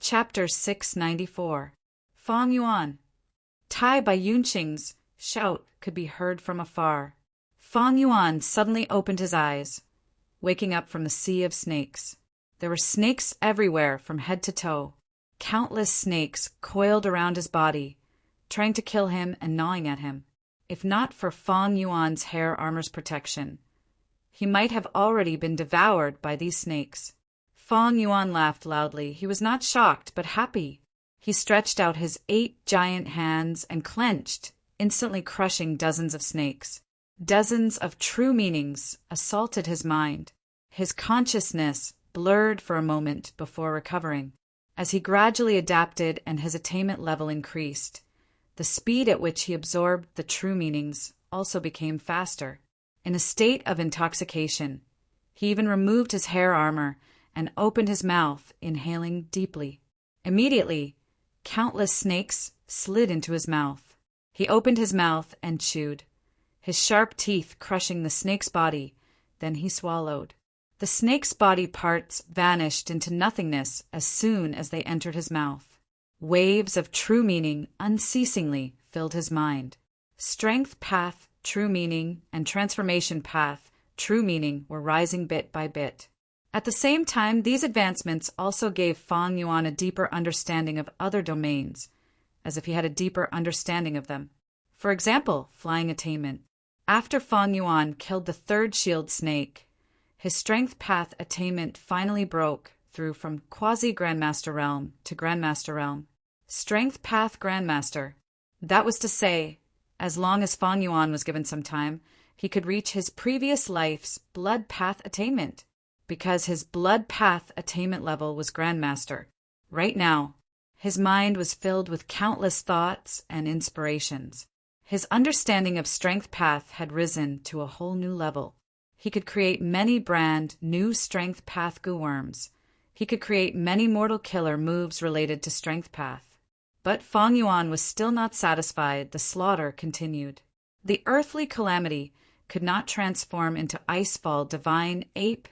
Chapter 694. Fang Yuan. Tai Bai Yunqing's shout could be heard from afar. Fang Yuan suddenly opened his eyes, waking up from the sea of snakes. There were snakes everywhere from head to toe. Countless snakes coiled around his body, trying to kill him and gnawing at him. If not for Fang Yuan's hair armor's protection, he might have already been devoured by these snakes. Fang Yuan laughed loudly. He was not shocked, but happy. He stretched out his 8 giant hands and clenched, instantly crushing dozens of snakes. Dozens of true meanings assaulted his mind. His consciousness blurred for a moment before recovering. As he gradually adapted and his attainment level increased, the speed at which he absorbed the true meanings also became faster. In a state of intoxication, he even removed his hair armor and opened his mouth, inhaling deeply. Immediately, countless snakes slid into his mouth. He opened his mouth and chewed, his sharp teeth crushing the snake's body. Then he swallowed. The snake's body parts vanished into nothingness as soon as they entered his mouth. Waves of true meaning unceasingly filled his mind. Strength path, true meaning, and transformation path, true meaning were rising bit by bit. At the same time, these advancements also gave Fang Yuan a deeper understanding of other domains, as if he had a deeper understanding of them. For example, flying attainment. After Fang Yuan killed the 3rd shield snake, his strength path attainment finally broke through from quasi-Grandmaster realm to Grandmaster realm. Strength path Grandmaster. That was to say, as long as Fang Yuan was given some time, he could reach his previous life's blood path attainment, because his blood path attainment level was Grandmaster. Right now, his mind was filled with countless thoughts and inspirations. His understanding of strength path had risen to a whole new level. He could create many brand new strength path goo worms. He could create many mortal killer moves related to strength path. But Fang Yuan was still not satisfied. The slaughter continued. The earthly calamity could not transform into Icefall Divine Ape,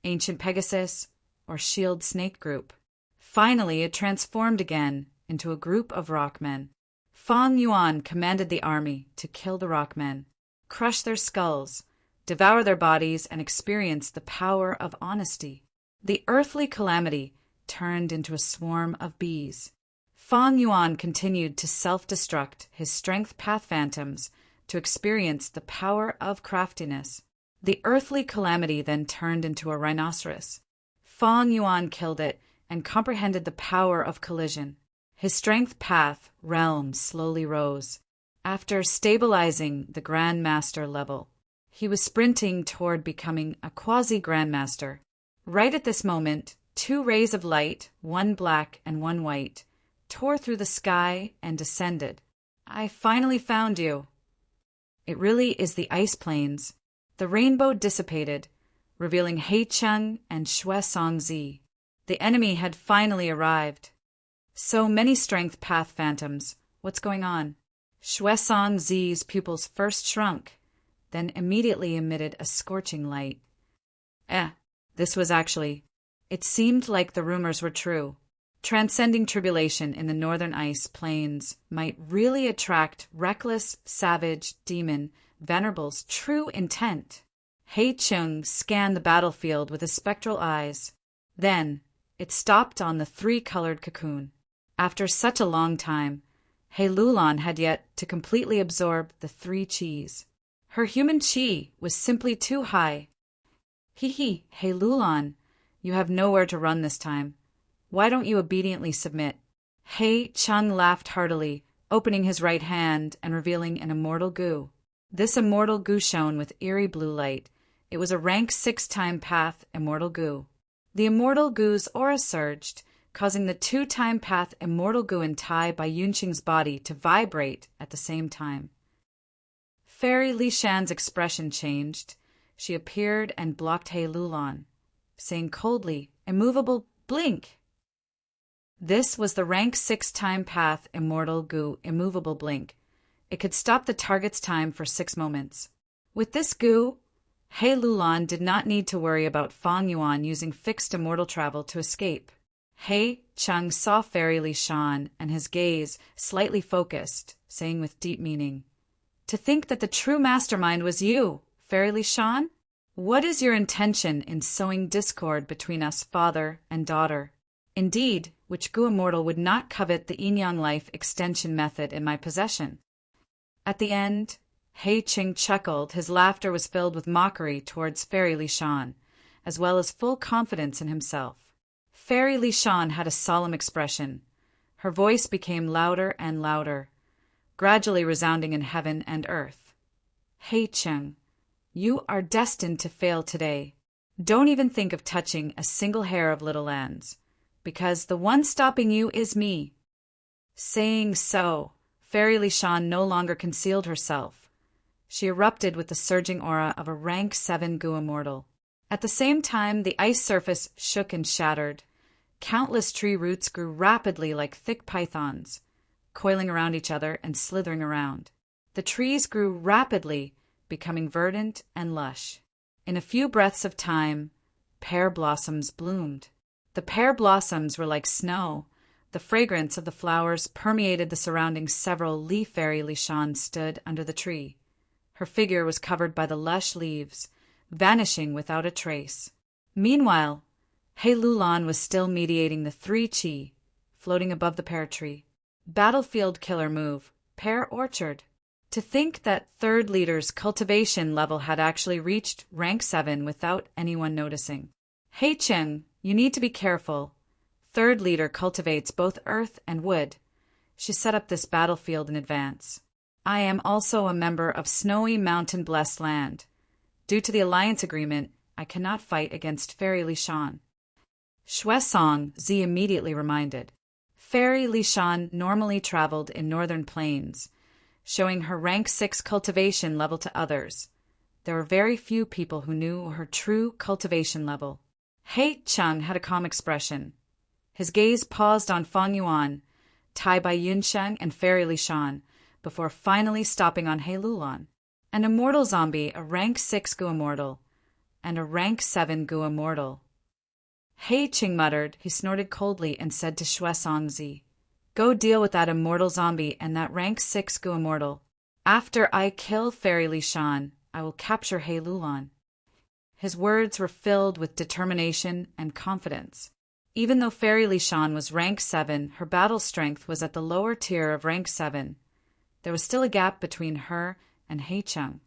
Ancient Pegasus, or Shield Snake group. Finally, it transformed again into a group of rockmen. Fang Yuan commanded the army to kill the rockmen, crush their skulls, devour their bodies, and experience the power of honesty. The earthly calamity turned into a swarm of bees. Fang Yuan continued to self-destruct his strength path phantoms to experience the power of craftiness. The earthly calamity then turned into a rhinoceros. Fang Yuan killed it and comprehended the power of collision. His strength path realm slowly rose. After stabilizing the Grandmaster level, he was sprinting toward becoming a quasi-Grandmaster. Right at this moment, 2 rays of light, one black and one white, tore through the sky and descended. I finally found you. It really is the ice plains. The rainbow dissipated, revealing Heicheng and Shuesongzi. The enemy had finally arrived. So many strength path phantoms. What's going on? Shuesongzi's pupils first shrunk, then immediately emitted a scorching light. This was actually... It seemed like the rumors were true. Transcending tribulation in the northern ice plains might really attract reckless, savage, demon Venerable's true intent. Heicheng scanned the battlefield with his spectral eyes. Then, it stopped on the 3-colored cocoon. After such a long time, Heilulan had yet to completely absorb the 3 chis. Her human chi was simply too high. Heilulan, you have nowhere to run this time. Why don't you obediently submit? Heicheng laughed heartily, opening his right hand and revealing an immortal goo. This immortal goo shone with eerie blue light. It was a rank 6-time path immortal goo. The immortal goo's aura surged, causing the 2-time path immortal goo in Tai Bai Yunqing's body to vibrate at the same time. Fairy Li Shan's expression changed. She appeared and blocked Heilulan, saying coldly, "Immovable blink." This was the rank 6-time path immortal goo immovable blink. It could stop the target's time for 6 moments. With this goo, Heilulan did not need to worry about Fang Yuan using fixed immortal travel to escape. He Chung saw Fairy Li Shan, and his gaze, slightly focused, saying with deep meaning, "To think that the true mastermind was you, Fairy Li Shan? What is your intention in sowing discord between us father and daughter? Indeed, which Gu immortal would not covet the yin yang life extension method in my possession?" At the end, He Ching chuckled. His laughter was filled with mockery towards Fairy Li Shan, as well as full confidence in himself. Fairy Li Shan had a solemn expression. Her voice became louder and louder, gradually resounding in heaven and earth. "He Ching, you are destined to fail today. Don't even think of touching a single hair of Little Land's, because the one stopping you is me." Saying so, Fairy Li Shan no longer concealed herself. She erupted with the surging aura of a rank 7 Gu immortal. At the same time, the ice surface shook and shattered. Countless tree roots grew rapidly like thick pythons, coiling around each other and slithering around. The trees grew rapidly, becoming verdant and lush. In a few breaths of time, pear blossoms bloomed. The pear blossoms were like snow. The fragrance of the flowers permeated the surroundings. Several leaf Fairy Li Shan stood under the tree. Her figure was covered by the lush leaves, vanishing without a trace. Meanwhile, He Lulan was still mediating the 3 Qi, floating above the pear tree. Battlefield killer move, pear orchard. To think that third leader's cultivation level had actually reached rank 7 without anyone noticing. "He Cheng, you need to be careful. Third leader cultivates both earth and wood. She set up this battlefield in advance. I am also a member of Snowy Mountain Blessed Land. Due to the alliance agreement, I cannot fight against Fairy Li Shan." Shuesong Zi immediately reminded. Fairy Li Shan normally traveled in northern plains, showing her rank 6 cultivation level to others. There were very few people who knew her true cultivation level. He Chung had a calm expression. His gaze paused on Fang Yuan, Tai Bai Yunsheng, and Fairy Li Shan, before finally stopping on He Lulan. An immortal zombie, a rank 6 Gu immortal, and a rank 7 Gu immortal. He Ching muttered. He snorted coldly and said to Shuesong Zi, "Go deal with that immortal zombie and that rank 6 Gu immortal. After I kill Fairy Li Shan, I will capture He Lulan." His words were filled with determination and confidence. Even though Fairy Li Shan was rank 7, her battle strength was at the lower tier of rank 7. There was still a gap between her and He Cheng.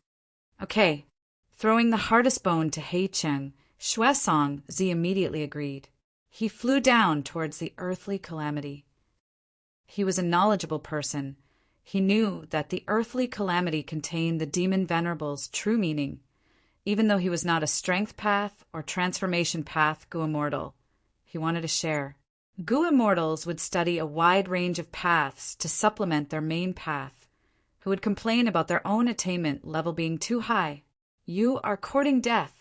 "Okay." Throwing the hardest bone to He Cheng, Shuesong Zi immediately agreed. He flew down towards the earthly calamity. He was a knowledgeable person. He knew that the earthly calamity contained the demon Venerable's true meaning. Even though he was not a strength path or transformation path Gu immortal, he wanted to share. Gu immortals would study a wide range of paths to supplement their main path, who would complain about their own attainment level being too high. "You are courting death."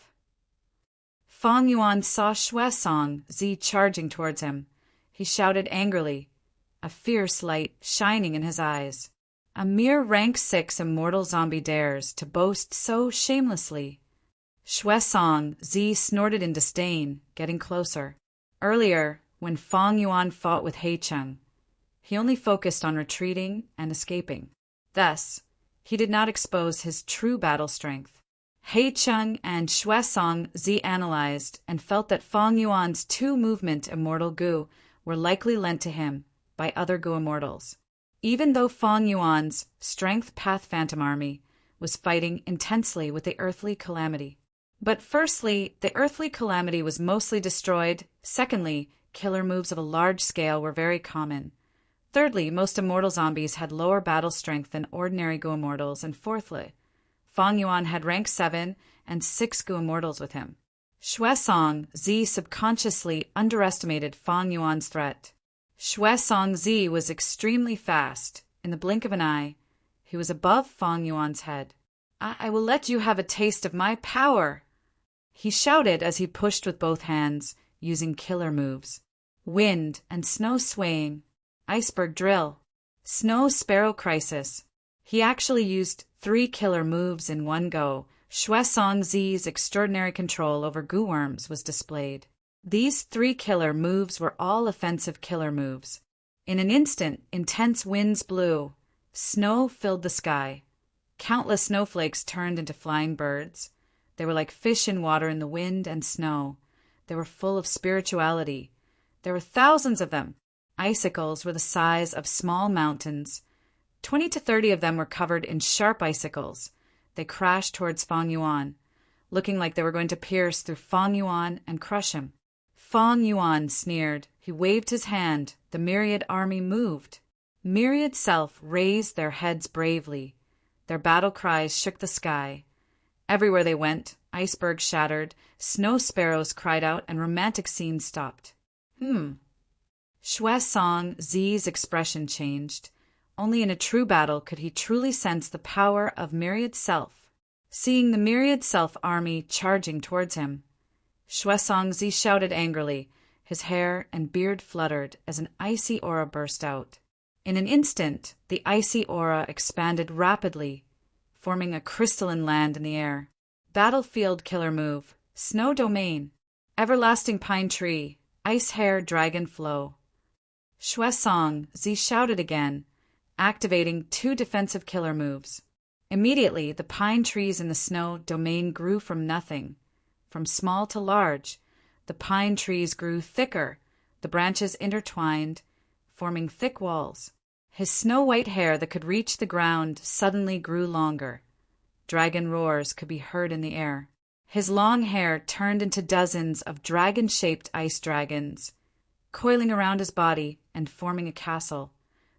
Fang Yuan saw Shuesong Zi charging towards him. He shouted angrily, a fierce light shining in his eyes. A mere rank 6 immortal zombie dares to boast so shamelessly. Shuesong Zi snorted in disdain, getting closer. Earlier, when Fang Yuan fought with He Cheng, he only focused on retreating and escaping. Thus, he did not expose his true battle strength. He Cheng and Shuesong Zi analyzed and felt that Fang Yuan's 2-movement immortal Gu were likely lent to him by other Gu immortals. Even though Fang Yuan's strength path phantom army was fighting intensely with the earthly calamity. But firstly, the earthly calamity was mostly destroyed. Secondly, killer moves of a large scale were very common. Thirdly, most immortal zombies had lower battle strength than ordinary Gu immortals. And fourthly, Fang Yuan had rank 7 and 6 Gu immortals with him. Shuesong Zi subconsciously underestimated Fang Yuan's threat. Shuesong Zi was extremely fast. In the blink of an eye, he was above Fang Yuan's head. I will let you have a taste of my power," he shouted as he pushed with both hands, using killer moves. Wind and snow swaying, iceberg drill, snow sparrow crisis. He actually used 3 killer moves in one go. Shuesong Zi's extraordinary control over Gu worms was displayed. These 3 killer moves were all offensive killer moves. In an instant, intense winds blew. Snow filled the sky. Countless snowflakes turned into flying birds. They were like fish in water in the wind and snow. They were full of spirituality. There were thousands of them. Icicles were the size of small mountains. 20 to 30 of them were covered in sharp icicles. They crashed towards Feng Yuan, looking like they were going to pierce through Feng Yuan and crush him. Feng Yuan sneered. He waved his hand. The myriad army moved. Myriad self raised their heads bravely. Their battle cries shook the sky. Everywhere they went, icebergs shattered, snow sparrows cried out, and romantic scenes stopped. Xue Song Zi's expression changed. Only in a true battle could he truly sense the power of myriad self. Seeing the myriad self army charging towards him, Xue Song Zi shouted angrily. His hair and beard fluttered as an icy aura burst out. In an instant, the icy aura expanded rapidly, forming a crystalline land in the air. Battlefield killer move, snow domain, everlasting pine tree, ice hair dragon flow. Xue Song Zi shouted again, activating 2 defensive killer moves. Immediately, the pine trees in the snow domain grew from nothing. From small to large, the pine trees grew thicker, the branches intertwined, forming thick walls. His snow-white hair that could reach the ground suddenly grew longer. Dragon roars could be heard in the air. His long hair turned into dozens of dragon-shaped ice dragons, coiling around his body and forming a castle,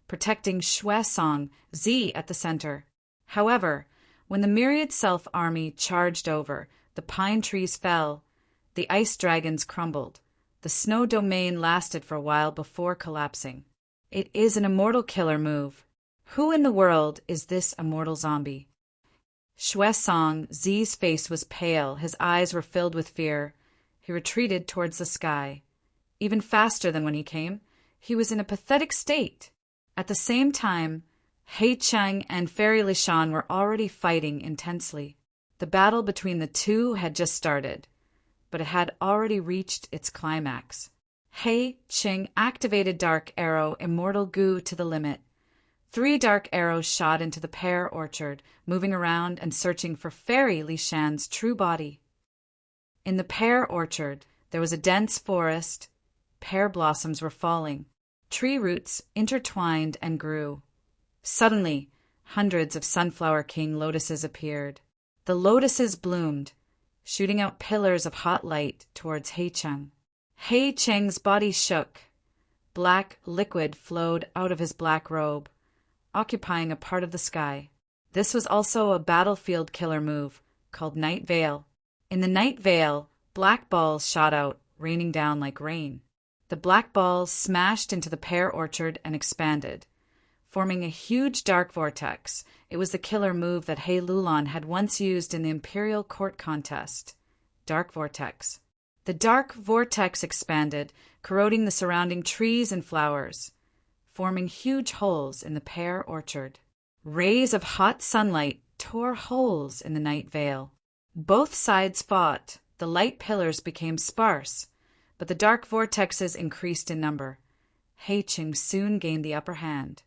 protecting Xue Song Zi at the center. However, when the myriad self army charged over, the pine trees fell, the ice dragons crumbled. The snow domain lasted for a while before collapsing. It is an immortal killer move. Who in the world is this immortal zombie? Xue Song Zi's face was pale, his eyes were filled with fear. He retreated towards the sky. Even faster than when he came, he was in a pathetic state. At the same time, He Cheng and Fairy Lishan were already fighting intensely. The battle between the two had just started, but it had already reached its climax. He Cheng activated Dark Arrow Immortal Goo to the limit. 3 dark arrows shot into the pear orchard, moving around and searching for Fairy Lishan's true body. In the pear orchard, there was a dense forest. Pear blossoms were falling. Tree roots intertwined and grew. Suddenly, hundreds of sunflower king lotuses appeared. The lotuses bloomed, shooting out pillars of hot light towards He Cheng. He Cheng's body shook. Black liquid flowed out of his black robe, occupying a part of the sky. This was also a battlefield killer move, called Night Veil. In the Night Veil, black balls shot out, raining down like rain. The black balls smashed into the pear orchard and expanded, forming a huge dark vortex. It was the killer move that He Lulan had once used in the Imperial Court contest. Dark vortex. The dark vortex expanded, corroding the surrounding trees and flowers, forming huge holes in the pear orchard. Rays of hot sunlight tore holes in the night veil. Both sides fought. The light pillars became sparse, but the dark vortexes increased in number. He Cheng soon gained the upper hand.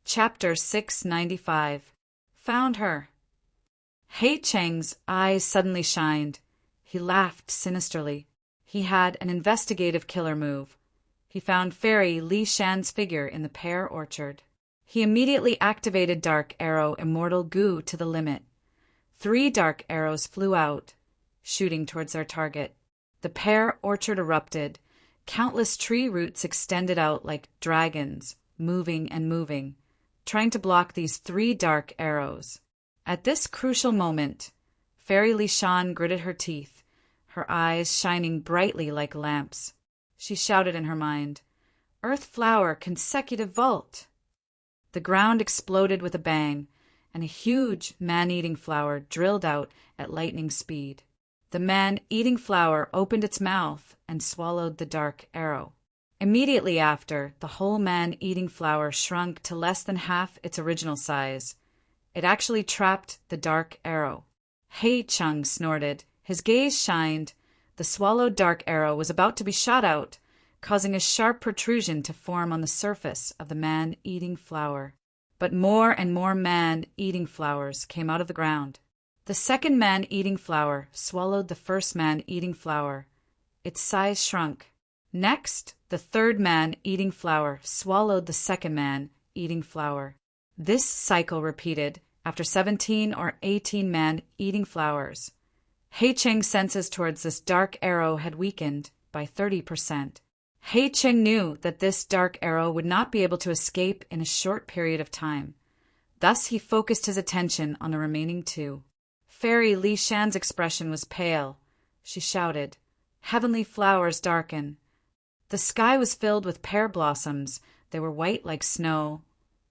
Chapter 695. Found her. He Cheng's eyes suddenly shined. He laughed sinisterly. He had an investigative killer move. He found Fairy Li Shan's figure in the pear orchard. He immediately activated Dark Arrow Immortal Goo to the limit. 3 dark arrows flew out, shooting towards their target. The pear orchard erupted. Countless tree roots extended out like dragons, moving and moving, trying to block these 3 dark arrows. At this crucial moment, Fairy Li Shan gritted her teeth, her eyes shining brightly like lamps. She shouted in her mind, "Earth Flower Consecutive Vault!" The ground exploded with a bang, and a huge man-eating flower drilled out at lightning speed. The man-eating flower opened its mouth and swallowed the dark arrow. Immediately after, the whole man-eating flower shrunk to less than half its original size. It actually trapped the dark arrow. He Cheng snorted. His gaze shined. The swallowed dark arrow was about to be shot out, causing a sharp protrusion to form on the surface of the man-eating flower. But more and more man-eating flowers came out of the ground. The second man-eating flower swallowed the first man-eating flower. Its size shrunk. Next, the third man-eating flower swallowed the second man-eating flower. This cycle repeated after 17 or 18 man-eating flowers. Hei Cheng's senses towards this dark arrow had weakened by 30%. Hei Cheng knew that this dark arrow would not be able to escape in a short period of time. Thus he focused his attention on the remaining two. Fairy Li Shan's expression was pale. She shouted, "Heavenly flowers darken." The sky was filled with pear blossoms. They were white like snow,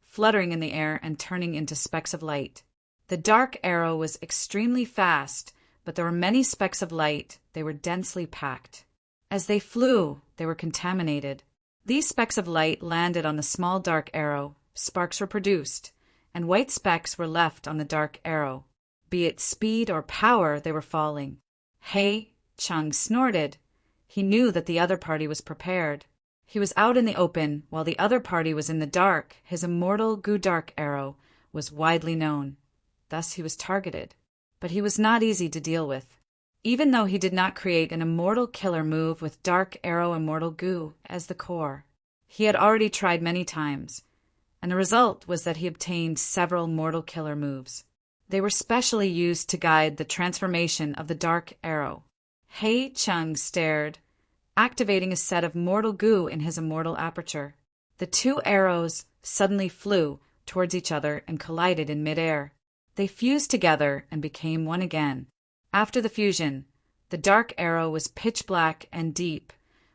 fluttering in the air and turning into specks of light. The dark arrow was extremely fast, but there were many specks of light. They were densely packed. As they flew, they were contaminated. These specks of light landed on the small dark arrow, sparks were produced, and white specks were left on the dark arrow. Be it speed or power, they were falling. Hei Cheng snorted. He knew that the other party was prepared. He was out in the open, while the other party was in the dark. His immortal Gu Dark arrow was widely known. Thus he was targeted. But he was not easy to deal with. Even though he did not create an immortal killer move with Dark Arrow Immortal Gu as the core, he had already tried many times, and the result was that he obtained several mortal killer moves. They were specially used to guide the transformation of the dark arrow. Hei Cheng stared, activating a set of mortal Gu in his immortal aperture. The two arrows suddenly flew towards each other and collided in midair. They fused together and became one again. After the fusion, the dark arrow was pitch black and deep,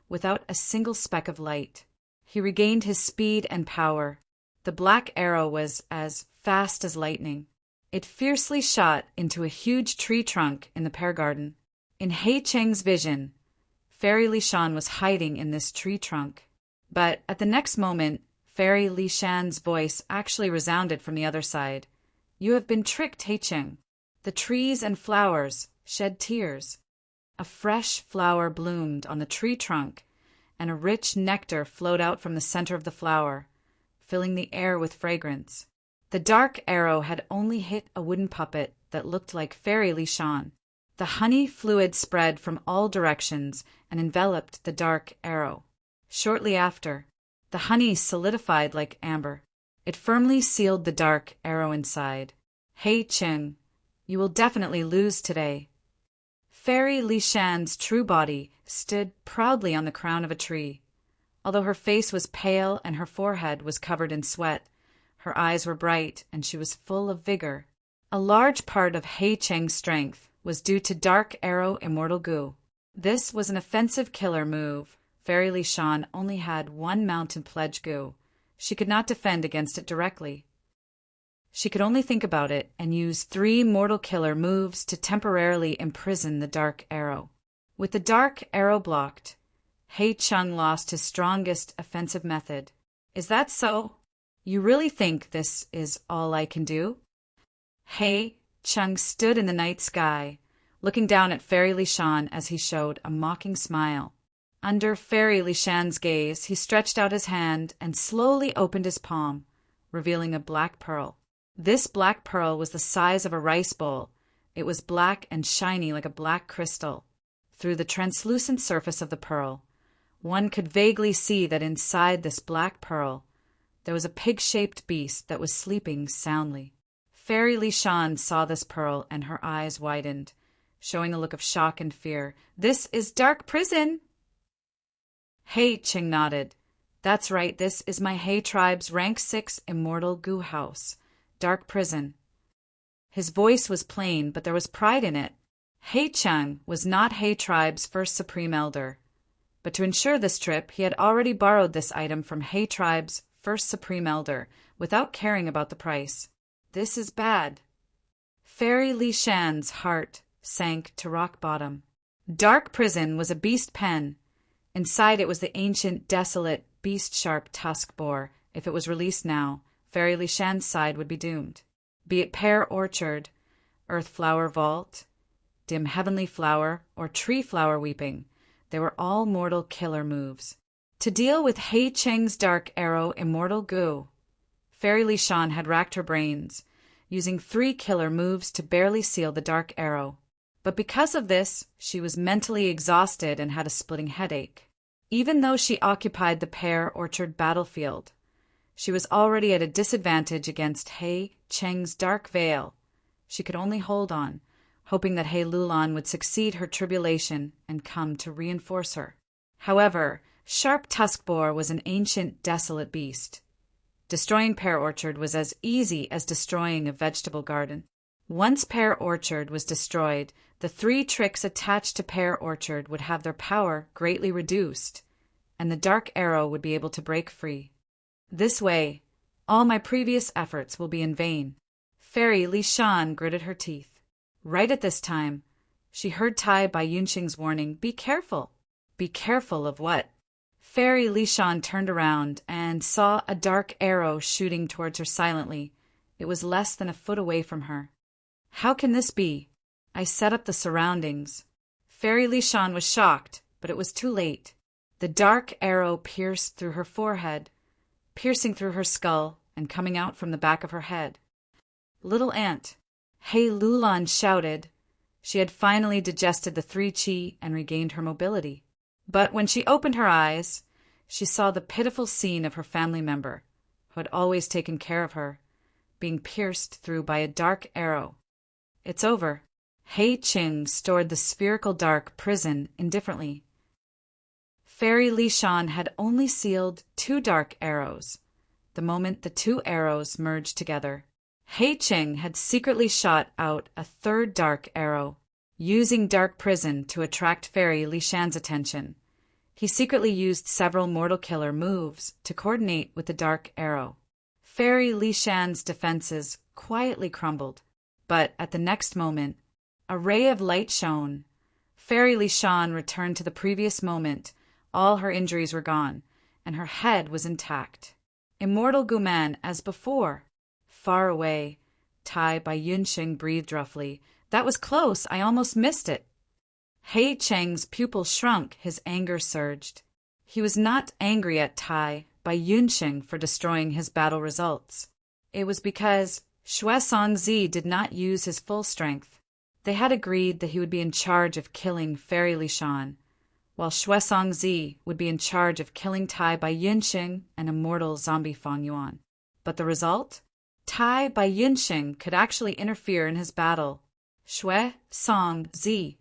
without a single speck of light. He regained his speed and power. The black arrow was as fast as lightning. It fiercely shot into a huge tree trunk in the pear garden. In Hei Cheng's vision, Fairy Li Shan was hiding in this tree trunk. But at the next moment, Fairy Li Shan's voice actually resounded from the other side. "You have been tricked, Hei Cheng." The trees and flowers shed tears. A fresh flower bloomed on the tree trunk, and a rich nectar flowed out from the center of the flower, filling the air with fragrance. The dark arrow had only hit a wooden puppet that looked like Fairy Li Shan. The honey fluid spread from all directions and enveloped the dark arrow. Shortly after, the honey solidified like amber. It firmly sealed the dark arrow inside. "Hei Cheng, you will definitely lose today." Fairy Li Shan's true body stood proudly on the crown of a tree. Although her face was pale and her forehead was covered in sweat, her eyes were bright and she was full of vigor. A large part of Hei Cheng's strength was due to Dark Arrow Immortal Gu. This was an offensive killer move. Fairy Li Shan only had one Mountain Pledge Gu. She could not defend against it directly. She could only think about it and use 3 mortal killer moves to temporarily imprison the dark arrow. With the dark arrow blocked, Hei Cheng lost his strongest offensive method. "Is that so? You really think this is all I can do?" Hei Cheng stood in the night sky, looking down at Fairy Li Shan as he showed a mocking smile. Under Fairy Li Shan's gaze, he stretched out his hand and slowly opened his palm, revealing a black pearl. This black pearl was the size of a rice bowl. It was black and shiny like a black crystal. Through the translucent surface of the pearl, one could vaguely see that inside this black pearl, there was a pig-shaped beast that was sleeping soundly. Fairy Li Shan saw this pearl and her eyes widened, showing a look of shock and fear. "This is Dark Prison!" Hei Cheng nodded. "That's right, this is my Hei tribe's rank 6 immortal Gu house, Dark Prison." His voice was plain, but there was pride in it. Hei Cheng was not Hei tribe's first supreme elder, but to ensure this trip, he had already borrowed this item from Hei tribe's first supreme elder, without caring about the price. This is bad. Fairy Li Shan's heart sank to rock bottom. Dark Prison was a beast pen. Inside it was the ancient, desolate, beast-sharp tusk boar. If it was released now, Fairy Li Shan's side would be doomed. Be it pear orchard, earth flower vault, dim heavenly flower, or tree flower weeping. They were all mortal killer moves. To deal with Hei Cheng's dark arrow immortal goo, Fairy Li Shan had racked her brains, using 3 killer moves to barely seal the dark arrow. But because of this, she was mentally exhausted and had a splitting headache. Even though she occupied the Pear Orchard battlefield, she was already at a disadvantage against Hei Cheng's dark veil. She could only hold on, hoping that Hei Lulan would succeed her tribulation and come to reinforce her. However, Sharp Tusk Boar was an ancient, desolate beast. Destroying Pear Orchard was as easy as destroying a vegetable garden. Once Pear Orchard was destroyed, the 3 tricks attached to Pear Orchard would have their power greatly reduced, and the dark arrow would be able to break free. This way, all my previous efforts will be in vain. Fairy Li Shan gritted her teeth. Right at this time, she heard Tai Bai Yunxing's warning, "Be careful." Be careful of what? Fairy Li Shan turned around and saw a dark arrow shooting towards her silently. It was less than a foot away from her. How can this be? I set up the surroundings. Fairy Li Shan was shocked, but it was too late. The dark arrow pierced through her forehead, piercing through her skull and coming out from the back of her head. Little Ant, Hei Lulan shouted. She had finally digested the 3 qi and regained her mobility. But when she opened her eyes, she saw the pitiful scene of her family member, who had always taken care of her, being pierced through by a dark arrow. It's over. Hei Cheng stored the spherical dark prison indifferently. Fairy Li Shan had only sealed 2 dark arrows. The moment the 2 arrows merged together, Hei Cheng had secretly shot out a 3rd dark arrow, using dark prison to attract Fairy Li Shan's attention. He secretly used several mortal killer moves to coordinate with the dark arrow. Fairy Li Shan's defenses quietly crumbled, but at the next moment, a ray of light shone. Fairy Li Shan returned to the previous moment. All her injuries were gone, and her head was intact. Immortal Guman as before. Far away, Tai Bai Yunxing breathed roughly. That was close. I almost missed it. Hei Cheng's pupil shrunk. His anger surged. He was not angry at Tai Bai Yunxing for destroying his battle results. It was because Xue Songzi did not use his full strength. They had agreed that he would be in charge of killing Fairy Li Shan, while Xue Songzi would be in charge of killing Tai Bai Yunxing and immortal zombie Fang Yuan. But the result? Tai Bai Yunxing could actually interfere in his battle. Xue Songzi.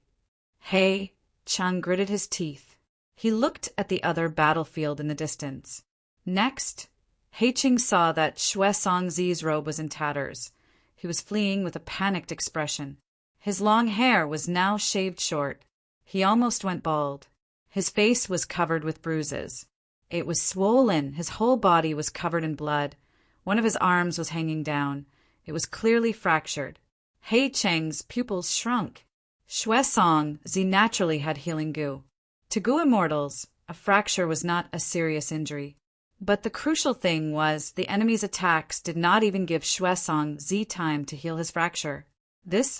Hei Cheng gritted his teeth. He looked at the other battlefield in the distance. Next, Hei Cheng saw that Xue Songzi's robe was in tatters. He was fleeing with a panicked expression. His long hair was now shaved short. He almost went bald. His face was covered with bruises. It was swollen. His whole body was covered in blood. One of his arms was hanging down. It was clearly fractured. Hei Cheng's pupils shrunk. Xue Songzi naturally had healing goo. To goo immortals, a fracture was not a serious injury. But the crucial thing was the enemy's attacks did not even give Xue Songzi time to heal his fracture.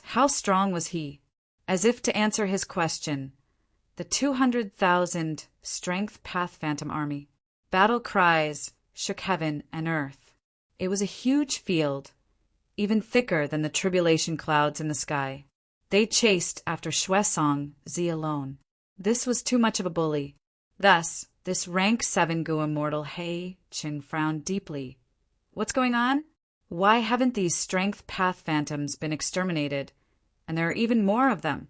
How strong was he? As if to answer his question, the 200,000 strength Path Phantom army. Battle cries shook heaven and earth. It was a huge field, even thicker than the tribulation clouds in the sky. They chased after Xue Songzi alone. This was too much of a bully. Thus, this rank 7 Gu immortal Hei Cheng frowned deeply. What's going on? Why haven't these strength Path Phantoms been exterminated? And there are even more of them.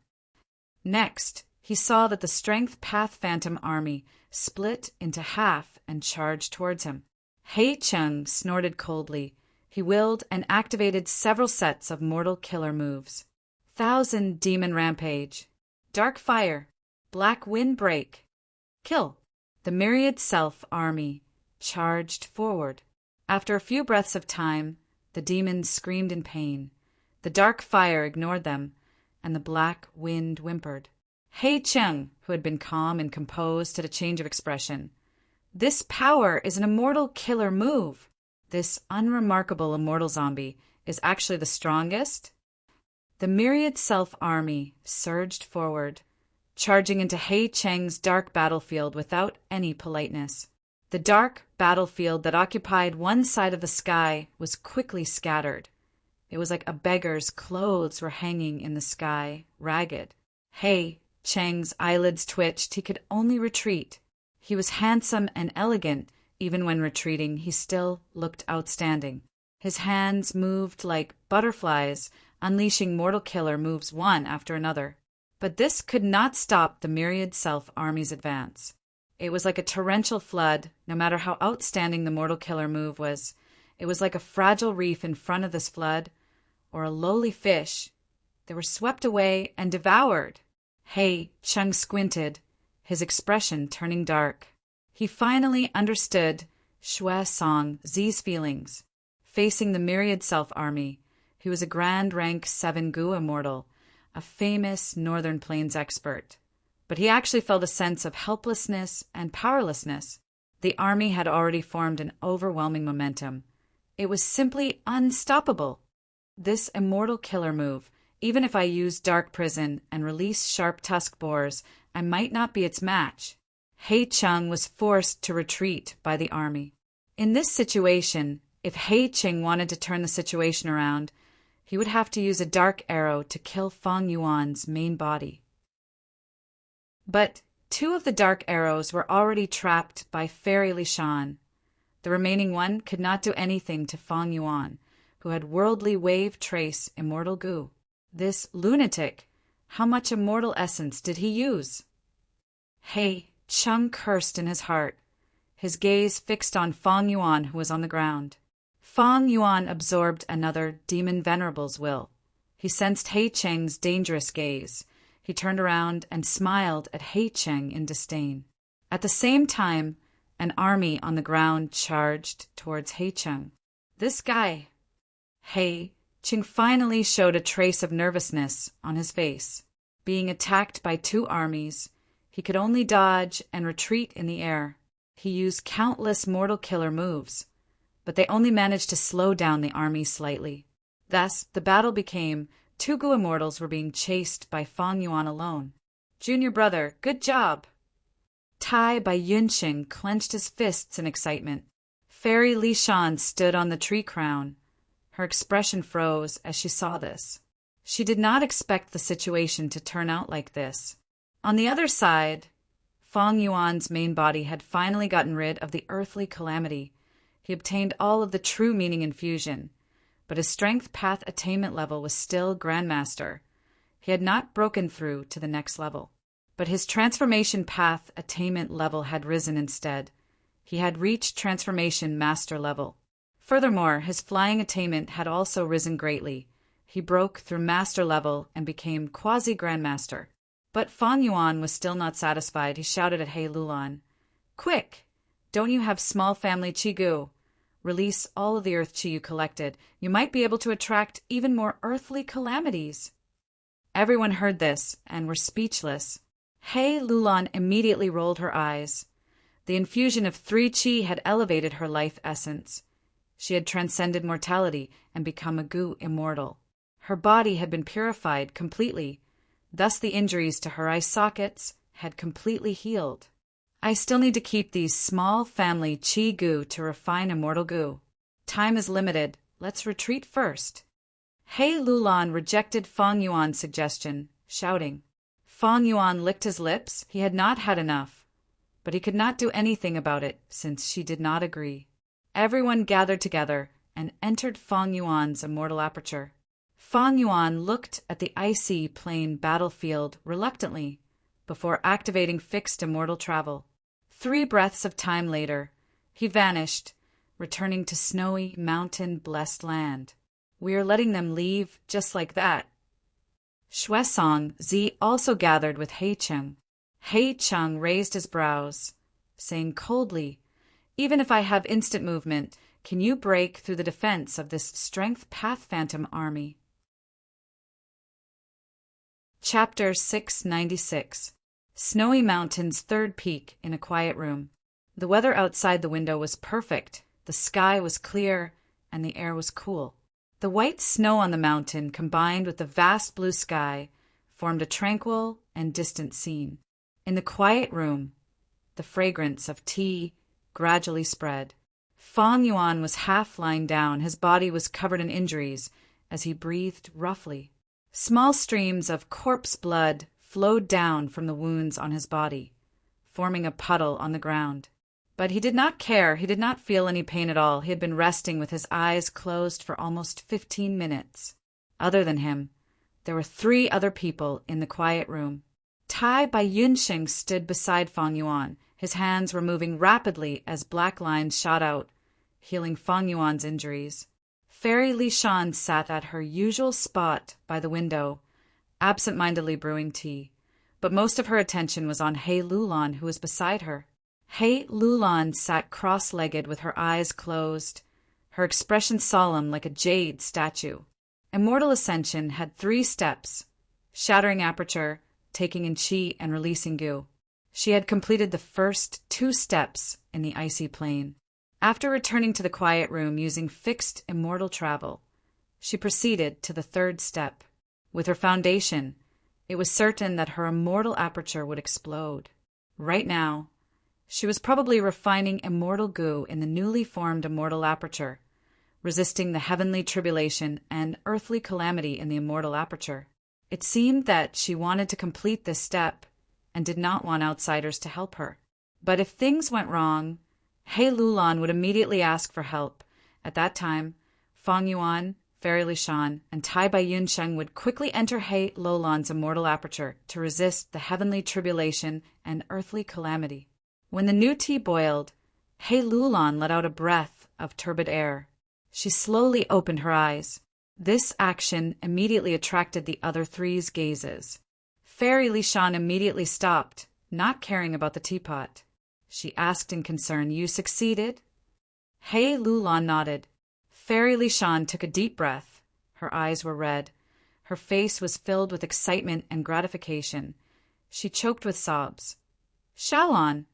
Next, he saw that the strength Path Phantom army split into half and charged towards him. Hei Cheng snorted coldly. He willed and activated several sets of mortal killer moves. 1,000 Demon Rampage, Dark Fire, Black Wind Break, Kill. The myriad self army charged forward. After a few breaths of time, the demons screamed in pain. The dark fire ignored them, and the black wind whimpered. Hei Cheng, who had been calm and composed, had a change of expression. This power is an immortal killer move. This unremarkable immortal zombie is actually the strongest. The myriad self-army surged forward, charging into He Cheng's dark battlefield without any politeness. The dark battlefield that occupied one side of the sky was quickly scattered. It was like a beggar's clothes were hanging in the sky, ragged. He Cheng's eyelids twitched. He could only retreat. He was handsome and elegant. Even when retreating, he still looked outstanding. His hands moved like butterflies, unleashing mortal killer moves one after another. But this could not stop the myriad self-army's advance. It was like a torrential flood, no matter how outstanding the mortal killer move was. It was like a fragile reef in front of this flood, or a lowly fish. They were swept away and devoured. He Cheng squinted, his expression turning dark. He finally understood Shui Song Zi's feelings. Facing the myriad self-army, he was a Grand Rank 7 Gu immortal, a famous Northern Plains expert. But he actually felt a sense of helplessness and powerlessness. The army had already formed an overwhelming momentum. It was simply unstoppable. This immortal killer move, even if I used Dark Prison and release sharp tusk boars, I might not be its match. He Cheng was forced to retreat by the army. In this situation, if He Cheng wanted to turn the situation around, he would have to use a dark arrow to kill Fang Yuan's main body. But 2 of the dark arrows were already trapped by Fairy Li Shan. The remaining one could not do anything to Fang Yuan, who had worldly wave trace immortal goo. This lunatic, how much immortal essence did he use? He Cheng cursed in his heart, his gaze fixed on Fang Yuan, who was on the ground. Fang Yuan absorbed another demon Venerable's will. He sensed He Cheng's dangerous gaze. He turned around and smiled at He Cheng in disdain. At the same time, an army on the ground charged towards He Cheng. This guy, He Cheng, finally showed a trace of nervousness on his face. Being attacked by 2 armies, he could only dodge and retreat in the air. He used countless mortal killer moves, but they only managed to slow down the army slightly. Thus, the battle became 2 Gu immortals were being chased by Fang Yuan alone. Junior brother, good job! Tai by Yunqing clenched his fists in excitement. Fairy Li Shan stood on the tree crown. Her expression froze as she saw this. She did not expect the situation to turn out like this. On the other side, Fang Yuan's main body had finally gotten rid of the earthly calamity. He obtained all of the true meaning infusion, but his strength path attainment level was still Grandmaster. He had not broken through to the next level, but his transformation path attainment level had risen instead. He had reached transformation master level. Furthermore, his flying attainment had also risen greatly. He broke through master level and became quasi-grandmaster. But Fang Yuan was still not satisfied. He shouted at He Lulan, "Quick! Don't you have small family Qi Gu? Release all of the earth Qi you collected. You might be able to attract even more earthly calamities." Everyone heard this and were speechless. He Lulan immediately rolled her eyes. The infusion of 3 Qi had elevated her life essence. She had transcended mortality and become a Gu immortal. Her body had been purified completely. Thus the injuries to her eye sockets had completely healed. I still need to keep these small family Qi Gu to refine immortal Gu. Time is limited. Let's retreat first. He Lulan rejected Fang Yuan's suggestion, shouting. Fang Yuan licked his lips. He had not had enough, but he could not do anything about it since she did not agree. Everyone gathered together and entered Fang Yuan's immortal aperture. Fang Yuan looked at the icy plain battlefield reluctantly before activating fixed immortal travel. 3 breaths of time later, he vanished, returning to snowy, mountain-blessed land. We are letting them leave just like that. Shui Song Zi also gathered with He Cheng. He Cheng raised his brows, saying coldly, "Even if I have instant movement, can you break through the defense of this strength path phantom army?" Chapter 696. Snowy Mountain's 3rd peak in a quiet room. The weather outside the window was perfect. The sky was clear and the air was cool. The white snow on the mountain, combined with the vast blue sky, formed a tranquil and distant scene. In the quiet room, the fragrance of tea gradually spread. Fang Yuan was half lying down. His body was covered in injuries as he breathed roughly. Small streams of corpse blood flowed down from the wounds on his body, forming a puddle on the ground. But he did not care. He did not feel any pain at all. He had been resting with his eyes closed for almost 15 minutes. Other than him, there were 3 other people in the quiet room. Tai by Yunxing stood beside Fang Yuan. His hands were moving rapidly as black lines shot out, healing Fang Yuan's injuries. Fairy Li Shan sat at her usual spot by the window, absent-mindedly brewing tea, but most of her attention was on He Lulan, who was beside her. He Lulan sat cross-legged with her eyes closed, her expression solemn like a jade statue. Immortal Ascension had 3 steps: shattering aperture, taking in qi, and releasing gu. She had completed the first 2 steps in the icy plane. After returning to the quiet room using fixed immortal travel, she proceeded to the 3rd step. With her foundation, it was certain that her immortal aperture would explode. Right now, she was probably refining immortal gu in the newly formed immortal aperture, resisting the heavenly tribulation and earthly calamity in the immortal aperture. It seemed that she wanted to complete this step and did not want outsiders to help her. But if things went wrong, He Lulan would immediately ask for help. At that time, Fang Yuan, Fairy Li Shan, and Tai Bai Yunsheng would quickly enter He Lulan's immortal aperture to resist the heavenly tribulation and earthly calamity. When the new tea boiled, He Lulan let out a breath of turbid air. She slowly opened her eyes. This action immediately attracted the other 3's gazes. Fairy Li Shan immediately stopped, not caring about the teapot. She asked in concern, "You succeeded?" He Lulan nodded. Fairy Li Shan took a deep breath. Her eyes were red. Her face was filled with excitement and gratification. She choked with sobs. "Shaolon,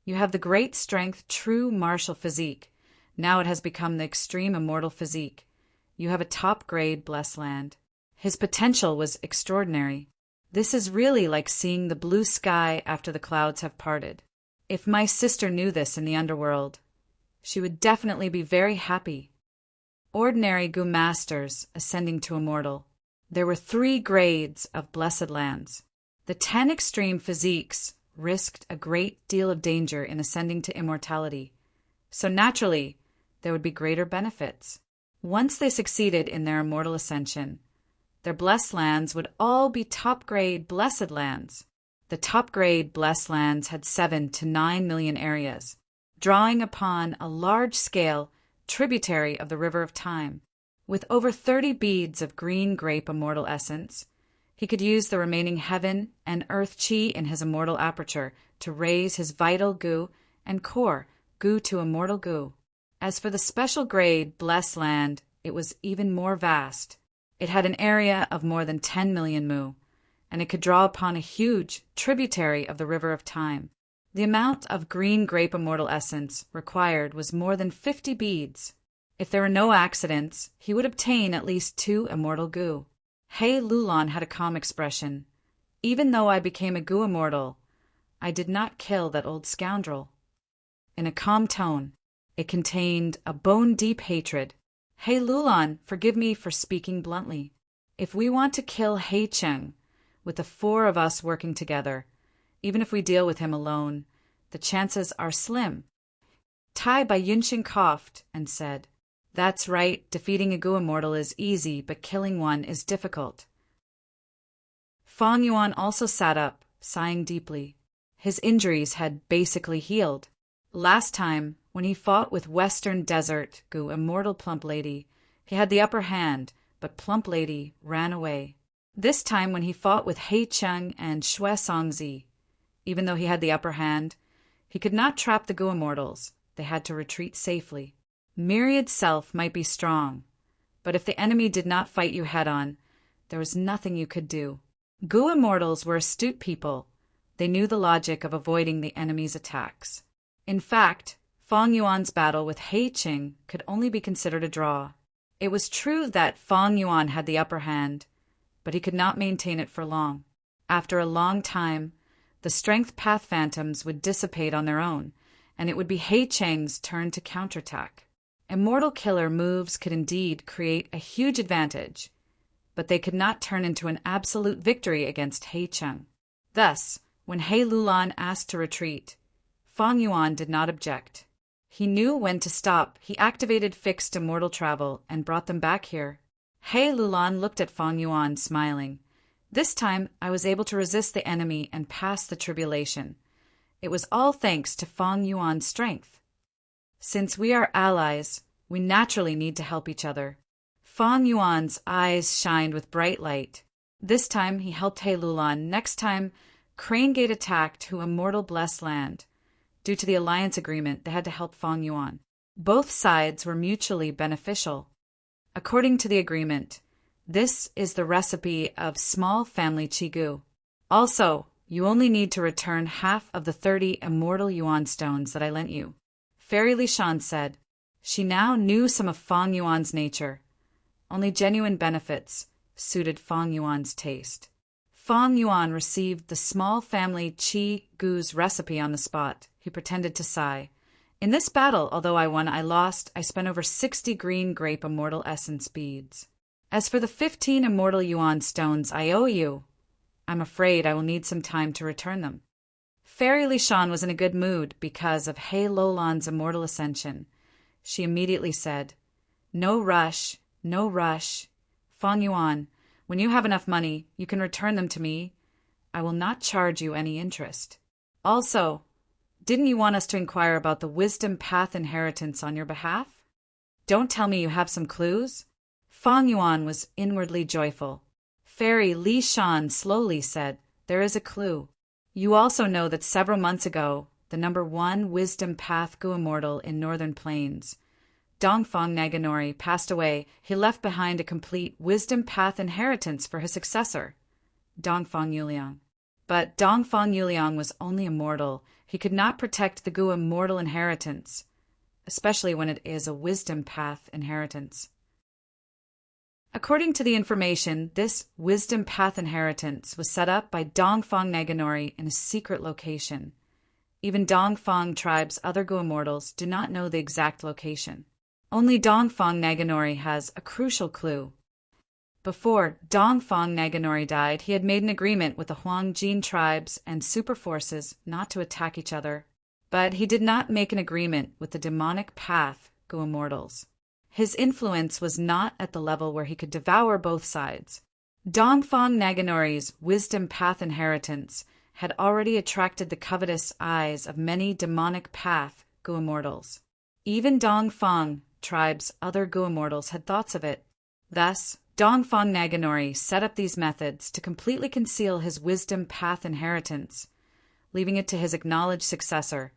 you have the great strength, true martial physique. Now it has become the extreme immortal physique. You have a top-grade blessed land." His potential was extraordinary. This is really like seeing the blue sky after the clouds have parted. If my sister knew this in the underworld, she would definitely be very happy. Ordinary gu masters ascending to immortal. There were 3 grades of blessed lands. The 10 extreme physiques risked a great deal of danger in ascending to immortality, so naturally there would be greater benefits. Once they succeeded in their immortal ascension, their blessed lands would all be top-grade blessed lands. The top-grade blessed lands had 7 to 9 million areas, drawing upon a large-scale tributary of the river of time. With over 30 beads of green grape immortal essence, he could use the remaining heaven and earth qi in his immortal aperture to raise his vital gu and core gu to immortal gu. As for the special grade blessed land, it was even more vast. It had an area of more than 10 million mu, and it could draw upon a huge tributary of the river of time. The amount of green grape immortal essence required was more than 50 beads. If there were no accidents, he would obtain at least 2 immortal gu. He Lulan had a calm expression. "Even though I became a gu immortal, I did not kill that old scoundrel." In a calm tone, it contained a bone-deep hatred. "He Lulan, forgive me for speaking bluntly. If we want to kill He Cheng, with the 4 of us working together, even if we deal with him alone, the chances are slim." Tai Bai Yunxing coughed and said, "That's right, defeating a gu immortal is easy, but killing one is difficult." Fang Yuan also sat up, sighing deeply. His injuries had basically healed. Last time, when he fought with Western Desert gu immortal Plump Lady, he had the upper hand, but Plump Lady ran away. This time when he fought with He Cheng and Xue Songzi, even though he had the upper hand, he could not trap the gu immortals. They had to retreat safely. Myriad Self might be strong, but if the enemy did not fight you head-on, there was nothing you could do. Gu immortals were astute people. They knew the logic of avoiding the enemy's attacks. In fact, Fang Yuan's battle with He Qing could only be considered a draw. It was true that Fang Yuan had the upper hand, but he could not maintain it for long. After a long time, the strength path phantoms would dissipate on their own, and it would be He Cheng's turn to counterattack. Immortal killer moves could indeed create a huge advantage, but they could not turn into an absolute victory against He Cheng. Thus, when He Lulan asked to retreat, Fang Yuan did not object. He knew when to stop. He activated fixed immortal travel and brought them back here. He Lulan looked at Fang Yuan, smiling. This time, I was able to resist the enemy and pass the tribulation. It was all thanks to Fang Yuan's strength. Since we are allies, we naturally need to help each other. Fang Yuan's eyes shined with bright light. This time, he helped He Lulan. Next time, Crane Gate attacked to Immortal Blessed Land. Due to the alliance agreement, they had to help Fang Yuan. Both sides were mutually beneficial. According to the agreement, this is the recipe of small family Qigong. Also, you only need to return half of the 30 immortal Yuan stones that I lent you. Fairy Li Shan said. She now knew some of Fang Yuan's nature. Only genuine benefits suited Fang Yuan's taste. Fang Yuan received the small family Qigong's recipe on the spot. He pretended to sigh. In this battle, although I won, I lost. I spent over 60 green grape immortal essence beads. As for the 15 immortal Yuan stones I owe you, I'm afraid I will need some time to return them. Fairy Li Shan was in a good mood because of He Lulan's immortal ascension. She immediately said, No rush, no rush. Fang Yuan, when you have enough money, you can return them to me. I will not charge you any interest. Also, didn't you want us to inquire about the wisdom path inheritance on your behalf? Don't tell me you have some clues? Fang Yuan was inwardly joyful. Fairy Li Shan slowly said, There is a clue. You also know that several months ago, the number 1 wisdom path Gu Immortal in Northern Plains, Dongfang Naganori, passed away. He left behind a complete wisdom path inheritance for his successor, Dongfang Yuliang. But Dongfang Yuliang was only immortal. He could not protect the Gu immortal inheritance, especially when it is a wisdom path inheritance. According to the information, this wisdom path inheritance was set up by Dongfang Naganori in a secret location. Even Dongfang tribe's other Gu immortals do not know the exact location. Only Dongfang Naganori has a crucial clue. Before Dongfang Naganori died, he had made an agreement with the Huangjin tribes and super forces not to attack each other. But he did not make an agreement with the demonic path Gu immortals. His influence was not at the level where he could devour both sides. Dongfang Naganori's wisdom path inheritance had already attracted the covetous eyes of many demonic path Gu immortals. Even Dongfang tribe's other Gu immortals had thoughts of it. Thus, Dongfang Naganori set up these methods to completely conceal his wisdom path inheritance, leaving it to his acknowledged successor,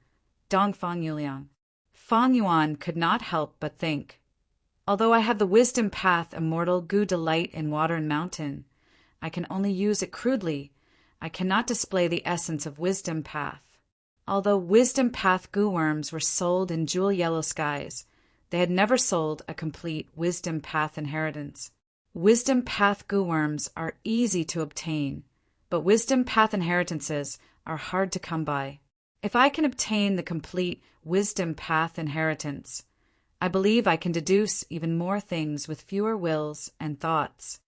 Dongfang Yuliang. Fang Yuan could not help but think, although I have the wisdom path immortal Gu delight in water and mountain, I can only use it crudely. I cannot display the essence of wisdom path. Although wisdom path Gu worms were sold in jewel yellow skies, they had never sold a complete wisdom path inheritance. Wisdom path Gu worms are easy to obtain, but wisdom path inheritances are hard to come by. If I can obtain the complete wisdom path inheritance, I believe I can deduce even more things with fewer wills and thoughts.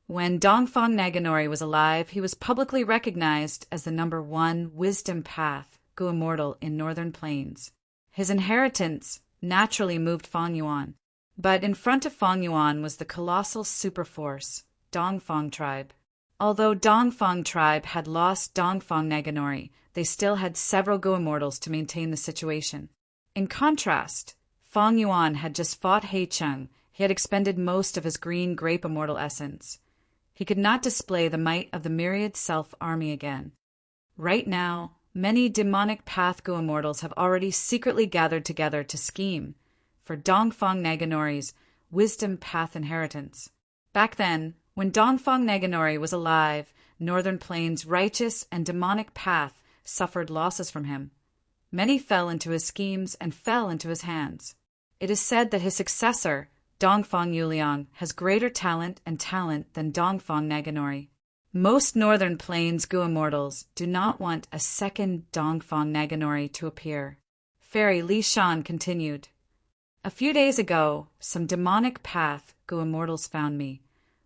When Dongfang Naganori was alive, he was publicly recognized as the number 1 wisdom path Gu immortal in Northern Plains. His inheritance naturally moved Fang Yuan, but in front of Fang Yuan was the colossal superforce, Dongfang tribe. Although Dongfang tribe had lost Dongfang Naganori, they still had several Gu immortals to maintain the situation. In contrast, Fang Yuan had just fought He Cheng. He had expended most of his green grape immortal essence. He could not display the might of the myriad self army again. Right now, many demonic path Gu immortals have already secretly gathered together to scheme for Dongfang Naganori's wisdom path inheritance. Back then, when Dongfang Naganori was alive, Northern Plains' righteous and demonic path suffered losses from him. Many fell into his schemes and fell into his hands. It is said that his successor, Dongfang Yuliang has greater talent and talent than Dongfang Naganori. Most Northern Plains Gu immortals do not want a second Dongfang Naganori to appear. Fairy Li Shan continued. A few days ago, some demonic path Gu immortals found me,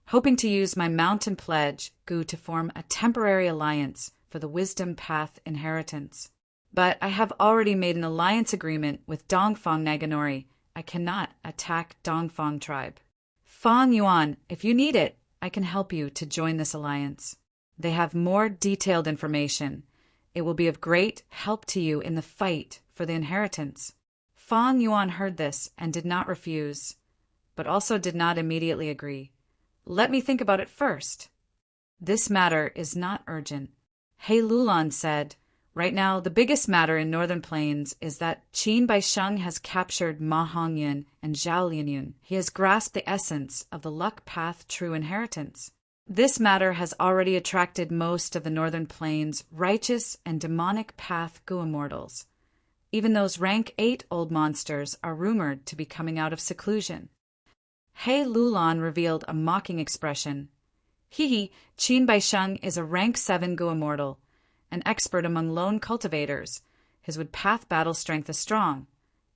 hoping to use my mountain pledge Gu to form a temporary alliance for the wisdom path inheritance. But I have already made an alliance agreement with Dongfang Naganori. I cannot attack Dongfang tribe. Fang Yuan, if you need it, I can help you to join this alliance. They have more detailed information. It will be of great help to you in the fight for the inheritance. Fang Yuan heard this and did not refuse, but also did not immediately agree. Let me think about it first. This matter is not urgent. He Lulan said, right now, the biggest matter in Northern Plains is that Qin Baisheng has captured Ma Hongyan and Zhao Lianyun. He has grasped the essence of the luck path true inheritance. This matter has already attracted most of the Northern Plains' righteous and demonic path Gu immortals. Even those rank 8 old monsters are rumored to be coming out of seclusion. He Lulan revealed a mocking expression. Qin Baisheng is a rank 7 Gu immortal, an expert among lone cultivators. His wood path battle strength is strong,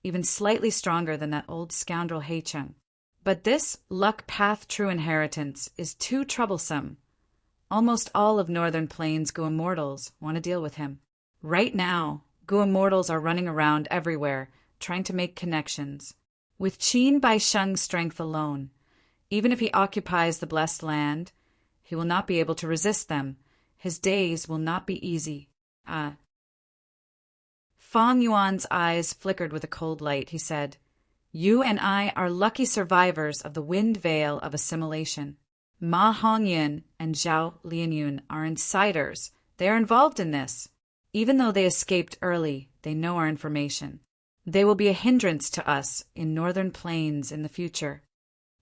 even slightly stronger than that old scoundrel He Cheng. But this luck path true inheritance is too troublesome. Almost all of Northern Plains Gu immortals want to deal with him. Right now, Gu immortals are running around everywhere, trying to make connections. With Qin Baisheng's strength alone, even if he occupies the blessed land, he will not be able to resist them. His days will not be easy. Fang Yuan's eyes flickered with a cold light. He said, You and I are lucky survivors of the wind veil of assimilation. Ma Hongyan and Zhao Lianyun are insiders. They are involved in this. Even though they escaped early, they know our information. They will be a hindrance to us in Northern Plains in the future.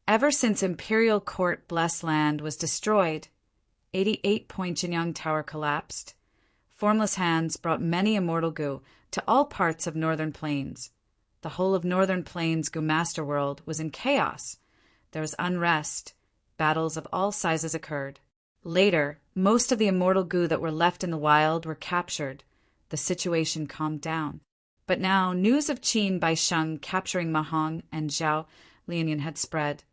Ever since Imperial Court Blessed Land was destroyed, 88-point Jinyang Tower collapsed. Formless hands brought many immortal Gu to all parts of Northern Plains. The whole of Northern Plains Gu Masterworld was in chaos. There was unrest. Battles of all sizes occurred. Later, most of the immortal Gu that were left in the wild were captured. The situation calmed down. But now, news of Qin Baisheng capturing Mahong and Zhao Lianyun had spread.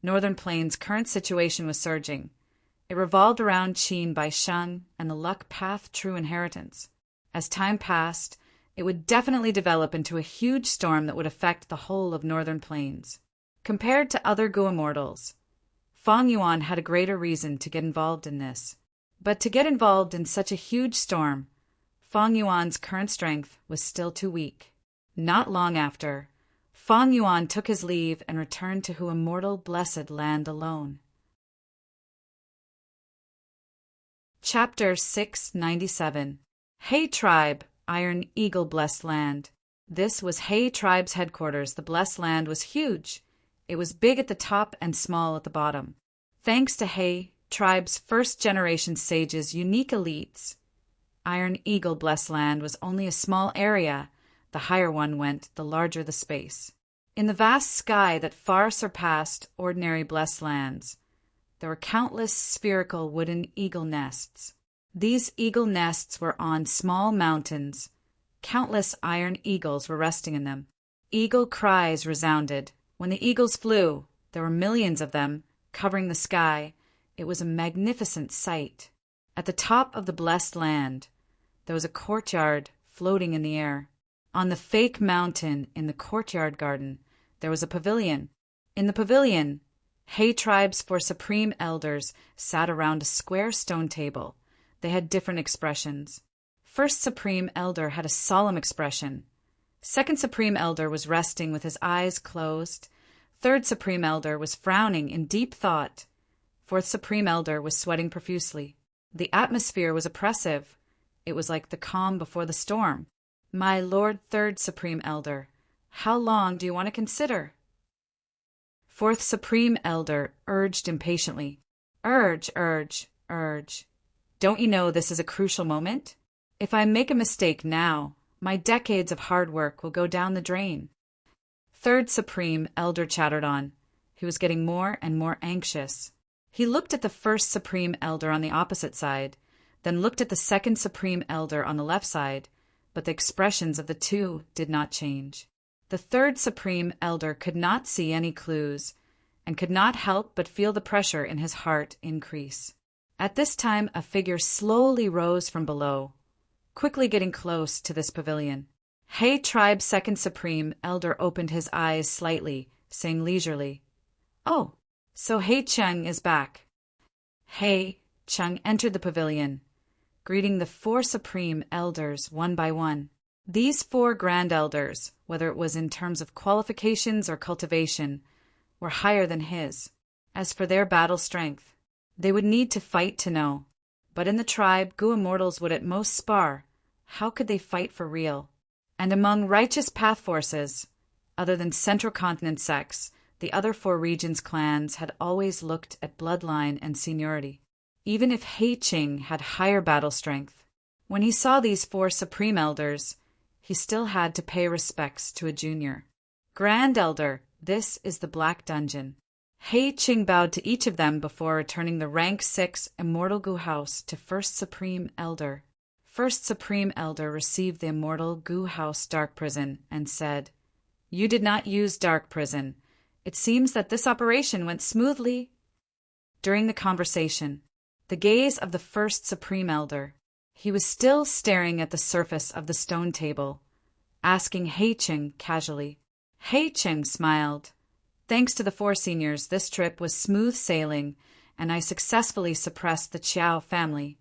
Northern Plains' current situation was surging. It revolved around Qin Baisheng and the luck path true inheritance. As time passed, it would definitely develop into a huge storm that would affect the whole of Northern Plains. Compared to other Gu immortals, Fang Yuan had a greater reason to get involved in this. But to get involved in such a huge storm, Fang Yuan's current strength was still too weak. Not long after, Fang Yuan took his leave and returned to Hu immortal blessed land alone. Chapter 697. He Tribe, Iron Eagle Blessed Land. This was He Tribe's headquarters. The Blessed Land was huge. It was big at the top and small at the bottom. Thanks to He Tribe's first-generation sages' unique elites, Iron Eagle Blessed Land was only a small area. The higher one went, the larger the space. In the vast sky that far surpassed ordinary Blessed Lands, there were countless spherical wooden eagle nests. These eagle nests were on small mountains. Countless iron eagles were resting in them. Eagle cries resounded. When the eagles flew, there were millions of them, covering the sky. It was a magnificent sight. At the top of the blessed land, there was a courtyard floating in the air. On the fake mountain in the courtyard garden, there was a pavilion. In the pavilion, He Tribe's 4 supreme elders sat around a square stone table. They had different expressions. First Supreme Elder had a solemn expression. Second Supreme Elder was resting with his eyes closed. Third Supreme Elder was frowning in deep thought. Fourth Supreme Elder was sweating profusely. The atmosphere was oppressive. It was like the calm before the storm. My Lord Third Supreme Elder, how long do you want to consider? Fourth Supreme Elder urged impatiently. Urge. Don't you know this is a crucial moment? If I make a mistake now, my decades of hard work will go down the drain. Third Supreme Elder chattered on. He was getting more and more anxious. He looked at the first Supreme Elder on the opposite side, then looked at the second Supreme Elder on the left side, but the expressions of the two did not change. The third Supreme Elder could not see any clues, and could not help but feel the pressure in his heart increase. At this time a figure slowly rose from below, quickly getting close to this pavilion. He Tribe's second Supreme Elder opened his eyes slightly, saying leisurely, "Oh, so He Cheng is back." He Cheng entered the pavilion, greeting the 4 Supreme Elders one by one. These 4 Grand Elders, whether it was in terms of qualifications or cultivation, were higher than his. As for their battle strength, they would need to fight to know. But in the tribe, Gu immortals would at most spar. How could they fight for real? And among righteous path forces, other than Central Continent sects, the other 4 regions' clans had always looked at bloodline and seniority. Even if He Ching had higher battle strength, when he saw these 4 Supreme Elders, he still had to pay respects to a junior. "Grand Elder, this is the Black Dungeon." He Ching bowed to each of them before returning the rank 6 Immortal Gu House to First Supreme Elder. First Supreme Elder received the Immortal Gu House Dark Prison and said, "You did not use Dark Prison. It seems that this operation went smoothly." During the conversation, the gaze of the First Supreme Elder, he was still staring at the surface of the stone table, asking He Ching casually. He Ching smiled. "Thanks to the 4 seniors, this trip was smooth sailing, and I successfully suppressed the Qiao family."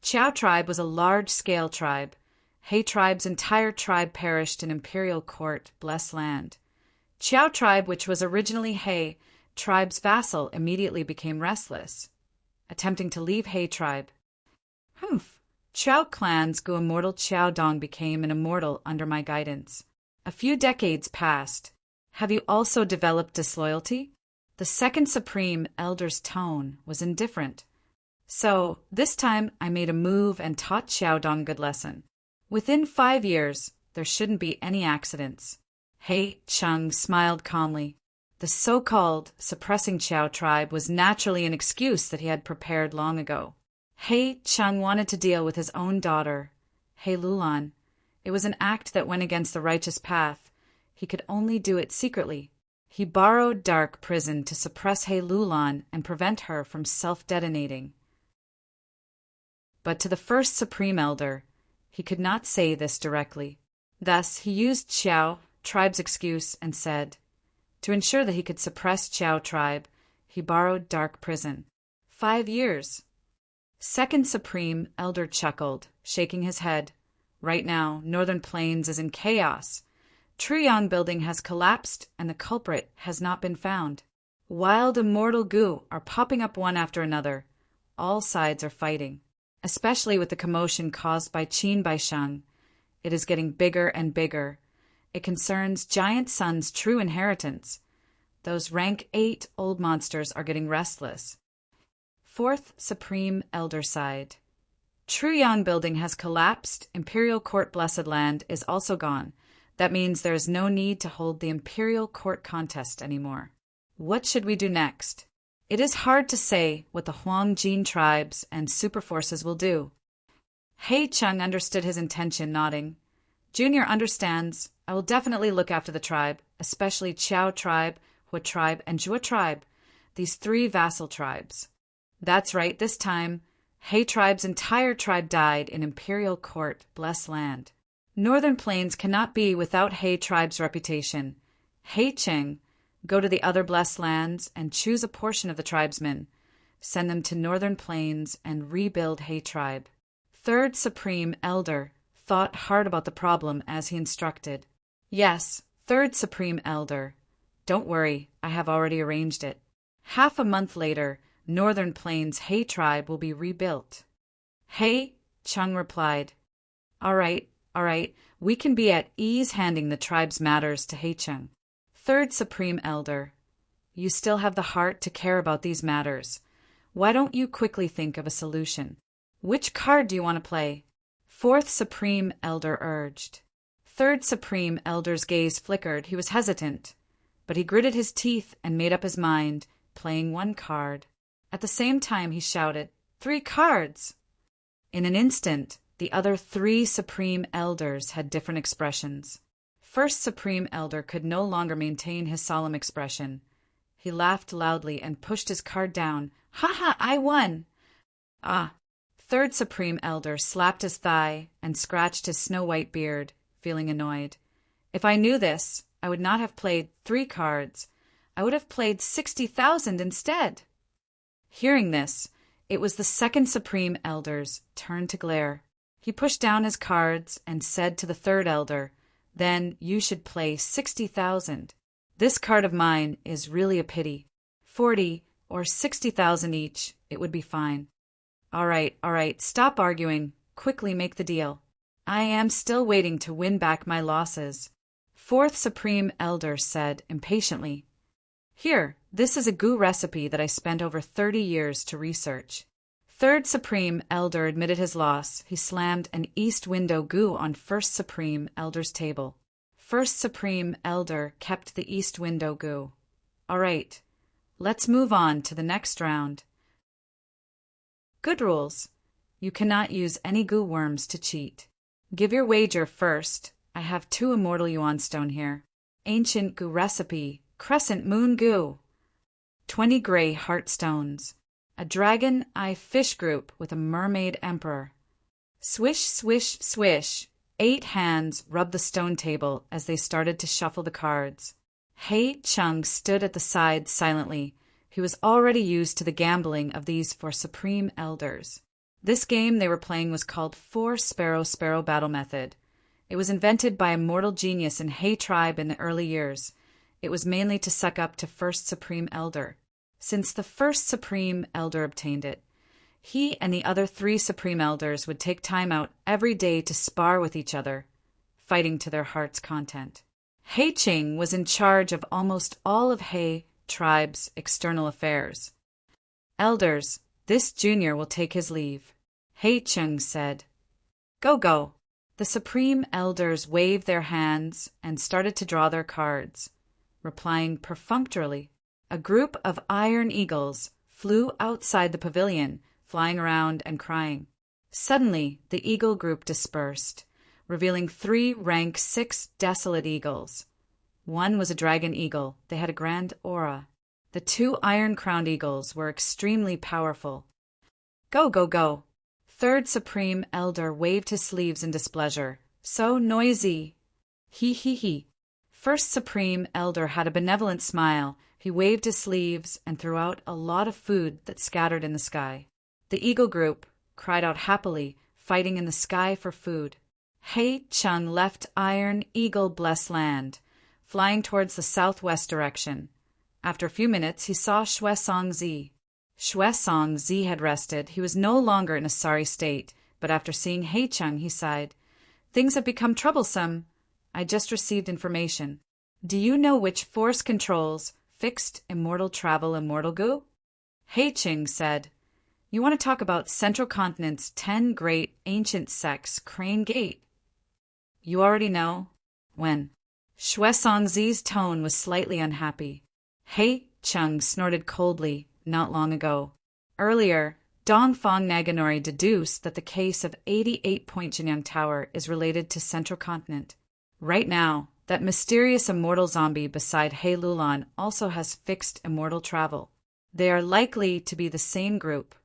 Qiao tribe was a large-scale tribe. He Tribe's entire tribe perished in Imperial Court, Blessed Land. Qiao tribe, which was originally He Tribe's vassal, immediately became restless, attempting to leave He Tribe. Qiao clan's Gu Immortal Qiao Dong became an immortal under my guidance. A few decades passed. Have you also developed disloyalty? The second Supreme Elder's tone was indifferent. So, this time I made a move and taught Qiao Dong a good lesson. Within 5 years, there shouldn't be any accidents. He Cheng smiled calmly. The so-called suppressing Qiao tribe was naturally an excuse that he had prepared long ago. He Cheng wanted to deal with his own daughter, He Lulan. It was an act that went against the righteous path. He could only do it secretly. He borrowed Dark Prison to suppress He Lulan and prevent her from self-detonating. But to the First Supreme Elder, he could not say this directly. Thus, he used Qiao tribe's excuse and said, to ensure that he could suppress Qiao tribe, he borrowed Dark Prison. 5 years. Second Supreme Elder chuckled, shaking his head. Right now, Northern Plains is in chaos. Truyang Building has collapsed and the culprit has not been found. Wild immortal Gu are popping up one after another. All sides are fighting. Especially with the commotion caused by Qin Baisheng. It is getting bigger and bigger. It concerns Giant Sun's true inheritance. Those rank 8 old monsters are getting restless. Fourth Supreme Elder sighed. Truyang Building has collapsed. Imperial Court Blessed Land is also gone. That means there is no need to hold the Imperial Court contest anymore. What should we do next? It is hard to say what the Huangjin tribes and super forces will do. He Cheng understood his intention, nodding. Junior understands. I will definitely look after the tribe, especially Qiao tribe, Hua tribe, and Zhua tribe, these 3 vassal tribes. That's right, this time, He tribe's entire tribe died in Imperial Court, Blessed Land. Northern Plains cannot be without He tribe's reputation. He Cheng, go to the other Blessed Lands and choose a portion of the tribesmen. Send them to Northern Plains and rebuild He tribe. Third Supreme Elder thought hard about the problem as he instructed. Yes, Third Supreme Elder. Don't worry, I have already arranged it. Half a month later, Northern Plains He tribe will be rebuilt. He Cheng replied, All right, we can be at ease handing the tribe's matters to He Cheng. Third Supreme Elder, you still have the heart to care about these matters. Why don't you quickly think of a solution? Which card do you want to play? Fourth Supreme Elder urged. Third Supreme Elder's gaze flickered. He was hesitant. But he gritted his teeth and made up his mind, playing one card. At the same time he shouted, "3 cards!" In an instant, the other 3 Supreme Elders had different expressions. First Supreme Elder could no longer maintain his solemn expression. He laughed loudly and pushed his card down. "Ha ha, I won!" "Ah!" Third Supreme Elder slapped his thigh and scratched his snow-white beard, feeling annoyed. "If I knew this, I would not have played 3 cards. I would have played 60,000 instead." Hearing this, it was the second Supreme Elder's turn to glare. He pushed down his cards and said to the third Elder, "Then you should play 60,000. This card of mine is really a pity. 40 or 60,000 each, it would be fine." All right, stop arguing. Quickly make the deal. I am still waiting to win back my losses. Fourth Supreme Elder said impatiently, "Here, this is a goo recipe that I spent over 30 years to research." Third Supreme Elder admitted his loss. He slammed an east window goo on First Supreme Elder's table. First Supreme Elder kept the east window goo. All right, let's move on to the next round. Good rules. You cannot use any goo worms to cheat. Give your wager first. I have 2 immortal yuan stone here. Ancient goo recipe, crescent moon goo. 20 gray heart stones. A dragon eye fish group with a mermaid emperor. Swish, swish, swish. 8 hands rubbed the stone table as they started to shuffle the cards. Hei Chung stood at the side silently. He was already used to the gambling of these 4 Supreme Elders. This game they were playing was called 4 Sparrow Battle Method. It was invented by a mortal genius in Hei tribe in the early years. It was mainly to suck up to First Supreme Elder. Since the First Supreme Elder obtained it, he and the other 3 Supreme Elders would take time out every day to spar with each other, fighting to their heart's content. Hei Ching was in charge of almost all of Hei tribe's external affairs. "Elders, this junior will take his leave," Hei Ching said. Go. The Supreme Elders waved their hands and started to draw their cards, replying perfunctorily. A group of iron eagles flew outside the pavilion, flying around and crying. Suddenly, the eagle group dispersed, revealing 3 rank 6 desolate eagles. One was a dragon eagle. They had a grand aura. The 2 iron-crowned eagles were extremely powerful. Go. Third Supreme Elder waved his sleeves in displeasure. "So noisy." He. First Supreme Elder had a benevolent smile. He waved his sleeves and threw out a lot of food that scattered in the sky. The eagle group cried out happily, fighting in the sky for food. Hei Chung left Iron Eagle Blessed Land, flying towards the southwest direction. After a few minutes, he saw Xue Songzi. Xue Songzi had rested. He was no longer in a sorry state, but after seeing Hei Chung, he sighed. "Things have become troublesome. I just received information. Do you know which force controls fixed immortal travel immortal goo?" Hei Chung said, "You want to talk about Central Continent's 10 great ancient sects, Crane Gate?" "You already know." "When?" Xue Songzi's tone was slightly unhappy. Hei Chung snorted coldly. "Not long ago." Earlier, Dongfang Naganori deduced that the case of 88 Point Jinyang Tower is related to Central Continent. Right now, that mysterious immortal zombie beside Hei Lulan also has fixed immortal travel. They are likely to be the same group.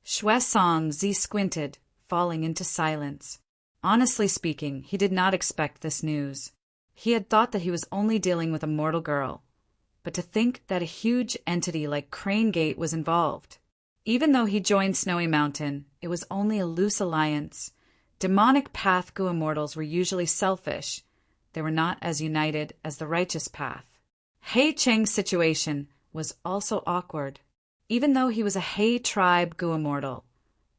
Xue Songzi squinted, falling into silence. Honestly speaking, he did not expect this news. He had thought that he was only dealing with a mortal girl. But to think that a huge entity like Crane Gate was involved. Even though he joined Snowy Mountain, it was only a loose alliance. Demonic Path Goo Immortals were usually selfish. They were not as united as the Righteous Path. Hei Cheng's situation was also awkward. Even though he was a Hei tribe Goo Immortal,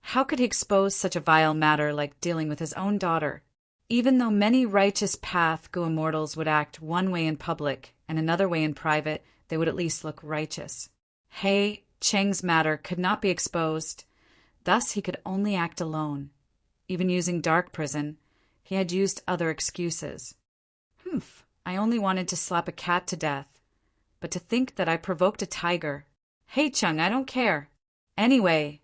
how could he expose such a vile matter like dealing with his own daughter? Even though many Righteous Path Goo Immortals would act one way in public and another way in private, they would at least look righteous. Hei Cheng's matter could not be exposed. Thus he could only act alone. Even using dark prison, he had used other excuses. I only wanted to slap a cat to death. but to think that I provoked a tiger. Hey Chung, I don't care. Anyway,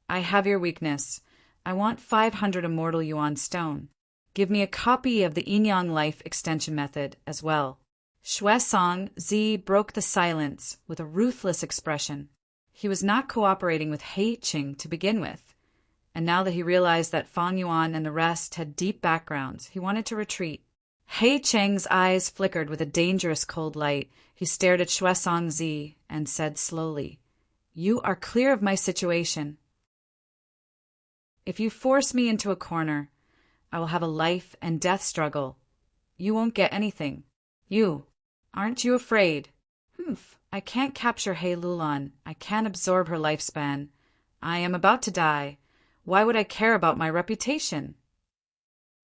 I have your weakness. I want 500 immortal yuan stone. Give me a copy of the Yin-Yang Life Extension Method as well. Xuesong Zi broke the silence with a ruthless expression. He was not cooperating with He Qing to begin with, and now that he realized that Fang Yuan and the rest had deep backgrounds, he wanted to retreat. He Qing's eyes flickered with a dangerous cold light. He stared at Xuesong Zi and said slowly, "You are clear of my situation. If you force me into a corner, I will have a life and death struggle. You won't get anything. Aren't you afraid?" I can't capture He Lulan. I can't absorb her lifespan. I am about to die. Why would I care about my reputation?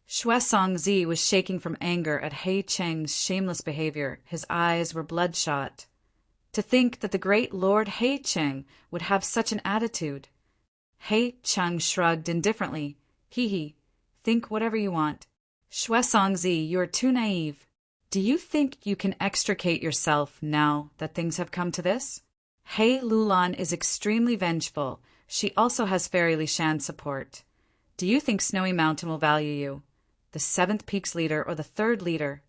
Xuesong Zi was shaking from anger at He Qing's shameless behavior. His eyes were bloodshot. To think that the great Lord He Qing would have such an attitude. He Qing shrugged indifferently. He, think whatever you want. Xuesong Zi, you are too naive. Do you think you can extricate yourself now that things have come to this? He Lulan is extremely vengeful. She also has Fairy Li Shan's support. Do you think Snowy Mountain will value you? The 7th Peak's leader or the 3rd leader?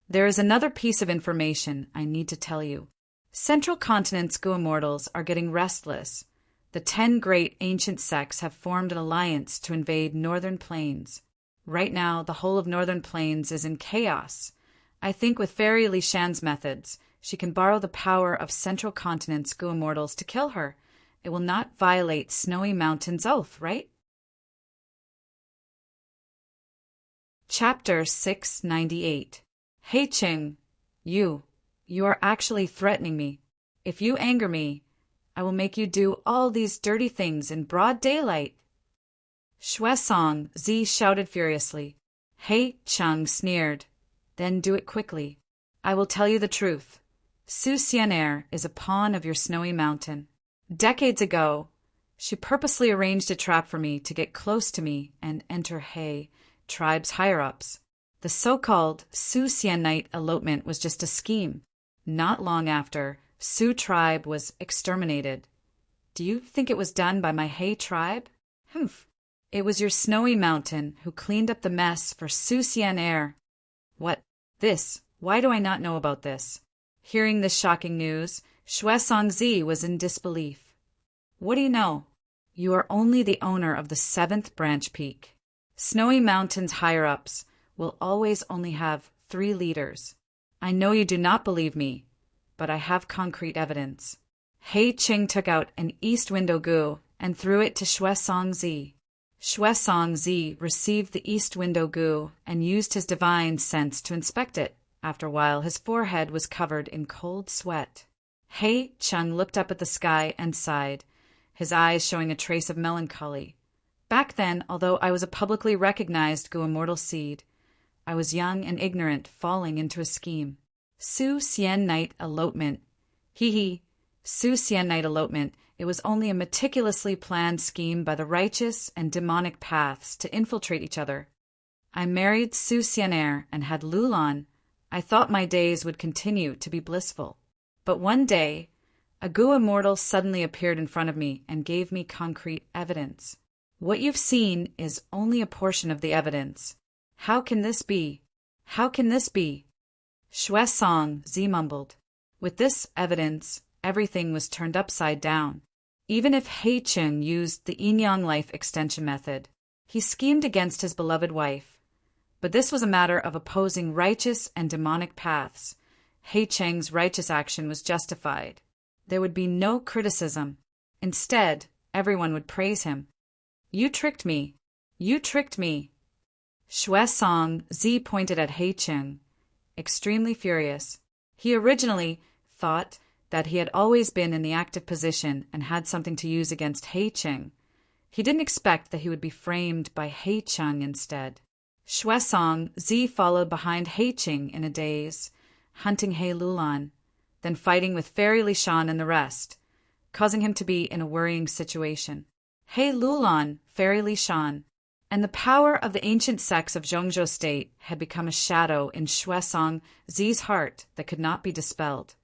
There is another piece of information I need to tell you. Central Continent's Gu Immortals are getting restless. The 10 great ancient sects have formed an alliance to invade Northern Plains. Right now, the whole of Northern Plains is in chaos. I think with Fairy Li Shan's methods, she can borrow the power of Central Continent's Gu Immortals to kill her. It will not violate Snowy Mountain's oath, right? Chapter 698. He Qing, you are actually threatening me. If you anger me, I will make you do all these dirty things in broad daylight. Xuesong Zi shouted furiously. He Qing sneered. Then do it quickly. I will tell you the truth. Su Xian'er is a pawn of your Snowy Mountain. Decades ago, she purposely arranged a trap for me to get close to me and enter He tribe's higher-ups. The so-called Su Xianite elopement was just a scheme. Not long after, Su tribe was exterminated. Do you think it was done by my He tribe? It was your Snowy Mountain who cleaned up the mess for Su Xian'er. What? This? Why do I not know about this? Hearing this shocking news, Xuesong Zi was in disbelief. What do you know? You are only the owner of the 7th branch peak. Snowy Mountain's higher-ups will always only have 3 leaders. I know you do not believe me, but I have concrete evidence. He Qing took out an east window gu and threw it to Xuesong Zi. Xuesong Zi received the east window gu and used his divine sense to inspect it. After a while, his forehead was covered in cold sweat. He Qing looked up at the sky and sighed, his eyes showing a trace of melancholy. Back then, although I was a publicly recognized Gu Immortal seed, I was young and ignorant, falling into a scheme. Su Xian'ite elopement. Su Xian'ite elopement. It was only a meticulously planned scheme by the righteous and demonic paths to infiltrate each other. I married Su Xian'er and had Lulan. I thought my days would continue to be blissful. But one day, a Gu Immortal suddenly appeared in front of me and gave me concrete evidence. What you've seen is only a portion of the evidence. How can this be? How can this be? Xuesong Zi mumbled. With this evidence, everything was turned upside down. Even if He Qing used the Yin-Yang Life Extension Method, he schemed against his beloved wife. But this was a matter of opposing righteous and demonic paths. He Qing's righteous action was justified. There would be no criticism. Instead, everyone would praise him. You tricked me. You tricked me. Xuesong Zi pointed at He Qing, extremely furious. He originally thought that he had always been in the active position and had something to use against He Qing. He didn't expect that he would be framed by He Qing instead. Xuesong Zi followed behind He Qing in a daze, hunting He Lulan, then fighting with Fairy Li Shan and the rest, causing him to be in a worrying situation. He Lulan, Fairy Li Shan, and the power of the ancient sects of Zhongzhou State had become a shadow in Xuesong Zi's heart that could not be dispelled.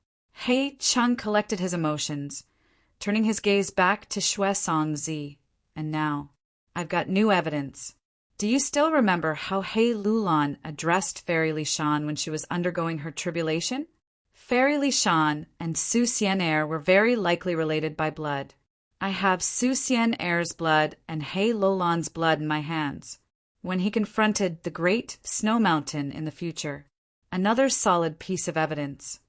He Cheng collected his emotions, turning his gaze back to Xue Songzi. And now, I've got new evidence. Do you still remember how He Lulan addressed Fairy Lishan when she was undergoing her tribulation? Fairy Lishan and Su Xian were very likely related by blood. I have Su Xian's blood and He Lulan's blood in my hands. When he confronted the great snow mountain in the future, another solid piece of evidence.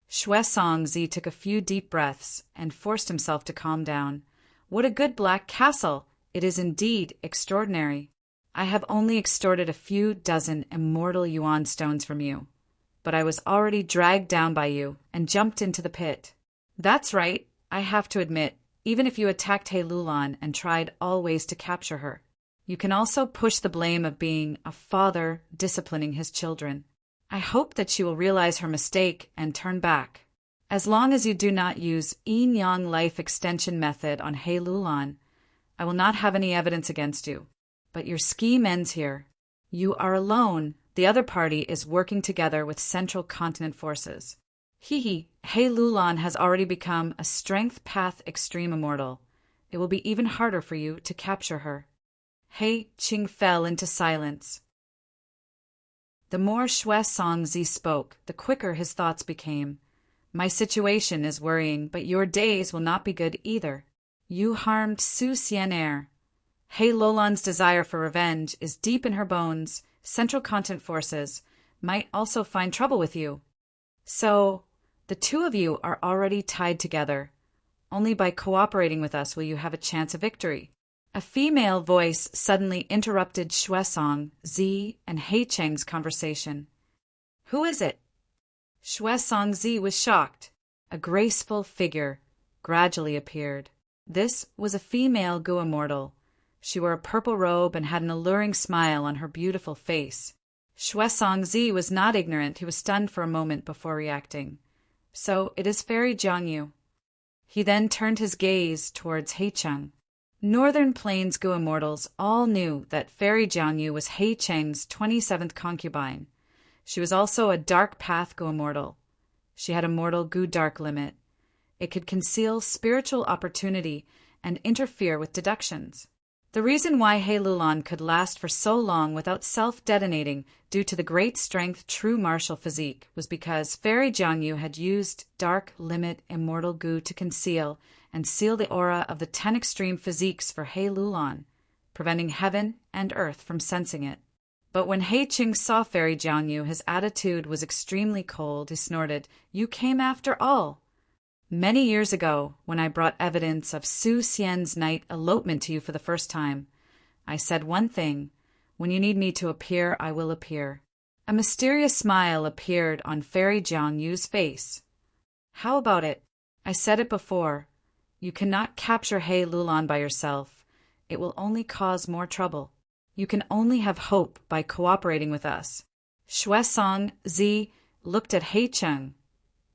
Xue Songzi took a few deep breaths and forced himself to calm down. What a good black castle! It is indeed extraordinary. I have only extorted a few dozen immortal yuan stones from you, but I was already dragged down by you and jumped into the pit. That's right, I have to admit, even if you attacked He Lulan and tried always to capture her, you can also push the blame of being a father disciplining his children. I hope that she will realize her mistake and turn back. As long as you do not use Yin Yang life extension method on He Lulan, I will not have any evidence against you. But your scheme ends here. You are alone. The other party is working together with Central Continent forces. He Lulan has already become a Strength Path Extreme Immortal. It will be even harder for you to capture her. He Qing fell into silence. The more Xue Songzi spoke, the quicker his thoughts became. My situation is worrying, but your days will not be good either. You harmed Su Xian. He Lulan's desire for revenge is deep in her bones. Central Continent forces might also find trouble with you. So, the two of you are already tied together. Only by cooperating with us will you have a chance of victory. A female voice suddenly interrupted Xue Songzi and He Cheng's conversation. Who is it? Xue Songzi was shocked. A graceful figure gradually appeared. This was a female Gu immortal. She wore a purple robe and had an alluring smile on her beautiful face. Xue Songzi was not ignorant. He was stunned for a moment before reacting. So it is Fairy Jiangyu. He then turned his gaze towards He Cheng. Northern Plains Gu immortals all knew that Fairy Jiangyu was He Cheng's 27th concubine. She was also a Dark Path Gu immortal. She had a mortal Gu Dark limit. It could conceal spiritual opportunity and interfere with deductions. The reason why He Lulan could last for so long without self-detonating due to the great strength true martial physique was because Fairy Jiangyu had used Dark Limit Immortal Gu to conceal and seal the aura of the 10 extreme physiques for He Lulan, preventing heaven and earth from sensing it. But when He Cheng saw Fairy Jiangyu, his attitude was extremely cold. He snorted, "You came after all." Many years ago, when I brought evidence of Su Xian's night elopement to you for the first time, I said one thing: when you need me to appear, I will appear. A mysterious smile appeared on Fairy Jiangyu's face. How about it? I said it before. You cannot capture He Lulan by yourself. It will only cause more trouble. You can only have hope by cooperating with us. Xue Songzi looked at He Cheng,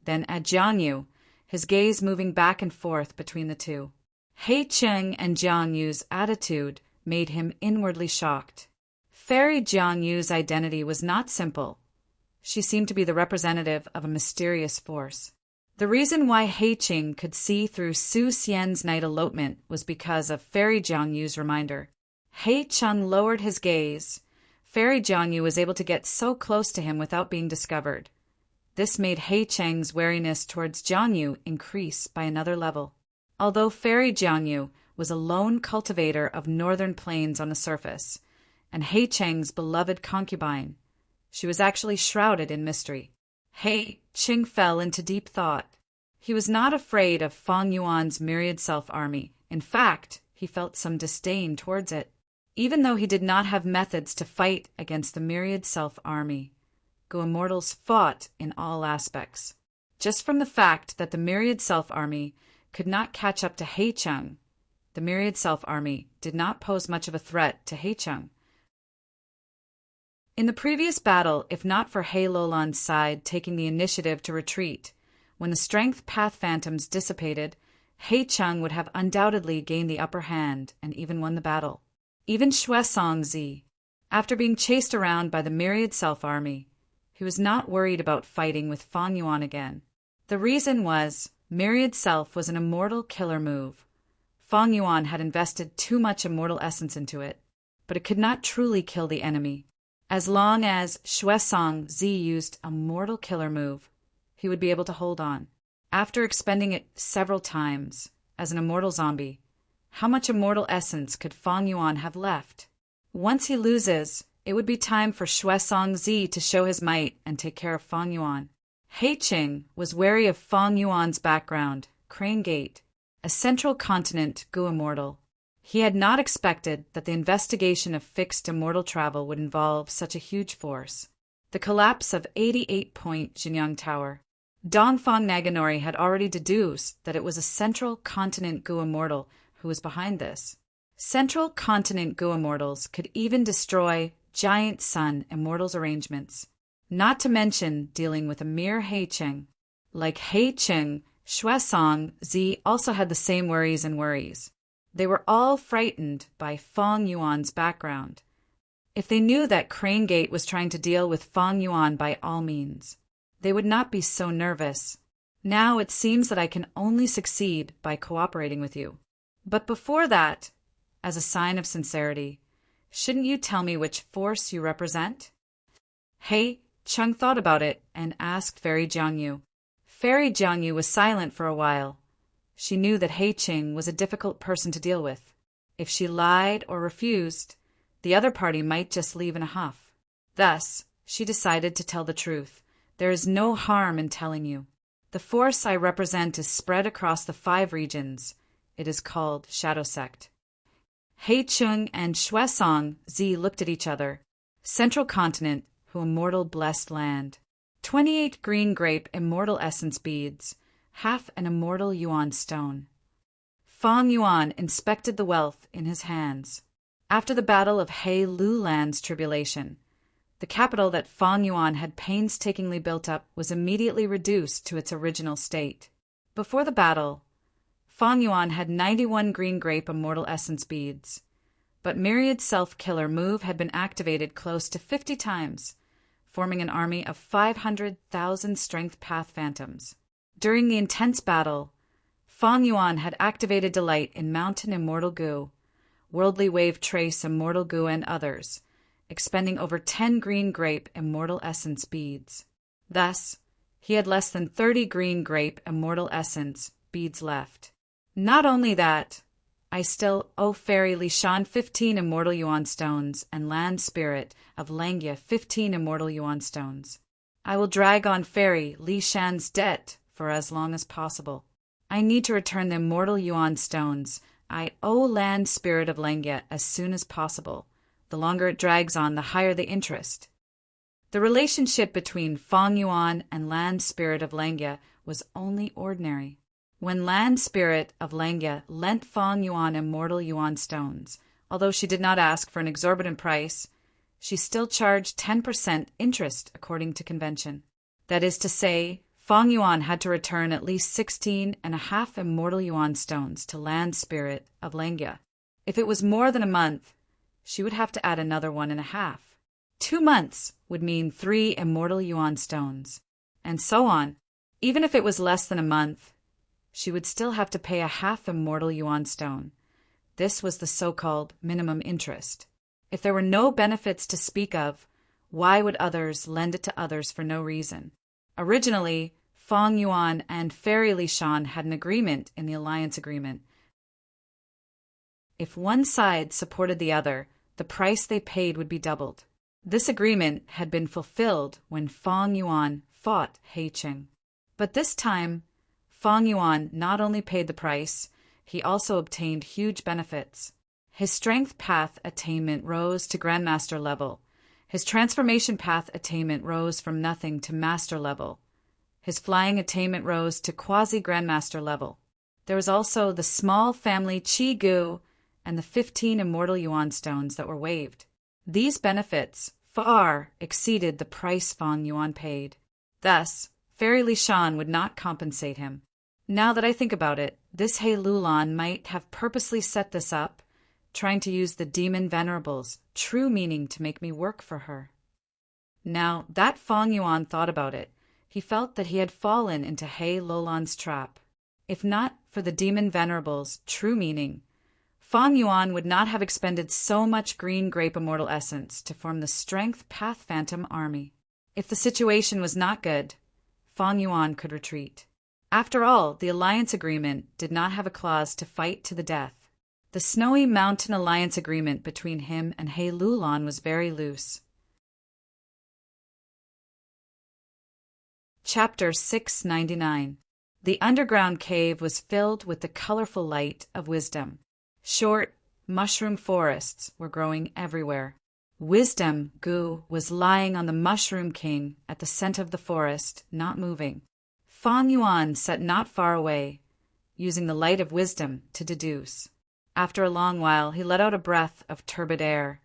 then at Jiangyu, his gaze moving back and forth between the two. He Cheng and Jiangyu's attitude made him inwardly shocked. Fairy Jiangyu's identity was not simple. She seemed to be the representative of a mysterious force. The reason why He Cheng could see through Su Xian's night elopement was because of Fairy Jiangyu's reminder. He Cheng lowered his gaze. Fairy Jiangyu was able to get so close to him without being discovered. This made He Cheng's wariness towards Jiangyu increase by another level. Although Fairy Jiangyu was a lone cultivator of northern plains on the surface, and He Cheng's beloved concubine, she was actually shrouded in mystery. He Cheng fell into deep thought. He was not afraid of Fang Yuan's myriad self-army. In fact, he felt some disdain towards it. Even though he did not have methods to fight against the myriad self-army, Gu immortals fought in all aspects. Just from the fact that the myriad self-army could not catch up to He Cheng, the myriad self-army did not pose much of a threat to He Cheng. In the previous battle, if not for He Lulan's side taking the initiative to retreat, when the strength path phantoms dissipated, He Cheng would have undoubtedly gained the upper hand and even won the battle. Even Xue Songzi, after being chased around by the myriad self-army, he was not worried about fighting with Fang Yuan again. The reason was Myriad Self was an immortal killer move. Fang Yuan had invested too much immortal essence into it, but it could not truly kill the enemy. As long as Shuesong Zi used a mortal killer move, he would be able to hold on. After expending it several times as an immortal zombie, how much immortal essence could Fang Yuan have left? Once he loses, it would be time for Shuesong Zi to show his might and take care of Fang Yuan. He Qing was wary of Fang Yuan's background, Crane Gate, a central continent Gu immortal. He had not expected that the investigation of fixed immortal travel would involve such a huge force. The collapse of 88-point Jinyang Tower. Dongfang Naganori had already deduced that it was a central continent Gu immortal who was behind this. Central continent Gu immortals could even destroy giant sun immortals arrangements, not to mention dealing with a mere He Qing. Like He Qing, Shuesong Zi also had the same worries and worries. They were all frightened by Fang Yuan's background. If they knew that Crane Gate was trying to deal with Fang Yuan by all means, they would not be so nervous. Now it seems that I can only succeed by cooperating with you. But before that, as a sign of sincerity, shouldn't you tell me which force you represent? He Chung thought about it and asked Fairy Jiangyu. Fairy Jiangyu was silent for a while. She knew that He Qing was a difficult person to deal with. If she lied or refused, the other party might just leave in a huff. Thus, she decided to tell the truth. There is no harm in telling you. The force I represent is spread across the 5 regions. It is called Shadow Sect. He Qing and Shuesong Zi looked at each other. Central continent, who immortal blessed land. 28 green grape immortal essence beads, half an immortal yuan stone. Fang Yuan inspected the wealth in his hands. After the battle of He Lulan's tribulation, the capital that Fang Yuan had painstakingly built up was immediately reduced to its original state. Before the battle, Fang Yuan had 91 green grape immortal essence beads, but Myriad Self-Killer move had been activated close to 50 times, forming an army of 500,000 strength path phantoms. During the intense battle, Fang Yuan had activated Delight in Mountain Immortal Gu, Worldly Wave Trace Immortal Gu and others, expending over 10 green grape immortal essence beads. Thus, he had less than 30 green grape immortal essence beads left. Not only that, I still owe Fairy Lishan 15 immortal yuan stones and Land Spirit of Langya 15 immortal yuan stones. I will drag on Fairy Lishan's debt for as long as possible. I need to return the immortal yuan stones. I owe Land Spirit of Langya as soon as possible. The longer it drags on, the higher the interest. The relationship between Fang Yuan and Land Spirit of Langya was only ordinary. When Land Spirit of Langya lent Fang Yuan immortal yuan stones, although she did not ask for an exorbitant price, she still charged 10% interest according to convention. That is to say, Fang Yuan had to return at least 16.5 immortal yuan stones to Land Spirit of Langya. If it was more than a month, she would have to add another 1.5. 2 months would mean 3 immortal yuan stones, and so on. Even if it was less than a month, she would still have to pay a half immortal yuan stone. This was the so-called minimum interest. If there were no benefits to speak of, why would others lend it to others for no reason? Originally, Fang Yuan and Fairy Lishan had an agreement in the alliance agreement. If one side supported the other, the price they paid would be doubled. This agreement had been fulfilled when Fang Yuan fought He Qing. But this time, Fang Yuan not only paid the price, he also obtained huge benefits. His strength path attainment rose to Grandmaster level. His transformation path attainment rose from nothing to Master level. His flying attainment rose to Quasi-Grandmaster level. There was also the small family Qi Gu and the 15 immortal yuan stones that were waived. These benefits far exceeded the price Fang Yuan paid. Thus, Fairy Lishan would not compensate him. Now that I think about it, this He Lulan might have purposely set this up, trying to use the demon Venerable's true meaning to make me work for her. Now that Fang Yuan thought about it, he felt that he had fallen into He Lulan's trap. If not for the demon Venerable's true meaning, Fang Yuan would not have expended so much green grape immortal essence to form the Strength Path Phantom army. If the situation was not good, Fang Yuan could retreat. After all, the alliance agreement did not have a clause to fight to the death. The Snowy Mountain alliance agreement between him and He Lulan was very loose. Chapter 699. The underground cave was filled with the colorful light of wisdom. Short, mushroom forests were growing everywhere. Wisdom Gu was lying on the Mushroom King at the center of the forest, not moving. Fang Yuan sat not far away, using the light of wisdom to deduce. After a long while, he let out a breath of turbid air.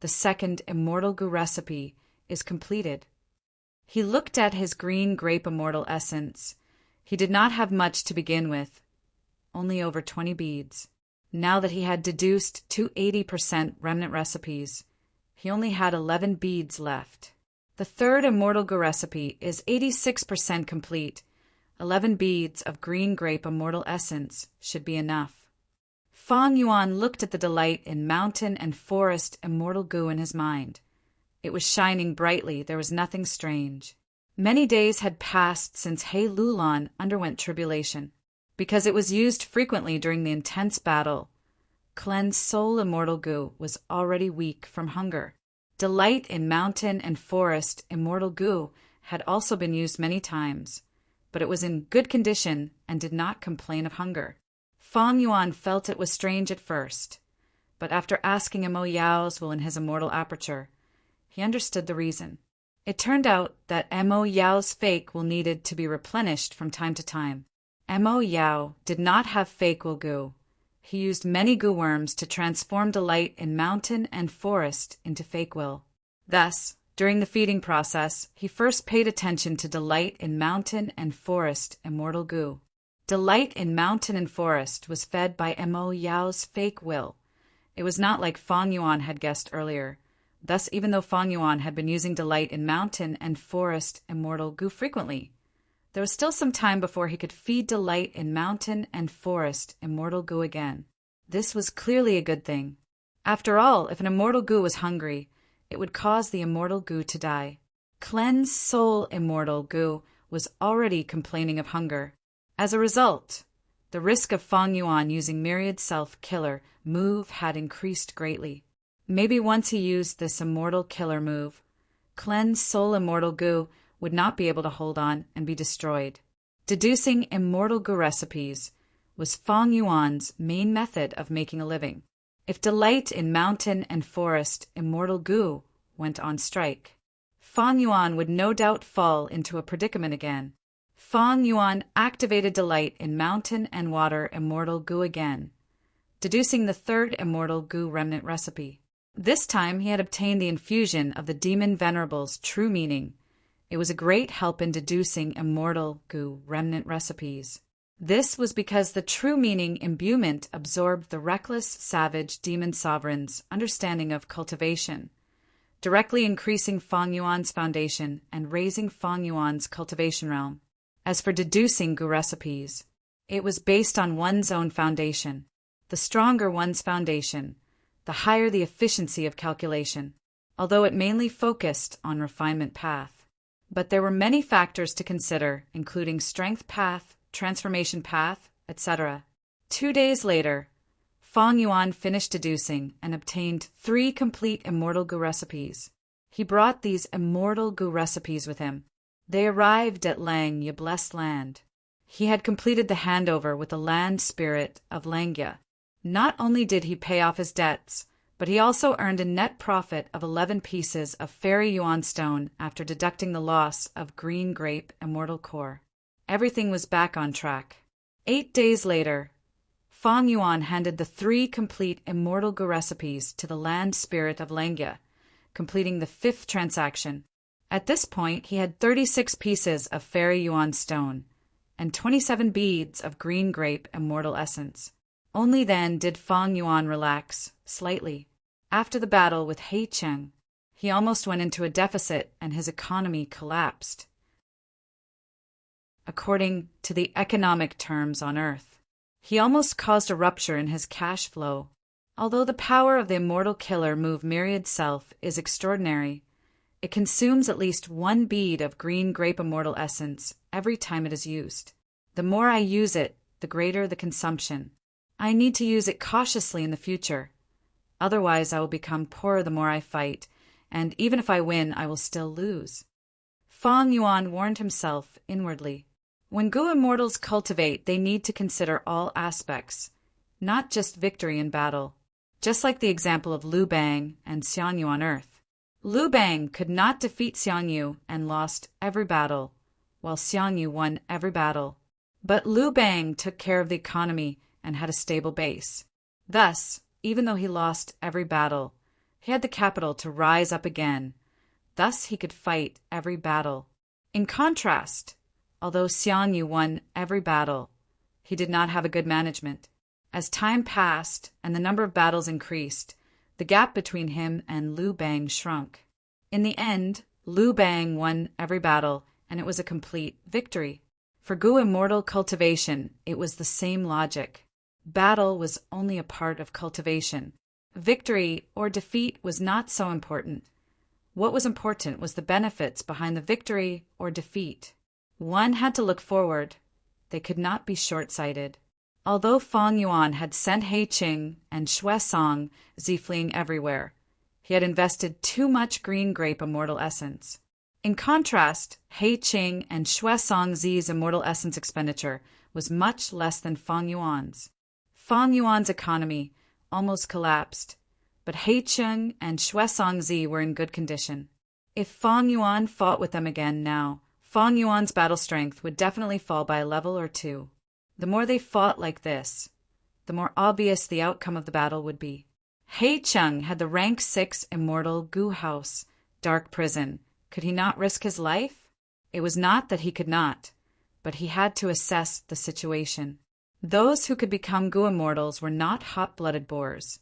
The second immortal Gu recipe is completed. He looked at his green grape immortal essence. He did not have much to begin with, only over 20 beads. Now that he had deduced 280% remnant recipes, he only had 11 beads left. The third immortal Gu recipe is 86% complete. 11 beads of green grape immortal essence should be enough. Fang Yuan looked at the delight in mountain and forest immortal Gu in his mind. It was shining brightly. There was nothing strange. Many days had passed since He Lulan underwent tribulation. Because it was used frequently during the intense battle, cleansed soul immortal Gu was already weak from hunger. Delight in mountain and forest immortal Gu had also been used many times, but it was in good condition and did not complain of hunger. Fang Yuan felt it was strange at first, but after asking Mo Yao's will in his immortal aperture, he understood the reason. It turned out that Mo Yao's fake will needed to be replenished from time to time. Mo Yao did not have fake will Gu. He used many Gu worms to transform delight in mountain and forest into fake will. Thus, during the feeding process, he first paid attention to delight in mountain and forest immortal Gu. Delight in mountain and forest was fed by Mo Yao's fake will. It was not like Fang Yuan had guessed earlier. Thus, even though Fang Yuan had been using delight in mountain and forest immortal Gu frequently, there was still some time before he could feed delight in mountain and forest immortal Gu again. This was clearly a good thing. After all, if an immortal Gu was hungry, it would cause the immortal Gu to die. Cleansed soul immortal Gu was already complaining of hunger. As a result, the risk of Fang Yuan using Myriad Self-Killer move had increased greatly. Maybe once he used this immortal killer move, cleansed soul immortal Gu would not be able to hold on and be destroyed. Deducing immortal Gu recipes was Fang Yuan's main method of making a living. If delight in mountain and forest immortal Gu went on strike, Fang Yuan would no doubt fall into a predicament again. Fang Yuan activated delight in mountain and water immortal Gu again, deducing the third immortal Gu remnant recipe. This time he had obtained the infusion of the demon Venerable's true meaning. It was a great help in deducing immortal Gu remnant recipes. This was because the true meaning imbuement absorbed the reckless, savage demon sovereign's understanding of cultivation, directly increasing Fang Yuan's foundation and raising Fang Yuan's cultivation realm. As for deducing Gu recipes, it was based on one's own foundation. The stronger one's foundation, the higher the efficiency of calculation, although it mainly focused on refinement path. But there were many factors to consider, including strength path, transformation path, etc. 2 days later, Fang Yuan finished deducing and obtained 3 complete immortal Gu recipes. He brought these immortal Gu recipes with him. They arrived at Lang, Ye blessed land. He had completed the handover with the land spirit of Langya. Not only did he pay off his debts, but he also earned a net profit of 11 pieces of fairy yuan stone after deducting the loss of green grape immortal core. Everything was back on track. 8 days later, Fang Yuan handed the 3 complete immortal Gu recipes to the land spirit of Langya, completing the 5th transaction. At this point, he had 36 pieces of fairy yuan stone and 27 beads of green grape immortal essence. Only then did Fang Yuan relax, slightly. After the battle with He Cheng, he almost went into a deficit and his economy collapsed. according to the economic terms on Earth. He almost caused a rupture in his cash flow. Although the power of the immortal killer move myriad self is extraordinary, it consumes at least 1 bead of green grape immortal essence every time it is used. The more I use it, the greater the consumption. I need to use it cautiously in the future. Otherwise, I will become poorer the more I fight, and even if I win, I will still lose. Fang Yuan warned himself inwardly. When Gu immortals cultivate, they need to consider all aspects, not just victory in battle. Just like the example of Liu Bang and Xiang Yu on Earth. Liu Bang could not defeat Xiang Yu and lost every battle, while Xiang Yu won every battle. But Liu Bang took care of the economy and had a stable base. Thus, even though he lost every battle, he had the capital to rise up again. Thus he could fight every battle. In contrast, although Xiang Yu won every battle, he did not have a good management. As time passed and the number of battles increased, the gap between him and Liu Bang shrunk. In the end, Liu Bang won every battle, and it was a complete victory. For Gu immortal cultivation, it was the same logic. Battle was only a part of cultivation. Victory or defeat was not so important. What was important was the benefits behind the victory or defeat. One had to look forward. They could not be short-sighted. Although Fang Yuan had sent He Qing and Xue Song Zi fleeing everywhere, he had invested too much green grape immortal essence. In contrast, He Qing and Xue Song Zi's immortal essence expenditure was much less than Fang Yuan's. Fang Yuan's economy almost collapsed, but He Qing and Xue Song Zi were in good condition. If Fang Yuan fought with them again now, Fang Yuan's battle strength would definitely fall by a level or 2. The more they fought like this, the more obvious the outcome of the battle would be. He Qing had the rank 6 immortal Gu house, dark prison. Could he not risk his life? It was not that he could not, but he had to assess the situation. Those who could become Gu immortals were not hot-blooded boars.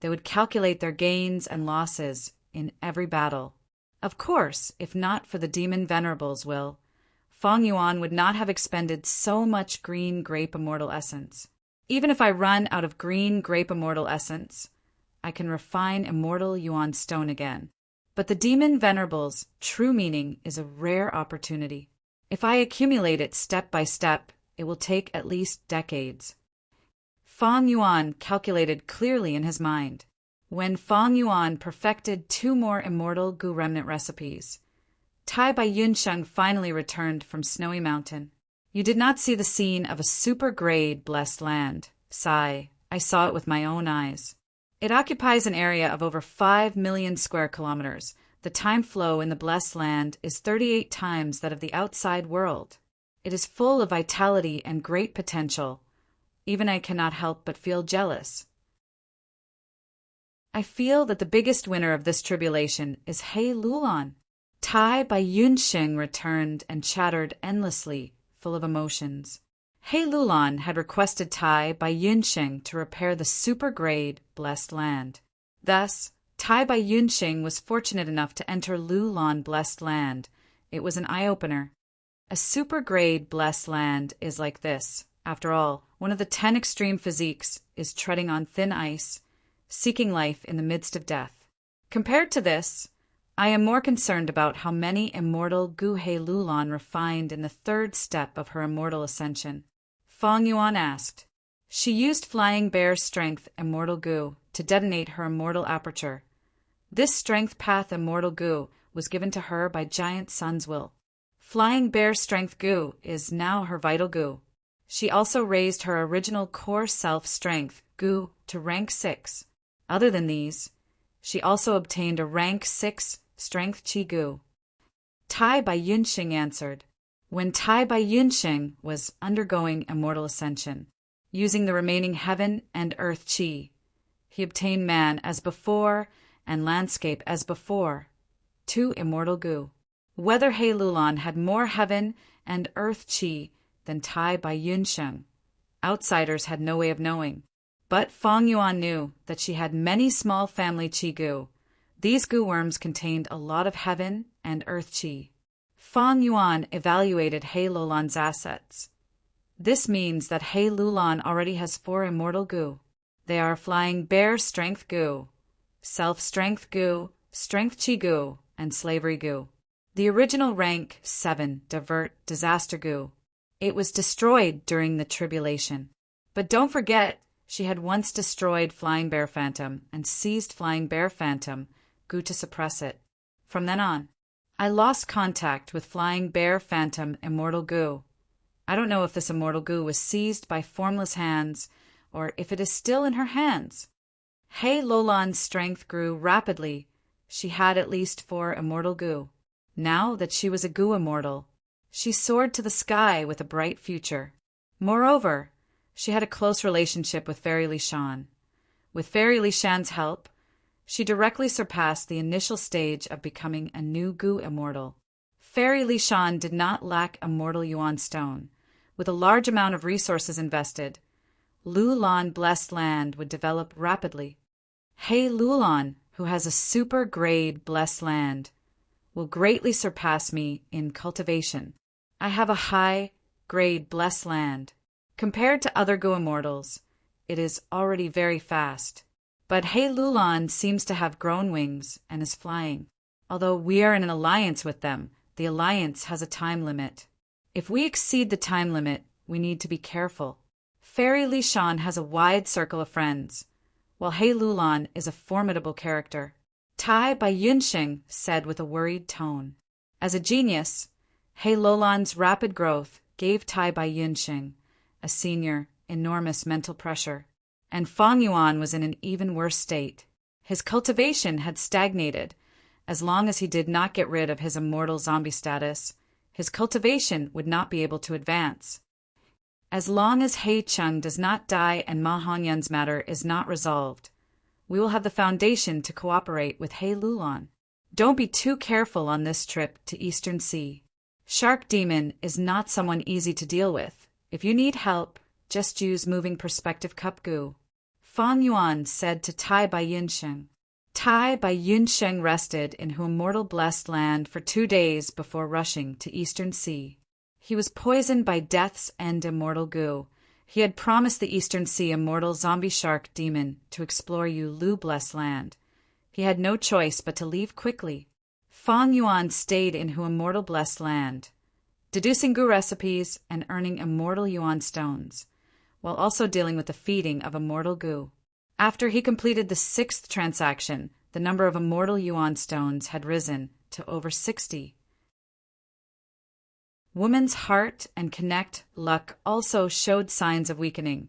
They would calculate their gains and losses in every battle. Of course, if not for the demon Venerable's will, Fang Yuan would not have expended so much green grape immortal essence. Even if I run out of green grape immortal essence, I can refine immortal Yuan stone again. But the demon Venerable's true meaning is a rare opportunity. If I accumulate it step by step, it will take at least decades. Fang Yuan calculated clearly in his mind. When Fang Yuan perfected 2 more immortal Gu remnant recipes, Tai Bai Yunsheng finally returned from Snowy Mountain. You did not see the scene of a super-grade blessed land. Sigh, I saw it with my own eyes. It occupies an area of over 5 million square kilometers. The time flow in the blessed land is 38 times that of the outside world. It is full of vitality and great potential. Even I cannot help but feel jealous. I feel that the biggest winner of this tribulation is He Lulan. Tai Bai Yunsheng returned and chattered endlessly, full of emotions. He Lulan had requested Tai Bai Yunsheng to repair the super-grade blessed land. Thus, Tai Bai Yunsheng was fortunate enough to enter Lulan blessed land. It was an eye-opener. A super-grade blessed land is like this. After all, one of the 10 extreme physiques is treading on thin ice, seeking life in the midst of death. Compared to this, I am more concerned about how many immortal Gu He Lulan refined in the 3rd step of her immortal ascension. Fang Yuan asked. She used Flying Bear Strength Immortal Gu to detonate her immortal aperture. This Strength Path Immortal Gu was given to her by Giant Sun's will. Flying Bear Strength Gu is now her vital Gu. She also raised her original core self strength Gu to rank 6. Other than these, she also obtained a rank 6 strength Qi Gu. Tai Bai Yunsheng answered. When Tai Bai Yunsheng was undergoing immortal ascension, using the remaining heaven and earth Qi, he obtained man as before and landscape as before, 2 immortal Gu. Whether He Lulan had more heaven and earth Qi than Tai Bai Yunsheng, outsiders had no way of knowing. But Fang Yuan knew that she had many small family Qi Gu. These Gu worms contained a lot of heaven and earth Qi. Fang Yuan evaluated He Lulan's assets. This means that He Lulan already has 4 immortal gu. They are Flying Bear Strength Gu, Self-Strength Gu, Strength Chi Gu, and Slavery Gu. The original rank 7, Divert, Disaster Gu. It was destroyed during the tribulation. But don't forget, she had once destroyed Flying Bear Phantom and seized Flying Bear Phantom Gu to suppress it. From then on, I lost contact with Flying Bear Phantom Immortal Gu. I don't know if this immortal gu was seized by formless hands, or if it is still in her hands. He Lulan's strength grew rapidly. She had at least 4 immortal gu. Now that she was a gu immortal, she soared to the sky with a bright future. Moreover, she had a close relationship with Fairy Li Shan. With Fairy Li Shan's help, she directly surpassed the initial stage of becoming a new gu immortal. Fairy Li Shan did not lack immortal Yuan stone. With a large amount of resources invested, Lulan Blessed Land would develop rapidly. He Lulan, who has a super-grade Blessed Land, will greatly surpass me in cultivation. I have a high-grade Blessed Land. Compared to other gu immortals, it is already very fast. But He Lulan seems to have grown wings and is flying. Although we are in an alliance with them, the alliance has a time limit. If we exceed the time limit, we need to be careful. Fairy Li Shan has a wide circle of friends, while He Lulan is a formidable character. Tai Bai Yunxing said with a worried tone. As a genius, He Lulan's rapid growth gave Tai Bai Yunxing, a senior, enormous mental pressure. And Fang Yuan was in an even worse state. His cultivation had stagnated. As long as he did not get rid of his immortal zombie status, his cultivation would not be able to advance. As long as He Cheng does not die and Ma Hongyan's matter is not resolved, we will have the foundation to cooperate with He Lulan. Don't be too careful on this trip to Eastern Sea. Shark Demon is not someone easy to deal with. If you need help, just use Moving Perspective Cup Gu. Fang Yuan said to Tai Bai Yunxing. Tai Bai Yunxing rested in her immortal blessed land for 2 days before rushing to Eastern Sea. He was poisoned by Death's End immortal gu. He had promised the Eastern Sea immortal zombie shark demon to explore Lu blessed land. He had no choice but to leave quickly. Fang Yuan stayed in her immortal blessed land, deducing gu recipes and earning immortal yuan stones, while also dealing with the feeding of immortal gu. After he completed the 6th transaction, the number of immortal yuan stones had risen to over 60. Woman's heart and connect luck also showed signs of weakening.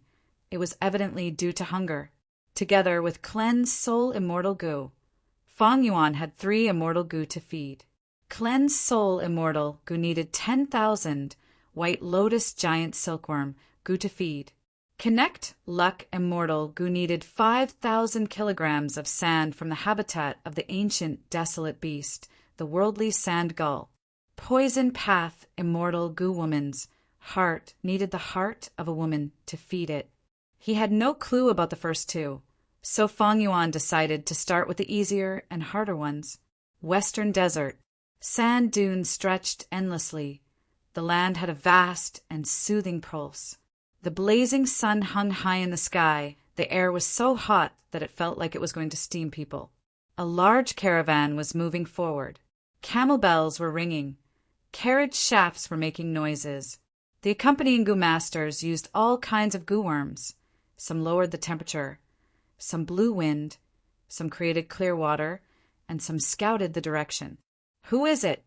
It was evidently due to hunger. Together with Cleanse Soul Immortal Gu, Fang Yuan had 3 immortal gu to feed. Cleanse Soul Immortal Gu needed 10,000 White Lotus Giant Silkworm gu to feed. Connect Luck Immortal Gu needed 5,000 kilograms of sand from the habitat of the ancient desolate beast, the worldly sand gull. Poison Path Immortal Gu Woman's heart needed the heart of a woman to feed it. He had no clue about the first 2, so Fang Yuan decided to start with the easier and harder ones. Western Desert. Sand dunes stretched endlessly. The land had a vast and soothing pulse. The blazing sun hung high in the sky. The air was so hot that it felt like it was going to steam people. A large caravan was moving forward. Camel bells were ringing. Carriage shafts were making noises. The accompanying gu masters used all kinds of gu worms. Some lowered the temperature, some blew wind, some created clear water, and some scouted the direction. "Who is it?"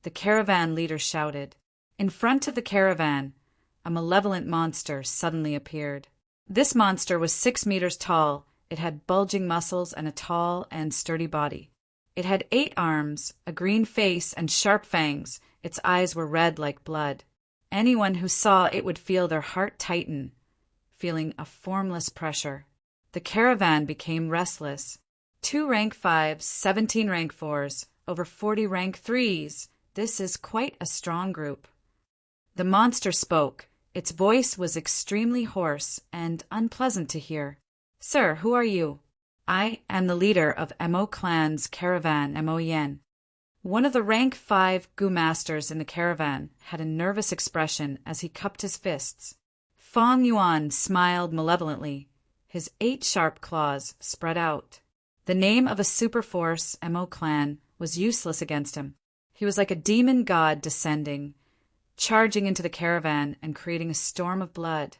the caravan leader shouted. In front of the caravan, a malevolent monster suddenly appeared. This monster was 6 meters tall. It had bulging muscles and a tall and sturdy body. It had 8 arms, a green face, and sharp fangs. Its eyes were red like blood. Anyone who saw it would feel their heart tighten, feeling a formless pressure. The caravan became restless. 2 rank 5s, 17 rank 4s, over 40 rank 3s. This is quite a strong group. The monster spoke. Its voice was extremely hoarse and unpleasant to hear. "Sir, who are you?" "I am the leader of Mo Clan's caravan, Mo Yen." One of the rank 5 Gu masters in the caravan had a nervous expression as he cupped his fists. Fong Yuan smiled malevolently, his 8 sharp claws spread out. The name of a superforce Mo clan was useless against him. He was like a demon god descending, charging into the caravan and creating a storm of blood.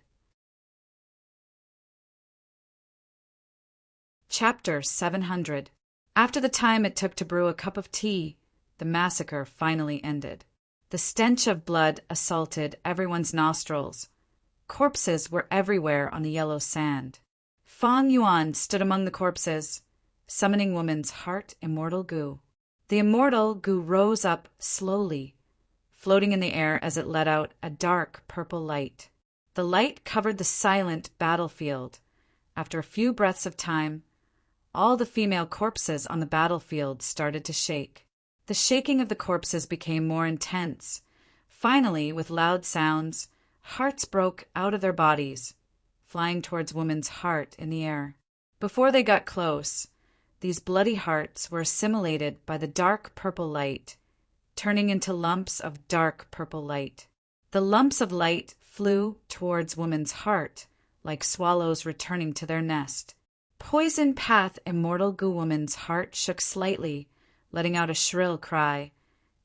Chapter 700. After the time it took to brew a cup of tea, the massacre finally ended. The stench of blood assaulted everyone's nostrils. Corpses were everywhere on the yellow sand. Fong Yuan stood among the corpses, summoning woman's heart immortal Gu. The immortal Gu rose up slowly, floating in the air as it let out a dark purple light. The light covered the silent battlefield. After a few breaths of time, all the female corpses on the battlefield started to shake. The shaking of the corpses became more intense. Finally, with loud sounds, hearts broke out of their bodies, flying towards woman's heart in the air. Before they got close, these bloody hearts were assimilated by the dark purple light, turning into lumps of dark purple light. The lumps of light flew towards woman's heart, like swallows returning to their nest. Poison Path immortal Gu woman's heart shook slightly, letting out a shrill cry,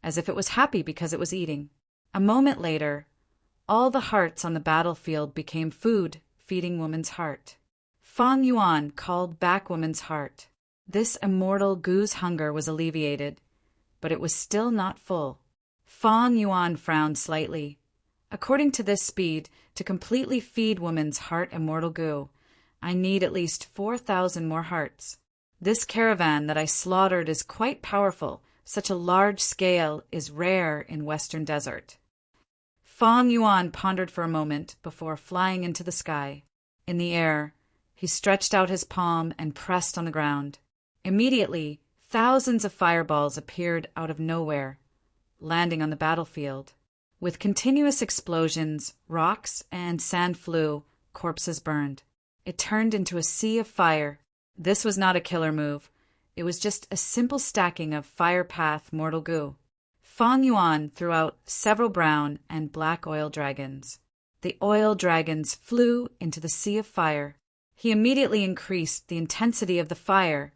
as if it was happy because it was eating. A moment later, all the hearts on the battlefield became food, feeding woman's heart. Fong Yuan called back woman's heart. This immortal Gu's hunger was alleviated, but it was still not full. Fong Yuan frowned slightly. According to this speed, to completely feed woman's heart immortal Gu, I need at least 4,000 more hearts. This caravan that I slaughtered is quite powerful. Such a large scale is rare in Western Desert. Fong Yuan pondered for a moment before flying into the sky. In the air, he stretched out his palm and pressed on the ground. Immediately, thousands of fireballs appeared out of nowhere, landing on the battlefield. With continuous explosions, rocks and sand flew, corpses burned. It turned into a sea of fire. This was not a killer move. It was just a simple stacking of Fire Path Mortal Gu. Fong Yuan threw out several brown and black oil dragons. The oil dragons flew into the sea of fire. He immediately increased the intensity of the fire,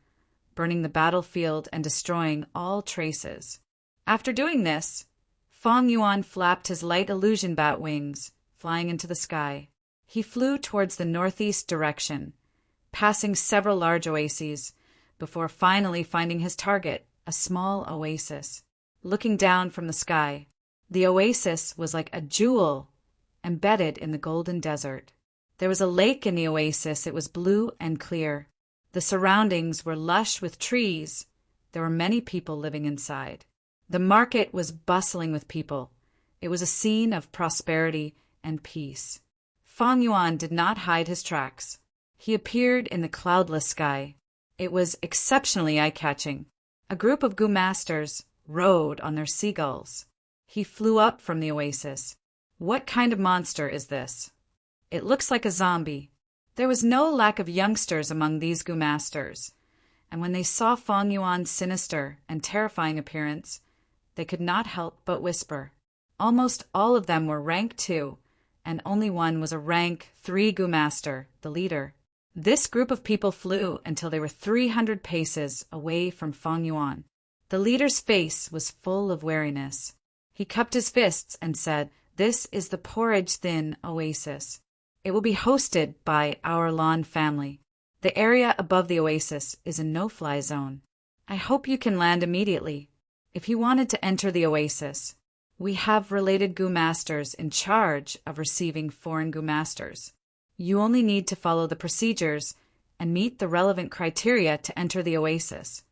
burning the battlefield and destroying all traces. After doing this, Fong Yuan flapped his light illusion bat wings, flying into the sky. He flew towards the northeast direction, passing several large oases, before finally finding his target, a small oasis. Looking down from the sky, the oasis was like a jewel embedded in the golden desert. There was a lake in the oasis. It was blue and clear. The surroundings were lush with trees. There were many people living inside. The market was bustling with people. It was a scene of prosperity and peace. Fong Yuan did not hide his tracks. He appeared in the cloudless sky. It was exceptionally eye-catching. A group of Gu masters rode on their seagulls. He flew up from the oasis. What kind of monster is this? It looks like a zombie. There was no lack of youngsters among these Gu masters, and when they saw Fong Yuan's sinister and terrifying appearance, they could not help but whisper. Almost all of them were rank 2, and only one was a rank 3 Gu master, the leader. This group of people flew until they were 300 paces away from Fong Yuan. The leader's face was full of wariness. He cupped his fists and said, "This is the porridge-thin oasis. It will be hosted by our Lan family. The area above the oasis is a no-fly zone. I hope you can land immediately. If you wanted to enter the oasis, we have related Gu masters in charge of receiving foreign Gu masters. You only need to follow the procedures and meet the relevant criteria to enter the oasis."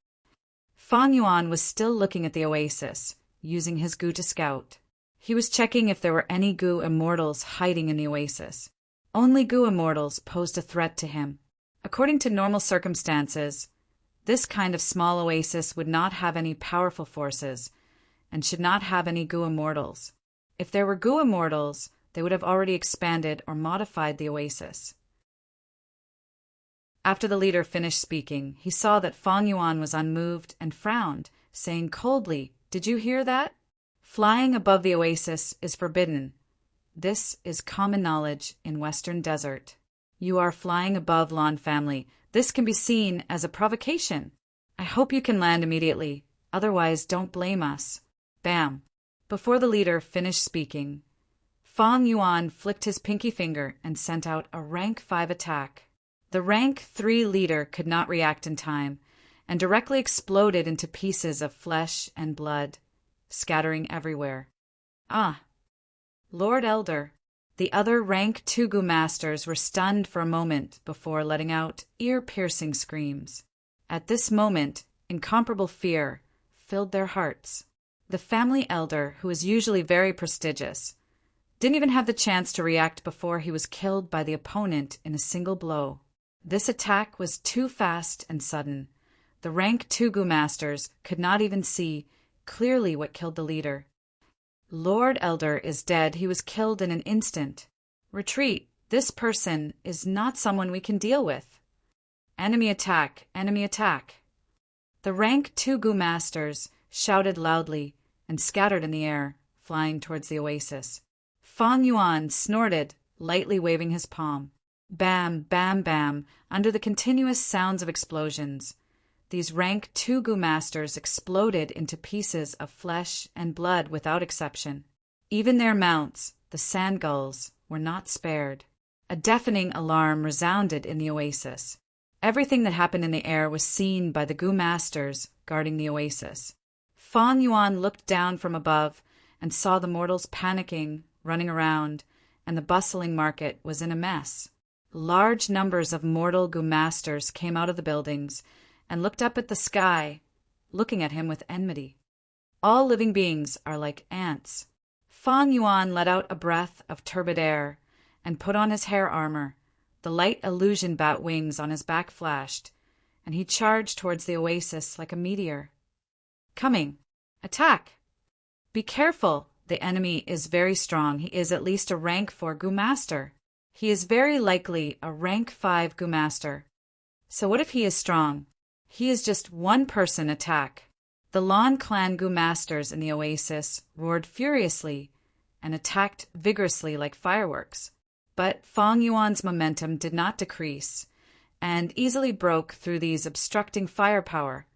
Fong Yuan was still looking at the oasis, using his Gu to scout. He was checking if there were any Gu immortals hiding in the oasis. Only Gu immortals posed a threat to him. According to normal circumstances, this kind of small oasis would not have any powerful forces and should not have any Gu immortals. If there were Gu immortals, they would have already expanded or modified the oasis. After the leader finished speaking, he saw that Fong Yuan was unmoved and frowned, saying coldly, Did you hear that? Flying above the oasis is forbidden. This is common knowledge in Western Desert. You are flying above Lawn family. This can be seen as a provocation. I hope you can land immediately. Otherwise, don't blame us. Bam. Before the leader finished speaking, Fang Yuan flicked his pinky finger and sent out a rank 5 attack. The rank 3 leader could not react in time and directly exploded into pieces of flesh and blood, scattering everywhere. Ah! Lord Elder. The other rank 2 Gu masters were stunned for a moment before letting out ear-piercing screams. At this moment, incomparable fear filled their hearts. The family elder, who is usually very prestigious, didn't even have the chance to react before he was killed by the opponent in a single blow. This attack was too fast and sudden. The rank 2 Gu masters could not even see clearly what killed the leader. Lord Elder is dead. He was killed in an instant. Retreat. This person is not someone we can deal with. Enemy attack. Enemy attack. The rank 2 Gu masters shouted loudly and scattered in the air, flying towards the oasis. Fang Yuan snorted, lightly waving his palm. Bam, bam, bam, under the continuous sounds of explosions. These rank 2 Gu masters exploded into pieces of flesh and blood without exception. Even their mounts, the sand gulls, were not spared. A deafening alarm resounded in the oasis. Everything that happened in the air was seen by the Gu masters guarding the oasis. Fang Yuan looked down from above and saw the mortals panicking, running around, and the bustling market was in a mess. Large numbers of mortal Gu masters came out of the buildings and looked up at the sky, looking at him with enmity. All living beings are like ants. Fang Yuan let out a breath of turbid air and put on his hair armor. The light illusion bat wings on his back flashed, and he charged towards the oasis like a meteor. Coming! Attack! Be careful! The enemy is very strong. He is at least a rank 4 Gu master. He is very likely a rank 5 Gu master. So what if he is strong? He is just one person attack. The Lan clan Gu masters in the oasis roared furiously and attacked vigorously like fireworks. But Fang Yuan's momentum did not decrease and easily broke through these obstructing firepower,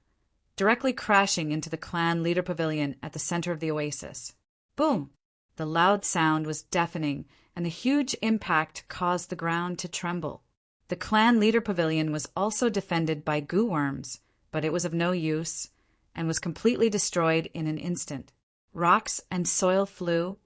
directly crashing into the clan leader pavilion at the center of the oasis. Boom! The loud sound was deafening, and the huge impact caused the ground to tremble. The clan leader pavilion was also defended by Gu worms, but it was of no use and was completely destroyed in an instant. Rocks and soil flew,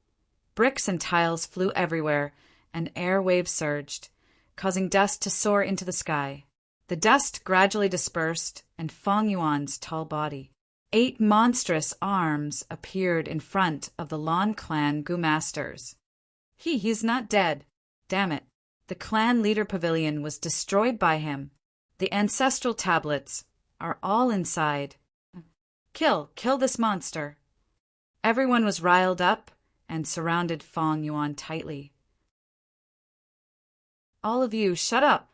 bricks and tiles flew everywhere, and air waves surged, causing dust to soar into the sky. The dust gradually dispersed, and Fang Yuan's tall body. 8 monstrous arms appeared in front of the Lan clan Gu masters. He's not dead. Damn it. The clan leader pavilion was destroyed by him. The ancestral tablets are all inside. Kill this monster. Everyone was riled up and surrounded Fang Yuan tightly. All of you, shut up.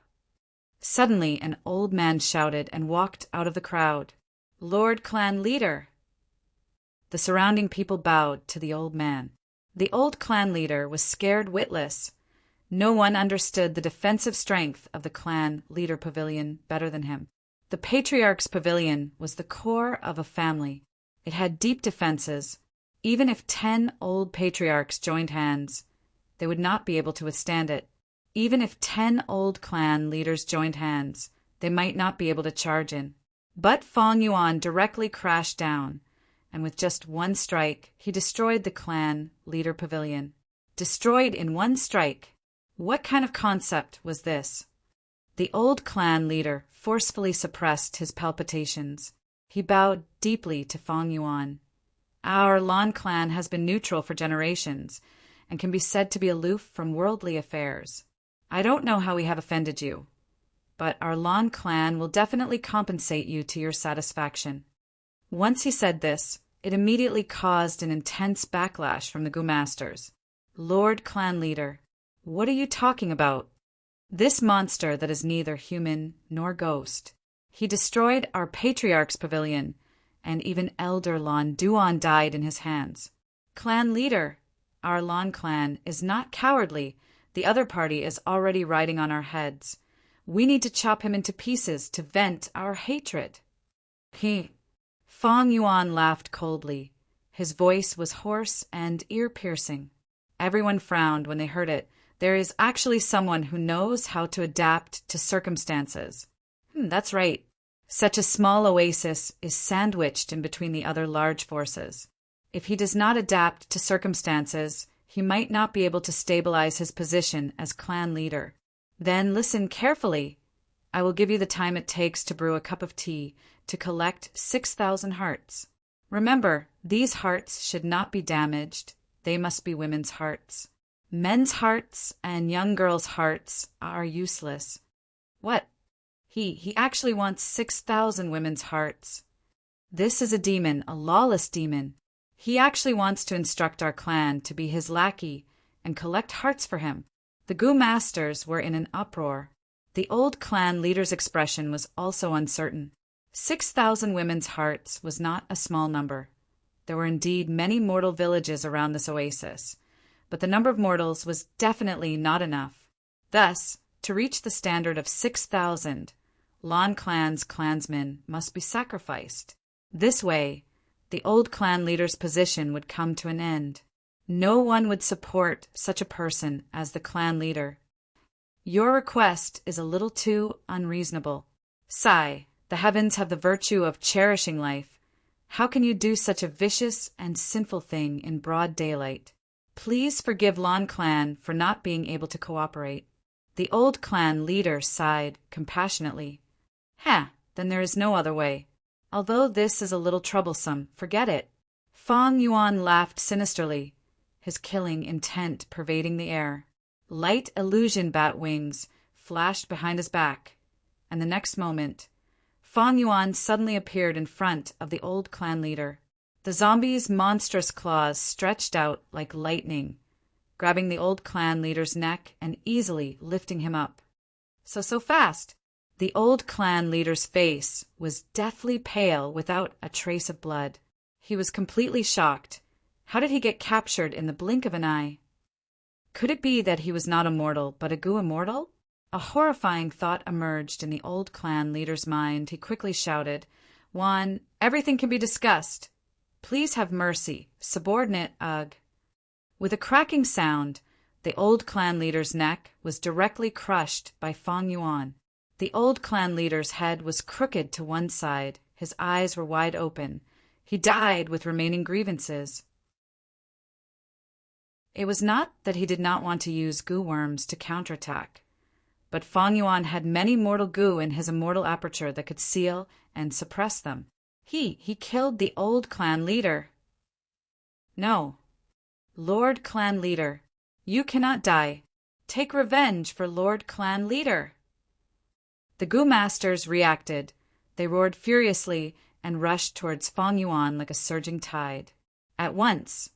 Suddenly, an old man shouted and walked out of the crowd. Lord clan leader. The surrounding people bowed to the old man. The old clan leader was scared witless. No one understood the defensive strength of the clan leader pavilion better than him. The patriarch's pavilion was the core of a family. It had deep defenses. Even if 10 old patriarchs joined hands, they would not be able to withstand it. Even if 10 old clan leaders joined hands, they might not be able to charge in. But Fang Yuan directly crashed down, and with just one strike, he destroyed the clan leader pavilion. Destroyed in one strike. What kind of concept was this? The old clan leader forcefully suppressed his palpitations. He bowed deeply to Fang Yuan. Our Lan clan has been neutral for generations and can be said to be aloof from worldly affairs. I don't know how we have offended you, but our Lan clan will definitely compensate you to your satisfaction. Once he said this, it immediately caused an intense backlash from the Gu masters. Lord clan leader, what are you talking about? This monster that is neither human nor ghost. He destroyed our patriarch's pavilion and even Elder Lon Duan died in his hands. Clan leader, our Lon clan is not cowardly. The other party is already riding on our heads. We need to chop him into pieces to vent our hatred. Fong Yuan laughed coldly. His voice was hoarse and ear-piercing. Everyone frowned when they heard it. There is actually someone who knows how to adapt to circumstances. That's right. Such a small oasis is sandwiched in between the other large forces. If he does not adapt to circumstances, he might not be able to stabilize his position as clan leader. Then listen carefully. I will give you the time it takes to brew a cup of tea to collect 6,000 hearts. Remember, these hearts should not be damaged. They must be women's hearts. Men's hearts and young girls' hearts are useless. What? He actually wants 6,000 women's hearts. This is a demon, a lawless demon. He actually wants to instruct our clan to be his lackey and collect hearts for him. The Gu masters were in an uproar. The old clan leader's expression was also uncertain. 6,000 women's hearts was not a small number. There were indeed many mortal villages around this oasis, but the number of mortals was definitely not enough. Thus, to reach the standard of 6,000, Lon clan's clansmen must be sacrificed. This way, the old clan leader's position would come to an end. No one would support such a person as the clan leader. Your request is a little too unreasonable. Sai, the heavens have the virtue of cherishing life. How can you do such a vicious and sinful thing in broad daylight? Please forgive Lon clan for not being able to cooperate. The old clan leader sighed compassionately. Then there is no other way. Although this is a little troublesome, forget it. Fong Yuan laughed sinisterly, his killing intent pervading the air. Light illusion bat wings flashed behind his back, and the next moment, Fong Yuan suddenly appeared in front of the old clan leader. The zombie's monstrous claws stretched out like lightning, grabbing the old clan leader's neck and easily lifting him up. So fast! The old clan leader's face was deathly pale without a trace of blood. He was completely shocked. How did he get captured in the blink of an eye? Could it be that he was not a mortal, but a Gu immortal? A horrifying thought emerged in the old clan leader's mind. He quickly shouted, "Juan, everything can be discussed. Please have mercy, subordinate Ugh." With a cracking sound, the old clan leader's neck was directly crushed by Fong Yuan. The old clan leader's head was crooked to one side. His eyes were wide open. He died with remaining grievances. It was not that he did not want to use Gu worms to counterattack, but Fong Yuan had many mortal Gu in his immortal aperture that could seal and suppress them. He killed the old clan leader. No. Lord Clan Leader, you cannot die. Take revenge for Lord Clan Leader. The Gu masters reacted. They roared furiously and rushed towards Fong Yuan like a surging tide. At once,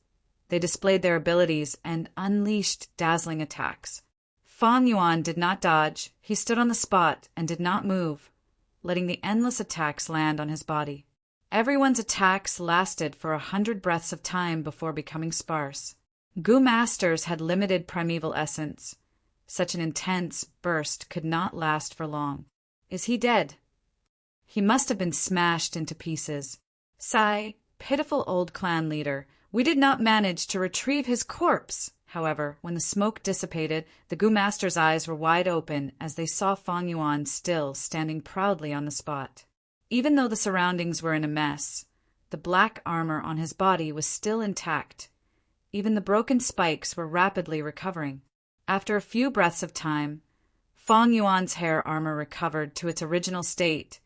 they displayed their abilities and unleashed dazzling attacks. Fong Yuan did not dodge. He stood on the spot and did not move, letting the endless attacks land on his body. Everyone's attacks lasted for 100 breaths of time before becoming sparse. Gu masters had limited primeval essence. Such an intense burst could not last for long. Is he dead? He must have been smashed into pieces. Sigh, pitiful old clan leader. We did not manage to retrieve his corpse. However, when the smoke dissipated, the Gu masters' eyes were wide open as they saw Fong Yuan still standing proudly on the spot. Even though the surroundings were in a mess, the black armor on his body was still intact. Even the broken spikes were rapidly recovering. After a few breaths of time, Fong Yuan's hair armor recovered to its original state.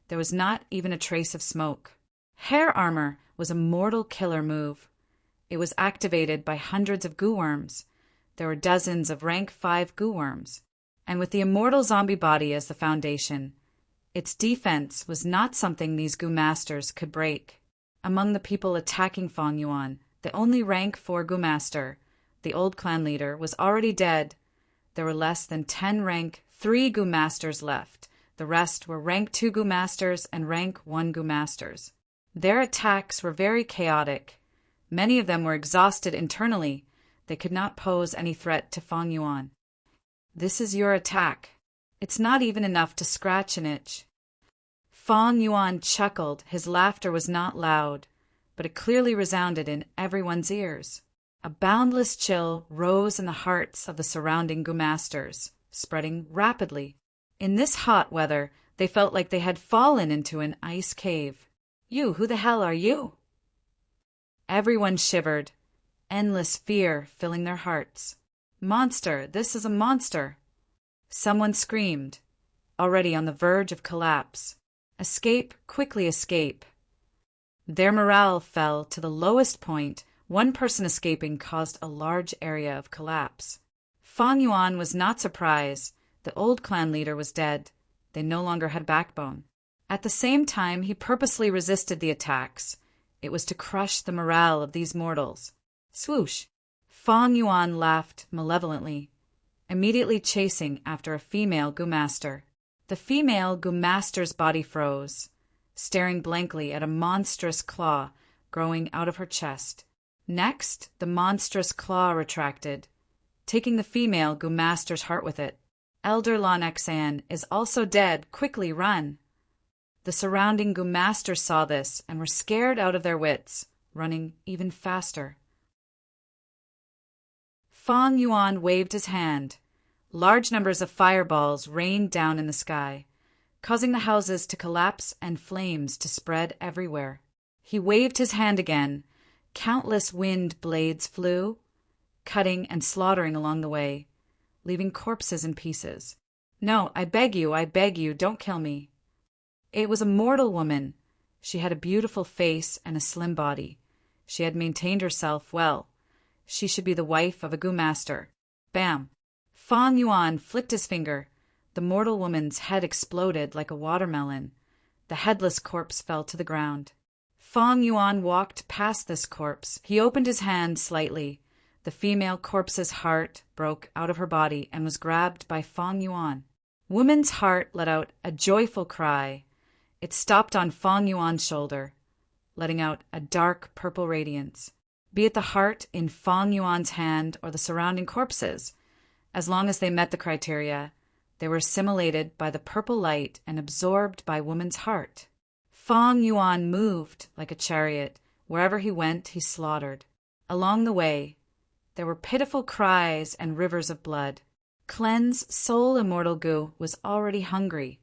There was not even a trace of smoke. Hair armor was a mortal killer move. It was activated by hundreds of Gu worms. There were dozens of rank 5 Gu worms. And with the immortal zombie body as the foundation, its defense was not something these Gu masters could break. Among the people attacking Fong Yuan, the only rank 4 Gu master, the old clan leader, was already dead. There were less than 10 rank 3 Gu masters left. The rest were rank 2 Gu masters and rank 1 Gu masters. Their attacks were very chaotic. Many of them were exhausted internally. They could not pose any threat to Fang Yuan. This is your attack. It's not even enough to scratch an itch. Fang Yuan chuckled. His laughter was not loud, but it clearly resounded in everyone's ears. A boundless chill rose in the hearts of the surrounding Gu masters, spreading rapidly. In this hot weather, they felt like they had fallen into an ice cave. You, who the hell are you? Everyone shivered, endless fear filling their hearts. Monster, this is a monster. Someone screamed, already on the verge of collapse. Escape, quickly escape. Their morale fell to the lowest point. One person escaping caused a large area of collapse. Fang Yuan was not surprised. The old clan leader was dead. They no longer had backbone. At the same time, he purposely resisted the attacks. It was to crush the morale of these mortals. Swoosh! Fang Yuan laughed malevolently, immediately chasing after a female Gu master. The female Gu master's body froze, staring blankly at a monstrous claw growing out of her chest. Next, the monstrous claw retracted, taking the female Gu master's heart with it. Elder Lon Xan is also dead. Quickly run! The surrounding Gu masters saw this and were scared out of their wits, running even faster. Fang Yuan waved his hand. Large numbers of fireballs rained down in the sky, causing the houses to collapse and flames to spread everywhere. He waved his hand again. Countless wind blades flew, cutting and slaughtering along the way, leaving corpses in pieces. No, I beg you, don't kill me. It was a mortal woman. She had a beautiful face and a slim body. She had maintained herself well. She should be the wife of a Gu master. Bam! Fang Yuan flicked his finger. The mortal woman's head exploded like a watermelon. The headless corpse fell to the ground. Fang Yuan walked past this corpse. He opened his hand slightly. The female corpse's heart broke out of her body and was grabbed by Fang Yuan. Woman's heart let out a joyful cry. It stopped on Fang Yuan's shoulder, letting out a dark purple radiance. Be it the heart in Fang Yuan's hand or the surrounding corpses, as long as they met the criteria, they were assimilated by the purple light and absorbed by woman's heart. Fang Yuan moved like a chariot. Wherever he went, he slaughtered. Along the way, there were pitiful cries and rivers of blood. Cleanse soul immortal Gu was already hungry.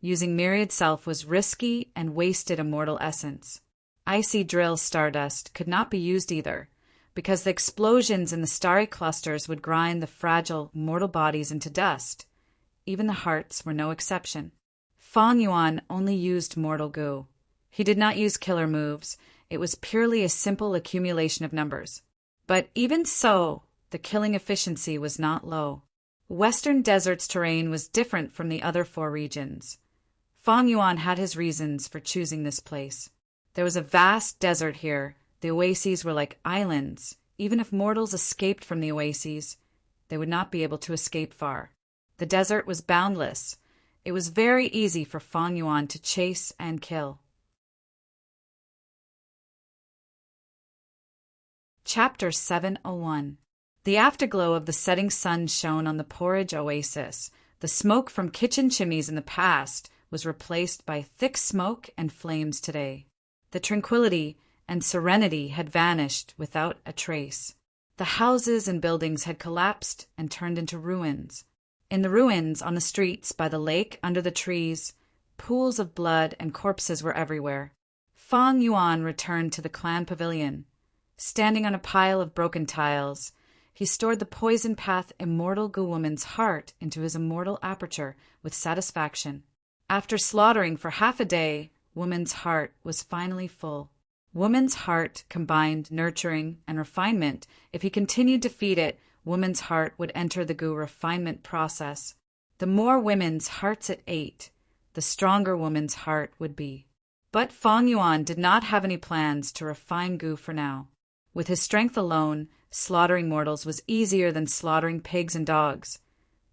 Using myriad self was risky and wasted immortal essence. Icy drill stardust could not be used either, because the explosions in the starry clusters would grind the fragile mortal bodies into dust. Even the hearts were no exception. Fang Yuan only used mortal Gu. He did not use killer moves. It was purely a simple accumulation of numbers. But even so, the killing efficiency was not low. Western Desert's terrain was different from the other 4 regions. Fang Yuan had his reasons for choosing this place. There was a vast desert here. The oases were like islands. Even if mortals escaped from the oases, they would not be able to escape far. The desert was boundless. It was very easy for Fang Yuan to chase and kill. Chapter 701. The afterglow of the setting sun shone on the porridge oasis. The smoke from kitchen chimneys in the past was replaced by thick smoke and flames today. The tranquility and serenity had vanished without a trace. The houses and buildings had collapsed and turned into ruins. In the ruins, on the streets, by the lake, under the trees, pools of blood and corpses were everywhere. Fang Yuan returned to the clan pavilion. Standing on a pile of broken tiles, he stored the poison path immortal Gu woman's heart into his immortal aperture with satisfaction. After slaughtering for half a day, woman's heart was finally full. Woman's heart combined nurturing and refinement. If he continued to feed it, woman's heart would enter the Gu refinement process. The more women's hearts it ate, the stronger woman's heart would be. But Fang Yuan did not have any plans to refine Gu for now. With his strength alone, slaughtering mortals was easier than slaughtering pigs and dogs.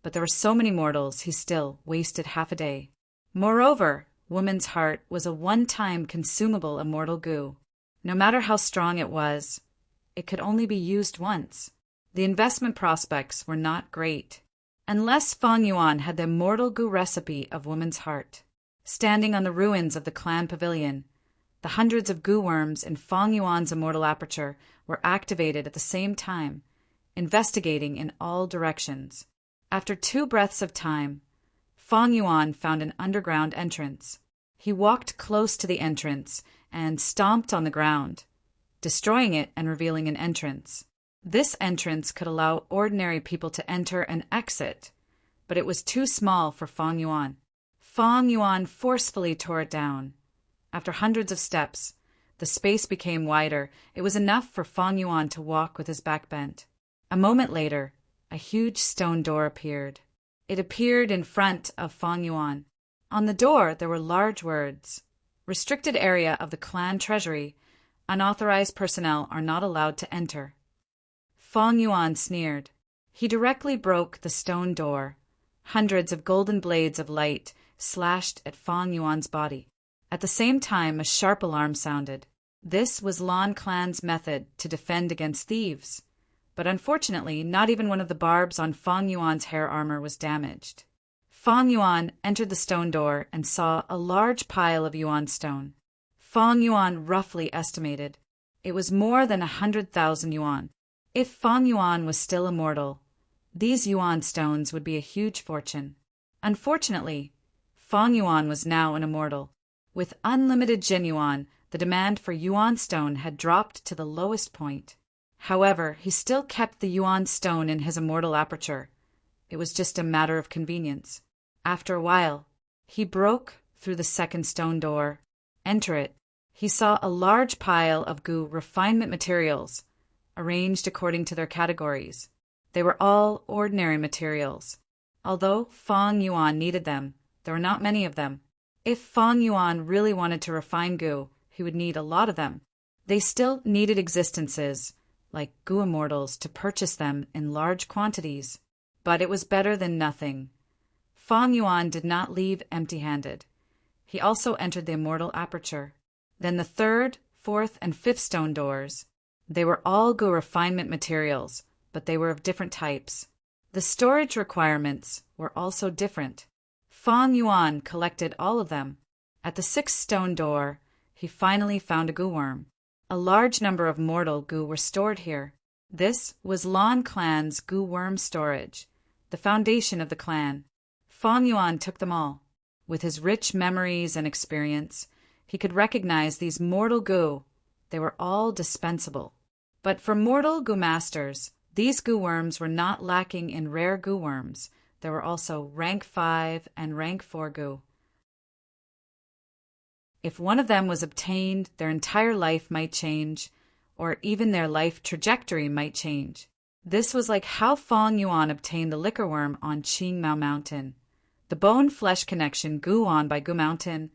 But there were so many mortals, he still wasted half a day. Moreover, woman's heart was a one-time consumable immortal goo. No matter how strong it was, it could only be used once. The investment prospects were not great, unless Fang Yuan had the immortal goo recipe of woman's heart. Standing on the ruins of the clan pavilion, the hundreds of goo worms in Fang Yuan's immortal aperture were activated at the same time, investigating in all directions. After 2 breaths of time, Fang Yuan found an underground entrance. He walked close to the entrance and stomped on the ground, destroying it and revealing an entrance. This entrance could allow ordinary people to enter and exit, but it was too small for Fang Yuan. Fang Yuan forcefully tore it down. After hundreds of steps, the space became wider. It was enough for Fang Yuan to walk with his back bent. A moment later, a huge stone door appeared. It appeared in front of Fang Yuan. On the door there were large words, "Restricted area of the clan treasury. Unauthorized personnel are not allowed to enter." Fang Yuan sneered. He directly broke the stone door. Hundreds of golden blades of light slashed at Fang Yuan's body. At the same time, a sharp alarm sounded. This was Lan Clan's method to defend against thieves. But unfortunately, not even one of the barbs on Fang Yuan's hair armor was damaged. Fang Yuan entered the stone door and saw a large pile of yuan stone. Fang Yuan roughly estimated it was more than 100,000 yuan. If Fang Yuan was still immortal, these yuan stones would be a huge fortune. Unfortunately, Fang Yuan was now an immortal. With unlimited Jin yuan, the demand for yuan stone had dropped to the lowest point. However, he still kept the yuan stone in his immortal aperture. It was just a matter of convenience. After a while, he broke through the second stone door. Enter it. He saw a large pile of goo refinement materials, arranged according to their categories. They were all ordinary materials. Although Fang Yuan needed them, there were not many of them. If Fang Yuan really wanted to refine goo, he would need a lot of them. They still needed existences, like goo immortals, to purchase them in large quantities. But it was better than nothing. Fang Yuan did not leave empty-handed. He also entered the immortal aperture. Then the 3rd, 4th, and 5th stone doors. They were all goo refinement materials, but they were of different types. The storage requirements were also different. Fang Yuan collected all of them. At the 6th stone door, he finally found a goo worm. A large number of mortal goo were stored here. This was Lan Clan's goo worm storage, the foundation of the clan. Fang Yuan took them all. With his rich memories and experience, he could recognize these mortal goo. They were all dispensable. But for mortal goo masters, these goo worms were not lacking in rare goo worms. There were also rank 5 and rank 4 goo. If one of them was obtained, their entire life might change, or even their life trajectory might change. This was like how Fang Yuan obtained the liquor worm on Qingmao Mountain, the bone-flesh connection goo on by Goo Mountain,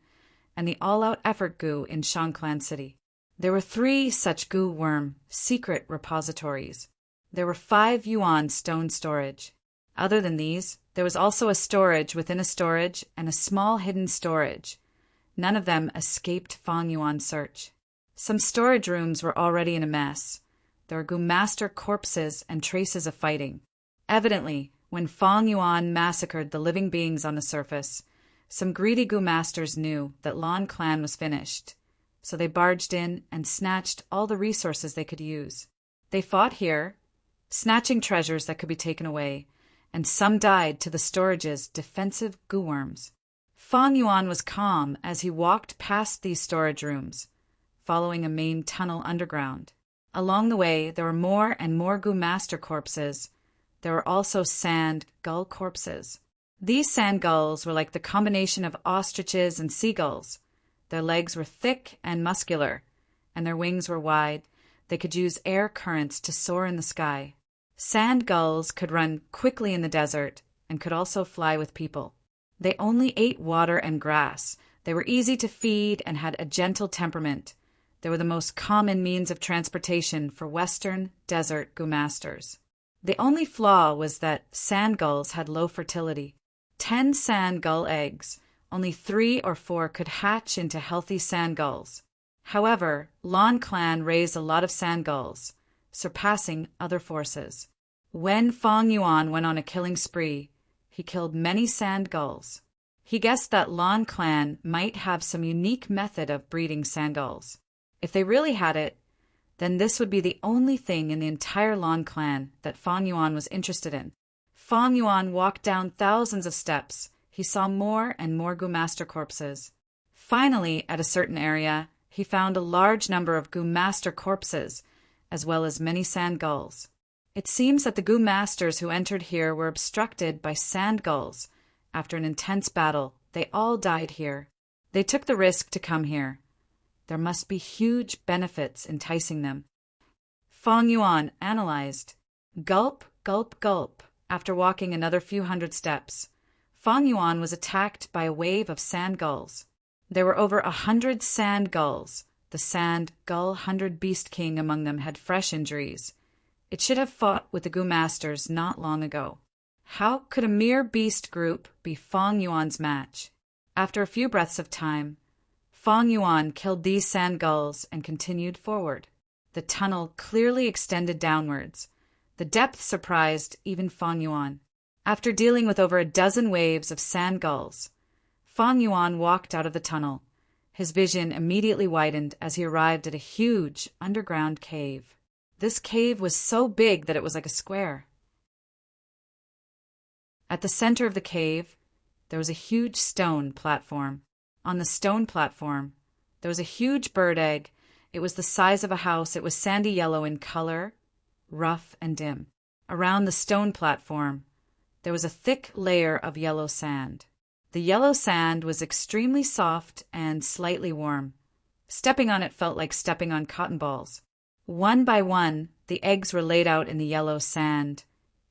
and the all-out effort goo in Shangclan City. There were 3 such goo worm secret repositories. There were 5 yuan stone storage. Other than these, there was also a storage within a storage and a small hidden storage. None of them escaped Fang Yuan's search. Some storage rooms were already in a mess. There were goo master corpses and traces of fighting. Evidently, when Fang Yuan massacred the living beings on the surface, some greedy goo masters knew that Lan Clan was finished, so they barged in and snatched all the resources they could use. They fought here, snatching treasures that could be taken away, and some died to the storage's defensive goo worms. Fang Yuan was calm as he walked past these storage rooms, following a main tunnel underground. Along the way, there were more and more goo master corpses. There were also sand gull corpses. These sand gulls were like the combination of ostriches and seagulls. Their legs were thick and muscular, and their wings were wide. They could use air currents to soar in the sky. Sand gulls could run quickly in the desert and could also fly with people. They only ate water and grass. They were easy to feed and had a gentle temperament. They were the most common means of transportation for Western desert goo masters. The only flaw was that sand gulls had low fertility. 10 sand gull eggs, only 3 or 4 could hatch into healthy sand gulls. However, Lon clan raised a lot of sand gulls, surpassing other forces. When Fong Yuan went on a killing spree, he killed many sand gulls. He guessed that Lon clan might have some unique method of breeding sand gulls. If they really had it, then this would be the only thing in the entire Lon clan that Fong Yuan was interested in. Fong Yuan walked down thousands of steps. He saw more and more Gu Master corpses. Finally, at a certain area, he found a large number of Gu Master corpses, as well as many sand gulls. It seems that the Gu Masters who entered here were obstructed by sand gulls. After an intense battle, they all died here. They took the risk to come here. There must be huge benefits enticing them. Fong Yuan analyzed. Gulp, gulp, gulp. After walking another few hundred steps, Fong Yuan was attacked by a wave of sand gulls. There were over 100 sand gulls. The sand gull 100 beast king among them had fresh injuries. It should have fought with the Gu Masters not long ago. How could a mere beast group be Fong Yuan's match? After a few breaths of time, Fong Yuan killed these sand gulls and continued forward. The tunnel clearly extended downwards. The depth surprised even Fong Yuan. After dealing with over a dozen waves of sand gulls, Fong Yuan walked out of the tunnel. His vision immediately widened as he arrived at a huge underground cave. This cave was so big that it was like a square. At the center of the cave, there was a huge stone platform. On the stone platform, there was a huge bird egg. It was the size of a house. It was sandy yellow in color, rough and dim. Around the stone platform, there was a thick layer of yellow sand. The yellow sand was extremely soft and slightly warm. Stepping on it felt like stepping on cotton balls. One by one, the eggs were laid out in the yellow sand,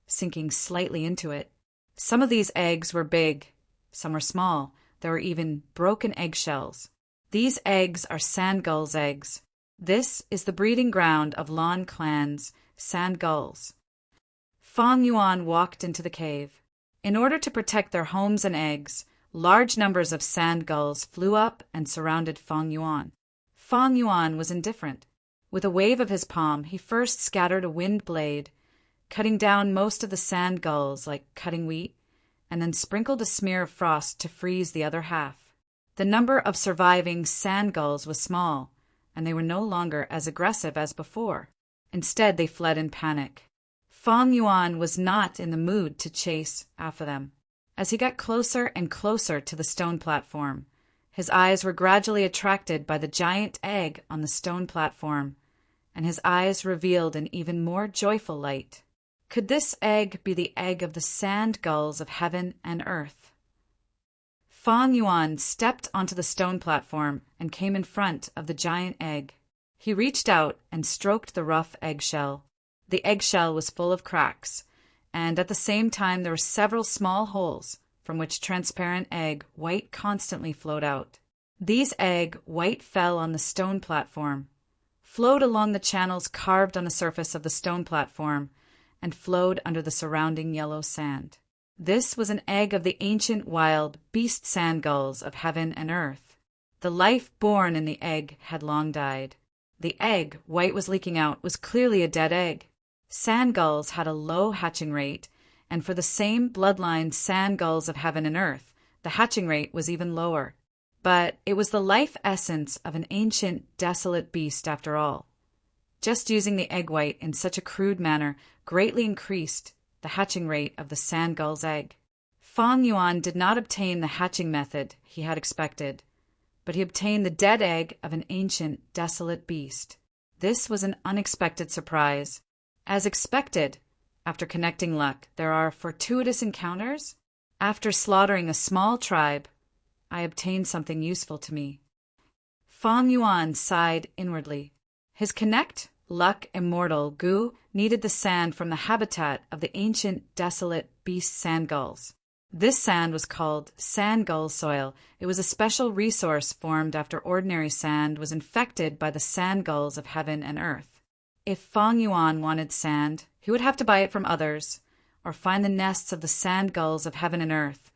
sinking slightly into it. Some of these eggs were big, some were small. There were even broken eggshells. These eggs are sand gulls' eggs. This is the breeding ground of Lon clan's sand gulls. Fong Yuan walked into the cave. In order to protect their homes and eggs, large numbers of sand gulls flew up and surrounded Fong Yuan. Fong Yuan was indifferent. With a wave of his palm, he first scattered a wind blade, cutting down most of the sand gulls like cutting wheat, and then sprinkled a smear of frost to freeze the other half. The number of surviving sand gulls was small, and they were no longer as aggressive as before. Instead, they fled in panic. Fong Yuan was not in the mood to chase after them. As he got closer and closer to the stone platform, his eyes were gradually attracted by the giant egg on the stone platform, and his eyes revealed an even more joyful light. Could this egg be the egg of the sand gulls of heaven and earth? Fong Yuan stepped onto the stone platform and came in front of the giant egg. He reached out and stroked the rough eggshell. The eggshell was full of cracks, and at the same time there were several small holes from which transparent egg white constantly flowed out. These egg white fell on the stone platform, flowed along the channels carved on the surface of the stone platform, and flowed under the surrounding yellow sand. This was an egg of the ancient wild beast sand gulls of heaven and earth. The life born in the egg had long died. The egg white was leaking out was clearly a dead egg. Sand gulls had a low hatching rate, and for the same bloodline sand gulls of heaven and earth, the hatching rate was even lower. But it was the life essence of an ancient, desolate beast after all. Just using the egg white in such a crude manner greatly increased the hatching rate of the sand gull's egg. Fong Yuan did not obtain the hatching method he had expected, but he obtained the dead egg of an ancient, desolate beast. This was an unexpected surprise. As expected, after connecting luck, there are fortuitous encounters. After slaughtering a small tribe, I obtained something useful to me. Fong Yuan sighed inwardly. His connect, luck immortal Gu needed the sand from the habitat of the ancient, desolate beast sand gulls. This sand was called sand gull soil. It was a special resource formed after ordinary sand was infected by the sand gulls of heaven and earth. If Fong Yuan wanted sand, he would have to buy it from others, or find the nests of the sand gulls of heaven and earth,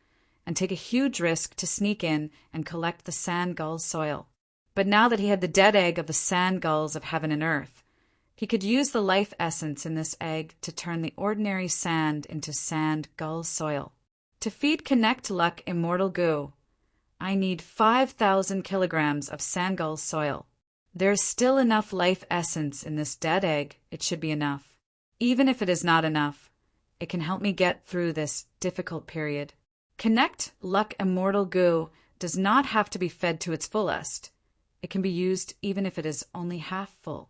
and take a huge risk to sneak in and collect the sand gull's soil. But now that he had the dead egg of the sand gulls of heaven and earth, he could use the life essence in this egg to turn the ordinary sand into sand gull soil. To feed Connect Luck Immortal Goo, I need 5,000 kilograms of sand gull soil. There's still enough life essence in this dead egg. It should be enough. Even if it is not enough, it can help me get through this difficult period. Connect Luck Immortal Goo does not have to be fed to its fullest. It can be used even if it is only half full.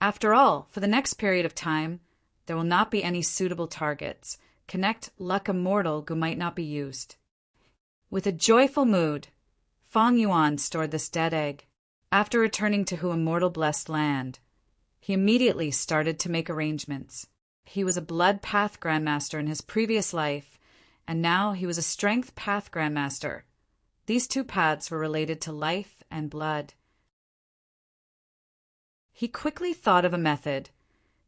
After all, for the next period of time, there will not be any suitable targets. Connect Luck Immortal Goo might not be used. With a joyful mood, Feng Yuan stored this dead egg. After returning to Hu Immortal Blessed Land, he immediately started to make arrangements. He was a Blood Path Grandmaster in his previous life, and now he was a Strength Path Grandmaster. These two paths were related to life and blood. He quickly thought of a method,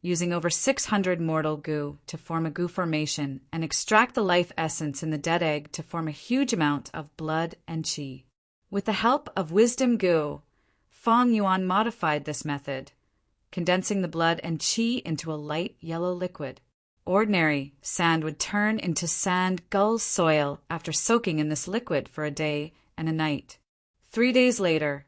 using over 600 mortal goo to form a goo formation and extract the life essence in the dead egg to form a huge amount of blood and qi. With the help of wisdom goo, Feng Yuan modified this method, condensing the blood and qi into a light yellow liquid. Ordinary sand would turn into sand gull soil after soaking in this liquid for a day and a night. 3 days later,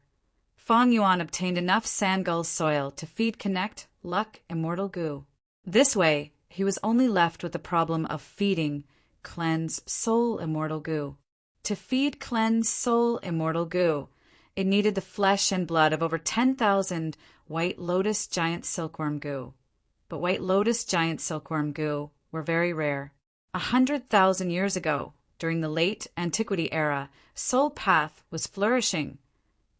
Feng Yuan obtained enough sand gull soil to feed Connect Luck Immortal Goo. This way, he was only left with the problem of feeding Cleanse Soul Immortal Goo. To feed Cleanse Soul Immortal Goo, it needed the flesh and blood of over 10,000 White Lotus Giant Silkworm Goo. But White Lotus Giant Silkworm Goo were very rare. 100,000 years ago, during the late Antiquity era, Soul Path was flourishing.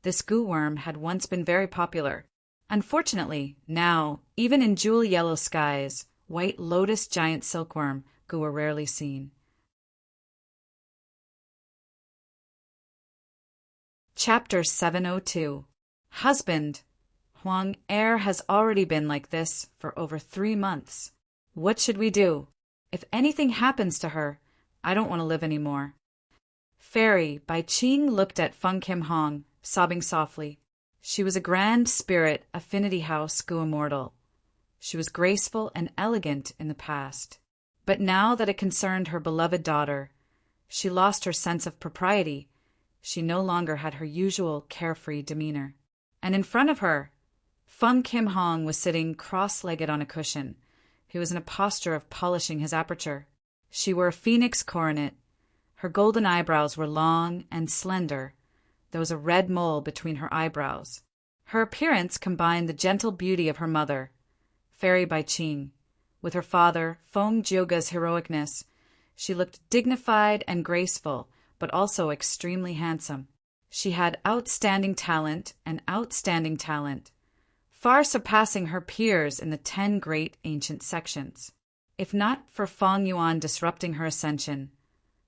This goo worm had once been very popular. Unfortunately, now, even in jewel yellow skies, White Lotus Giant Silkworm goo are rarely seen. Chapter 702. Husband. Huang Er has already been like this for over 3 months. What should we do? If anything happens to her, I don't want to live anymore. Fairy by Qing looked at Feng Kim Hong, sobbing softly. She was a grand spirit affinity house goo immortal. She was graceful and elegant in the past. But now that it concerned her beloved daughter, she lost her sense of propriety. She no longer had her usual carefree demeanor. And in front of her, Feng Kim Hong was sitting cross-legged on a cushion. He was in a posture of polishing his aperture. She wore a phoenix coronet. Her golden eyebrows were long and slender. There was a red mole between her eyebrows. Her appearance combined the gentle beauty of her mother, Fairy by Qing, with her father, Feng Jioga's heroicness. She looked dignified and graceful, but also extremely handsome. She had outstanding talent, far surpassing her peers in the 10 great ancient sections. If not for Feng Yuan disrupting her ascension,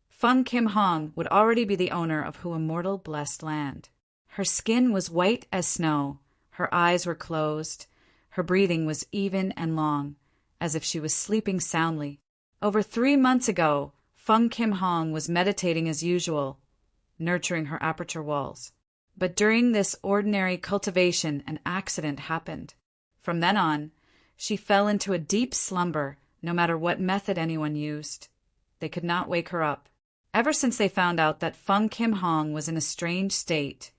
Feng Kim Hong would already be the owner of Hu Immortal Blessed Land. Her skin was white as snow, her eyes were closed, her breathing was even and long, as if she was sleeping soundly. Over 3 months ago, Feng Kim Hong was meditating as usual, nurturing her aperture walls. But during this ordinary cultivation, an accident happened. From then on, she fell into a deep slumber, no matter what method anyone used. They could not wake her up. Ever since they found out that Feng Kim Hong was in a strange state,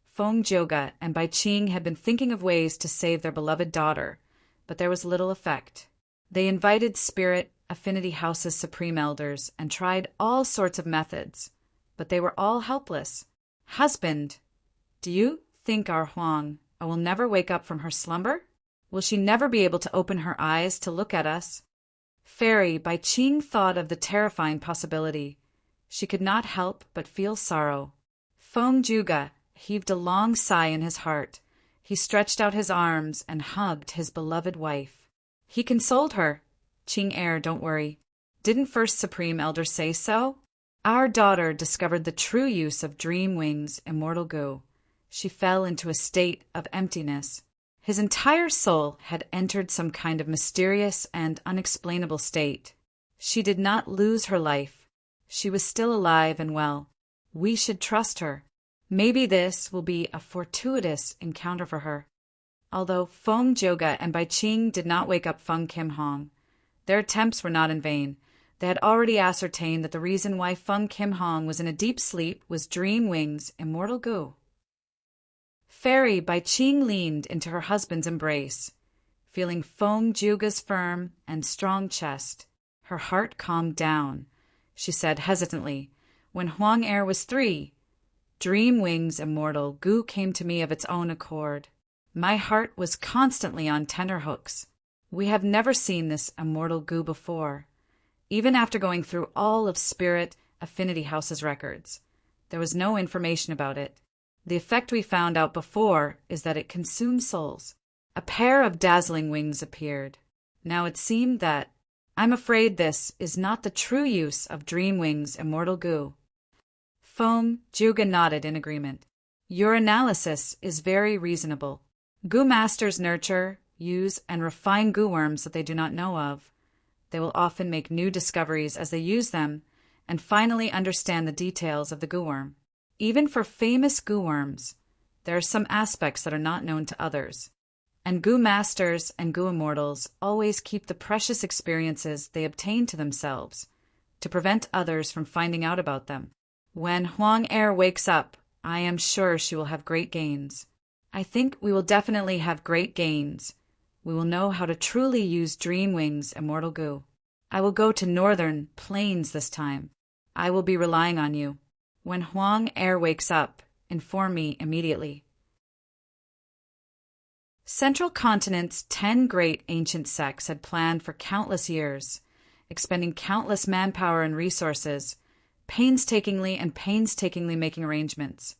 Feng Jioga and Bai Qing had been thinking of ways to save their beloved daughter, but there was little effect. They invited Spirit Affinity House's Supreme Elders and tried all sorts of methods, but they were all helpless. Husband, do you think our Huang will never wake up from her slumber? Will she never be able to open her eyes to look at us? Fairy Bai Qing thought of the terrifying possibility. She could not help but feel sorrow. Feng Jioga heaved a long sigh in his heart. He stretched out his arms and hugged his beloved wife. He consoled her. Qing Er, don't worry. Didn't First Supreme Elder say so? Our daughter discovered the true use of Dream Wings Immortal Goo. She fell into a state of emptiness. His entire soul had entered some kind of mysterious and unexplainable state. She did not lose her life. She was still alive and well. We should trust her. Maybe this will be a fortuitous encounter for her. Although Feng Jioge and Bai Qing did not wake up Feng Kim Hong, their attempts were not in vain. They had already ascertained that the reason why Feng Kim Hong was in a deep sleep was Dream Wing's immortal goo. Fairy Bai Qing leaned into her husband's embrace. Feeling Feng Jioge's firm and strong chest, her heart calmed down. She said hesitantly, "When Huang Er was 3, Dream Wing's immortal goo came to me of its own accord. My heart was constantly on tenterhooks. We have never seen this immortal goo before. Even after going through all of Spirit Affinity House's records, there was no information about it. The effect we found out before is that it consumes souls." A pair of dazzling wings appeared. Now it seemed that, "I'm afraid this is not the true use of Dream Wing's immortal goo." Feng Jioge nodded in agreement. "Your analysis is very reasonable. Goo masters nurture, use, and refine goo worms that they do not know of. They will often make new discoveries as they use them, and finally understand the details of the goo worm. Even for famous goo worms, there are some aspects that are not known to others. And goo masters and goo immortals always keep the precious experiences they obtain to themselves, to prevent others from finding out about them. When Huang Er wakes up, I am sure she will have great gains. I think we will definitely have great gains. We will know how to truly use Dream Wing's immortal goo. I will go to Northern Plains this time. I will be relying on you. When Huang Er wakes up, inform me immediately." Central Continent's 10 great ancient sects had planned for countless years, expending countless manpower and resources, painstakingly making arrangements.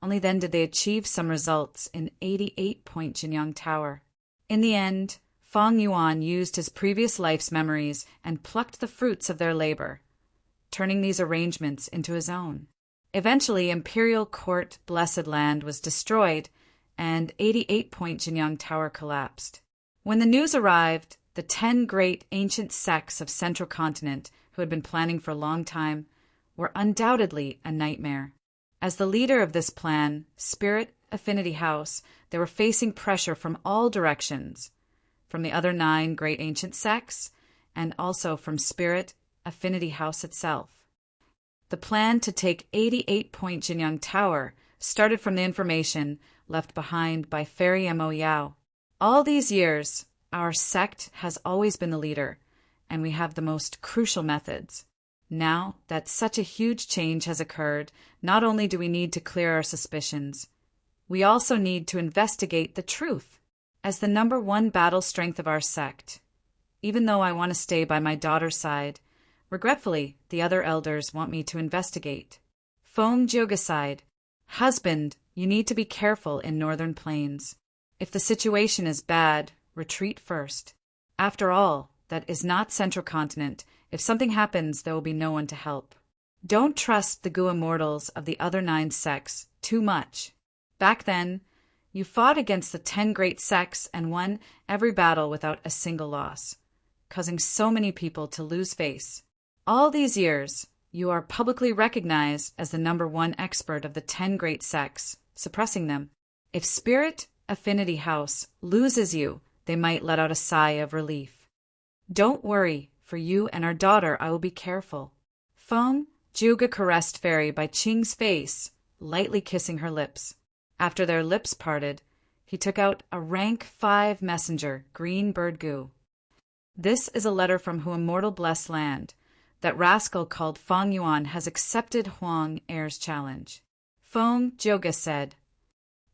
Only then did they achieve some results in 88-point Jinyang Tower. In the end, Feng Yuan used his previous life's memories and plucked the fruits of their labor, turning these arrangements into his own. Eventually, Imperial Court Blessed Land was destroyed, and 88-point Jinyang Tower collapsed. When the news arrived, the 10 great ancient sects of Central Continent, who had been planning for a long time, were undoubtedly a nightmare. As the leader of this plan, Spirit Affinity House, they were facing pressure from all directions, from the other 9 great ancient sects, and also from Spirit Affinity House itself. The plan to take 88-point Jinyang Tower started from the information left behind by Fairy Mo Yao. All these years, our sect has always been the leader, and we have the most crucial methods. Now that such a huge change has occurred, not only do we need to clear our suspicions, we also need to investigate the truth. As the #1 battle strength of our sect, even though I want to stay by my daughter's side, regretfully, the other elders want me to investigate. Feng Jioge sighed. "Husband, you need to be careful in Northern Plains. If the situation is bad, retreat first. After all, that is not Central Continent. If something happens, there will be no one to help. Don't trust the goo immortals of the other 9 sects too much. Back then, you fought against the 10 great sects and won every battle without a single loss, causing so many people to lose face. All these years, you are publicly recognized as the #1 expert of the 10 great sects, suppressing them. If Spirit Affinity House loses you, they might let out a sigh of relief. Don't worry, for you and our daughter I will be careful." Feng Jioge caressed Fairy Bai Qing's face, lightly kissing her lips. After their lips parted, he took out a rank 5 messenger, green bird goo. "This is a letter from Who Immortal Blessed Land. That rascal called Feng Yuan has accepted Huang Er's challenge." Feng Jioge said,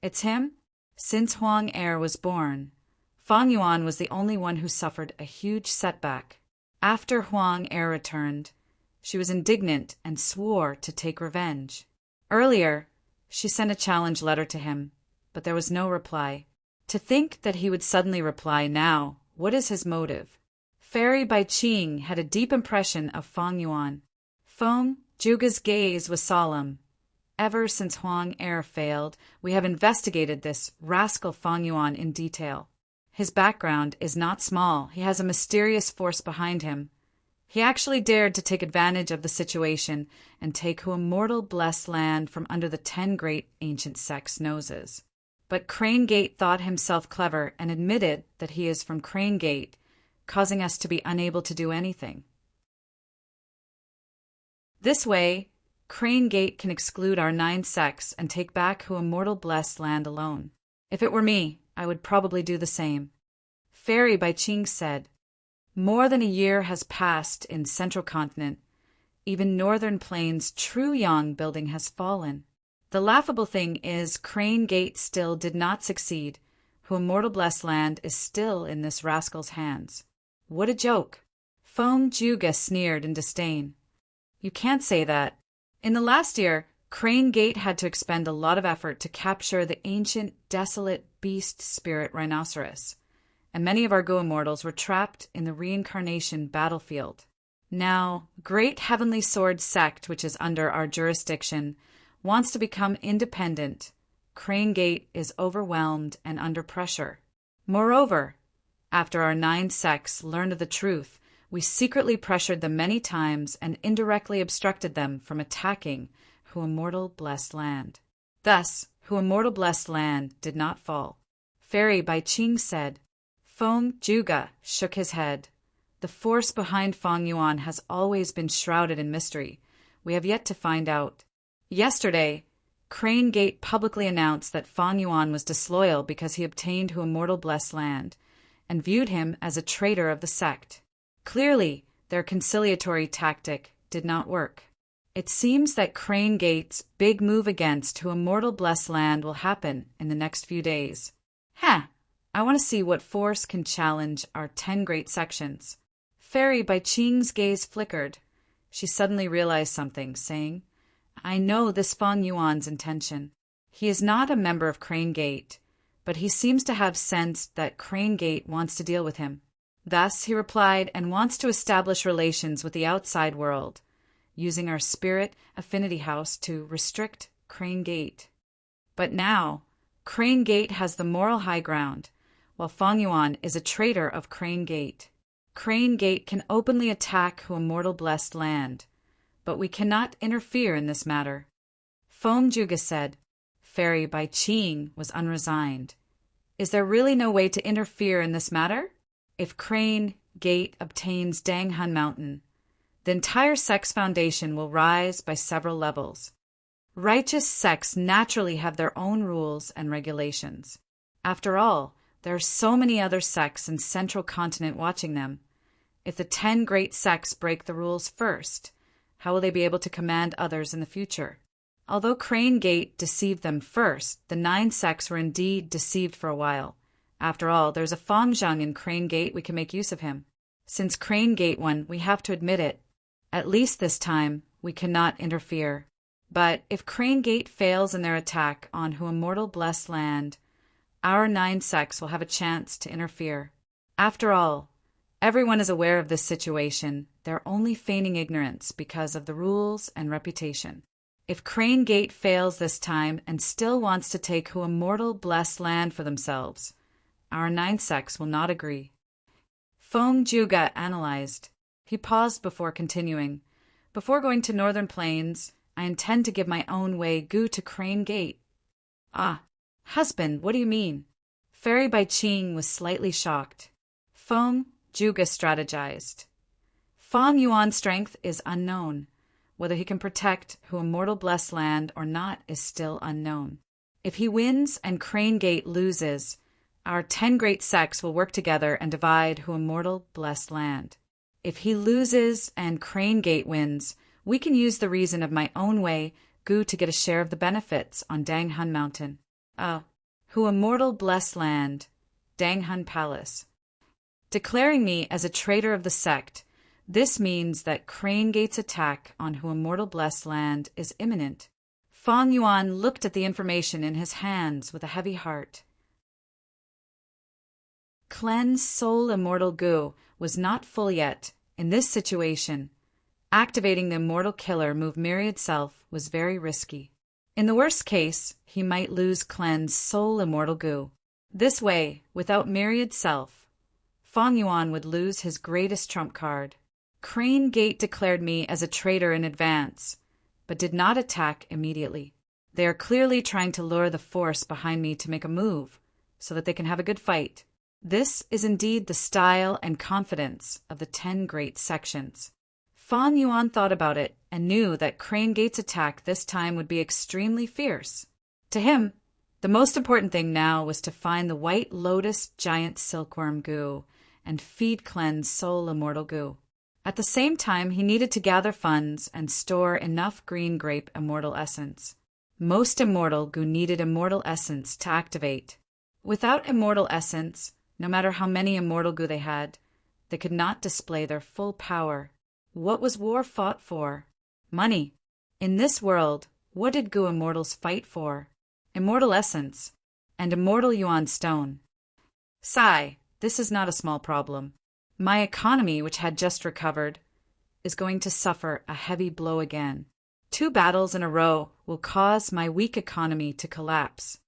"It's him?" Since Huang Er was born, Feng Yuan was the only one who suffered a huge setback. After Huang Er returned, she was indignant and swore to take revenge. Earlier, she sent a challenge letter to him, but there was no reply. To think that he would suddenly reply now, what is his motive? Fairy Bai Qing had a deep impression of Feng Yuan. Feng Jioge's gaze was solemn. Ever since Huang Er failed, we have investigated this rascal Feng Yuan in detail. His background is not small. He has a mysterious force behind him. He actually dared to take advantage of the situation and take Who Immortal blessed land from under the 10 great ancient sects' noses. But Crane Gate thought himself clever and admitted that he is from Crane Gate, causing us to be unable to do anything. This way, Crane Gate can exclude our 9 sects and take back Who Immortal blessed land alone. If it were me, I would probably do the same. Fairy Bai Ching said, "More than a year has passed in Central Continent. Even Northern Plains' true Yang building has fallen. The laughable thing is Crane Gate still did not succeed. Who Immortal blessed land is still in this rascal's hands." What a joke! Fong Juga sneered in disdain. You can't say that. In the last year, Crane Gate had to expend a lot of effort to capture the ancient, desolate beast spirit rhinoceros, and many of our Go Immortals were trapped in the reincarnation battlefield. Now, Great Heavenly Sword sect, which is under our jurisdiction, wants to become independent. Crane Gate is overwhelmed and under pressure. Moreover, after our 9 sects learned of the truth, we secretly pressured them many times and indirectly obstructed them from attacking Who Immortal blessed land. Thus, Who Immortal blessed land did not fall. Fairy Bai Ching said. Fong Juga shook his head. The force behind Fong Yuan has always been shrouded in mystery. We have yet to find out. Yesterday, Crane Gate publicly announced that Fong Yuan was disloyal because he obtained Who Immortal blessed land, and viewed him as a traitor of the sect. Clearly, their conciliatory tactic did not work. It seems that Crane Gate's big move against Who Immortal blessed land will happen in the next few days. I want to see what force can challenge our 10 great sections. Fairy Bai Ching's gaze flickered. She suddenly realized something, saying, I know this Fong Yuan's intention. He is not a member of Crane Gate, but he seems to have sensed that Crane Gate wants to deal with him. Thus, he replied, and wants to establish relations with the outside world, using our spirit affinity house to restrict Crane Gate. But now, Crane Gate has the moral high ground, while Fong Yuan is a traitor of Crane Gate. Crane Gate can openly attack Who Immortal blessed land, but we cannot interfere in this matter. Fong Juga said. Fairy Bai Ching was unresigned. Is there really no way to interfere in this matter? If Crane Gate obtains Danghun Mountain, the entire sect's foundation will rise by several levels. Righteous sects naturally have their own rules and regulations. After all, there are so many other sects in Central Continent watching them. If the 10 great sects break the rules first, how will they be able to command others in the future? Although Crane Gate deceived them first, the 9 sects were indeed deceived for a while. After all, there's a Fangzheng in Crane Gate, we can make use of him. Since Crane Gate won, we have to admit it. At least this time, we cannot interfere. But if Crane Gate fails in their attack on Who Immortal blessed land, our 9 sects will have a chance to interfere. After all, everyone is aware of this situation. They're only feigning ignorance because of the rules and reputation. If Crane Gate fails this time and still wants to take Who Immortal blessed land for themselves, our 9 sects will not agree. Fong Juga analyzed. He paused before continuing. Before going to Northern Plains, I intend to give my own way Gu to Crane Gate. Ah, husband, what do you mean? Fairy Bai Ching was slightly shocked. Fong Juga strategized. Fong Yuan's strength is unknown. Whether he can protect Who Immortal blessed land or not is still unknown. If he wins and Crane Gate loses, our 10 great sects will work together and divide Who Immortal blessed land. If he loses and Crane Gate wins, we can use the reason of my own way Gu to get a share of the benefits on Danghun Mountain. Who Immortal blessed land, Danghun Palace. Declaring me as a traitor of the sect, this means that Crane Gate's attack on Who Immortal blessed land is imminent. Fong Yuan looked at the information in his hands with a heavy heart. Cleanse Soul Immortal Gu was not full yet. In this situation, activating the Immortal Killer move Myriad Self was very risky. In the worst case, he might lose Cleanse Soul Immortal Gu. This way, without Myriad Self, Fong Yuan would lose his greatest trump card. Crane Gate declared me as a traitor in advance, but did not attack immediately. They are clearly trying to lure the force behind me to make a move, so that they can have a good fight. This is indeed the style and confidence of the 10 great sections. Fang Yuan thought about it and knew that Crane Gate's attack this time would be extremely fierce. To him, the most important thing now was to find the White Lotus giant silkworm goo and feed cleanse soul immortal goo. At the same time, he needed to gather funds and store enough green grape immortal essence. Most immortal goo needed immortal essence to activate. Without immortal essence, no matter how many immortal goo they had, they could not display their full power. What was war fought for? Money. In this world, what did goo immortals fight for? Immortal essence and immortal yuan stone. Sigh, this is not a small problem. My economy, which had just recovered, is going to suffer a heavy blow again. 2 battles in a row will cause my weak economy to collapse.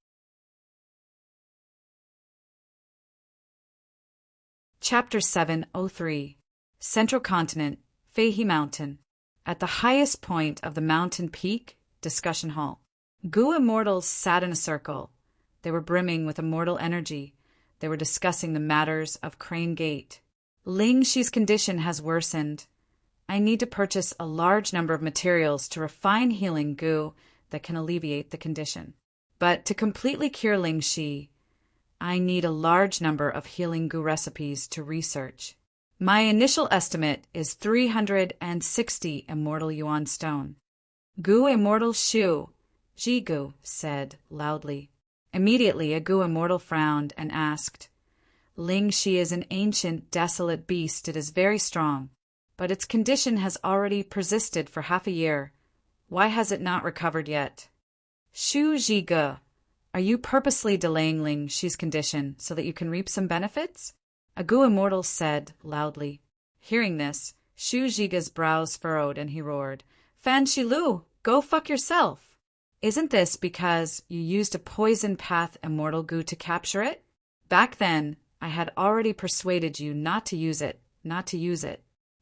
Chapter 703. Central Continent, Feihe Mountain. At the highest point of the mountain peak, discussion hall. Goo immortals sat in a circle. They were brimming with immortal energy. They were discussing the matters of Crane Gate. Ling Shi's condition has worsened. I need to purchase a large number of materials to refine healing goo that can alleviate the condition. But to completely cure Ling Shi, I need a large number of healing goo recipes to research. My initial estimate is 360 immortal yuan stone. Goo immortal Shu, Jigu said loudly. Immediately a goo immortal frowned and asked, Ling Shi is an ancient, desolate beast. It is very strong, but its condition has already persisted for half a year. Why has it not recovered yet? Shu Jigu, are you purposely delaying Ling Shi's condition so that you can reap some benefits? A goo immortal said loudly. Hearing this, Shu Jigu's brows furrowed and he roared, Fan Shilu, go fuck yourself! Isn't this because you used a poison path immortal goo to capture it? Back then, I had already persuaded you not to use it.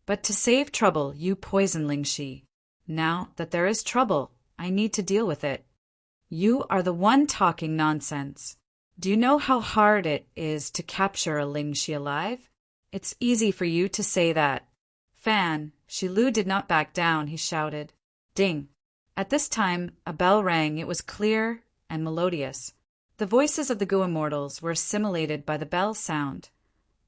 But to save trouble, you poison Ling Shi. Now that there is trouble, I need to deal with it. You are the one talking nonsense. Do you know how hard it is to capture a Ling Shi alive? It's easy for you to say that. Fan, Shilu did not back down, he shouted. Ding. At this time, a bell rang. It was clear and melodious. The voices of the goo immortals were assimilated by the bell sound.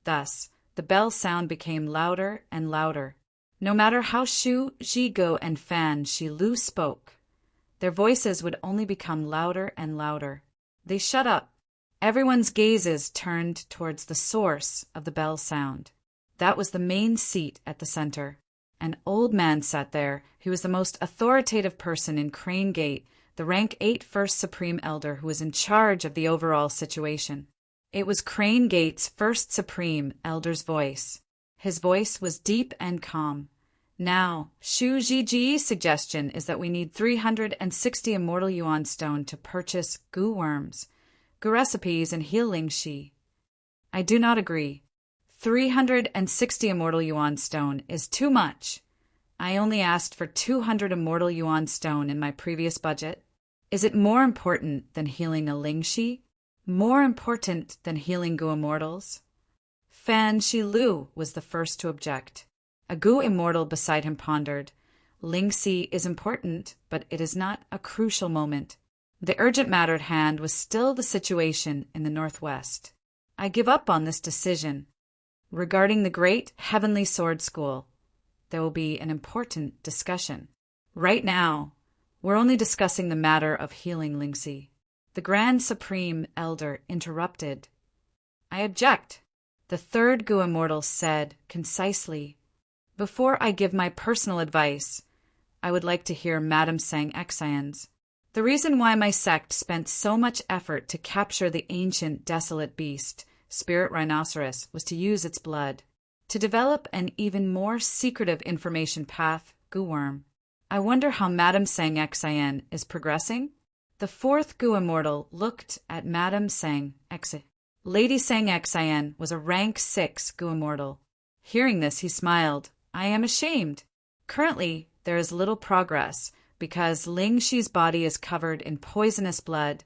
Thus, the bell sound became louder and louder. No matter how Shu, Jigu, and Fan Shilu spoke, their voices would only become louder and louder. They shut up. Everyone's gazes turned towards the source of the bell sound. That was the main seat at the center. An old man sat there who was the most authoritative person in Crane Gate, the rank 8 First Supreme Elder who was in charge of the overall situation. It was Crane Gate's First Supreme Elder's voice. His voice was deep and calm. Now, Shu Jiji's suggestion is that we need 360 immortal yuan stone to purchase goo worms, goo recipes, and heal Ling Shi. I do not agree. 360 immortal yuan stone is too much. I only asked for 200 immortal yuan stone in my previous budget. Is it more important than healing a Ling Shi? More important than healing goo immortals? Fan Shilu was the first to object. A goo immortal beside him pondered. Ling Shi is important, but it is not a crucial moment. The urgent matter at hand was still the situation in the northwest. I give up on this decision. Regarding the great Heavenly Sword School, there will be an important discussion. Right now, we're only discussing the matter of healing Ling Shi. The Grand Supreme Elder interrupted. I object. The third goo immortal said concisely, Before I give my personal advice, I would like to hear Madame Sang Xian's. The reason why my sect spent so much effort to capture the ancient desolate beast, Spirit Rhinoceros, was to use its blood, to develop an even more secretive information path, goo worm. I wonder how Madame Sang Xian is progressing? The fourth goo immortal looked at Madame Sang Xian. Lady Sang Xian was a rank 6 goo immortal. Hearing this, he smiled. I am ashamed. Currently, there is little progress because Ling Shi's body is covered in poisonous blood.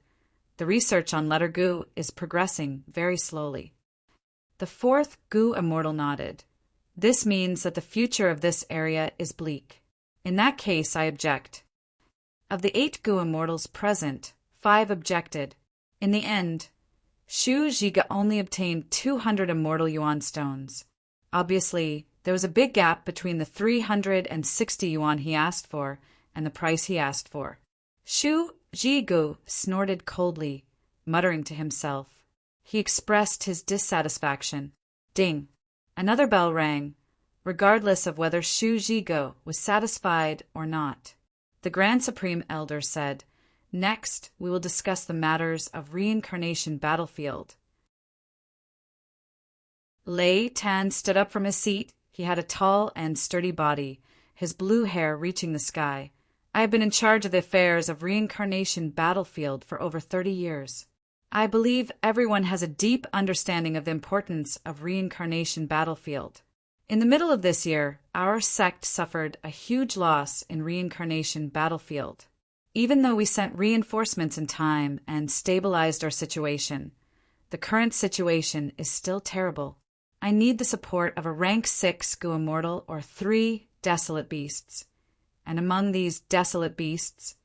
The research on letter Gu is progressing very slowly. The fourth Gu immortal nodded. This means that the future of this area is bleak. In that case, I object. Of the 8 Gu immortals present, 5 objected. In the end, Shu Zhiga only obtained 200 immortal yuan stones. Obviously, there was a big gap between the 360 yuan he asked for and the price he asked for. Shu Zhigu snorted coldly, muttering to himself. He expressed his dissatisfaction. Ding! Another bell rang, regardless of whether Shu Zhigu was satisfied or not. The Grand Supreme Elder said, "Next, we will discuss the matters of reincarnation battlefield." Lei Tan stood up from his seat. He had a tall and sturdy body, his blue hair reaching the sky. I have been in charge of the affairs of reincarnation battlefield for over 30 years. I believe everyone has a deep understanding of the importance of reincarnation battlefield. In the middle of this year, our sect suffered a huge loss in reincarnation battlefield. Even though we sent reinforcements in time and stabilized our situation, the current situation is still terrible. I need the support of a rank 6 Gu Immortal or 3 desolate beasts. And among these desolate beasts,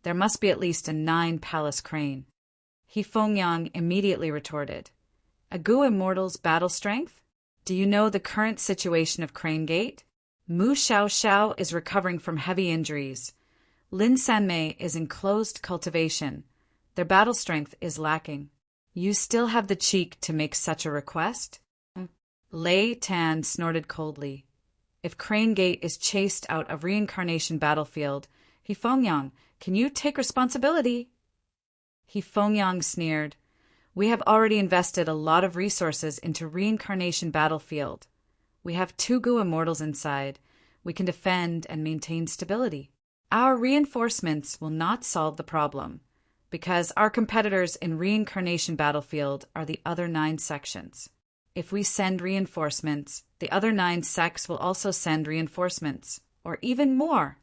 there must be at least a 9 palace crane. He Fengyang immediately retorted, "A Gu Immortal's battle strength? Do you know the current situation of Crane Gate? Mu Xiao is recovering from heavy injuries. Lin Sanmei is in closed cultivation. Their battle strength is lacking. You still have the cheek to make such a request?" Lei Tan snorted coldly. If Crane Gate is chased out of reincarnation battlefield, He Fengyang, can you take responsibility? He Fengyang sneered. We have already invested a lot of resources into reincarnation battlefield. We have 2 Gu immortals inside. We can defend and maintain stability. Our reinforcements will not solve the problem, because our competitors in reincarnation battlefield are the other 9 sections. If we send reinforcements, the other 9 sects will also send reinforcements, or even more.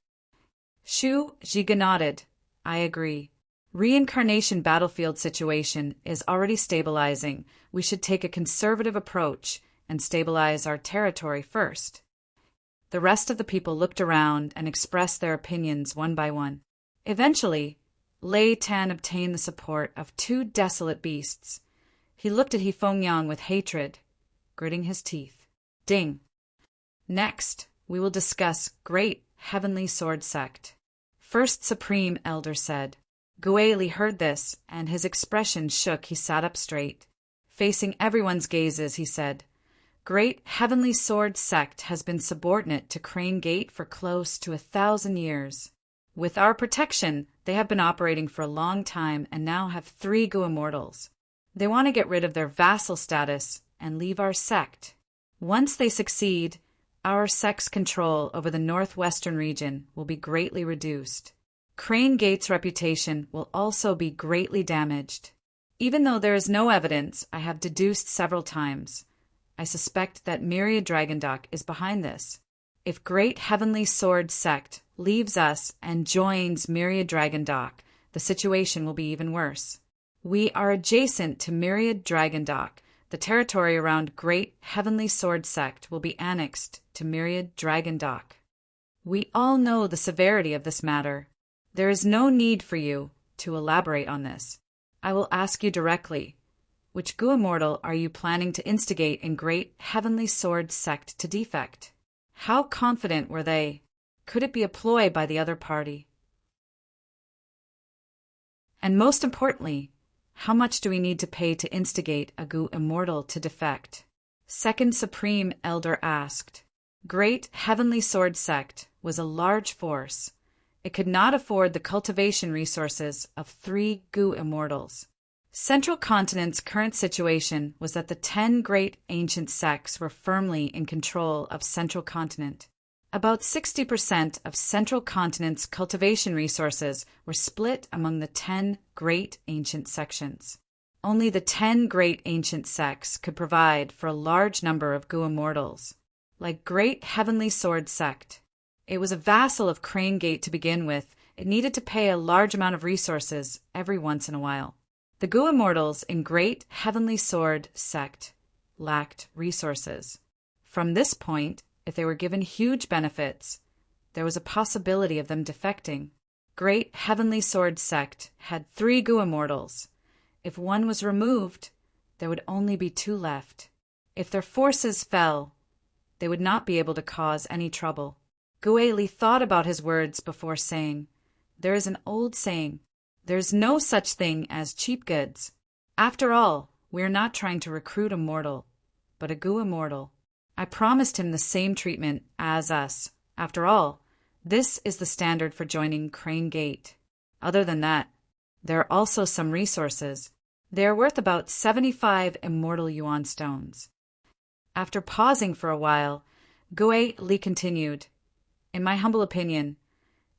Shu Zhiga nodded. I agree. Reincarnation battlefield situation is already stabilizing. We should take a conservative approach and stabilize our territory first. The rest of the people looked around and expressed their opinions one by one. Eventually, Lei Tan obtained the support of 2 desolate beasts. He looked at He Fengyang with hatred, gritting his teeth. Ding! Next, we will discuss Great Heavenly Sword Sect. First Supreme Elder said. Gueli heard this, and his expression shook. He sat up straight. Facing everyone's gazes, he said, Great Heavenly Sword Sect has been subordinate to Crane Gate for close to 1,000 years. With our protection, they have been operating for a long time and now have 3 Gu Immortals. They want to get rid of their vassal status and leave our sect. Once they succeed, our sect's control over the northwestern region will be greatly reduced. Crane Gate's reputation will also be greatly damaged. Even though there is no evidence, I have deduced several times. I suspect that Myriad Dragondock is behind this. If Great Heavenly Sword Sect leaves us and joins Myriad Dragondock, the situation will be even worse. We are adjacent to Myriad Dragondock. The territory around Great Heavenly Sword Sect will be annexed to Myriad Dragondock. We all know the severity of this matter. There is no need for you to elaborate on this. I will ask you directly. Which Gu Immortal are you planning to instigate in Great Heavenly Sword Sect to defect? How confident were they? Could it be a ploy by the other party? And most importantly, how much do we need to pay to instigate a Gu Immortal to defect? Second Supreme Elder asked. Great Heavenly Sword Sect was a large force. It could not afford the cultivation resources of 3 Gu Immortals. Central Continent's current situation was that the 10 great ancient sects were firmly in control of Central Continent. About 60% of Central Continent's cultivation resources were split among the 10 great ancient sections. Only the 10 great ancient sects could provide for a large number of Gu Immortals. like Great Heavenly Sword Sect. It was a vassal of Crane Gate to begin with. It needed to pay a large amount of resources every once in a while. The Gu Immortals in Great Heavenly Sword Sect lacked resources. From this point, if they were given huge benefits, there was a possibility of them defecting. Great Heavenly Sword Sect had 3 Gu Immortals. If one was removed, there would only be 2 left. If their forces fell, they would not be able to cause any trouble. Gueli thought about his words before saying, "There is an old saying, there's no such thing as cheap goods. After all, we are not trying to recruit a mortal, but a Gu Immortal. I promised him the same treatment as us. After all, this is the standard for joining Crane Gate. Other than that, there are also some resources. They are worth about 75 immortal yuan stones." After pausing for a while, Gue Li continued, "In my humble opinion,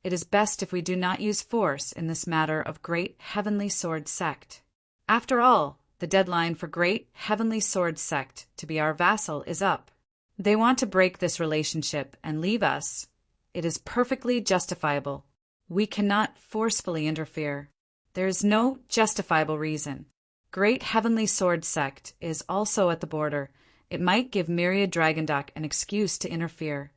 it is best if we do not use force in this matter of Great Heavenly Sword Sect. After all, the deadline for Great Heavenly Sword Sect to be our vassal is up. They want to break this relationship and leave us. It is perfectly justifiable. We cannot forcefully interfere. There is no justifiable reason. Great Heavenly Sword Sect is also at the border. It might give Myriad Dragondock an excuse to interfere."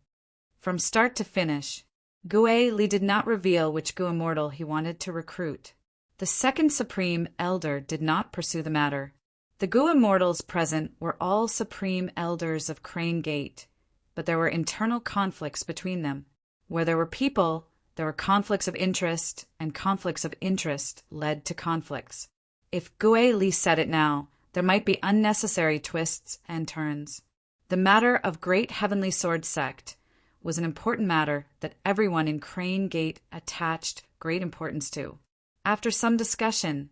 From start to finish, Gue Li did not reveal which Gu Immortal he wanted to recruit. The second Supreme Elder did not pursue the matter. The Gu Immortals present were all Supreme Elders of Crane Gate, but there were internal conflicts between them. Where there were people, there were conflicts of interest, and conflicts of interest led to conflicts. If Gue Li said it now, there might be unnecessary twists and turns. The matter of Great Heavenly Sword Sect was an important matter that everyone in Crane Gate attached great importance to. After some discussion,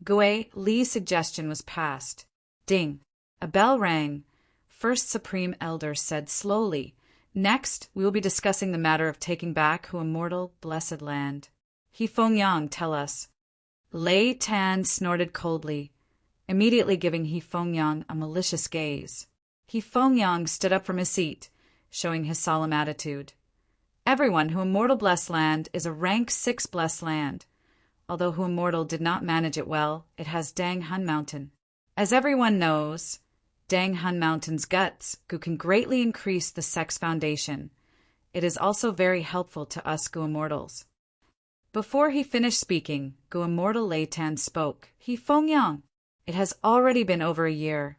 Gue Li's suggestion was passed. Ding! A bell rang. First Supreme Elder said slowly, "Next, we will be discussing the matter of taking back Hu Immortal Blessed Land. He Fengyang, tell us." Lei Tan snorted coldly, immediately giving He Fengyang a malicious gaze. He Fengyang stood up from his seat, showing his solemn attitude. "Everyone Hu Immortal Blessed Land is a rank 6 blessed land. Although Hu Immortal did not manage it well, it has Dang Hun Mountain. As everyone knows, Dang Hun Mountain's guts can greatly increase the sect's foundation. It is also very helpful to us Gu Immortals." Before he finished speaking, Gu Immortal Lei Tan spoke. "He Fengyang, it has already been over a year.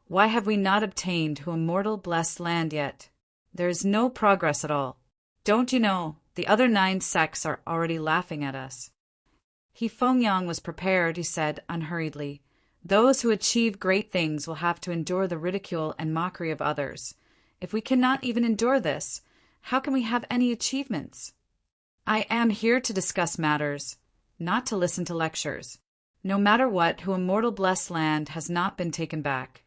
Why have we not obtained Hu Immortal Blessed Land yet? There is no progress at all. Don't you know, the other 9 sects are already laughing at us." He Fengyang was prepared, he said unhurriedly. "Those who achieve great things will have to endure the ridicule and mockery of others. If we cannot even endure this, how can we have any achievements? I am here to discuss matters, not to listen to lectures. No matter what, Hu Immortal Blessed Land has not been taken back.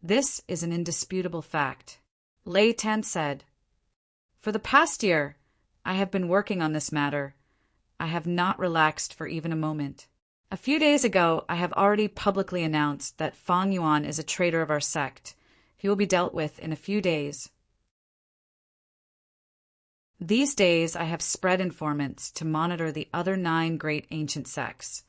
This is an indisputable fact." Lei Tan said, "For the past year, I have been working on this matter. I have not relaxed for even a moment. A few days ago, I have already publicly announced that Fang Yuan is a traitor of our sect. He will be dealt with in a few days. These days, I have spread informants to monitor the other 9 great ancient sects,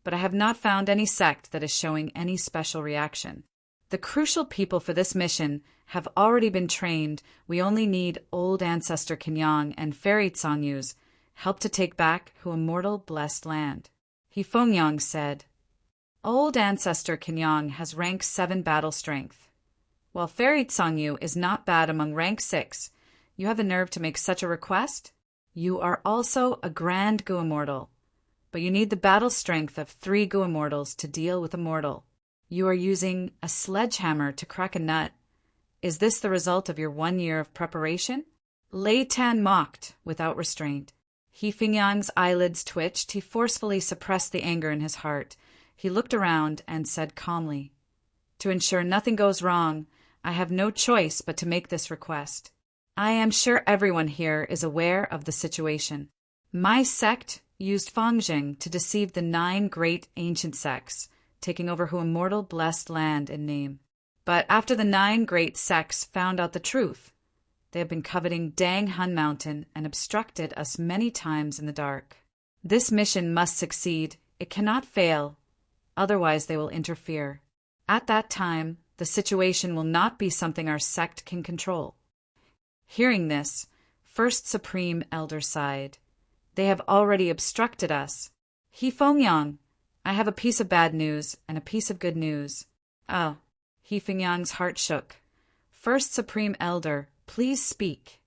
but I have not found any sect that is showing any special reaction. The crucial people for this mission have already been trained. We only need Old Ancestor Kenyang and Fairy Tsongyu's help to take back Hu Immortal Blessed Land." He Fengyang said, "Old Ancestor Kenyang has rank 7 battle strength. While Fairy Tsongyu is not bad among rank 6, you have the nerve to make such a request? You are also a grand Gu Immortal, but you need the battle strength of 3 Gu Immortals to deal with a mortal. You are using a sledgehammer to crack a nut. Is this the result of your 1 year of preparation?" Lei Tan mocked without restraint. He Fengyang's eyelids twitched. He forcefully suppressed the anger in his heart. He looked around and said calmly, "To ensure nothing goes wrong, I have no choice but to make this request. I am sure everyone here is aware of the situation. My sect used Fangjing to deceive the 9 great ancient sects, taking over Hu Immortal Blessed Land in name. But after the 9 great sects found out the truth, They have been coveting Dang Hun Mountain and obstructed us many times in the dark. This mission must succeed. It cannot fail, otherwise they will interfere. At that time, the situation will not be something our sect can control." Hearing this, First Supreme Elder sighed. "They have already obstructed us. He Fengyang, I have a piece of bad news and a piece of good news." "Oh." He Fengyang's heart shook. "First Supreme Elder, please speak."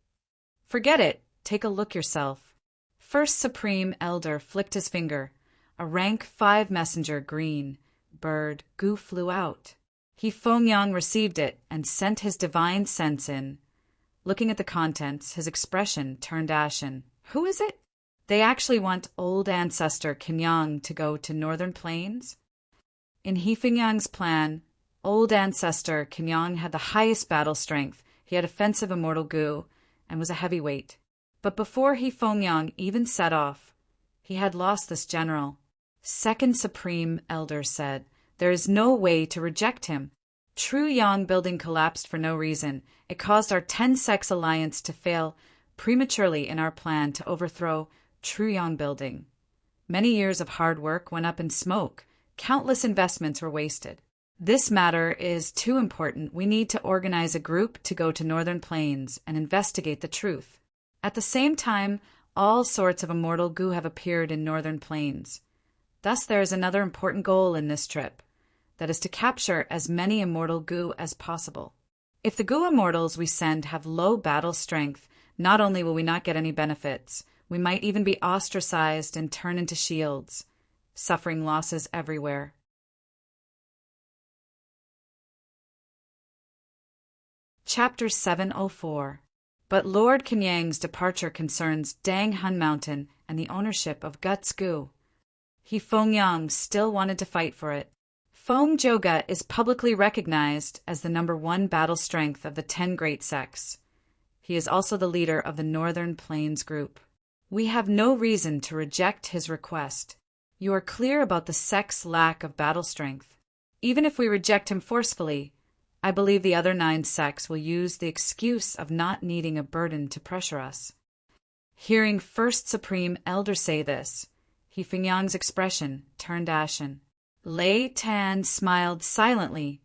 "Forget it. Take a look yourself." First Supreme Elder flicked his finger. A rank 5 messenger green bird goo flew out. He Fengyang received it and sent his divine sense in. Looking at the contents, his expression turned ashen. "Who is it? They actually want old ancestor Kenyang to go to Northern Plains?" In He Fengyang's plan, old ancestor Kenyang had the highest battle strength. He had offensive immortal goo and was a heavyweight. But before He Fengyang even set off, he had lost this general. Second Supreme Elder said, "There is no way to reject him. True Yang building collapsed for no reason. It caused our 10-sex alliance to fail prematurely in our plan to overthrow True Yang building. Many years of hard work went up in smoke. Countless investments were wasted. This matter is too important. We need to organize a group to go to Northern Plains and investigate the truth." At the same time, all sorts of immortal goo have appeared in Northern Plains. Thus there is another important goal in this trip. That is to capture as many immortal goo as possible. If the goo immortals we send have low battle strength, not only will we not get any benefits, we might even be ostracized and turn into shields, suffering losses everywhere. Chapter 704. But Lord Kenyang's departure concerns Dang Hun Mountain and the ownership of Guts Goo. He Fengyang still wanted to fight for it. Feng Joga is publicly recognized as the #1 battle strength of the 10 great sects. He is also the leader of the Northern Plains group. We have no reason to reject his request. You are clear about the sect's lack of battle strength. Even if we reject him forcefully, I believe the other 9 sects will use the excuse of not needing a burden to pressure us. Hearing First Supreme Elder say this, He Fengyang's expression turned ashen. Lei Tan smiled silently,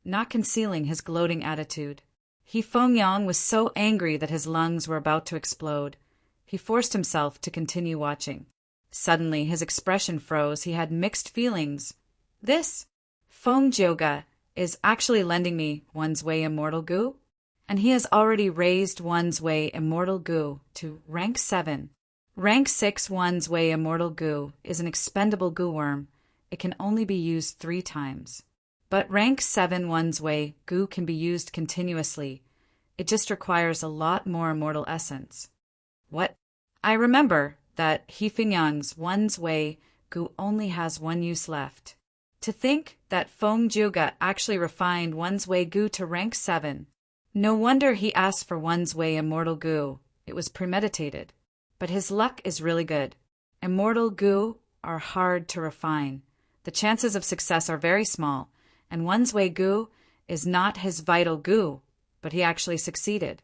not concealing his gloating attitude. He Fengyang was so angry that his lungs were about to explode. He forced himself to continue watching. Suddenly his expression froze. He had mixed feelings. This Feng Joga is actually lending me one's way immortal goo, and he has already raised one's way immortal goo to rank 7. Rank 6 one's way immortal goo is an expendable goo worm. It can only be used 3 times. But rank 7 one's way goo can be used continuously. It just requires a lot more immortal essence. What? I remember that He Fengyang's one's way goo only has 1 use left. To think that Feng Juga actually refined one's way goo to rank 7. No wonder he asked for one's way immortal goo. It was premeditated. But his luck is really good. Immortal goo are hard to refine. The chances of success are very small, and one's way goo is not his vital goo, but he actually succeeded.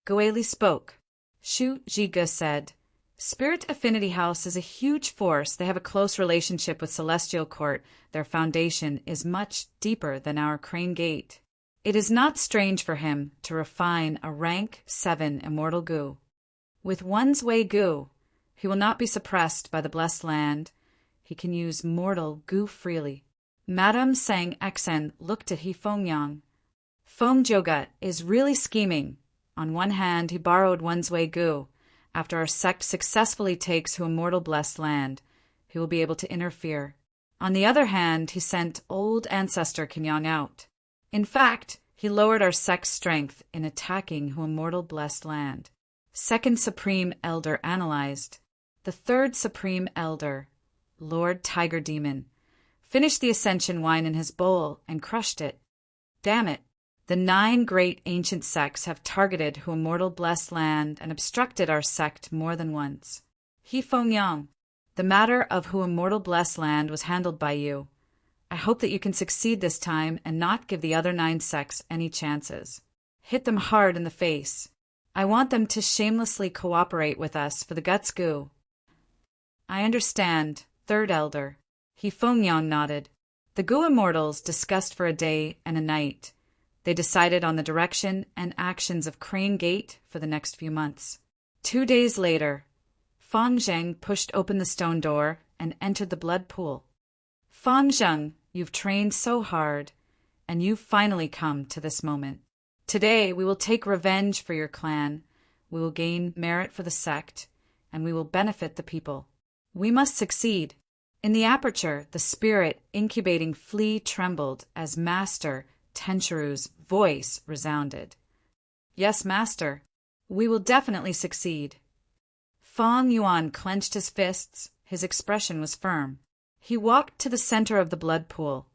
Goeli spoke. Shu Jiga said, Spirit Affinity House is a huge force. They have a close relationship with Celestial Court. Their foundation is much deeper than our Crane Gate. It is not strange for him to refine a rank 7 immortal goo. With one's way goo, he will not be suppressed by the blessed land. He can use mortal goo freely. Madame Sang Xen looked at He Fengyang. Feng Joga is really scheming. On one hand, he borrowed one's way goo. After our sect successfully takes to immortal blessed land, he will be able to interfere. On the other hand, he sent old ancestor Kenyang out. In fact, he lowered our sect's strength in attacking who immortal blessed land. Second Supreme Elder analyzed. The Third Supreme Elder, Lord Tiger Demon, finished the ascension wine in his bowl and crushed it. Damn it. The 9 great ancient sects have targeted who immortal blessed land and obstructed our sect more than once. He Fengyang, the matter of who immortal blessed land was handled by you. I hope that you can succeed this time and not give the other 9 sects any chances. Hit them hard in the face. I want them to shamelessly cooperate with us for the guts goo. I understand, third elder. He Fengyang nodded. The Gu immortals discussed for a day and a night. They decided on the direction and actions of Crane Gate for the next few months. 2 days later, Fang Zheng pushed open the stone door and entered the blood pool. Fang Zheng, you've trained so hard, and you've finally come to this moment. Today we will take revenge for your clan, we will gain merit for the sect, and we will benefit the people. We must succeed. In the aperture, the spirit incubating flea trembled as Master Tenchuru's voice resounded. Yes, Master, we will definitely succeed. Fang Yuan clenched his fists, his expression was firm. He walked to the center of the blood pool,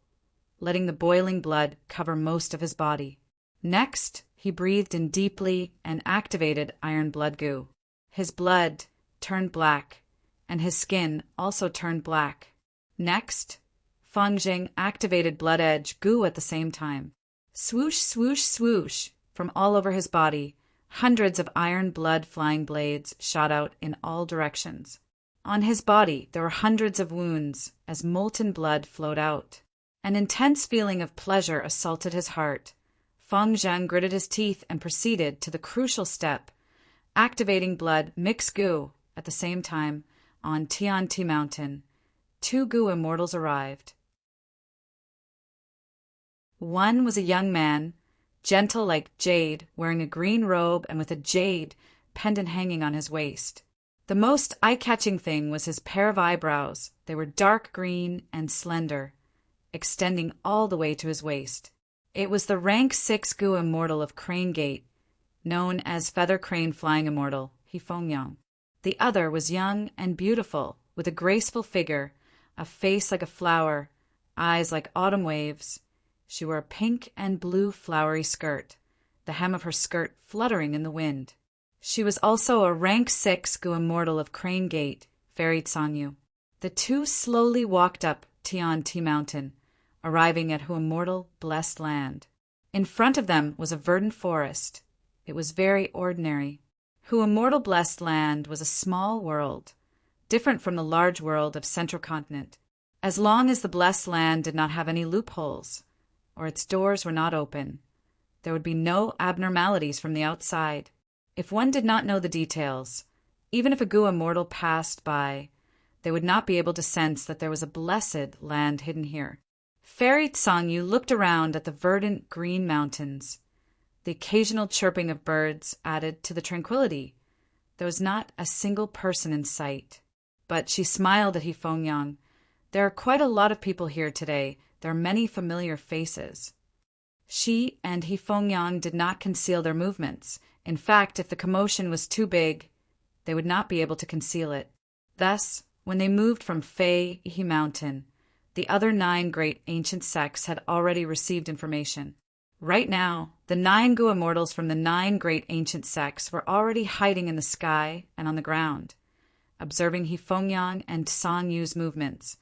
letting the boiling blood cover most of his body. Next, he breathed in deeply and activated iron blood goo. His blood turned black, and his skin also turned black. Next, Fang Zheng activated blood edge goo at the same time. Swoosh, swoosh, swoosh, from all over his body, hundreds of iron blood flying blades shot out in all directions. On his body there were hundreds of wounds as molten blood flowed out. An intense feeling of pleasure assaulted his heart. Fang Zheng gritted his teeth and proceeded to the crucial step, activating blood mix goo at the same time on Tianti Mountain. 2 Gu immortals arrived. One was a young man, gentle like jade, wearing a green robe and with a jade pendant hanging on his waist. The most eye-catching thing was his pair of eyebrows. They were dark green and slender, extending all the way to his waist. It was the rank 6 Gu immortal of Crane Gate, known as Feather Crane Flying Immortal, He Fengyang. The other was young and beautiful, with a graceful figure, a face like a flower, eyes like autumn waves. She wore a pink and blue flowery skirt, the hem of her skirt fluttering in the wind. She was also a rank 6 Gu immortal of Crane Gate, Fairy Tsangyu. The two slowly walked up Tianti Mountain, arriving at Hu immortal blessed land. In front of them was a verdant forest. It was very ordinary. Hu immortal blessed land was a small world, different from the large world of Central Continent. As long as the blessed land did not have any loopholes, or its doors were not open, there would be no abnormalities from the outside. If one did not know the details, even if a Gu immortal passed by, they would not be able to sense that there was a blessed land hidden here. Fairy Tsangyu looked around at the verdant green mountains. The occasional chirping of birds added to the tranquility. There was not a single person in sight. But she smiled at He Fengyang. There are quite a lot of people here today. There are many familiar faces. She and He Fengyang did not conceal their movements. In fact, if the commotion was too big, they would not be able to conceal it. Thus, when they moved from Fei Yi Mountain, the other 9 great ancient sects had already received information. Right now, the 9 Gu immortals from the 9 great ancient sects were already hiding in the sky and on the ground, observing He Fengyang and Sang Yu's movements,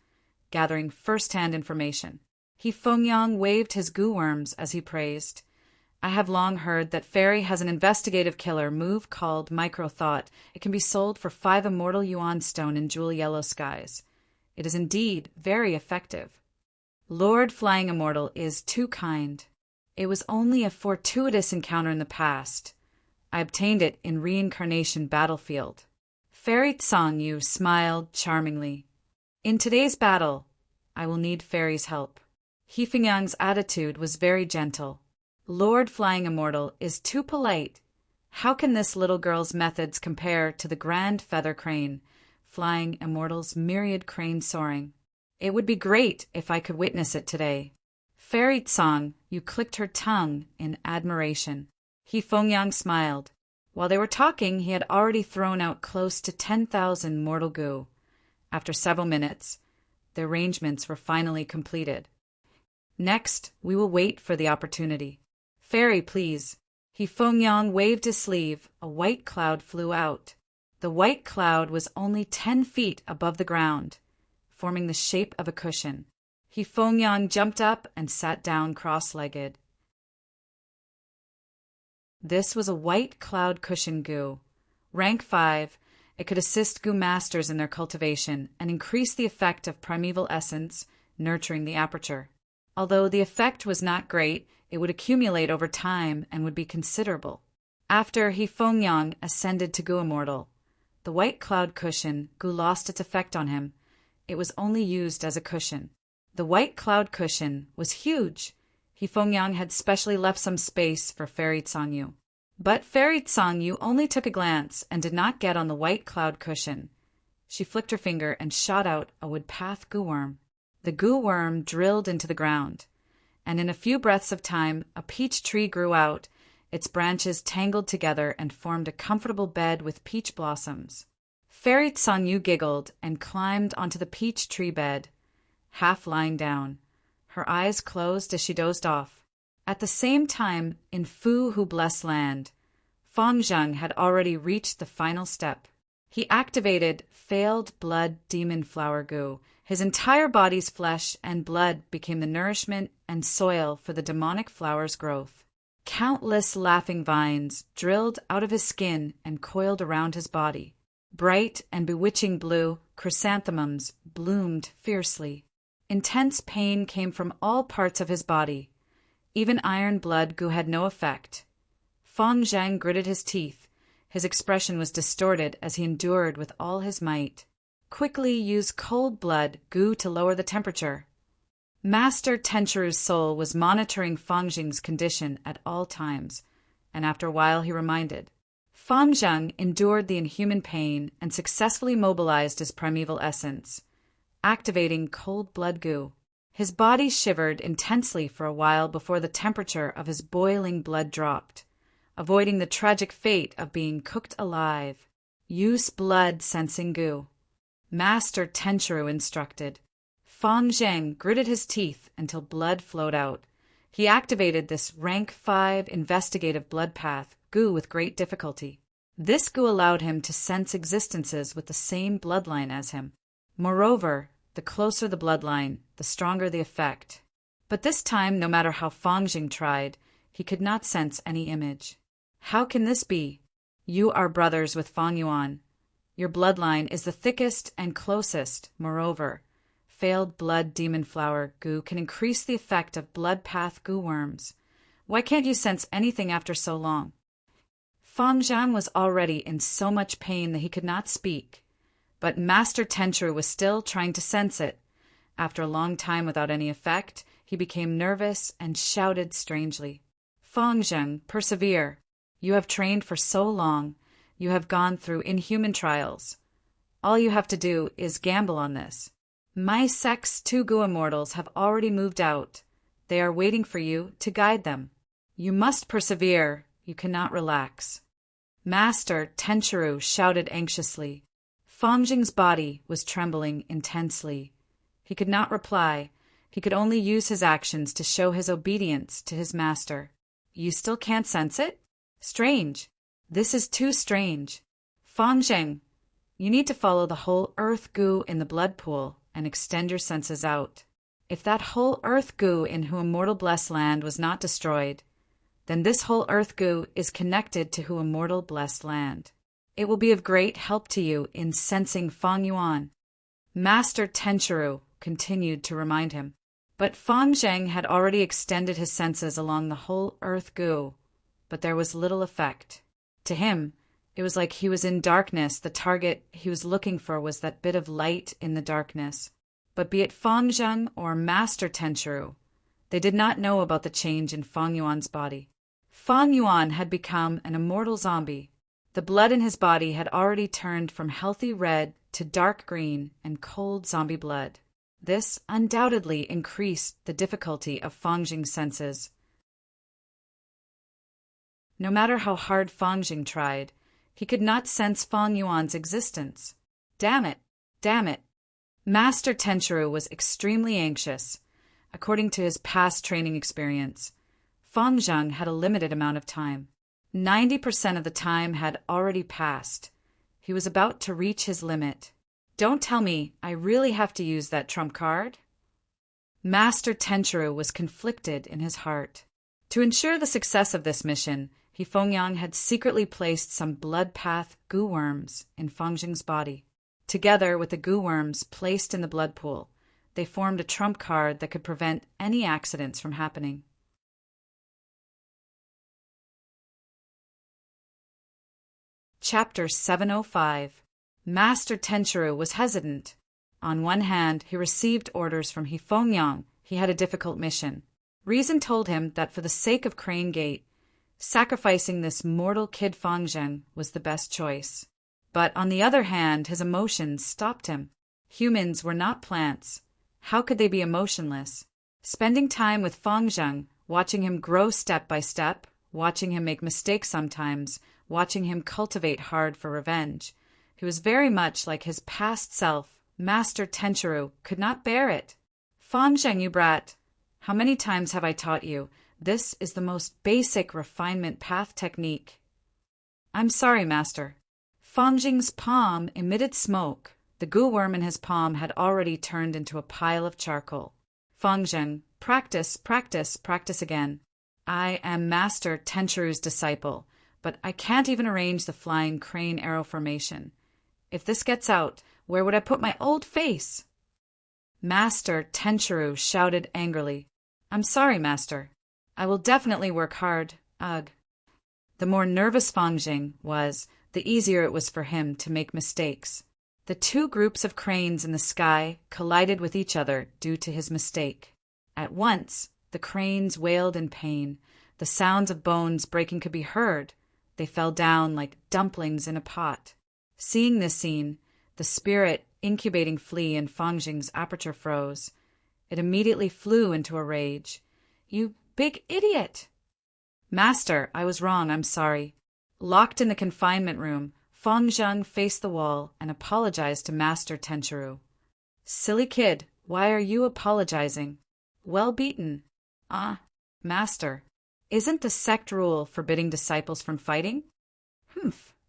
gathering first-hand information. He Fengyang waved his Gu worms as he praised. I have long heard that Fairy has an investigative killer move called Micro-Thought. It can be sold for 5 immortal yuan stone in jewel yellow skies. It is indeed very effective. Lord Flying Immortal is too kind. It was only a fortuitous encounter in the past. I obtained it in reincarnation battlefield. Fairy Tsangyu smiled charmingly. In today's battle, I will need Fairy's help. He Fengyang's attitude was very gentle. Lord Flying Immortal is too polite. How can this little girl's methods compare to the grand feather crane, Flying Immortal's myriad crane soaring? It would be great if I could witness it today. Fairy Tsang, you clicked her tongue in admiration. He Fengyang smiled. While they were talking, he had already thrown out close to 10,000 mortal goo. After several minutes, the arrangements were finally completed. Next, we will wait for the opportunity. Fairy, please. He Fengyang waved his sleeve. A white cloud flew out. The white cloud was only 10 feet above the ground, forming the shape of a cushion. He Fengyang jumped up and sat down cross-legged. This was a white cloud cushion goo. Rank 5, it could assist goo masters in their cultivation and increase the effect of primeval essence, nurturing the aperture. Although the effect was not great, it would accumulate over time and would be considerable. After He Fengyang ascended to goo immortal, the white cloud cushion goo lost its effect on him. It was only used as a cushion. The white cloud cushion was huge. He Fengyang had specially left some space for Fairy Tsangyu. But Fairy Tsangyu only took a glance and did not get on the white cloud cushion. She flicked her finger and shot out a woodpath goo worm. The goo worm drilled into the ground, and in a few breaths of time a peach tree grew out. Its branches tangled together and formed a comfortable bed with peach blossoms. Fairy Tsangyu giggled and climbed onto the peach tree bed, half lying down. Her eyes closed as she dozed off. At the same time, in Fu Hu Blessed Land, Fengyang had already reached the final step. He activated Failed Blood Demon Flower Goo. His entire body's flesh and blood became the nourishment and soil for the demonic flower's growth. Countless laughing vines drilled out of his skin and coiled around his body. Bright and bewitching blue chrysanthemums bloomed fiercely. Intense pain came from all parts of his body. Even iron blood goo had no effect. Fengyang gritted his teeth. His expression was distorted as he endured with all his might. Quickly use cold blood goo to lower the temperature. Master Tenchuru's soul was monitoring Fengyang's condition at all times, and after a while he reminded. Fengyang endured the inhuman pain and successfully mobilized his primeval essence, activating cold blood goo. His body shivered intensely for a while before the temperature of his boiling blood dropped, avoiding the tragic fate of being cooked alive. Use blood sensing goo. Master Tenchuru instructed. Fengyang gritted his teeth until blood flowed out. He activated this rank 5 investigative blood path goo with great difficulty. This goo allowed him to sense existences with the same bloodline as him. Moreover, the closer the bloodline, the stronger the effect. But this time, no matter how Fengyang tried, he could not sense any image. How can this be? You are brothers with Fengyuan. Your bloodline is the thickest and closest. Moreover, failed blood demon flower goo can increase the effect of blood path goo worms. Why can't you sense anything after so long? Fengyang was already in so much pain that he could not speak, but Master Tenchuru was still trying to sense it. After a long time without any effect, he became nervous and shouted strangely. Fengyang, persevere. You have trained for so long. You have gone through inhuman trials. All you have to do is gamble on this. My sect's 2 goo immortals have already moved out. They are waiting for you to guide them. You must persevere. You cannot relax. Master Tenchuru shouted anxiously. Fengyang's body was trembling intensely. He could not reply. He could only use his actions to show his obedience to his master. You still can't sense it? Strange. This is too strange. Fengyang, you need to follow the whole earth goo in the blood pool and extend your senses out. If that whole earth goo in Hu Immortal Blessed Land was not destroyed, then this whole earth goo is connected to Hu Immortal Blessed Land. It will be of great help to you in sensing Fengyuan. Master Tenchuru continued to remind him. But Fengyang had already extended his senses along the whole earth goo, but there was little effect. To him, it was like he was in darkness. The target he was looking for was that bit of light in the darkness. But be it Fengyang or Master Tenchuru, they did not know about the change in Fengyuan's body. Fengyuan had become an immortal zombie. The blood in his body had already turned from healthy red to dark green and cold zombie blood. This undoubtedly increased the difficulty of Fengyang's senses. No matter how hard Fengyang tried, he could not sense Fengyuan's existence. Damn it! Damn it! Master Tenchuru was extremely anxious. According to his past training experience, Fengyang had a limited amount of time. 90% of the time had already passed. He was about to reach his limit. Don't tell me I really have to use that trump card? Master Tenchuru was conflicted in his heart. To ensure the success of this mission, Hifengyang had secretly placed some blood path goo worms in Fangjing's body. Together with the goo worms placed in the blood pool, they formed a trump card that could prevent any accidents from happening. Chapter 705. Master Tenchiru was hesitant. On one hand, he received orders from Hifengyang. He had a difficult mission. Reason told him that for the sake of Crane Gate, sacrificing this mortal kid Fangjing was the best choice. But on the other hand, his emotions stopped him. Humans were not plants. How could they be emotionless? Spending time with Fangjing, watching him grow step by step, watching him make mistakes sometimes, watching him cultivate hard for revenge. He was very much like his past self. Master Tenchiru could not bear it. Fangjing, you brat! How many times have I taught you? This is the most basic refinement path technique. I'm sorry, Master. Fangjing's palm emitted smoke. The goo worm in his palm had already turned into a pile of charcoal. Fangjing, practice, practice, practice again. I am Master Tenchiru's disciple, but I can't even arrange the flying crane arrow formation. If this gets out, where would I put my old face? Master Tenchiru shouted angrily. I'm sorry, Master. I will definitely work hard. Ugh. The more nervous Fangjing was, the easier it was for him to make mistakes. The two groups of cranes in the sky collided with each other due to his mistake. At once, the cranes wailed in pain. The sounds of bones breaking could be heard. They fell down like dumplings in a pot. Seeing this scene, the spirit incubating flea in Fangjing's aperture froze. It immediately flew into a rage. You big idiot! Master, I was wrong, I'm sorry. Locked in the confinement room, Fangjing faced the wall and apologized to Master Tenchiru. Silly kid, why are you apologizing? Well beaten. Master, isn't the sect rule forbidding disciples from fighting?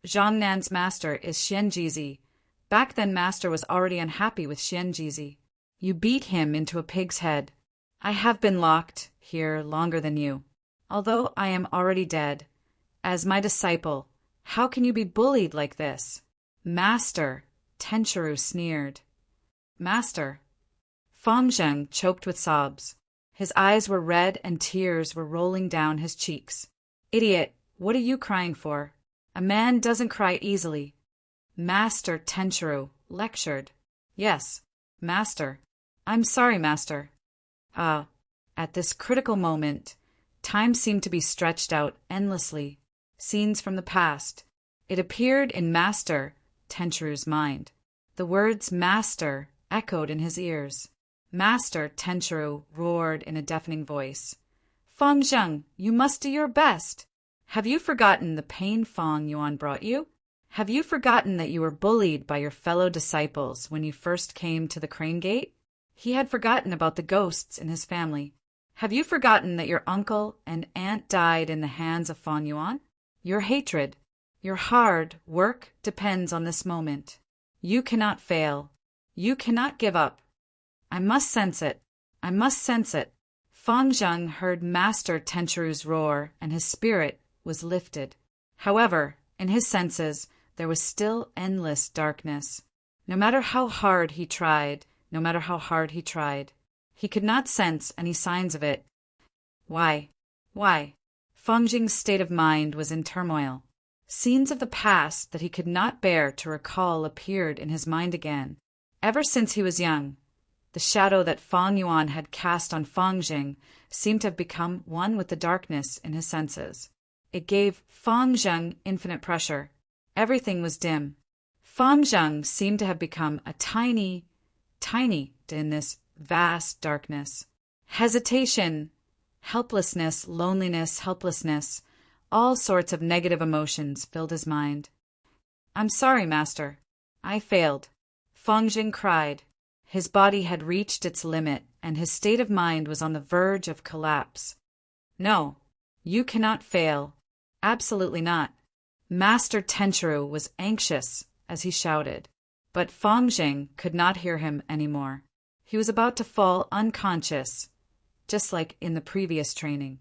Zhongnan's master is Xianjizi. Back then Master was already unhappy with Xianjizi. You beat him into a pig's head. I have been locked here longer than you, although I am already dead. As my disciple, how can you be bullied like this? Master, Tenchiru sneered. Master. Fangjing choked with sobs. His eyes were red and tears were rolling down his cheeks. Idiot, what are you crying for? A man doesn't cry easily. Master Tenchiru lectured. Yes, Master. I'm sorry, Master. At this critical moment, time seemed to be stretched out endlessly. Scenes from the past. It appeared in Master Tenchiru's mind. The words Master echoed in his ears. Master Tenchiru roared in a deafening voice. Fangjing, you must do your best. Have you forgotten the pain Fang Yuan brought you? Have you forgotten that you were bullied by your fellow disciples when you first came to the Crane Gate? He had forgotten about the ghosts in his family. Have you forgotten that your uncle and aunt died in the hands of Fang Yuan? Your hatred, your hard work depends on this moment. You cannot fail. You cannot give up. I must sense it. I must sense it. Fangjing heard Master Tenchiru's roar, and his spirit was lifted. However, in his senses, there was still endless darkness. No matter how hard he tried, he could not sense any signs of it. Why? Fangjing's state of mind was in turmoil. Scenes of the past that he could not bear to recall appeared in his mind again. Ever since he was young, the shadow that Fang Yuan had cast on Fangjing seemed to have become one with the darkness in his senses. It gave Fangjing infinite pressure. Everything was dim. Fangjing seemed to have become a tiny in this vast darkness. Hesitation, helplessness, loneliness, helplessness, all sorts of negative emotions filled his mind. I'm sorry, Master. I failed. Fangjing cried. His body had reached its limit, and his state of mind was on the verge of collapse. No, you cannot fail. Absolutely not. Master Tenchiru was anxious as he shouted, but Fangjing could not hear him anymore. He was about to fall unconscious, just like in the previous training.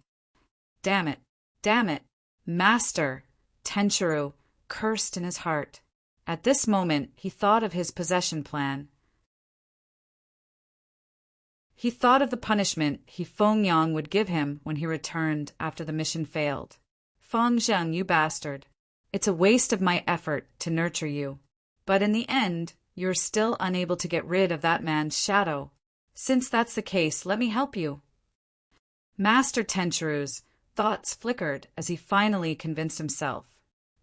Damn it! Master, Tenchiru cursed in his heart. At this moment, he thought of his possession plan. He thought of the punishment Feng would give him when he returned after the mission failed. Feng Zheng, you bastard. It's a waste of my effort to nurture you. But in the end, you're still unable to get rid of that man's shadow. Since that's the case, let me help you. Master Tenchiru's thoughts flickered as he finally convinced himself.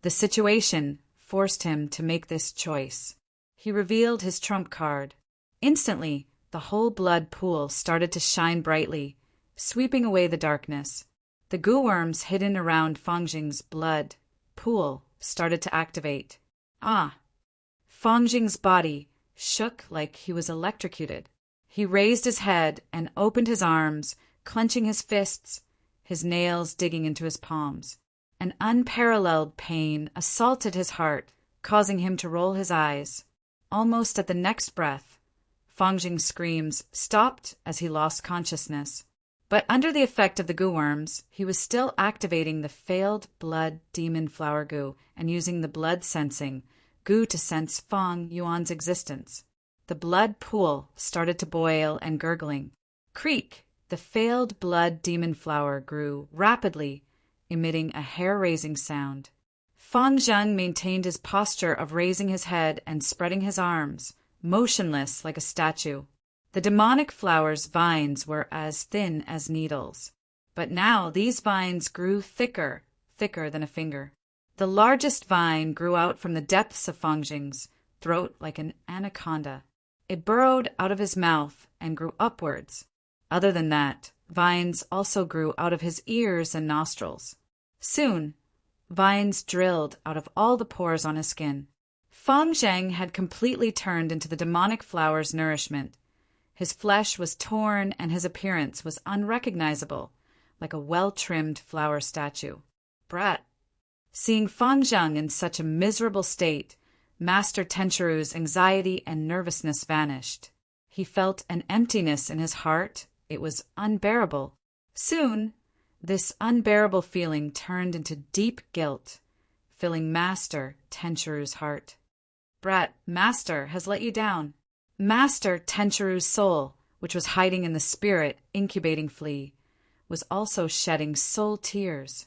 The situation forced him to make this choice. He revealed his trump card. Instantly, the whole blood pool started to shine brightly, sweeping away the darkness. The goo worms hidden around Feng Jing's blood pool started to activate. Ah! Feng Jing's body shook like he was electrocuted. He raised his head and opened his arms, clenching his fists, his nails digging into his palms. An unparalleled pain assaulted his heart, causing him to roll his eyes. Almost at the next breath, Feng Jing's screams stopped as he lost consciousness. But under the effect of the goo worms, he was still activating the failed blood demon flower goo and using the blood sensing goo to sense Feng Yuan's existence. The blood pool started to boil and gurgling. Creak! The failed blood demon flower grew rapidly, emitting a hair-raising sound. Feng Zheng maintained his posture of raising his head and spreading his arms, motionless like a statue. The demonic flower's vines were as thin as needles. But now these vines grew thicker than a finger. The largest vine grew out from the depths of Feng Jing's throat like an anaconda. It burrowed out of his mouth and grew upwards. Other than that, vines also grew out of his ears and nostrils. Soon, vines drilled out of all the pores on his skin. Feng Zheng had completely turned into the demonic flower's nourishment. His flesh was torn and his appearance was unrecognizable, like a well-trimmed flower statue. Brat! Seeing Feng Zheng in such a miserable state, Master Tenchiru's anxiety and nervousness vanished. He felt an emptiness in his heart. It was unbearable. Soon, this unbearable feeling turned into deep guilt, filling Master Tenchiru's heart. Brat, Master has let you down. Master Tenchiru's soul, which was hiding in the spirit incubating flea, was also shedding soul tears.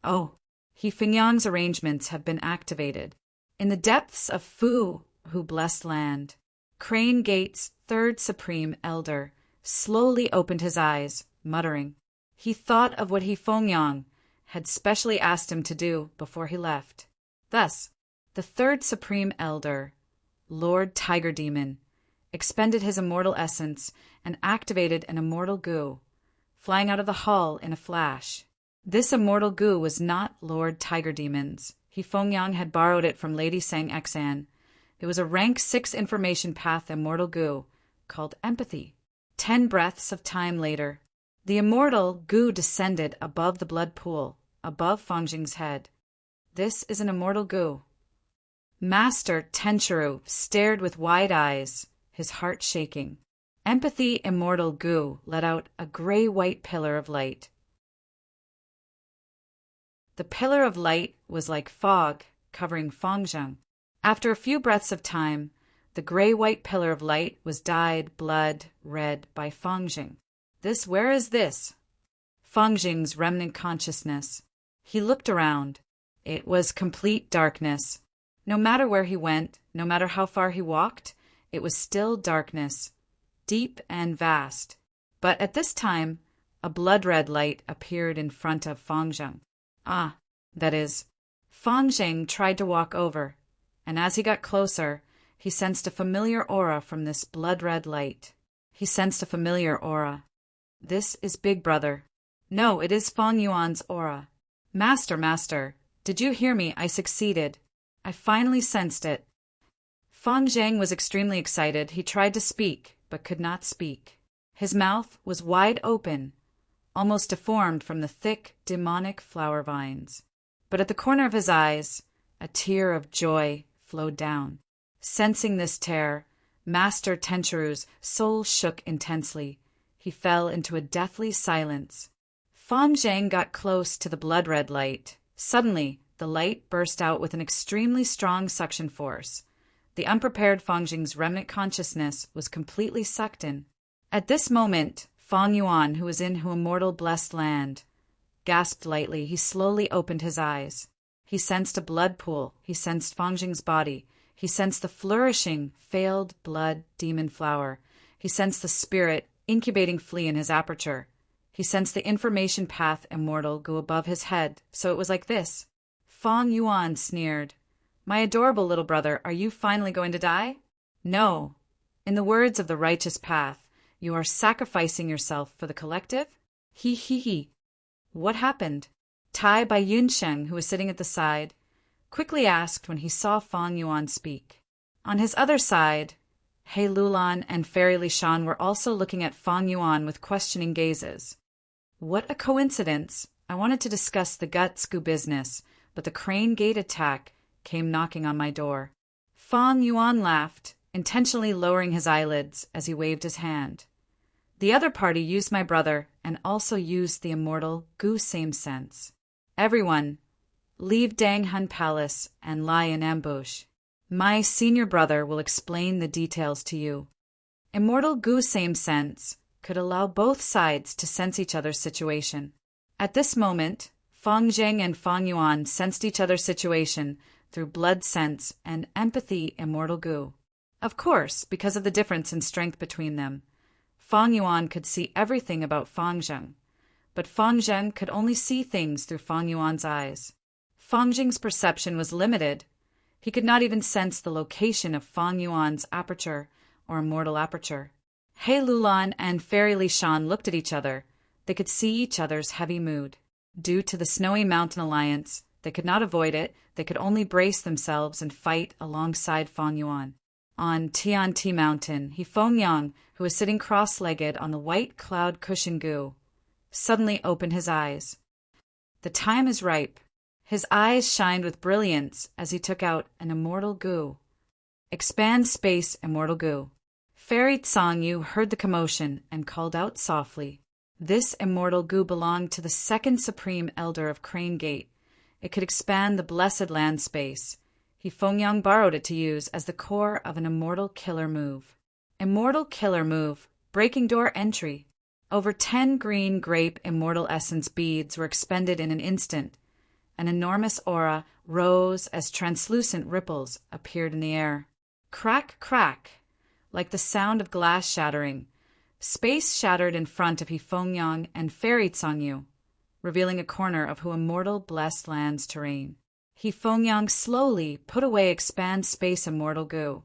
Oh, Feng arrangements have been activated. In the depths of Fu, who blessed land, Crane Gate's third supreme elder slowly opened his eyes, muttering. He thought of what Feng had specially asked him to do before he left. Thus, the third supreme elder, Lord Tiger Demon, expended his immortal essence and activated an immortal goo, flying out of the hall in a flash. This immortal goo was not Lord Tiger Demon's. Feng had borrowed it from Lady Sang Xan. It was a rank 6 information path immortal goo called empathy. 10 breaths of time later, the immortal goo descended above the blood pool, above Feng Jing's head. This is an immortal goo. Master Tenchiru stared with wide eyes, his heart shaking. Empathy immortal goo let out a gray-white pillar of light. The pillar of light was like fog covering Feng Zheng. After a few breaths of time, the gray-white pillar of light was dyed blood red by Feng Zheng. Where is this? Feng Jing's remnant consciousness. He looked around. It was complete darkness. No matter where he went, no matter how far he walked, it was still darkness, deep and vast. But at this time, a blood-red light appeared in front of Feng Zheng. That is, Feng Zheng tried to walk over, and as he got closer, he sensed a familiar aura from this blood-red light. He sensed a familiar aura. This is Big Brother. No, it is Feng Yuan's aura. Master, did you hear me? I succeeded. I finally sensed it. Feng Zheng was extremely excited. He tried to speak, but could not speak. His mouth was wide open, almost deformed from the thick, demonic flower vines. But at the corner of his eyes, a tear of joy flowed down. Sensing this terror, Master Tenchiru's soul shook intensely. He fell into a deathly silence. Feng Zheng got close to the blood-red light, Suddenly, the light burst out with an extremely strong suction force. The unprepared Fang Jing's remnant consciousness was completely sucked in. At this moment, Fang Yuan, who was in Hu Immortal Blessed Land, gasped lightly. He slowly opened his eyes. He sensed a blood pool. He sensed Fang Jing's body. He sensed the flourishing, failed blood demon flower. He sensed the spirit incubating flea in his aperture. He sensed the information path immortal go above his head. So it was like this. Fang Yuan sneered. My adorable little brother, are you finally going to die? No. In the words of the righteous path, you are sacrificing yourself for the collective? He he he. What happened? Tai Bai Yunsheng, who was sitting at the side, quickly asked when he saw Fang Yuan speak. On his other side, He Lulan and Fairy Li Shan were also looking at Fang Yuan with questioning gazes. What a coincidence! I wanted to discuss the Guts Goo business, but the Crane Gate attack came knocking on my door. Fang Yuan laughed, intentionally lowering his eyelids as he waved his hand. The other party used my brother and also used the immortal Goo same sense. Everyone, leave Dang Hun Palace and lie in ambush. My senior brother will explain the details to you. Immortal Goo same sense could allow both sides to sense each other's situation. At this moment, Fang Zheng and Fang Yuan sensed each other's situation through blood sense and empathy immortal Goo. Of course, because of the difference in strength between them, Fang Yuan could see everything about Fang Zheng, but Fang Zheng could only see things through Fang Yuan's eyes. Fang Zheng's perception was limited. He could not even sense the location of Fang Yuan's aperture or immortal aperture. He Lulan and Fairy Li Shan looked at each other. They could see each other's heavy mood. Due to the Snowy Mountain Alliance, they could not avoid it. They could only brace themselves and fight alongside Fang Yuan. On Tianti Mountain, He Fengyang, who was sitting cross-legged on the white cloud cushion Goo, suddenly opened his eyes. The time is ripe. His eyes shined with brilliance as he took out an immortal Goo. Expand space, immortal Goo. Fairy Tsangyu heard the commotion and called out softly. This immortal Goo belonged to the second supreme elder of Crane Gate. It could expand the blessed land space. He Fengyang borrowed it to use as the core of an immortal killer move. Immortal killer move, breaking door entry. Over 10 green grape immortal essence beads were expended in an instant. An enormous aura rose as translucent ripples appeared in the air. Crack, crack, like the sound of glass shattering. Space shattered in front of He Fengyang and Fairy Tsangyu, revealing a corner of Hu Immortal Blessed Land's terrain. He Fengyang slowly put away expand space immortal Goo.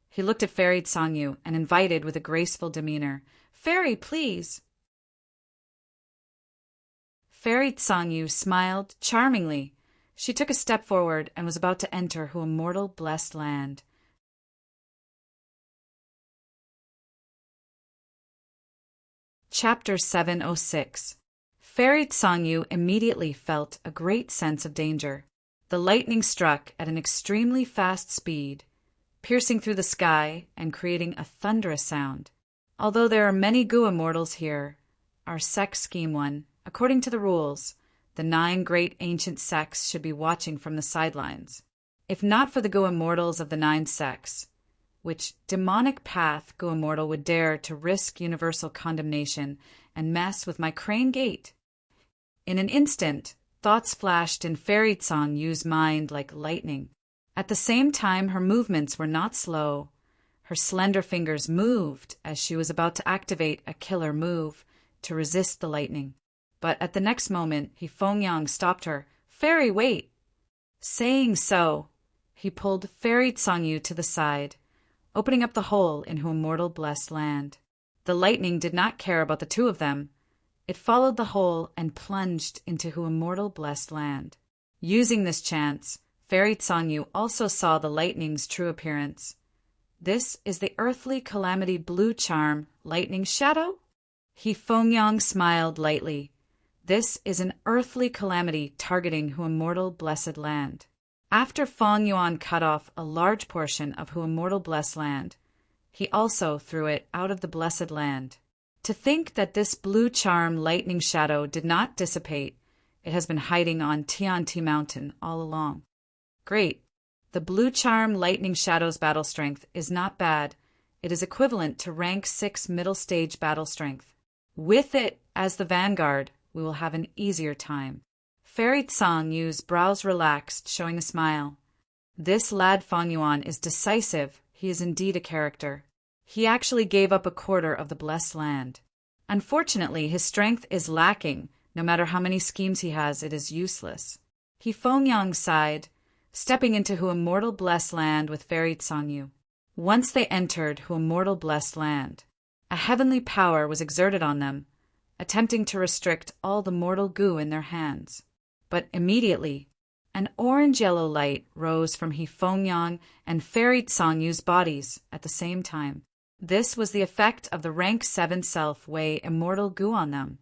He looked at Fairy Tsangyu and invited with a graceful demeanor, "Fairy, please." Fairy Tsangyu smiled charmingly. She took a step forward and was about to enter Hu Immortal Blessed Land. Chapter 706. Fairy Tsangyu immediately felt a great sense of danger. The lightning struck at an extremely fast speed, piercing through the sky and creating a thunderous sound. Although there are many Goo immortals here, our sect scheme one, according to the rules, the 9 great ancient sects should be watching from the sidelines. If not for the Goo immortals of the 9 sects, which demonic path Goo immortal would dare to risk universal condemnation and mess with my Crane Gate? In an instant, thoughts flashed in Fairy Tsangyu's mind like lightning. At the same time, her movements were not slow. Her slender fingers moved as she was about to activate a killer move to resist the lightning. But at the next moment, He Fengyang stopped her. "Fairy, wait!" Saying so, he pulled Fairy Tsangyu to the side, opening up the hole in Hu Immortal Blessed Land. The lightning did not care about the two of them. It followed the hole and plunged into Hu Immortal Blessed Land. Using this chance, Fairy Tsangyu also saw the lightning's true appearance. This is the earthly calamity blue charm, Lightning Shadow? He Fengyang smiled lightly. This is an earthly calamity targeting Hu Immortal Blessed Land. After Fang Yuan cut off a large portion of Hu Immortal Blessed Land, he also threw it out of the Blessed Land. To think that this blue charm Lightning Shadow did not dissipate, It has been hiding on Tianti Mountain all along. Great. The Blue Charm Lightning Shadow's battle strength is not bad. It is equivalent to rank 6 middle stage battle strength. With it as the vanguard, we will have an easier time. Fairy Tsang Yu's brows relaxed, showing a smile. This lad Fang Yuan is decisive. He is indeed a character. He actually gave up a quarter of the blessed land. Unfortunately, his strength is lacking. No matter how many schemes he has, it is useless. He Fengyang sighed, stepping into Hu Immortal Blessed Land with Fairy Tsang Yu. Once they entered Hu Immortal Blessed Land, a heavenly power was exerted on them, attempting to restrict all the mortal goo in their hands. But immediately, an orange-yellow light rose from He Fengyang and Fairy Tsang Yu's bodies at the same time. This was the effect of the rank 7 self-way immortal goo on them.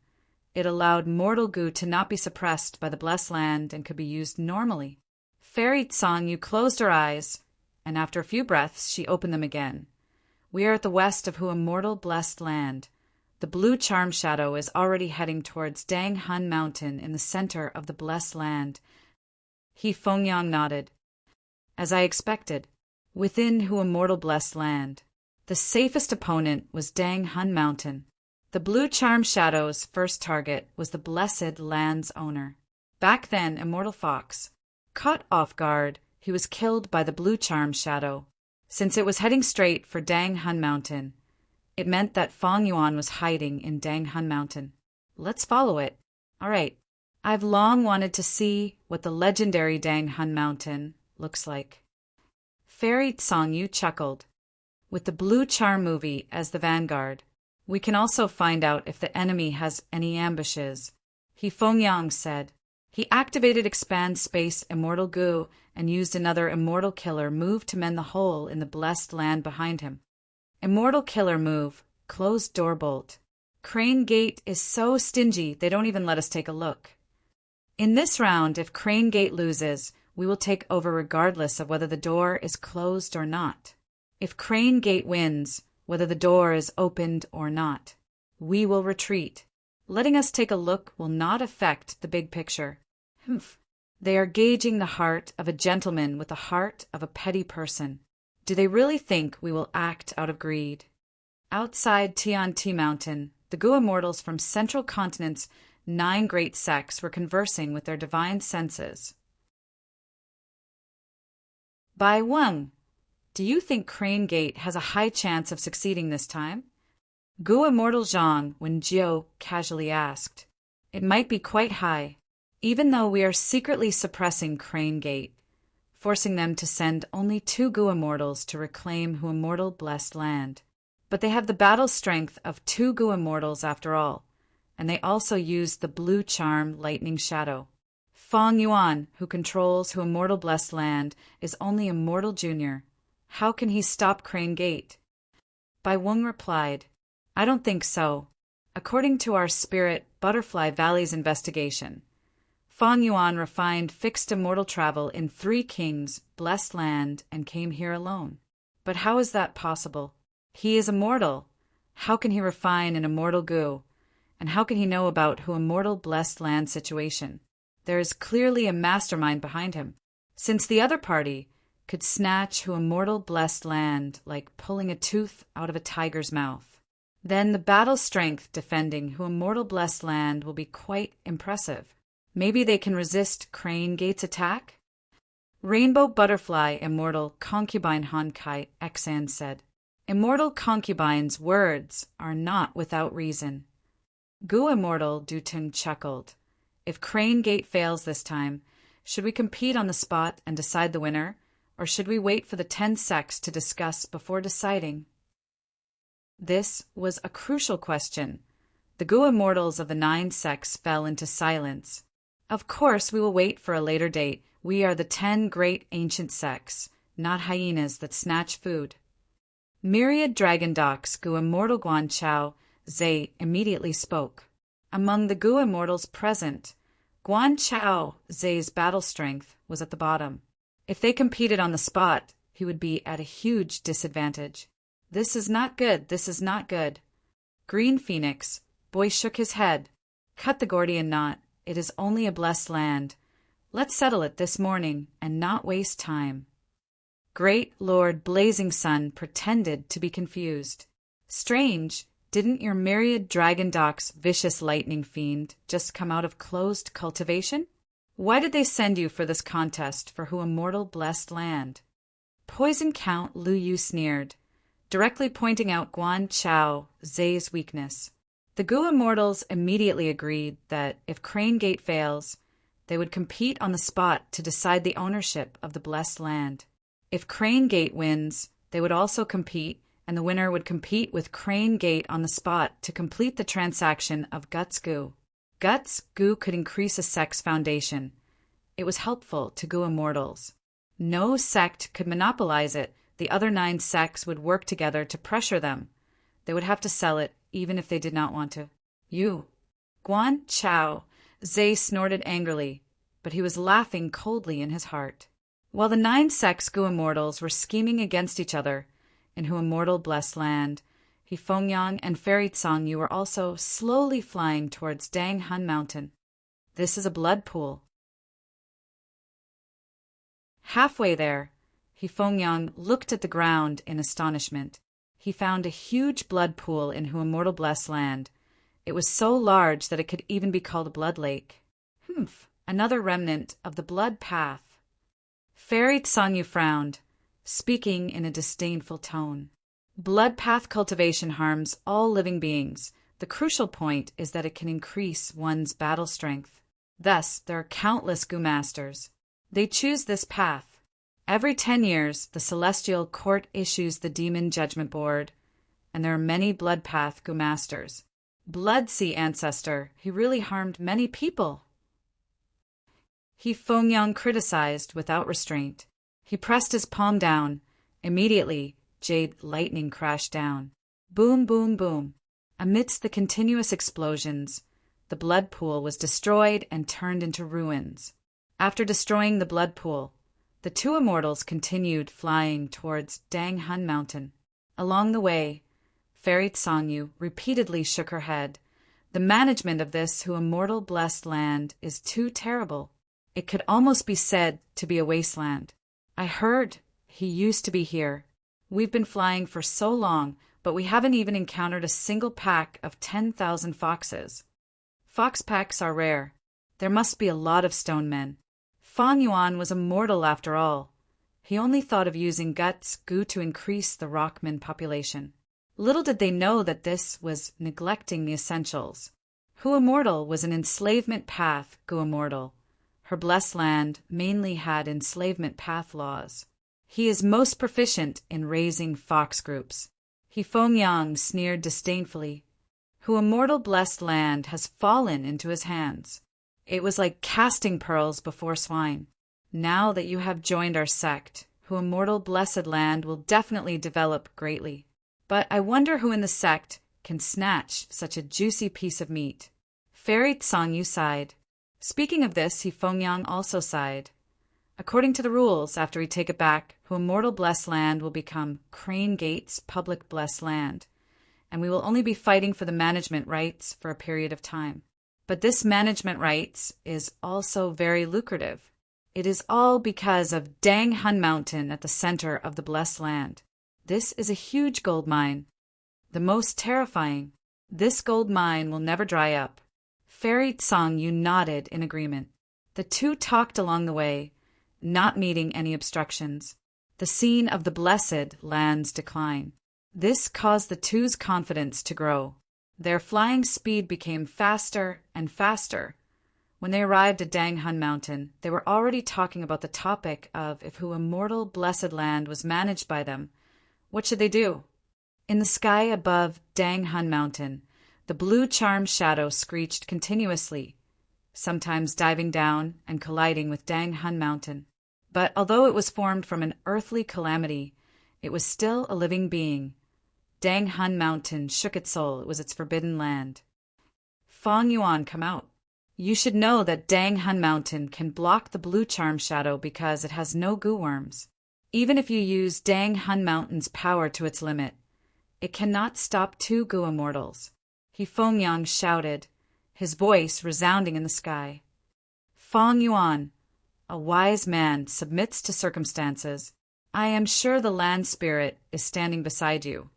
It allowed mortal goo to not be suppressed by the blessed land and could be used normally. Fairy Tsang Yu closed her eyes, and after a few breaths she opened them again. We are at the west of Hu Immortal Blessed Land. The blue charm shadow is already heading towards Dang Hun Mountain in the center of the blessed land. He Fengyang nodded. As I expected, within Hu Immortal Blessed Land, the safest opponent was Dang Hun Mountain. The blue charm shadow's first target was the blessed land's owner. Back then, Immortal Fox. Caught off guard, he was killed by the blue charm shadow. Since it was heading straight for Dang Hun Mountain, it meant that Fang Yuan was hiding in Dang Hun Mountain. Let's follow it. All right. I've long wanted to see what the legendary Dang Hun Mountain looks like. Fairy Tsang Yu chuckled. With the Blue Charm movie as the vanguard, we can also find out if the enemy has any ambushes. He Fengyang said. He activated Expand Space Immortal Goo and used another Immortal Killer move to mend the hole in the blessed land behind him. Immortal Killer move, Closed Door Bolt. Crane Gate is so stingy they don't even let us take a look. In this round, if Crane Gate loses, we will take over regardless of whether the door is closed or not. If Crane Gate wins, whether the door is opened or not, we will retreat. Letting us take a look will not affect the big picture. Humph. They are gauging the heart of a gentleman with the heart of a petty person. Do they really think we will act out of greed? Outside Tianti Mountain, the Gu immortals from Central Continent's 9 great sects were conversing with their divine senses. Bai Weng, do you think Crane Gate has a high chance of succeeding this time? Gu Immortal Zhang Wenjiu casually asked. It might be quite high, even though we are secretly suppressing Crane Gate, forcing them to send only 2 Gu Immortals to reclaim Hu Immortal Blessed Land. But they have the battle strength of 2 Gu Immortals after all, and they also used the Blue Charm Lightning Shadow. Fang Yuan, who controls Hu Immortal Blessed Land, is only a mortal junior. How can he stop Crane Gate? Bai Weng replied, I don't think so. According to our Spirit Butterfly Valley's investigation, Fang Yuan refined fixed immortal travel in 3 kings, blessed land, and came here alone. But how is that possible? He is immortal. How can he refine an immortal goo? And how can he know about Hu Immortal Blessed Land situation? There is clearly a mastermind behind him, since the other party could snatch Hu Immortal Blessed Land like pulling a tooth out of a tiger's mouth. Then the battle strength defending Hu Immortal Blessed Land will be quite impressive. Maybe they can resist Crane Gate's attack? Rainbow Butterfly Immortal Concubine Honkai Xan said. Immortal Concubine's words are not without reason. Gu Immortal Dutun chuckled. If Crane Gate fails this time, should we compete on the spot and decide the winner, or should we wait for the 10 sects to discuss before deciding? This was a crucial question. The Gu Immortals of the 9 sects fell into silence. Of course we will wait for a later date. We are the 10 great ancient sects, not hyenas that snatch food. Myriad Dragon Docks Gu Immortal Guan Chao Zhe immediately spoke. Among the Gu Immortals present, Guan Chao Zhe's battle strength was at the bottom. If they competed on the spot, he would be at a huge disadvantage. This is not good, this is not good. Green Phoenix, boy shook his head. Cut the Gordian knot. it is only a blessed land. Let's settle it this morning and not waste time. Great Lord Blazing Sun pretended to be confused. Strange, didn't your myriad dragon docks vicious lightning fiend just come out of closed cultivation? Why did they send you for this contest for who immortal blessed land? Poison Count Lu Yu sneered, directly pointing out Guan Chao Zay's weakness. The Gu immortals immediately agreed that if Crane Gate fails, they would compete on the spot to decide the ownership of the blessed land. If Crane Gate wins, they would also compete, and the winner would compete with Crane Gate on the spot to complete the transaction of Guts Gu. Guts Gu could increase a sect's foundation. It was helpful to Gu immortals. No sect could monopolize it. The other 9 sects would work together to pressure them. They would have to sell it, even if they did not want to. You. Guan Chao Zay snorted angrily, but he was laughing coldly in his heart. While the 9 sects Gu immortals were scheming against each other in Hu immortal blessed land, He Fengyang and Fairy Tsang Yu were also slowly flying towards Dang Hun Mountain. This is a blood pool. Halfway there, He Fengyang looked at the ground in astonishment. He found a huge blood pool in Hu immortal blessed land. It was so large that it could even be called a blood lake. Another remnant of the blood path. Fairy Tsang Yu frowned, speaking in a disdainful tone. Blood path cultivation harms all living beings. The crucial point is that it can increase one's battle strength. Thus, there are countless Gu masters. They choose this path. Every 10 years, the Celestial Court issues the Demon Judgment Board, and there are many blood path Gu masters. Blood Sea ancestor, he really harmed many people. He Fengyang criticized without restraint. He pressed his palm down. Immediately, jade lightning crashed down. Boom, boom, boom. Amidst the continuous explosions, the blood pool was destroyed and turned into ruins. After destroying the blood pool, the 2 immortals continued flying towards Dang Hun Mountain. Along the way, Fairy Tsang Yu repeatedly shook her head. The management of this Hu immortal blessed land is too terrible. It could almost be said to be a wasteland. I heard he used to be here. We've been flying for so long, but we haven't even encountered a single pack of 10,000 foxes. Fox packs are rare. There must be a lot of stone men. Fang Yuan was immortal after all. He only thought of using Guts Gu to increase the Rockman population. Little did they know that this was neglecting the essentials. Hu immortal was an enslavement path Gu immortal. Her blessed land mainly had enslavement path laws. He is most proficient in raising fox groups. He Fengyang sneered disdainfully. Hu immortal blessed land has fallen into his hands. It was like casting pearls before swine. Now that you have joined our sect, Hu immortal blessed land will definitely develop greatly. But I wonder who in the sect can snatch such a juicy piece of meat. Fairy Tsang Yu sighed. Speaking of this, He Fengyang also sighed. According to the rules, after we take it back, Hu immortal blessed land will become Crane Gate's public blessed land, and we will only be fighting for the management rights for a period of time. But this management rights is also very lucrative. It is all because of Dang Hun Mountain at the center of the blessed land. This is a huge gold mine, the most terrifying. This gold mine will never dry up. Fairy Tsang Yu nodded in agreement. The 2 talked along the way, not meeting any obstructions. The scene of the blessed land's decline. This caused the 2's confidence to grow. Their flying speed became faster and faster. When they arrived at Dang Hun Mountain, they were already talking about the topic of if Hu immortal blessed land was managed by them, what should they do? In the sky above Dang Hun Mountain, the blue charm shadow screeched continuously, sometimes diving down and colliding with Dang Hun Mountain. But although it was formed from an earthly calamity, it was still a living being. Dang Hun Mountain shook its soul. It was its forbidden land. Fang Yuan, come out. You should know that Dang Hun Mountain can block the blue charm shadow because it has no goo worms. Even if you use Dang Hun Mountain's power to its limit, it cannot stop 2 Gu immortals. He Fengyang shouted. his voice resounding in the sky. Feng Yuan, a wise man, submits to circumstances. I am sure the land spirit is standing beside you.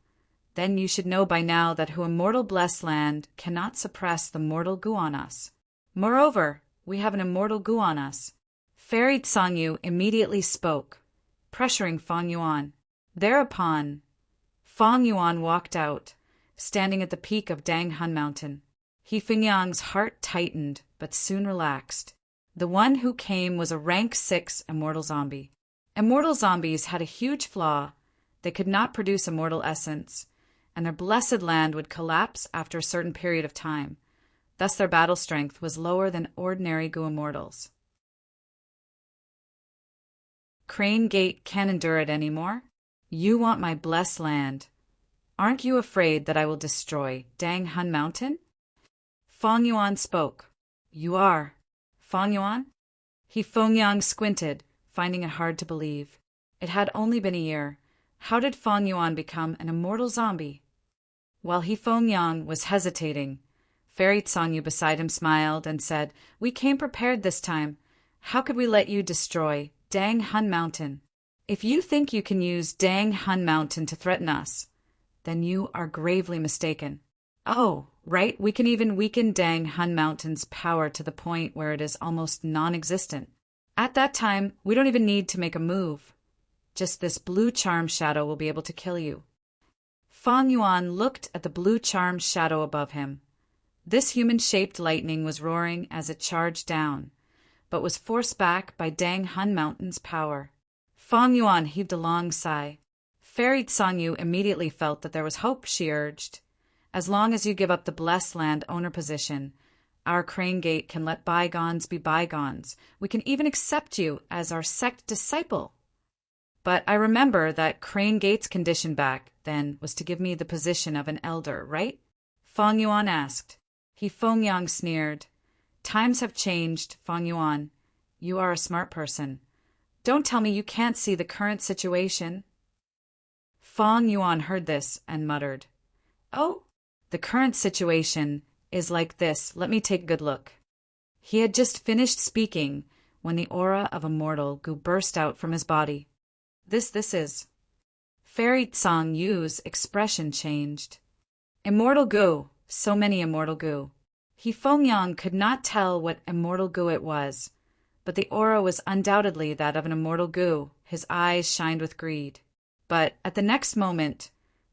Then you should know by now that who immortal bless land cannot suppress the mortal gu on us. Moreover, we have an immortal gu on us. Fairy Tsangyu immediately spoke, pressuring Feng Yuan. Thereupon, Feng Yuan walked out, standing at the peak of Dang Hun Mountain. He Fingyang's heart tightened, but soon relaxed. The one who came was a rank 6 immortal zombie. Immortal zombies had a huge flaw. They could not produce immortal essence, and their blessed land would collapse after a certain period of time. Thus their battle strength was lower than ordinary gu immortals. Crane Gate can't endure it anymore. You want my blessed land. Aren't you afraid that I will destroy Dang Hun Mountain? Feng Yuan spoke. You are. Feng Yuan? He Fengyang squinted, finding it hard to believe. It had only been a year. How did Feng Yuan become an immortal zombie? While he Fengyang was hesitating, Fairy Tsangyu beside him smiled and said, We came prepared this time. How could we let you destroy Dang Hun Mountain? If you think you can use Dang Hun Mountain to threaten us, then you are gravely mistaken. Oh, right, we can even weaken Dang Hun Mountain's power to the point where it is almost non-existent. At that time, we don't even need to make a move. Just this blue charm shadow will be able to kill you. Feng Yuan looked at the blue charm shadow above him. This human-shaped lightning was roaring as it charged down, but was forced back by Dang Hun Mountain's power. Feng Yuan heaved a long sigh. Fairy Tsangyu immediately felt that there was hope, she urged. As long as you give up the blessed land owner position, our Crane Gate can let bygones be bygones. We can even accept you as our sect disciple. But I remember that Crane Gate's condition back then was to give me the position of an elder, right? Feng Yuan asked. He Fengyang sneered. Times have changed, Feng Yuan. You are a smart person. Don't tell me you can't see the current situation. Feng Yuan heard this and muttered. Oh, the current situation is like this. Let me take a good look. He had just finished speaking when the aura of a mortal gu burst out from his body. This is. Fairy Tsangyu's expression changed. Immortal gu, so many immortal gu. He Fengyang could not tell what immortal gu it was, but the aura was undoubtedly that of an immortal gu. His eyes shined with greed. But at the next moment,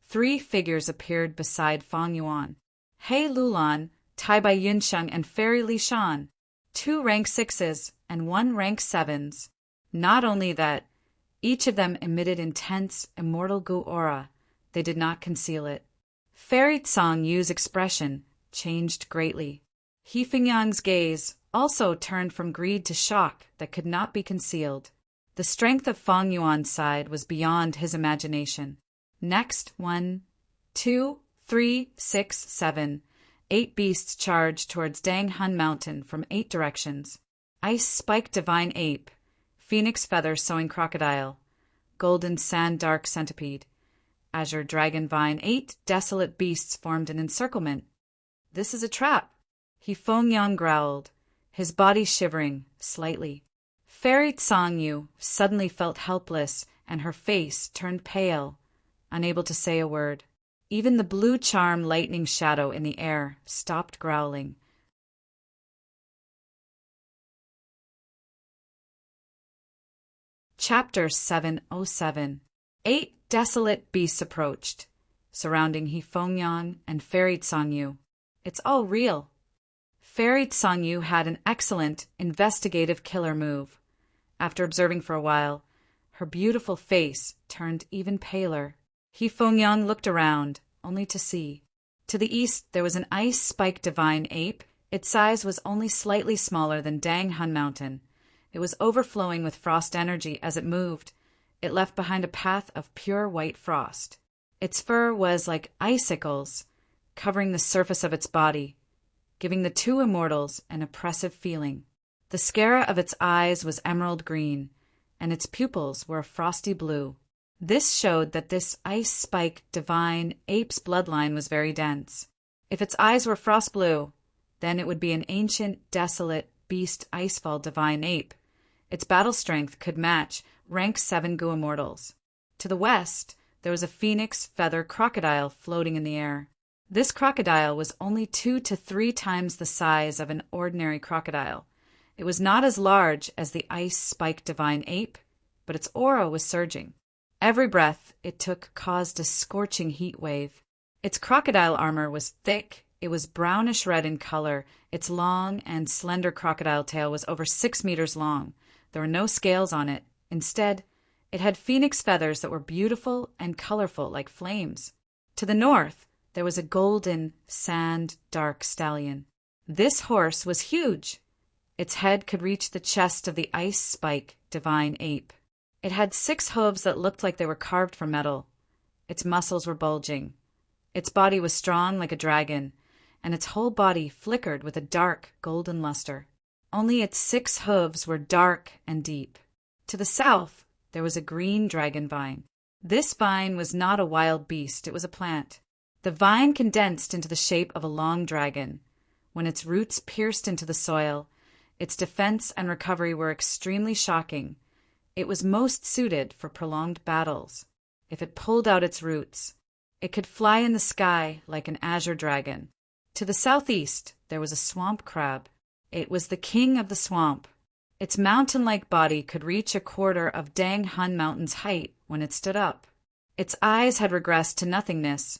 3 figures appeared beside Feng Yuan. He Lulan, Tai Bai Yunsheng, and Fairy Li Shan, 2 rank 6s and 1 rank 7s. Not only that, each of them emitted intense, immortal gu aura. They did not conceal it. Fairy Tsangyu's expression changed greatly. He Fengyang's gaze also turned from greed to shock that could not be concealed. The strength of Feng Yuan's side was beyond his imagination. Next, 1, 2, 3, 6, 7, 8 beasts charged towards Dang Hun Mountain from 8 directions. Ice Spike Divine Ape, Phoenix Feather Sowing Crocodile, Golden Sand Dark Centipede, Azure Dragon Vine. 8 desolate beasts formed an encirclement. This is a trap, he Fengyang growled, his body shivering slightly. Fairy Tsangyu suddenly felt helpless, and her face turned pale, unable to say a word. Even the blue charm lightning shadow in the air stopped growling. Chapter 707. 8 desolate beasts approached, surrounding He Fengyang and Fairy Tsangyu. It's all real. Fairy Tsangyu had an excellent investigative killer move. After observing for a while, her beautiful face turned even paler. He Fengyang looked around, only to see. To the east there was an Ice Spike Divine Ape. Its size was only slightly smaller than Dang Hun Mountain. It was overflowing with frost energy as it moved. It left behind a path of pure white frost. Its fur was like icicles, covering the surface of its body, giving the 2 immortals an oppressive feeling. The sclera of its eyes was emerald green, and its pupils were a frosty blue. This showed that this Ice Spike Divine Ape's bloodline was very dense. If its eyes were frost blue, Then it would be an ancient, desolate, beast icefall divine ape. Its battle strength could match rank 7 Gu immortals. To the west, there was a phoenix feather crocodile floating in the air. This crocodile was only 2 to 3 times the size of an ordinary crocodile. It was not as large as the ice-spiked divine ape, but its aura was surging. Every breath it took caused a scorching heat wave. Its crocodile armor was thick. It was brownish red in color. Its long and slender crocodile tail was over 6 meters long. There were no scales on it. Instead, it had phoenix feathers that were beautiful and colorful like flames. To the north, there was a golden, sand-dark stallion. This horse was huge. Its head could reach the chest of the ice-spike divine ape. It had 6 hooves that looked like they were carved from metal. Its muscles were bulging. Its body was strong like a dragon, and its whole body flickered with a dark golden luster. Only its 6 hooves were dark and deep. To the south, there was a green dragon vine. This vine was not a wild beast, it was a plant. The vine condensed into the shape of a long dragon. When its roots pierced into the soil, its defense and recovery were extremely shocking. It was most suited for prolonged battles. If it pulled out its roots, it could fly in the sky like an azure dragon. To the southeast, there was a swamp crab. It was the king of the swamp. Its mountain-like body could reach a quarter of Dang Hun Mountain's height when it stood up. Its eyes had regressed to nothingness.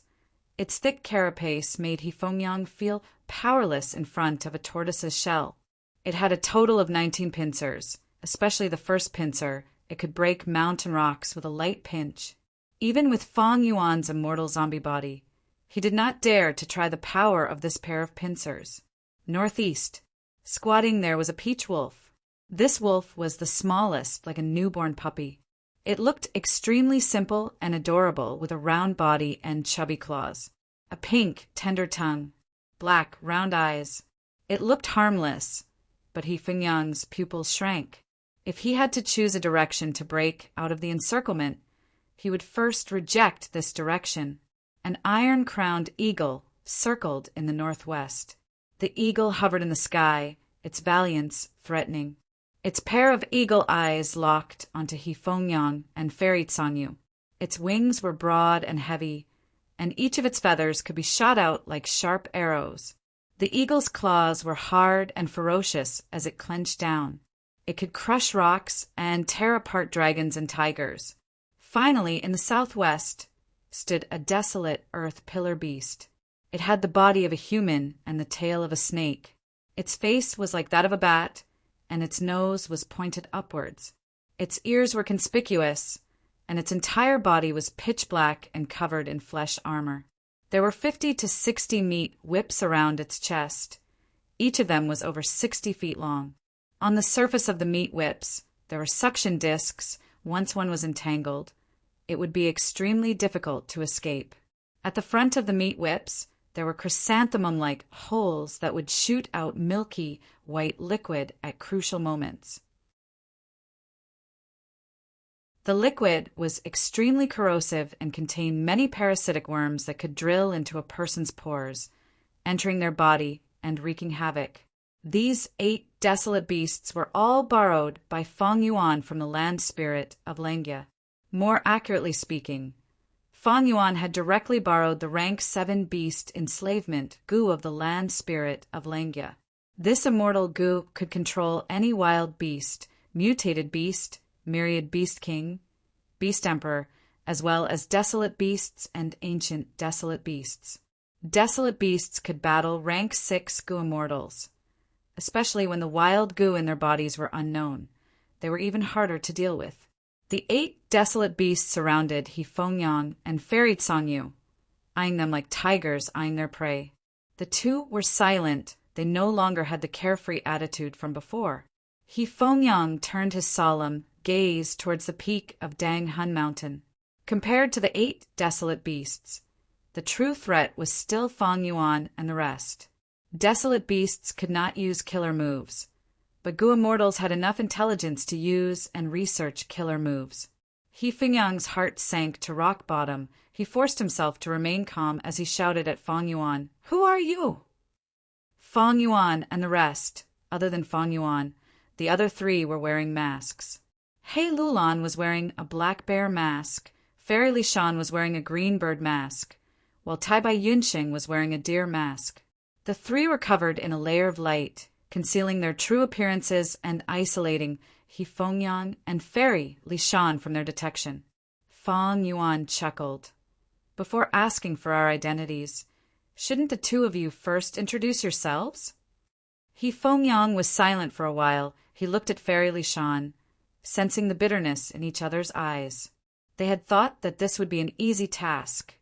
Its thick carapace made Hifengyang feel powerless in front of a tortoise's shell. It had a total of 19 pincers, especially the first pincer. It could break mountain rocks with a light pinch. Even with Fang Yuan's immortal zombie body, he did not dare to try the power of this pair of pincers. Northeast, squatting there was a peach wolf. This wolf was the smallest, like a newborn puppy. It looked extremely simple and adorable with a round body and chubby claws, a pink, tender tongue, black, round eyes. It looked harmless, but Hifengyang's pupils shrank. If he had to choose a direction to break out of the encirclement, he would first reject this direction. An iron-crowned eagle circled in the northwest. The eagle hovered in the sky, its valiance threatening. Its pair of eagle eyes locked onto Hifengyang and Fairy Sanyu. Its wings were broad and heavy, and each of its feathers could be shot out like sharp arrows. The eagle's claws were hard and ferocious as it clenched down. It could crush rocks and tear apart dragons and tigers. Finally, in the southwest, stood a desolate earth pillar beast. It had the body of a human and the tail of a snake. Its face was like that of a bat, and its nose was pointed upwards. Its ears were conspicuous, and its entire body was pitch black and covered in flesh armor. There were 50 to 60 meat whips around its chest. Each of them was over 60 feet long. On the surface of the meat whips, there were suction discs. Once one was entangled, it would be extremely difficult to escape. At the front of the meat whips, there were chrysanthemum-like holes that would shoot out milky, white liquid at crucial moments. The liquid was extremely corrosive and contained many parasitic worms that could drill into a person's pores, entering their body and wreaking havoc. These 8 desolate beasts were all borrowed by Fang Yuan from the land spirit of Langya. More accurately speaking, Fang Yuan had directly borrowed the rank 7 beast enslavement Gu of the land spirit of Langya. This immortal Gu could control any wild beast, mutated beast, myriad beast king, beast emperor, as well as desolate beasts and ancient desolate beasts. Desolate beasts could battle rank 6 Gu immortals, especially when the wild Gu in their bodies were unknown. They were even harder to deal with. The 8 desolate beasts surrounded Hifengyang and Fairy Sanyu, eyeing them like tigers eyeing their prey. The 2 were silent. They no longer had the carefree attitude from before. Hifengyang turned his solemn gaze towards the peak of Dang Hun Mountain. Compared to the 8 desolate beasts, the true threat was still Fang Yuan and the rest. Desolate beasts could not use killer moves, but Gu immortals had enough intelligence to use and research killer moves. Hifengyang's heart sank to rock bottom. He forced himself to remain calm as he shouted at Fang Yuan, "Who are you?" Fong Yuan and the rest, other than Fong Yuan, the other three were wearing masks. Hei Lulan was wearing a black bear mask, Fairy Li Shan was wearing a green bird mask, while Tai Bai Yunxing was wearing a deer mask. The three were covered in a layer of light, concealing their true appearances and isolating He Fengyang and Fairy Li Shan from their detection. Fong Yuan chuckled. Before asking for our identities, shouldn't the two of you first introduce yourselves? He Fengyang was silent for a while. He looked at Fairy Li Shan, sensing the bitterness in each other's eyes. They had thought that this would be an easy task,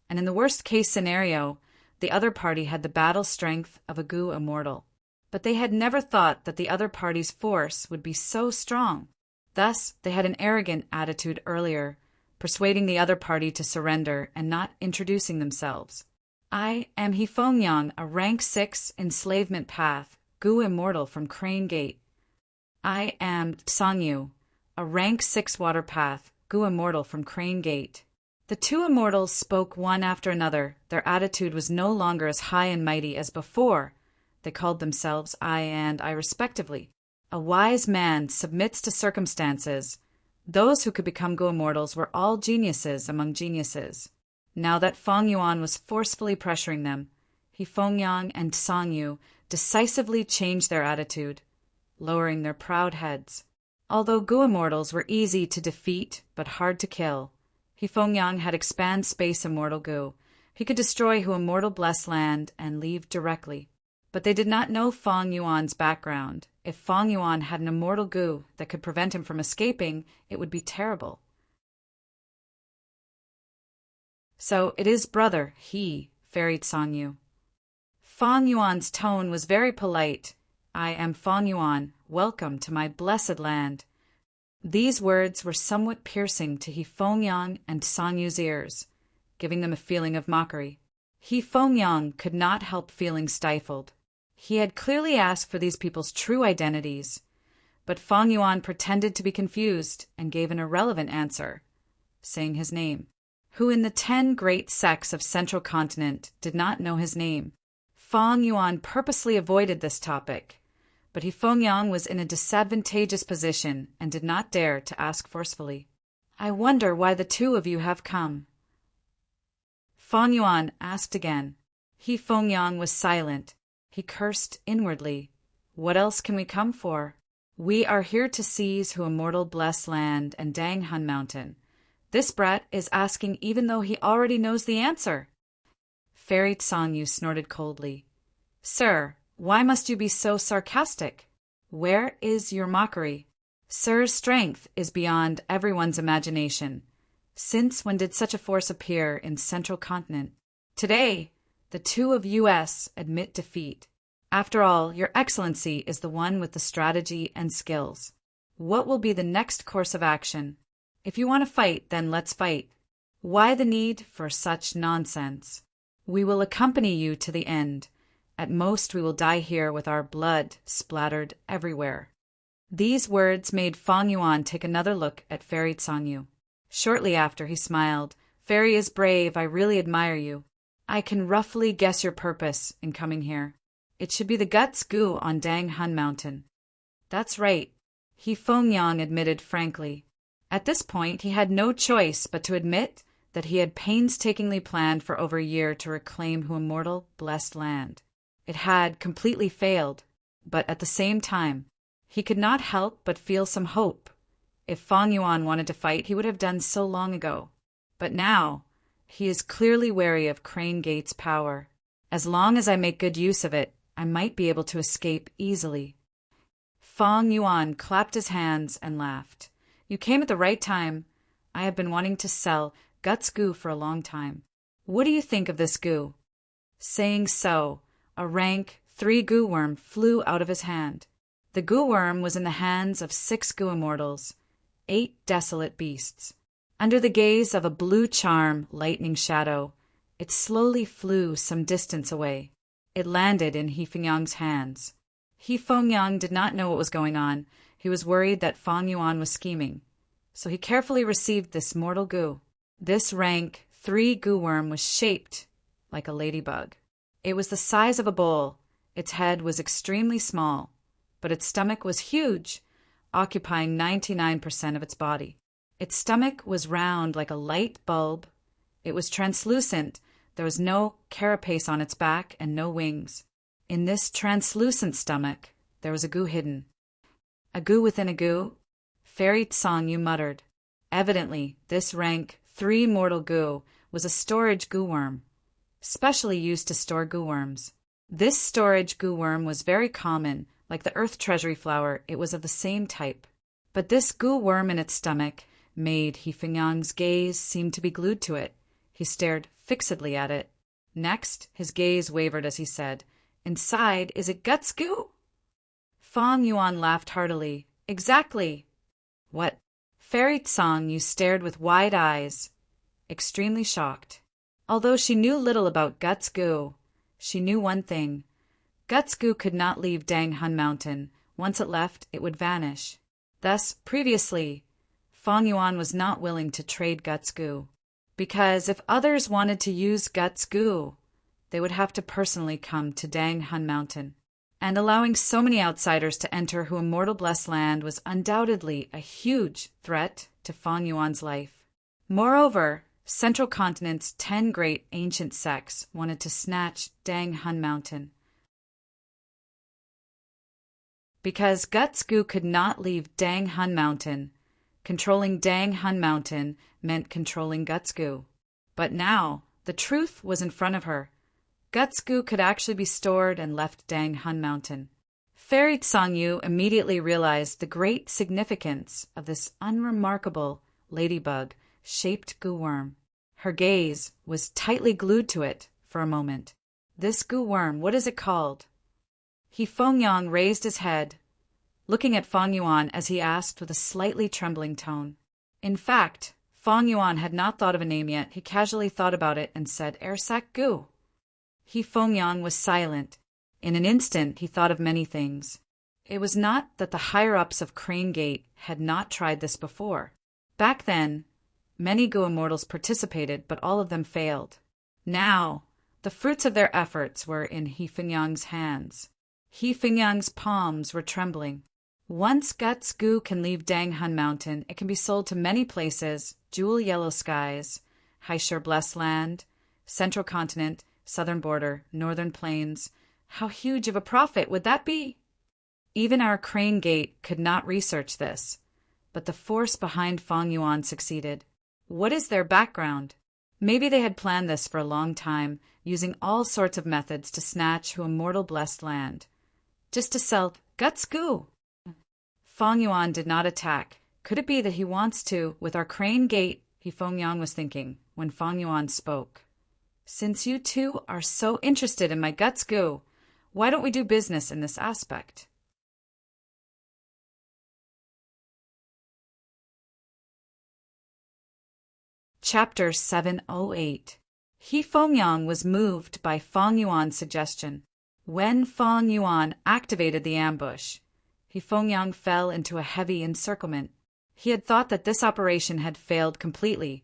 and in the worst-case scenario, the other party had the battle strength of a Gu immortal. But they had never thought that the other party's force would be so strong. Thus, they had an arrogant attitude earlier, persuading the other party to surrender and not introducing themselves. I am He Fengyang, a rank 6 enslavement path, Gu immortal from Crane Gate. I am Sangyu, a rank 6 water path, Gu immortal from Crane Gate. The two immortals spoke one after another. Their attitude was no longer as high and mighty as before. They called themselves I and I respectively. A wise man submits to circumstances. Those who could become Gu immortals were all geniuses among geniuses. Now that Fong Yuan was forcefully pressuring them, He Fengyang and Sangyu decisively changed their attitude, lowering their proud heads. Although Gu immortals were easy to defeat but hard to kill, He Fengyang had expand space immortal Gu. He could destroy Hu immortal blessed land and leave directly. But they did not know Fong Yuan's background. If Fong Yuan had an immortal Gu that could prevent him from escaping, it would be terrible. So it is brother, he, ferried Sangyu. Fong Yuan's tone was very polite. I am Fong Yuan. Welcome to my blessed land. These words were somewhat piercing to He Fengyang and Sangyu's ears, giving them a feeling of mockery. He Fengyang could not help feeling stifled. He had clearly asked for these people's true identities, but Fong Yuan pretended to be confused and gave an irrelevant answer, saying his name. Who in the 10 great sects of Central Continent did not know his name? Fong Yuan purposely avoided this topic, but He Fengyang was in a disadvantageous position and did not dare to ask forcefully. I wonder why the two of you have come. Fong Yuan asked again. He Fengyang was silent. He cursed inwardly. What else can we come for? We are here to seize Hu immortal blessed land and Dang Hun Mountain. This brat is asking even though he already knows the answer. Fairy Sangyu snorted coldly. Sir, why must you be so sarcastic? Where is your mockery? Sir's strength is beyond everyone's imagination. Since when did such a force appear in Central Continent? Today, the two of US admit defeat. After all, your excellency is the one with the strategy and skills. What will be the next course of action? If you want to fight, then let's fight. Why the need for such nonsense? We will accompany you to the end. At most, we will die here with our blood splattered everywhere. These words made Fong Yuan take another look at Fairy Sangyu. Shortly after, he smiled. Fairy is brave. I really admire you. I can roughly guess your purpose in coming here. It should be the Guts Gu on Dang Hun Mountain. That's right, He Fengyang admitted frankly. At this point, he had no choice but to admit that he had painstakingly planned for over a year to reclaim Hu immortal blessed land. It had completely failed, but at the same time, he could not help but feel some hope. If Fong Yuan wanted to fight, he would have done so long ago. But now, he is clearly wary of Crane Gate's power. As long as I make good use of it, I might be able to escape easily. Fong Yuan clapped his hands and laughed. You came at the right time. I have been wanting to sell Guts Gu for a long time. What do you think of this Gu? Saying so, a rank 3 Gu worm flew out of his hand. The Gu worm was in the hands of 6 Gu immortals, 8 desolate beasts. Under the gaze of a blue charm lightning shadow, it slowly flew some distance away. It landed in He Fengyang's hands. He Fengyang did not know what was going on. He was worried that Fong Yuan was scheming. So he carefully received this mortal Gu. This rank 3 Gu worm was shaped like a ladybug. It was the size of a bowl. Its head was extremely small, but its stomach was huge, occupying 99% of its body. Its stomach was round like a light bulb. It was translucent. There was no carapace on its back and no wings. In this translucent stomach, there was a goo hidden. A goo within a goo? Fairy Tsang muttered. Evidently, this rank 3 mortal goo was a storage goo worm, specially used to store goo worms. This storage goo worm was very common. Like the earth treasury flower, it was of the same type. But this goo worm in its stomach made He Fengyang's gaze seem to be glued to it. He stared fixedly at it. Next, his gaze wavered as he said, "Inside, is it guts goo?" Fang Yuan laughed heartily. "Exactly." "What?" Fairy Tsang stared with wide eyes, extremely shocked. Although she knew little about guts goo, she knew one thing. Guts goo could not leave Dang Hun Mountain. Once it left, it would vanish. Thus, previously, Fang Yuan was not willing to trade guts goo, because if others wanted to use guts goo, they would have to personally come to Dang Hun Mountain. And allowing so many outsiders to enter Who Immortal Blessed Land was undoubtedly a huge threat to Fang Yuan's life. Moreover, Central Continent's 10 great ancient sects wanted to snatch Dang Hun Mountain. Because guts goo could not leave Dang Hun Mountain, controlling Dang Hun Mountain meant controlling guts goo. But now, the truth was in front of her. Guts goo could actually be stored and left Dang Hun Mountain. Fairy Tsang immediately realized the great significance of this unremarkable ladybug-shaped goo worm. Her gaze was tightly glued to it for a moment. This goo worm, what is it called? He Fengyang raised his head, looking at Fang Yuan as he asked with a slightly trembling tone. In fact, Fang Yuan had not thought of a name yet. He casually thought about it and said, "Airsac goo." He Fengyang was silent. In an instant, he thought of many things. It was not that the higher-ups of Crane Gate had not tried this before. Back then, many Goo Immortals participated, but all of them failed. Now, the fruits of their efforts were in He Fengyang's hands. He Fengyang's palms were trembling. Once guts goo can leave Dang Hun Mountain, it can be sold to many places: Jewel Yellow Skies, Haishur Blessed Land, Central Continent, Southern Border, Northern Plains. How huge of a profit would that be? Even our Crane Gate could not research this, but the force behind Fang Yuan succeeded. What is their background? Maybe they had planned this for a long time, using all sorts of methods to snatch Who Immortal Blessed Land, just to sell guts goo. Fang Yuan did not attack. Could it be that he wants to, with our Crane Gate? He Fengyang was thinking when Fang Yuan spoke. Since you two are so interested in my guts goo, why don't we do business in this aspect? Chapter 708. He Fengyang was moved by Fang Yuan's suggestion. When Fang Yuan activated the ambush, He Fengyang fell into a heavy encirclement. He had thought that this operation had failed completely.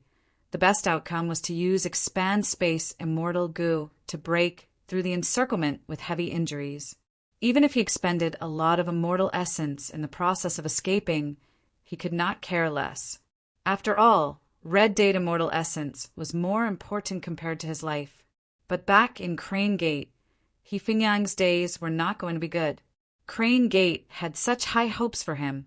The best outcome was to use Expand Space Immortal Goo to break through the encirclement with heavy injuries. Even if he expended a lot of immortal essence in the process of escaping, he could not care less. After all, Red Date Immortal Essence was more important compared to his life. But back in Crane Gate, He Fengyang's days were not going to be good. Crane Gate had such high hopes for him.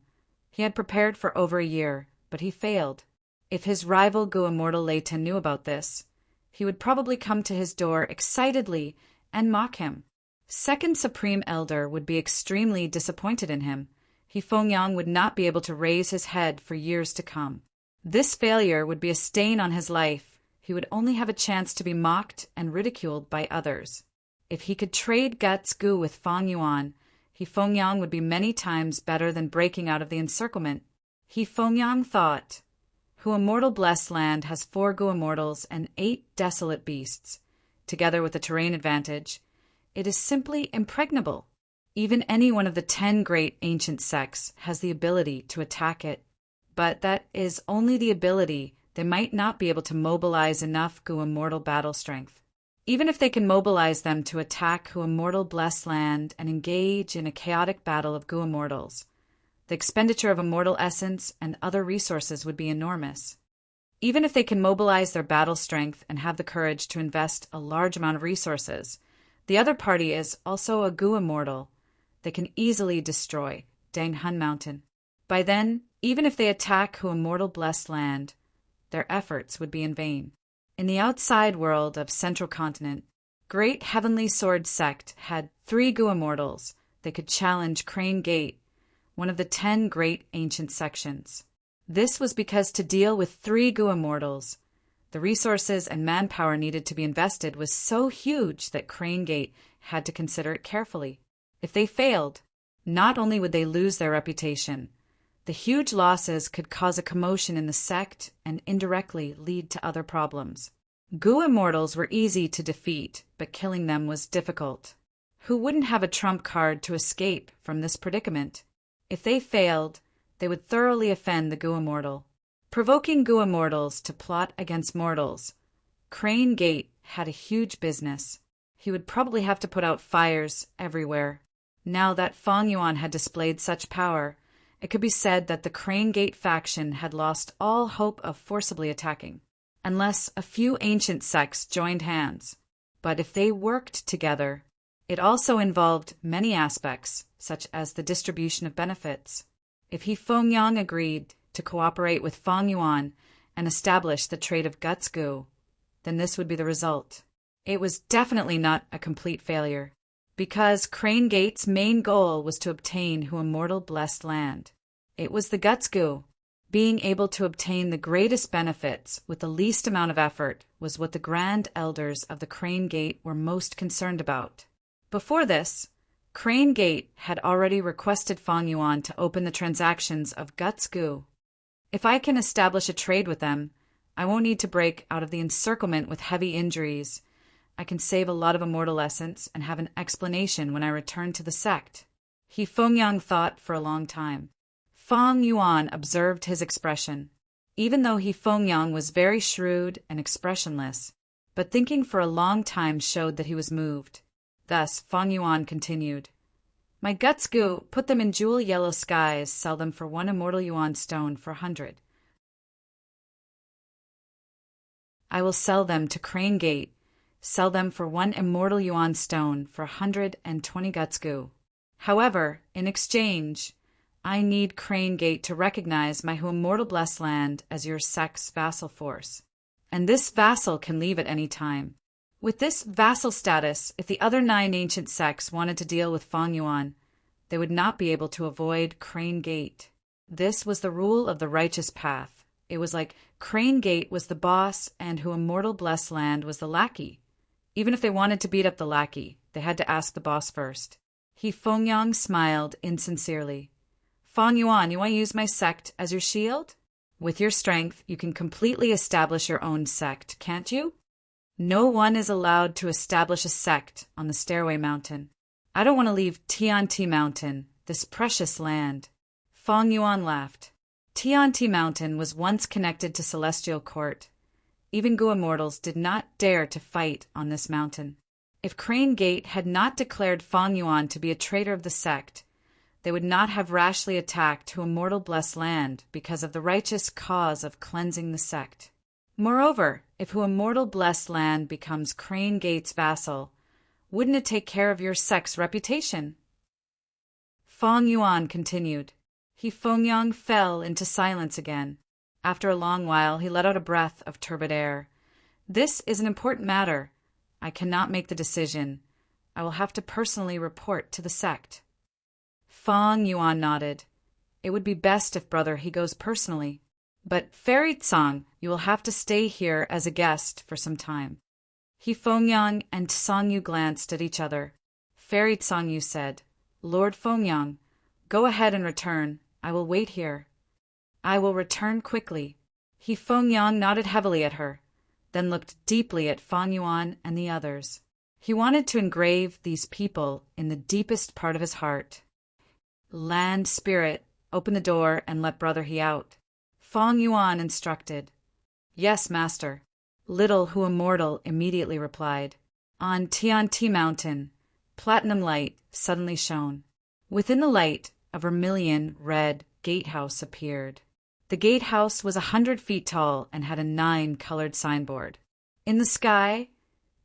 He had prepared for over a year, but he failed. If his rival Goo Immortal Leighton knew about this, he would probably come to his door excitedly and mock him. Second Supreme Elder would be extremely disappointed in him. He Fengyang would not be able to raise his head for years to come. This failure would be a stain on his life. He would only have a chance to be mocked and ridiculed by others. If he could trade guts goo with Fang Yuan, He Fengyang would be many times better than breaking out of the encirclement. He Fengyang thought, Who Immortal Blessed Land has 4 Goo Immortals and 8 desolate beasts. Together with the terrain advantage, it is simply impregnable. Even any one of the 10 great ancient sects has the ability to attack it. But that is only the ability. They might not be able to mobilize enough Goo Immortal battle strength. Even if they can mobilize them to attack Hu Immortal Blessed Land and engage in a chaotic battle of Gu Immortals, the expenditure of immortal essence and other resources would be enormous. Even if they can mobilize their battle strength and have the courage to invest a large amount of resources, the other party is also a Gu Immortal. They can easily destroy Dang Hun Mountain. By then, even if they attack Hu Immortal Blessed Land, their efforts would be in vain. In the outside world of Central Continent, Great Heavenly Sword Sect had 3 Gu Immortals. They could challenge Crane Gate, one of the 10 great ancient sections. This was because to deal with 3 Gu Immortals, the resources and manpower needed to be invested was so huge that Crane Gate had to consider it carefully. If they failed, not only would they lose their reputation, the huge losses could cause a commotion in the sect and indirectly lead to other problems. Gu Immortals were easy to defeat, but killing them was difficult. Who wouldn't have a trump card to escape from this predicament? If they failed, they would thoroughly offend the Gu Immortal. Provoking Gu Immortals to plot against mortals, Crane Gate had a huge business. He would probably have to put out fires everywhere. Now that Fong Yuan had displayed such power, it could be said that the Crane Gate faction had lost all hope of forcibly attacking, unless a few ancient sects joined hands. But if they worked together, it also involved many aspects, such as the distribution of benefits. If He Fengyang agreed to cooperate with Fong Yuan and establish the trade of Guts Gu, then this would be the result. It was definitely not a complete failure, because Crane Gate's main goal was to obtain Hu Immortal Blessed Land. It was the Guts Gu. Being able to obtain the greatest benefits with the least amount of effort was what the Grand Elders of the Crane Gate were most concerned about. Before this, Crane Gate had already requested Fong Yuan to open the transactions of Guts Gu. If I can establish a trade with them, I won't need to break out of the encirclement with heavy injuries. I can save a lot of immortal essence and have an explanation when I return to the sect. He Fengyang thought for a long time. Fong Yuan observed his expression. Even though He Fengyang was very shrewd and expressionless, but thinking for a long time showed that he was moved. Thus, Fong Yuan continued, "My Guts Gu, put them in jewel yellow skies, sell them for 1 immortal yuan stone for 100. I will sell them to Crane Gate, sell them for 1 immortal yuan stone for 120 Guts Gu. However, in exchange, I need Crane Gate to recognize my Hu Immortal Blessed Land as your sect's vassal force. And this vassal can leave at any time. With this vassal status, if the other 9 ancient sects wanted to deal with Fong Yuan, they would not be able to avoid Crane Gate. This was the rule of the righteous path. It was like Crane Gate was the boss and Hu Immortal Blessed Land was the lackey. Even if they wanted to beat up the lackey, they had to ask the boss first. He Fengyang smiled insincerely. Fong Yuan, you want to use my sect as your shield? With your strength, you can completely establish your own sect, can't you? No one is allowed to establish a sect on the Stairway Mountain. I don't want to leave Tianti Mountain, this precious land. Fong Yuan laughed. Tianti Mountain was once connected to Celestial Court. Even Gu Immortals did not dare to fight on this mountain. If Crane Gate had not declared Fong Yuan to be a traitor of the sect, they would not have rashly attacked Hu Immortal Blessed Land because of the righteous cause of cleansing the sect. Moreover, if Hu Immortal Blessed Land becomes Crane Gate's vassal, wouldn't it take care of your sect's reputation? Fong Yuan continued. He Fengyang fell into silence again. After a long while, he let out a breath of turbid air. This is an important matter. I cannot make the decision. I will have to personally report to the sect. Fong Yuan nodded. It would be best if brother he goes personally. But Fairy Tsang, you will have to stay here as a guest for some time. He Fengyang and Tsang Yu glanced at each other. Fairy Tsang Yu said, Lord Fengyang, go ahead and return. I will wait here. I will return quickly. He Fengyang nodded heavily at her, then looked deeply at Fong Yuan and the others. He wanted to engrave these people in the deepest part of his heart. Land Spirit, open the door and let brother he out. Fong Yuan instructed. Yes, master. Little Hu Immortal immediately replied. On Tianti Mountain, platinum light suddenly shone. Within the light, a vermilion red gatehouse appeared. The gatehouse was 100 feet tall and had a 9-colored signboard. In the sky,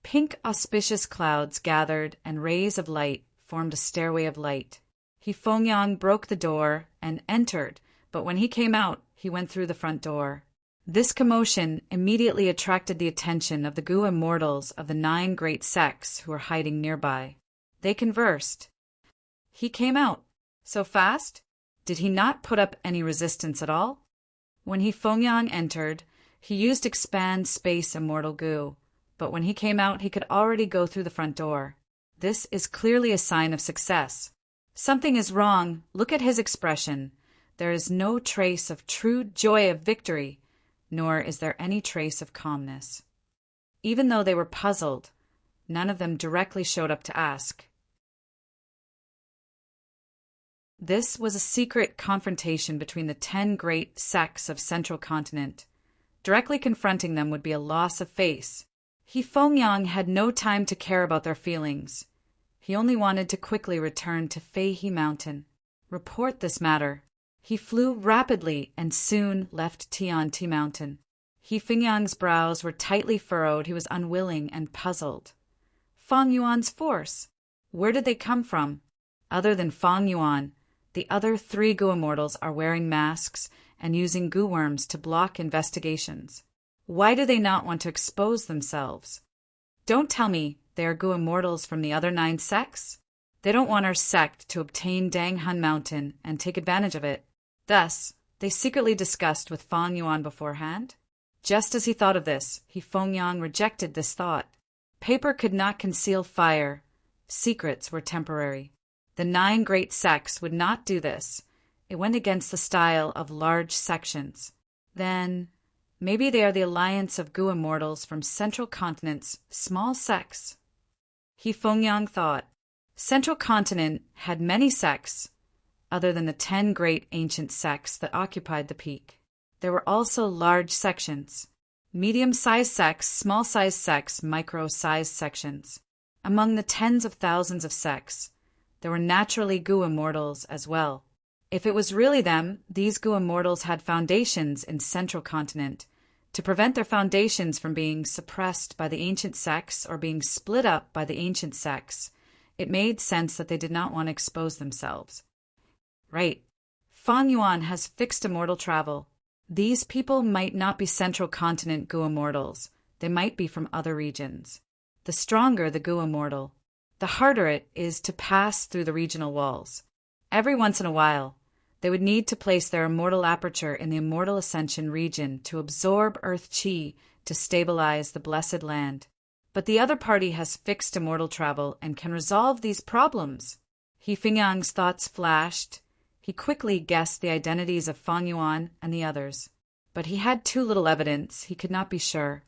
pink auspicious clouds gathered and rays of light formed a stairway of light. Fengyang broke the door and entered, but when he came out, he went through the front door. This commotion immediately attracted the attention of the Gu immortals of the 9 great sects who were hiding nearby. They conversed. He came out. So fast? Did he not put up any resistance at all? When Fengyang entered, he used expand space immortal Gu, but when he came out he could already go through the front door. This is clearly a sign of success. Something is wrong. Look at his expression. There is no trace of true joy of victory, nor is there any trace of calmness. Even though they were puzzled, none of them directly showed up to ask. This was a secret confrontation between the 10 great sects of Central Continent. Directly confronting them would be a loss of face. Fengyang had no time to care about their feelings. He only wanted to quickly return to Feihe Mountain. Report this matter. He flew rapidly and soon left Tianti Mountain. Fengyang's brows were tightly furrowed. He was unwilling and puzzled. Fang Yuan's force. Where did they come from? Other than Fang Yuan, the other 3 Gu immortals are wearing masks and using Gu worms to block investigations. Why do they not want to expose themselves? Don't tell me they are Gu immortals from the other 9 sects? They don't want our sect to obtain Danghan Mountain and take advantage of it. Thus, they secretly discussed with Fang Yuan beforehand. Just as he thought of this, Fengyang rejected this thought. Paper could not conceal fire. Secrets were temporary. The 9 great sects would not do this. It went against the style of large sections. Then, maybe they are the alliance of Gu immortals from Central Continent's small sects. Fengyang thought. Central Continent had many sects, other than the 10 great ancient sects that occupied the peak. There were also large sections. Medium-sized sects, small-sized sects, micro-sized sections. Among the tens of thousands of sects, there were naturally Gu immortals as well. If it was really them, these Gu immortals had foundations in Central Continent. To prevent their foundations from being suppressed by the ancient sects or being split up by the ancient sects, it made sense that they did not want to expose themselves. Right. Fang Yuan has fixed immortal travel. These people might not be Central Continent Gu immortals. They might be from other regions. The stronger the Gu immortal, the harder it is to pass through the regional walls. Every once in a while, they would need to place their immortal aperture in the immortal ascension region to absorb earth chi to stabilize the blessed land. But the other party has fixed immortal travel and can resolve these problems. Fengyang's thoughts flashed. He quickly guessed the identities of Fang Yuan and the others. But he had too little evidence. He could not be sure.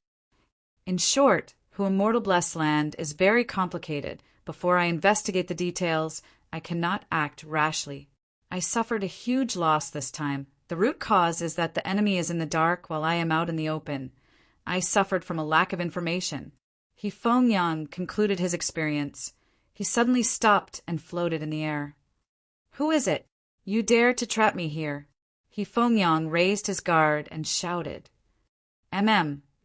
In short, Hu Immortal Blessed Land is very complicated. Before I investigate the details, I cannot act rashly. I suffered a huge loss this time. The root cause is that the enemy is in the dark while I am out in the open. I suffered from a lack of information. Fengyang concluded his experience. He suddenly stopped and floated in the air. Who is it? You dare to trap me here. Fengyang raised his guard and shouted.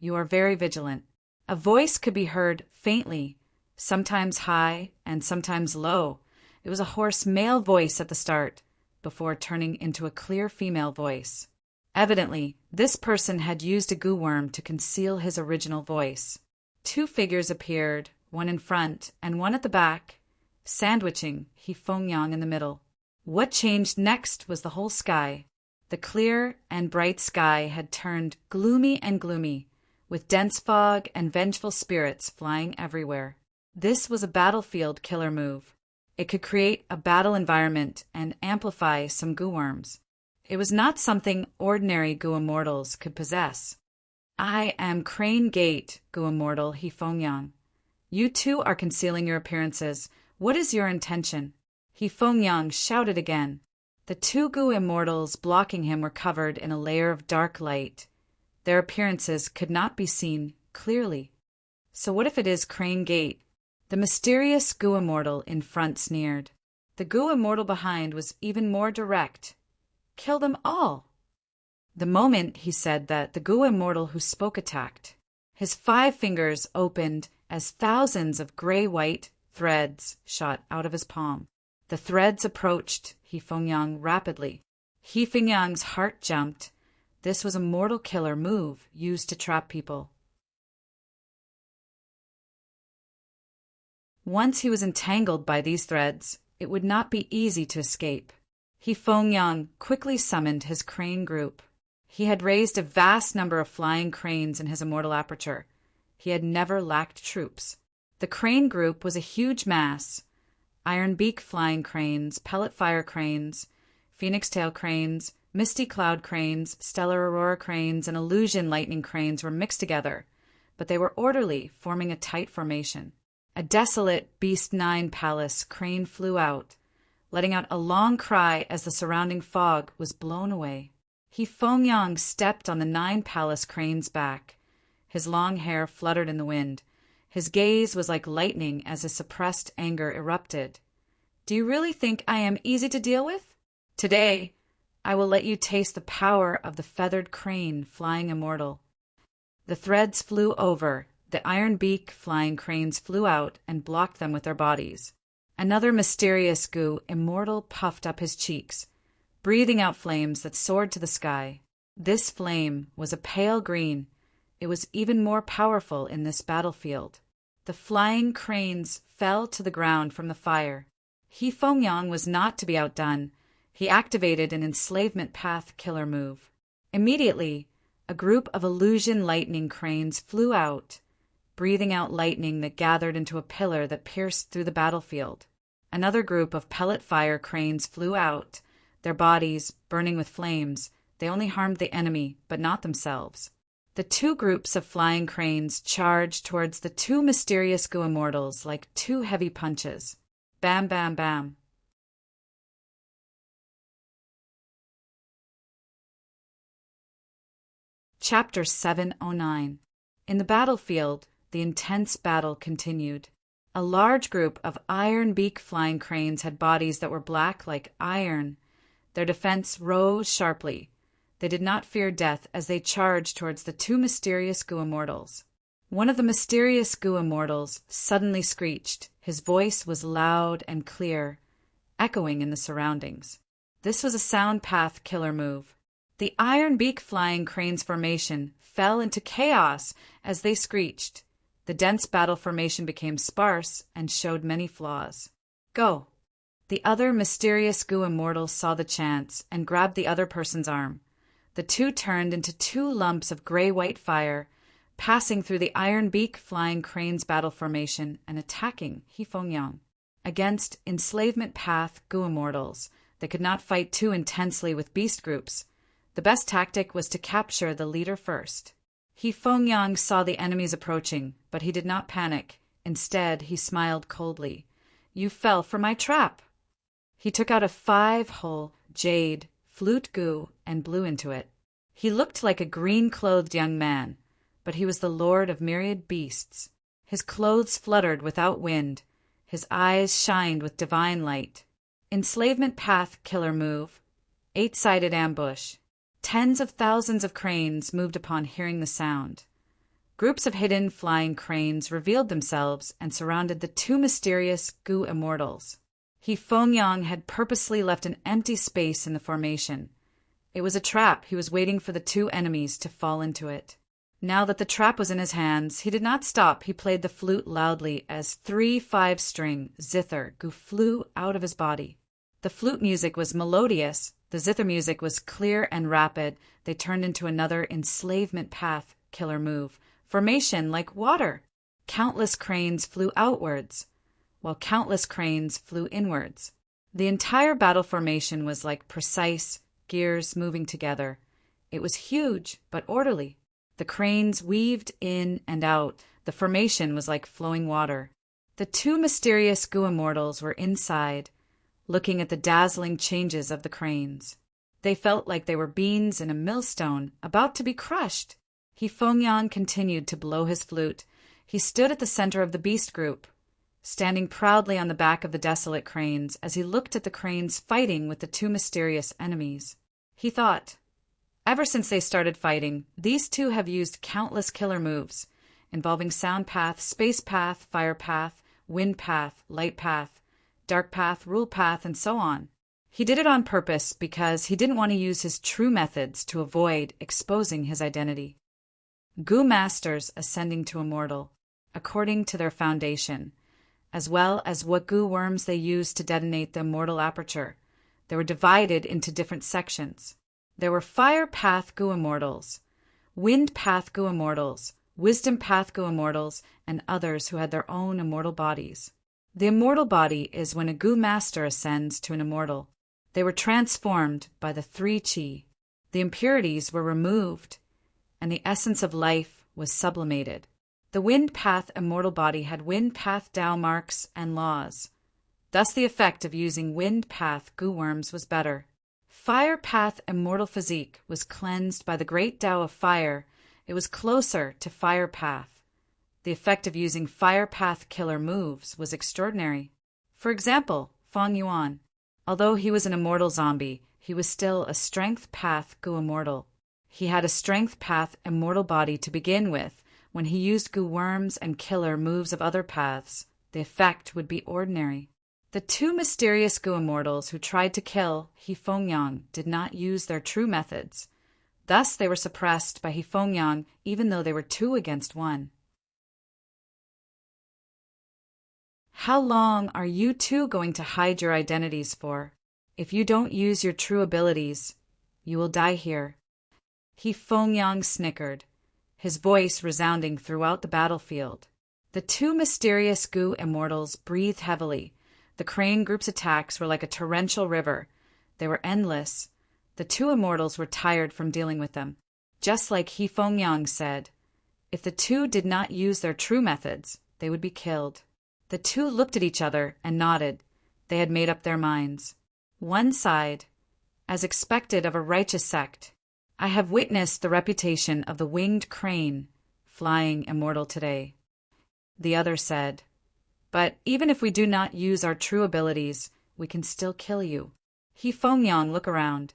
You are very vigilant. A voice could be heard faintly, sometimes high and sometimes low. It was a hoarse male voice at the start, before turning into a clear female voice. Evidently, this person had used a Gu worm to conceal his original voice. 2 figures appeared, one in front and one at the back, sandwiching Fengyang in the middle. What changed next was the whole sky. The clear and bright sky had turned gloomy and gloomy, with dense fog and vengeful spirits flying everywhere. This was a battlefield killer move. It could create a battle environment and amplify some Gu worms. It was not something ordinary Gu immortals could possess. I am Crane Gate, Gu immortal Fengyang. You too are concealing your appearances. What is your intention? Fengyang shouted again. The 2 Gu immortals blocking him were covered in a layer of dark light. Their appearances could not be seen clearly. So what if it is Crane Gate, The mysterious Gu Immortal in front sneered. The Gu Immortal behind was even more direct. Kill them all. The moment he said that, the Gu Immortal who spoke attacked. His 5 fingers opened as thousands of gray-white threads shot out of his palm. The threads approached He Fengyang rapidly. He Fengyang's heart jumped. This was a mortal killer move used to trap people. Once he was entangled by these threads, it would not be easy to escape. He Fengyang quickly summoned his crane group. He had raised a vast number of flying cranes in his immortal aperture. He had never lacked troops. The crane group was a huge mass. Iron beak flying cranes, pellet fire cranes, phoenix tail cranes, misty cloud cranes, stellar aurora cranes, and illusion lightning cranes were mixed together, but they were orderly, forming a tight formation. A desolate Beast 9 palace crane flew out, letting out a long cry as the surrounding fog was blown away. He Fengyang stepped on the 9 palace crane's back. His long hair fluttered in the wind. His gaze was like lightning as his suppressed anger erupted. Do you really think I am easy to deal with? Today, I will let you taste the power of the feathered crane flying immortal. The threads flew over. The iron beak flying cranes flew out and blocked them with their bodies. Another mysterious Gu Immortal puffed up his cheeks, breathing out flames that soared to the sky. This flame was a pale green. It was even more powerful in this battlefield. The flying cranes fell to the ground from the fire. He Fengyang was not to be outdone. He activated an enslavement path killer move. Immediately, a group of illusion lightning cranes flew out, breathing out lightning that gathered into a pillar that pierced through the battlefield. Another group of pellet fire cranes flew out, their bodies burning with flames. They only harmed the enemy, but not themselves. The 2 groups of flying cranes charged towards the 2 mysterious Gu Immortals like 2 heavy punches. Bam, bam, bam. Chapter 709. In the battlefield, the intense battle continued. A large group of iron beak flying cranes had bodies that were black like iron. Their defense rose sharply. They did not fear death as they charged towards the 2 mysterious Gu Immortals. One of the mysterious Gu Immortals suddenly screeched. His voice was loud and clear, echoing in the surroundings. This was a sound path killer move. The iron beak flying cranes formation fell into chaos as they screeched. The dense battle formation became sparse and showed many flaws. Go! The other mysterious Gu Immortal saw the chance and grabbed the other person's arm. The 2 turned into 2 lumps of gray-white fire, passing through the iron beak flying crane's battle formation and attacking He Fengyang. Against enslavement path Gu Immortals, they could not fight too intensely with beast groups. The best tactic was to capture the leader first. He Fengyang saw the enemies approaching, but he did not panic. Instead, he smiled coldly. You fell for my trap. He took out a 5-hole jade flute Gu and blew into it. He looked like a green-clothed young man, but he was the lord of myriad beasts. His clothes fluttered without wind. His eyes shined with divine light. Enslavement path killer move. 8-sided ambush. Tens of thousands of cranes moved upon hearing the sound. Groups of hidden flying cranes revealed themselves and surrounded the 2 mysterious Gu Immortals. He Fengyang had purposely left an empty space in the formation. It was a trap. He was waiting for the 2 enemies to fall into it. Now that the trap was in his hands, he did not stop. He played the flute loudly as 3 5-string zither Gu flew out of his body. The flute music was melodious. The zither music was clear and rapid. They turned into another enslavement path killer move. Formation like water. Countless cranes flew outwards, while countless cranes flew inwards. The entire battle formation was like precise gears moving together. It was huge, but orderly. The cranes weaved in and out. The formation was like flowing water. The 2 mysterious Gu Immortals were inside, looking at the dazzling changes of the cranes. They felt like they were beans in a millstone, about to be crushed. He Fengyang continued to blow his flute. He stood at the center of the beast group. standing proudly on the back of the desolate cranes as he looked at the cranes fighting with the two mysterious enemies. He thought, ever since they started fighting, these two have used countless killer moves, involving sound path, space path, fire path, wind path, light path, dark path, rule path, and so on. He did it on purpose because he didn't want to use his true methods to avoid exposing his identity. Gu masters ascending to immortal, according to their foundation, as well as what Gu worms they used to detonate the immortal aperture. They were divided into different sections. There were Fire Path Gu Immortals, Wind Path Gu Immortals, Wisdom Path Gu Immortals, and others who had their own immortal bodies. The immortal body is when a Gu master ascends to an immortal. They were transformed by the 3 Qi. The impurities were removed, and the essence of life was sublimated. The Wind Path immortal body had Wind Path Dao marks and laws. Thus the effect of using Wind Path Gu worms was better. Fire Path immortal physique was cleansed by the great Tao of fire. It was closer to Fire Path. The effect of using Fire Path killer moves was extraordinary. For example, Feng Yuan. Although he was an immortal zombie, he was still a Strength Path Gu immortal. He had a Strength Path immortal body to begin with. When he used Gu worms and killer moves of other paths, the effect would be ordinary. The 2 mysterious Gu immortals who tried to kill He Fengyang did not use their true methods. Thus they were suppressed by He Fengyang even though they were 2 against 1. How long are you 2 going to hide your identities for? If you don't use your true abilities, you will die here. He Fengyang snickered, his voice resounding throughout the battlefield. The 2 mysterious Gu immortals breathed heavily. The crane group's attacks were like a torrential river. They were endless. The 2 immortals were tired from dealing with them. Just like He Fengyang said, if the 2 did not use their true methods, they would be killed. The 2 looked at each other and nodded. They had made up their minds. One sighed, as expected of a righteous sect. I have witnessed the reputation of the winged crane flying immortal today. The other said, but even if we do not use our true abilities, we can still kill you. He Fengyang looked around.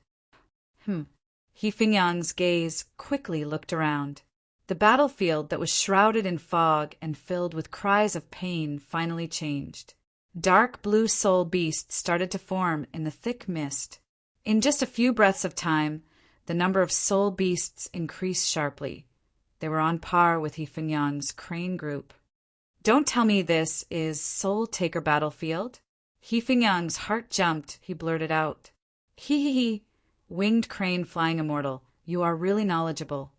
He Fengyang's gaze quickly looked around. The battlefield that was shrouded in fog and filled with cries of pain finally changed. Dark blue soul beasts started to form in the thick mist. In just a few breaths of time, the number of soul beasts increased sharply. They were on par with He Fengyang's crane group. Don't tell me this is Soul Taker Battlefield. He Fengyang's heart jumped. He blurted out, He, winged crane flying immortal, you are really knowledgeable.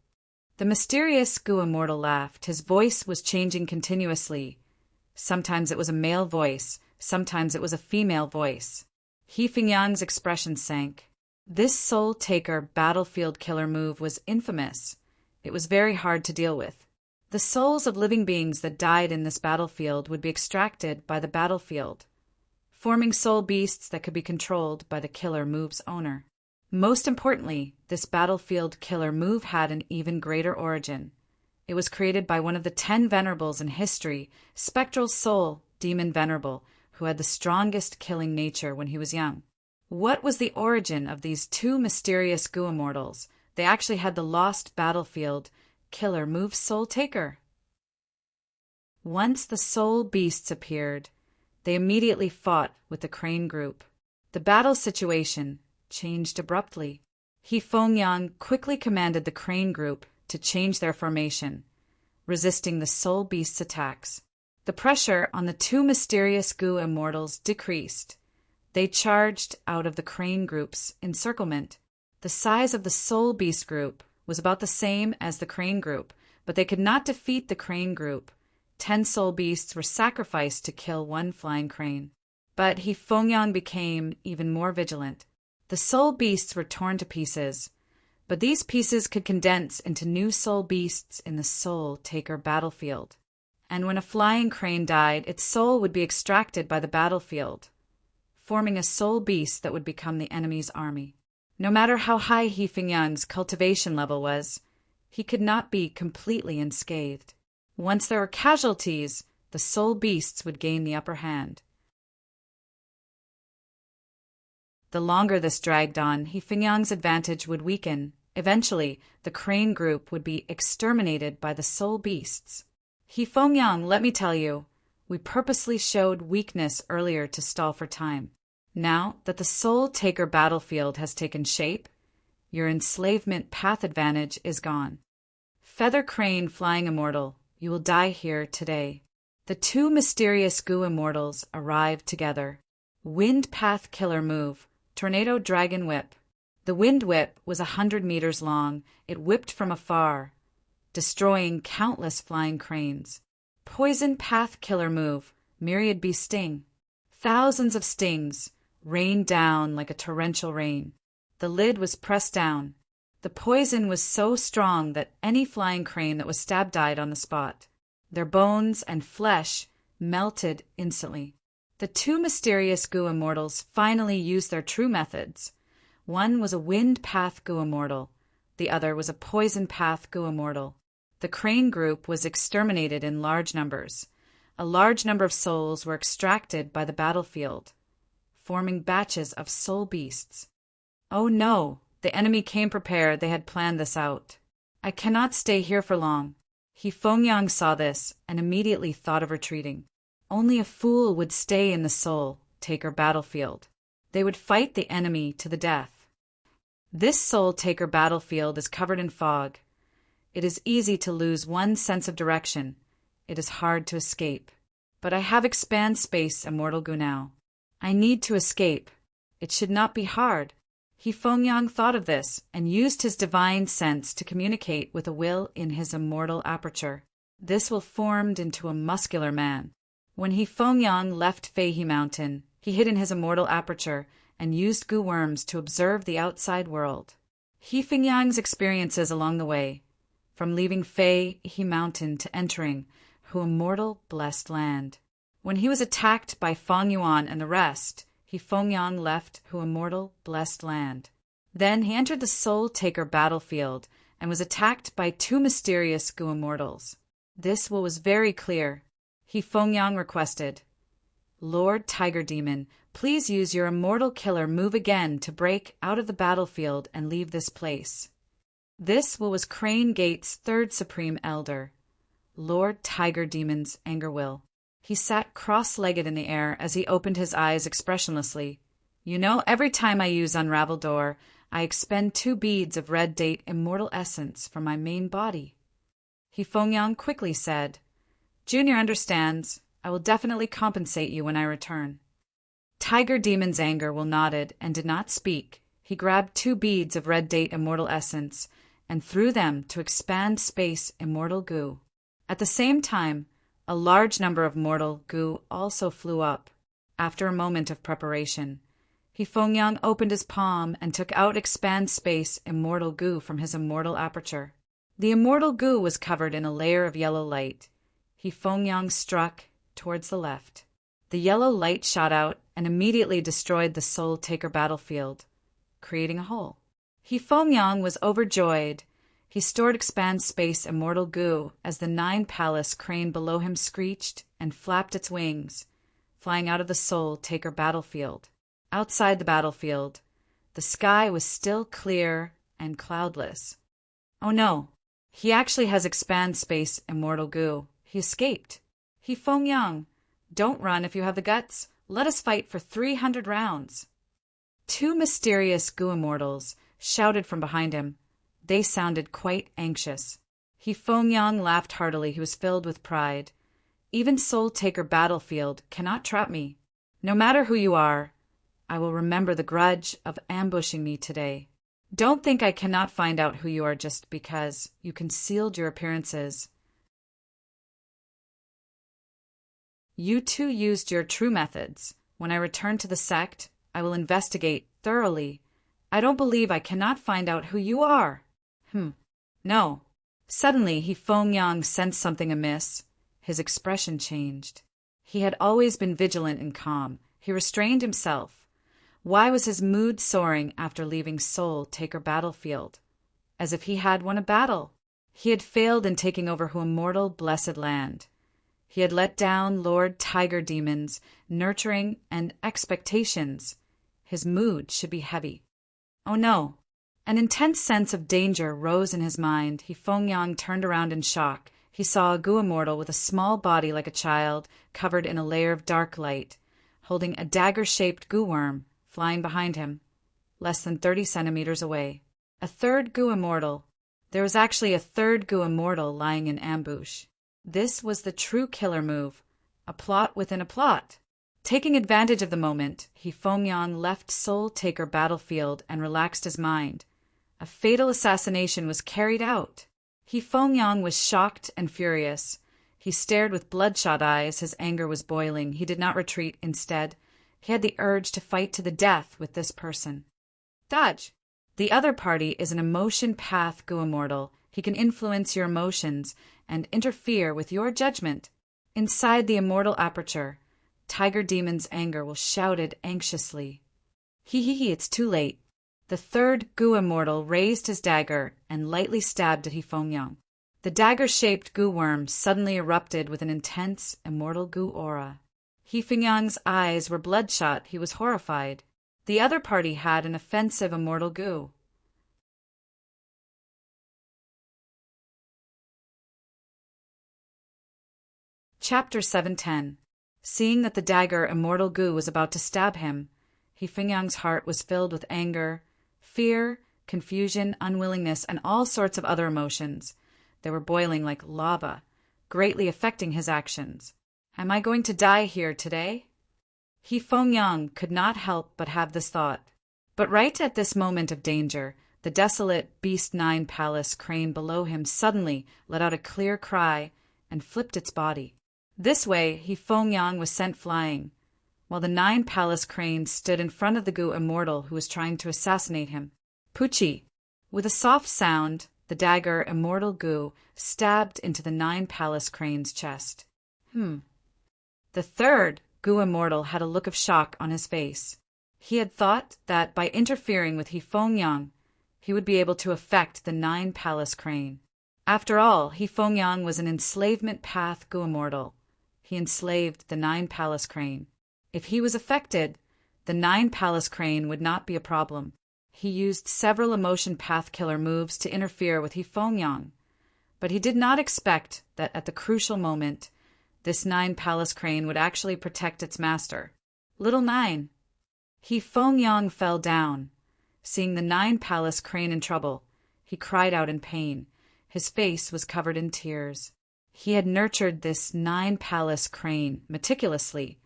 The mysterious Gu immortal laughed. His voice was changing continuously. Sometimes it was a male voice, sometimes it was a female voice. He Fengyang's expression sank. This Soul Taker Battlefield killer move was infamous. It was very hard to deal with. The souls of living beings that died in this battlefield would be extracted by the battlefield, forming soul beasts that could be controlled by the killer move's owner. Most importantly, this battlefield killer move had an even greater origin. It was created by one of the 10 Venerables in history, Spectral Soul Demon Venerable, who had the strongest killing nature when he was young. What was the origin of these 2 mysterious Gu immortals? They actually had the lost battlefield killer move Soul Taker. Once the soul beasts appeared, they immediately fought with the crane group. The battle situation changed abruptly. He Fengyang quickly commanded the crane group to change their formation, resisting the soul beasts' attacks. The pressure on the 2 mysterious Gu immortals decreased. They charged out of the crane group's encirclement. The size of the soul beast group was about the same as the crane group, but they could not defeat the crane group. 10 soul beasts were sacrificed to kill 1 flying crane. But He Fengyang became even more vigilant. The soul beasts were torn to pieces, but these pieces could condense into new soul beasts in the Soul Taker battlefield. And when a flying crane died, its soul would be extracted by the battlefield, forming a soul beast that would become the enemy's army. No matter how high He Fengyang's cultivation level was, he could not be completely unscathed. Once there were casualties, the soul beasts would gain the upper hand. The longer this dragged on, He-Feng-Yang's advantage would weaken. Eventually, the crane group would be exterminated by the soul beasts. He-Feng-Yang, let me tell you, we purposely showed weakness earlier to stall for time. Now that the soul taker battlefield has taken shape, your enslavement path advantage is gone. Feather crane flying immortal, you will die here today. The two mysterious Gu immortals arrived together. Wind path killer move, tornado dragon whip. The wind whip was 100 meters long. It whipped from afar, destroying countless flying cranes. Poison path killer move, myriad bee sting. Thousands of stings rained down like a torrential rain. The lid was pressed down. The poison was so strong that any flying crane that was stabbed died on the spot. Their bones and flesh melted instantly. The two mysterious Gu immortals finally used their true methods. One was a wind path Gu immortal. The other was a poison path Gu immortal. The crane group was exterminated in large numbers. A large number of souls were extracted by the battlefield, forming batches of soul beasts. Oh no, the enemy came prepared. They had planned this out. I cannot stay here for long. He-Feng-Yang saw this and immediately thought of retreating. Only a fool would stay in the soul taker battlefield. They would fight the enemy to the death. This soul taker battlefield is covered in fog. It is easy to lose one's sense of direction. It is hard to escape. But I have expand space immortal Gu now. I need to escape. It should not be hard. He-Feng-Yang thought of this and used his divine sense to communicate with a will in his immortal aperture. This will formed into a muscular man. When He-Feng-Yang left Feihe Mountain, he hid in his immortal aperture and used Gu worms to observe the outside world. He-Feng-Yang's experiences along the way, from leaving Feihe Mountain to entering Hu immortal blessed land. When he was attacked by Fang Yuan and the rest, He-Feng-Yang left Hu immortal blessed land. Then he entered the soul taker battlefield and was attacked by two mysterious Gu immortals. This was very clear. He-Feng-Yang requested, Lord Tiger Demon, please use your immortal killer move again to break out of the battlefield and leave this place. This was Crane Gate's third supreme elder, Lord Tiger Demon's anger will. He sat cross-legged in the air as he opened his eyes expressionlessly. You know, every time I use Unravel Door, I expend 2 beads of red date immortal essence from my main body. He-Feng-Yang quickly said, Junior understands. I will definitely compensate you when I return. Tiger Demon's anger will nodded and did not speak. He grabbed 2 beads of red date immortal essence and threw them to expand space immortal Gu. At the same time, a large number of mortal Gu also flew up. After a moment of preparation, He-Feng-Yang opened his palm and took out expand space immortal Gu from his immortal aperture. The immortal Gu was covered in a layer of yellow light. He-Feng-Yang struck towards the left. The yellow light shot out and immediately destroyed the soul taker battlefield, creating a hole. He-Feng-Yang was overjoyed. He stored expand space immortal Gu as the 9 palace crane below him screeched and flapped its wings, flying out of the soul taker battlefield. Outside the battlefield, the sky was still clear and cloudless. Oh no, he actually has expand space immortal Gu. He escaped. He-Feng-Yang, don't run if you have the guts. Let us fight for 300 rounds. 2 mysterious Gu immortals shouted from behind him. They sounded quite anxious. He-Feng-Yang laughed heartily. He was filled with pride. Even Soul Taker Battlefield cannot trap me. No matter who you are, I will remember the grudge of ambushing me today. Don't think I cannot find out who you are just because you concealed your appearances. You too used your true methods. When I return to the sect, I will investigate thoroughly. I don't believe I cannot find out who you are. No. Suddenly, He-Feng-Yang sensed something amiss. His expression changed. He had always been vigilant and calm. He restrained himself. Why was his mood soaring after leaving Soul Taker Battlefield? As if he had won a battle. He had failed in taking over Hu Immortal Blessed Land. He had let down Lord Tiger Demon's nurturing and expectations. His mood should be heavy. Oh no! An intense sense of danger rose in his mind. Feng turned around in shock. He saw a Gu immortal with a small body like a child, covered in a layer of dark light, holding a dagger-shaped Gu worm, flying behind him, less than 30 centimeters away. A third Gu immortal. There was actually a third Gu immortal lying in ambush. This was the true killer move, a plot within a plot. Taking advantage of the moment, Feng left Soul Taker battlefield and relaxed his mind. A fatal assassination was carried out. Feng was shocked and furious. He stared with bloodshot eyes. His anger was boiling. He did not retreat. Instead, he had the urge to fight to the death with this person. Dodge! The other party is an emotion path Gu immortal. He can influence your emotions and interfere with your judgment. Inside the immortal aperture, Tiger Demon's anger will shouted anxiously. It's too late. The third Gu immortal raised his dagger and lightly stabbed at Feng. The dagger-shaped Gu worm suddenly erupted with an intense, immortal Gu aura. Feng's eyes were bloodshot. He was horrified. The other party had an offensive immortal Gu. Chapter 710. Seeing that the dagger immortal Gu was about to stab him, Feng's heart was filled with anger, fear, confusion, unwillingness, and all sorts of other emotions. They were boiling like lava, greatly affecting his actions. Am I going to die here today? Feng could not help but have this thought. But right at this moment of danger, the desolate Beast 9 Palace crane below him suddenly let out a clear cry and flipped its body. This way, Feng was sent flying, while the 9 Palace crane stood in front of the Gu immortal who was trying to assassinate him. Pucci! With a soft sound, the dagger immortal Gu stabbed into the 9 Palace crane's chest. The third Gu immortal had a look of shock on his face. He had thought that by interfering with Feng, he would be able to affect the 9 Palace crane. After all, Feng was an enslavement path Gu immortal. He enslaved the 9 Palace crane. If he was affected, the 9 Palace crane would not be a problem. He used several emotion path killer moves to interfere with Feng, but he did not expect that at the crucial moment, this 9 Palace crane would actually protect its master. Little 9. Feng fell down. Seeing the 9 Palace crane in trouble, he cried out in pain. His face was covered in tears. He had nurtured this 9 Palace crane meticulously.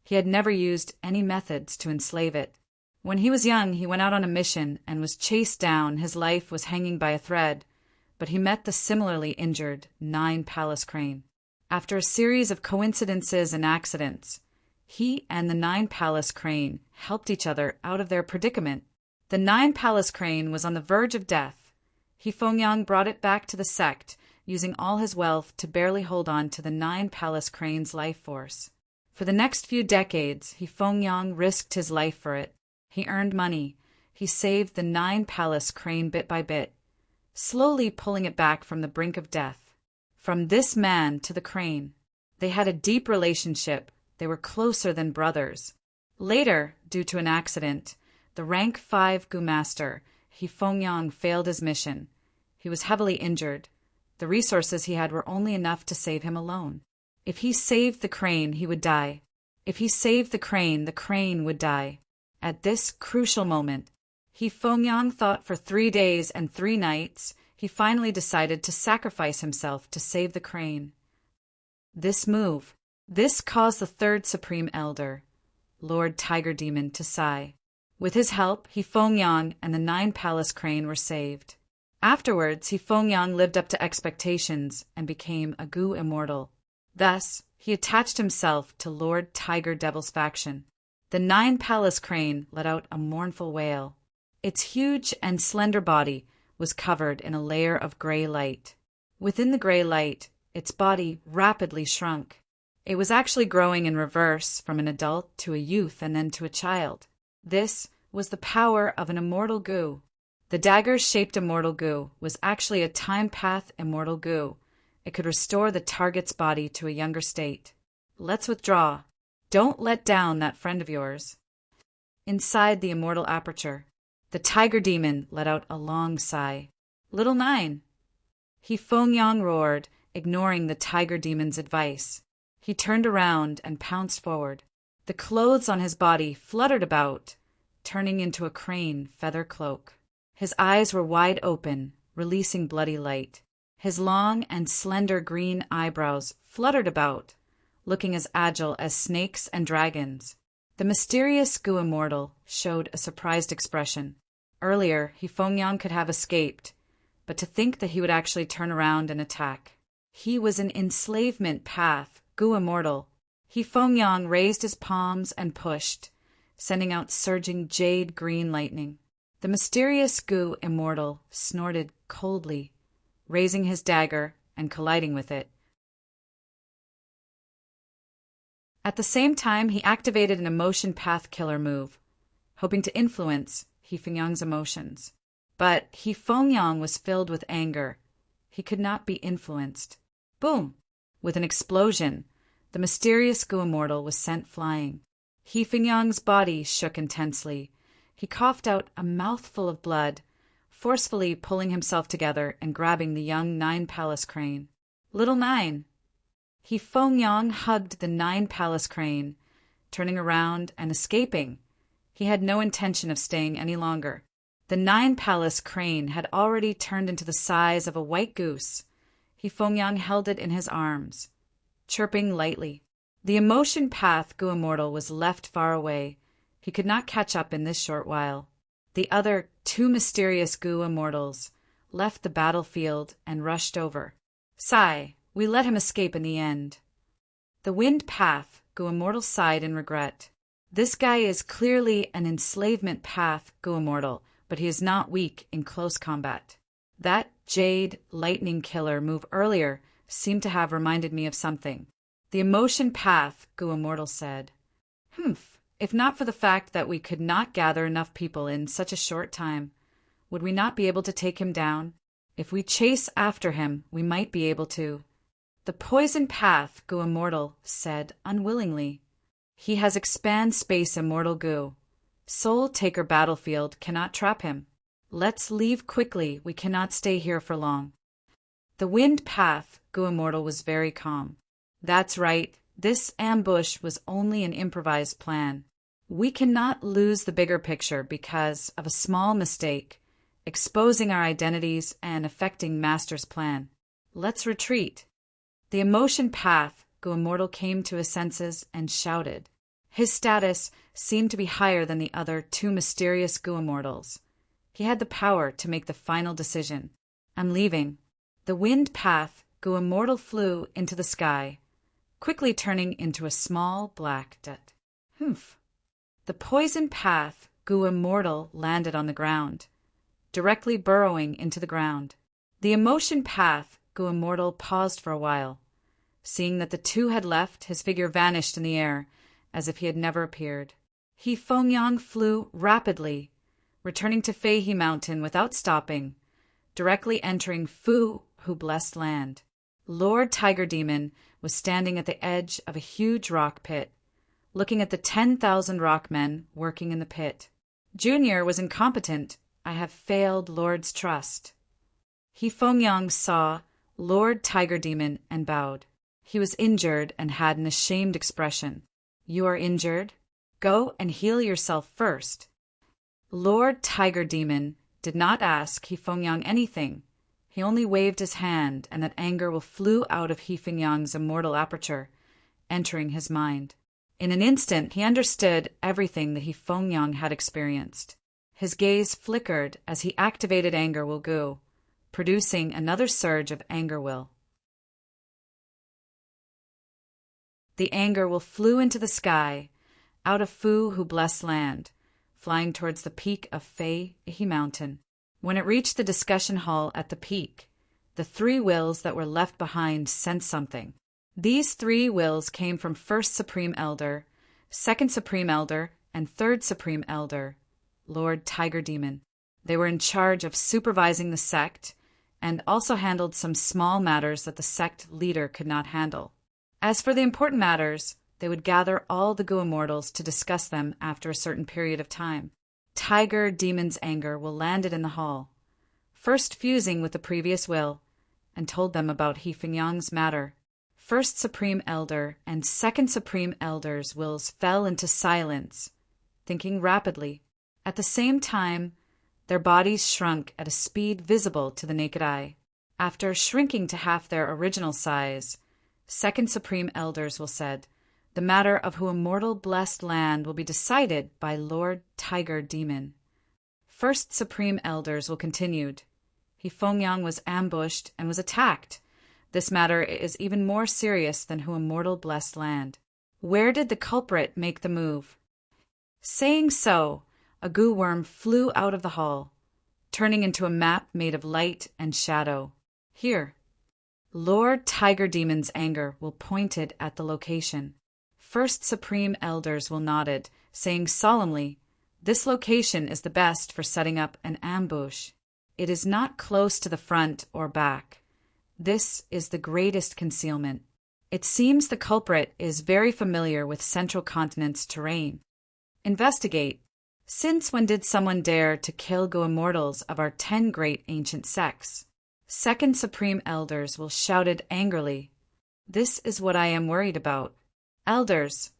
He had never used any methods to enslave it. When he was young, he went out on a mission and was chased down. His life was hanging by a thread, but he met the similarly injured 9 Palace crane. After a series of coincidences and accidents, he and the 9 Palace crane helped each other out of their predicament. The 9 Palace crane was on the verge of death. Feng brought it back to the sect, using all his wealth to barely hold on to the 9 Palace crane's life force. For the next few decades, Feng risked his life for it. He earned money. He saved the 9 Palace crane bit by bit, slowly pulling it back from the brink of death. From this man to the crane, they had a deep relationship. They were closer than brothers. Later, due to an accident, the rank 5 Gu master, Feng failed his mission. He was heavily injured. The resources he had were only enough to save him alone. If he saved the crane, he would die. If he saved the crane would die. At this crucial moment, Feng thought for 3 days and 3 nights. He finally decided to sacrifice himself to save the crane. This caused the third Supreme Elder, Lord Tiger Demon, to sigh. With his help, Feng and the 9 Palace crane were saved. Afterwards, Feng lived up to expectations and became a Gu immortal. Thus, he attached himself to Lord Tiger Devil's faction. The 9 Palace crane let out a mournful wail. Its huge and slender body was covered in a layer of gray light. Within the gray light, its body rapidly shrunk. It was actually growing in reverse from an adult to a youth and then to a child. This was the power of an immortal Gu. The dagger-shaped immortal Gu was actually a time path immortal Gu. It could restore the target's body to a younger state. Let's withdraw. Don't let down that friend of yours. Inside the immortal aperture, the tiger demon let out a long sigh. Little Nine. Feng roared, ignoring the tiger demon's advice. He turned around and pounced forward. The clothes on his body fluttered about, turning into a crane feather cloak. His eyes were wide open, releasing bloody light. His long and slender green eyebrows fluttered about, looking as agile as snakes and dragons. The mysterious Gu Immortal showed a surprised expression. Earlier, Feng could have escaped, but to think that he would actually turn around and attack. He was an enslavement path, Gu Immortal. Feng raised his palms and pushed, sending out surging jade green lightning. The mysterious Gu Immortal snorted coldly, raising his dagger and colliding with it. At the same time, he activated an emotion path killer move, hoping to influence Feng's emotions. But Feng was filled with anger. He could not be influenced. Boom! With an explosion, the mysterious Gu Immortal was sent flying. Feng's body shook intensely. He coughed out a mouthful of blood, forcefully pulling himself together and grabbing the young Nine Palace crane. Little Nine. Feng hugged the Nine Palace crane, turning around and escaping. He had no intention of staying any longer. The Nine Palace crane had already turned into the size of a white goose. Feng held it in his arms, chirping lightly. The emotion path Gu Immortal was left far away. He could not catch up in this short while. The other two mysterious Gu Immortals left the battlefield and rushed over. Sigh, we let him escape in the end. The wind path Gu Immortal sighed in regret. This guy is clearly an enslavement path Gu Immortal, but he is not weak in close combat. That jade lightning killer move earlier seemed to have reminded me of something. The emotion path Gu Immortal said. If not for the fact that we could not gather enough people in such a short time, would we not be able to take him down? If we chase after him, we might be able to. The poison path Gu Immortal said unwillingly. He has expand space immortal Gu. Soul Taker battlefield cannot trap him. Let's leave quickly, we cannot stay here for long. The wind path Gu Immortal was very calm. That's right, this ambush was only an improvised plan. We cannot lose the bigger picture because of a small mistake, exposing our identities and affecting Master's plan. Let's retreat. The emotion path Gu Immortal came to his senses and shouted. His status seemed to be higher than the other two mysterious Gu Immortals. He had the power to make the final decision. I'm leaving. The wind path Gu Immortal flew into the sky, quickly turning into a small black dot. The poison path Gu Immortal landed on the ground, directly burrowing into the ground. The emotion path Gu Immortal paused for a while. Seeing that the two had left, his figure vanished in the air, as if he had never appeared. Feng flew rapidly, returning to Feihe Mountain without stopping, directly entering Fu, who blessed land. Lord Tiger Demon was standing at the edge of a huge rock pit, looking at the 10,000 rockmen working in the pit. Junior was incompetent. I have failed Lord's trust. Feng saw Lord Tiger Demon and bowed. He was injured and had an ashamed expression. You are injured? Go and heal yourself first. Lord Tiger Demon did not ask Feng anything. He only waved his hand, and that anger flew out of Feng's immortal aperture, entering his mind. In an instant, he understood everything that Feng had experienced. His gaze flickered as he activated Anger Will Gu, producing another surge of Anger Will. The anger will flew into the sky, out of Fu who blessed land, flying towards the peak of Feihe Mountain. When it reached the discussion hall at the peak, the three wills that were left behind sensed something. These three wills came from First Supreme Elder, Second Supreme Elder, and Third Supreme Elder, Lord Tiger Demon. They were in charge of supervising the sect and also handled some small matters that the sect leader could not handle. As for the important matters, they would gather all the Gu immortals to discuss them after a certain period of time. Tiger Demon's anger will landed in the hall, first fusing with the previous will, and told them about He Fengyang's matter. First Supreme Elder and Second Supreme Elder's wills fell into silence, thinking rapidly. At the same time, their bodies shrunk at a speed visible to the naked eye. After shrinking to half their original size, Second Supreme Elders will said, the matter of who immortal blessed land will be decided by Lord Tiger Demon. First Supreme Elders will continued. He Fengyang was ambushed and was attacked. This matter is even more serious than who immortal blessed land. Where did the culprit make the move? Saying so, a Gu worm flew out of the hall, turning into a map made of light and shadow. Here, Lord Tiger Demon's anger will pointed at the location. First Supreme Elders will nodded, saying solemnly, this location is the best for setting up an ambush. It is not close to the front or back. This is the greatest concealment. It seems the culprit is very familiar with Central Continent's terrain. Investigate. Since when did someone dare to kill Gu immortals of our 10 great ancient sects? Second Supreme Elders will shouted angrily. This is what I am worried about. Elders,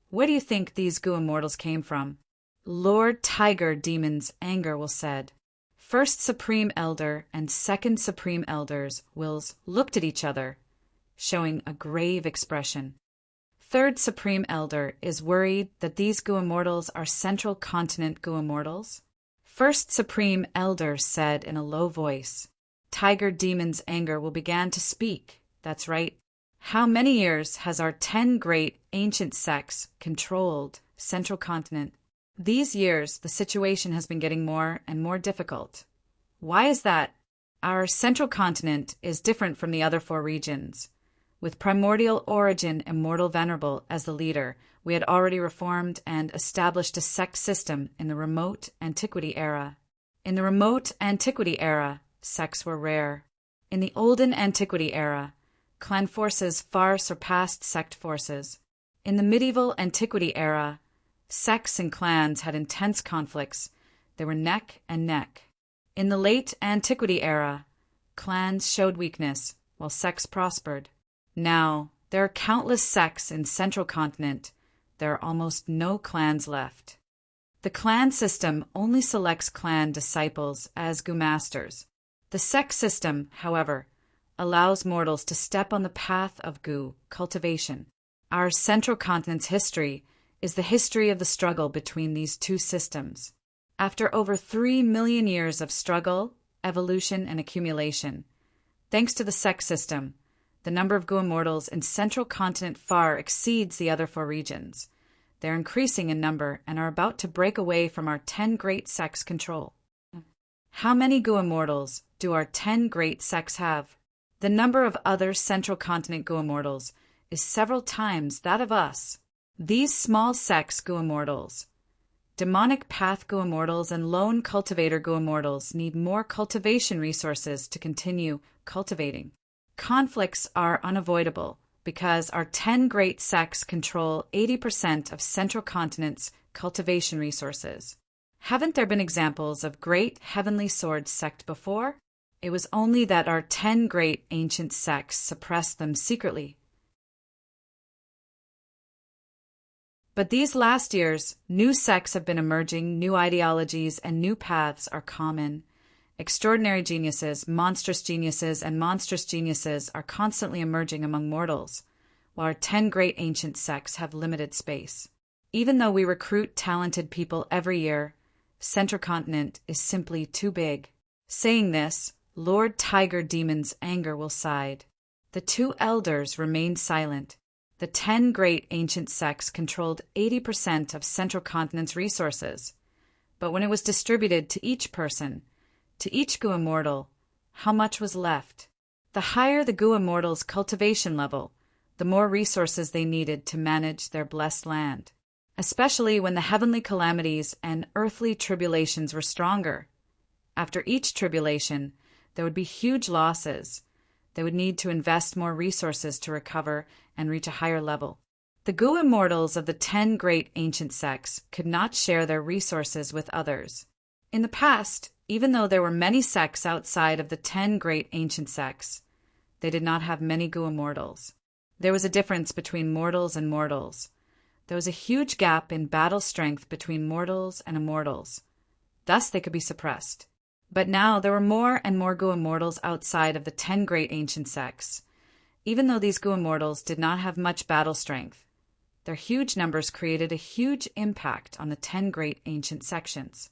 where do you think these Gu immortals came from? Lord Tiger Demon's anger will said. First Supreme Elder and Second Supreme Elder's wills looked at each other, showing a grave expression. Third Supreme Elder is worried that these Gu immortals are Central Continent Gu immortals. First Supreme Elder said in a low voice. Tiger Demon's anger will begin to speak. That's right. How many years has our 10 great ancient sects controlled Central Continent? These years, the situation has been getting more and more difficult. Why is that? Our Central Continent is different from the other 4 regions. With primordial origin Immortal Venerable as the leader, we had already reformed and established a sect system in the remote antiquity era. In the remote antiquity era, sects were rare. In the olden antiquity era, clan forces far surpassed sect forces. In the medieval antiquity era, sects and clans had intense conflicts. They were neck and neck. In the late antiquity era, clans showed weakness while sects prospered. Now, there are countless sects in Central Continent. There are almost no clans left. The clan system only selects clan disciples as Gu masters. The sect system, however, allows mortals to step on the path of Gu cultivation. Our Central Continent's history is the history of the struggle between these 2 systems. After over 3 million years of struggle, evolution, and accumulation, thanks to the sect system, the number of Gu immortals in Central Continent far exceeds the other 4 regions. They're increasing in number and are about to break away from our 10 great sects' control. How many Gu immortals do our 10 great sects have? The number of other Central Continent Gu immortals is several times that of us. These small sects Gu immortals, demonic path Gu immortals and lone cultivator Gu immortals need more cultivation resources to continue cultivating. Conflicts are unavoidable because our 10 great sects control 80% of Central Continent's cultivation resources. Haven't there been examples of great heavenly sword sect before? It was only that our 10 great ancient sects suppressed them secretly. But these last years, new sects have been emerging, new ideologies and new paths are common. Extraordinary geniuses, monstrous geniuses, and monstrous geniuses are constantly emerging among mortals, while our 10 great ancient sects have limited space. Even though we recruit talented people every year, Central Continent is simply too big. Saying this, Lord Tiger Demon's anger will side. The 2 elders remained silent. The 10 great ancient sects controlled 80% of Central Continent's resources. But when it was distributed to each person, to each Gu immortal, how much was left? The higher the Gu immortal's cultivation level, the more resources they needed to manage their blessed land, especially when the heavenly calamities and earthly tribulations were stronger. After each tribulation, There would be huge losses. They would need to invest more resources to recover and reach a higher level. The Gu immortals of the 10 great ancient sects could not share their resources with others. In the past, even though there were many sects outside of the 10 great ancient sects, they did not have many Gu immortals. There was a difference between mortals and mortals. There was a huge gap in battle strength between mortals and immortals. Thus they could be suppressed. But now there were more and more Gu immortals outside of the 10 great ancient sects. Even though these Gu immortals did not have much battle strength, their huge numbers created a huge impact on the 10 great ancient sections.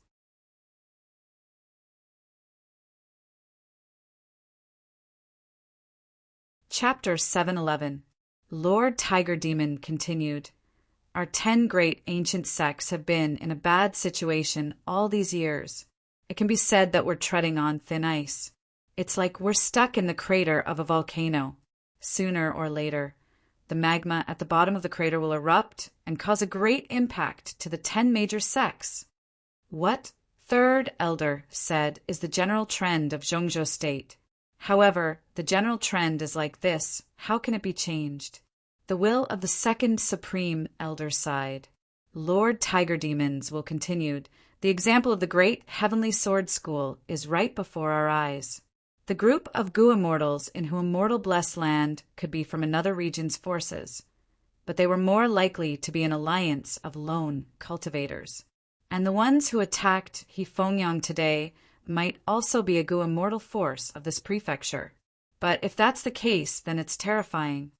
Chapter 711. Lord Tiger Demon continued. Our 10 great ancient sects have been in a bad situation all these years. It can be said that we're treading on thin ice. It's like we're stuck in the crater of a volcano. Sooner or later, the magma at the bottom of the crater will erupt and cause a great impact to the 10 major sects. What, third elder said, is the general trend of Zhongzhou state. However, the general trend is like this. How can it be changed? The will of the second supreme elder sighed. Lord Tiger Demons will continued. The example of the great heavenly sword school is right before our eyes. The group of Gu immortals in whom mortal blessed land could be from another region's forces, but they were more likely to be an alliance of lone cultivators. And the ones who attacked Hefongyang today might also be a Gu immortal force of this prefecture. But if that's the case, then it's terrifying.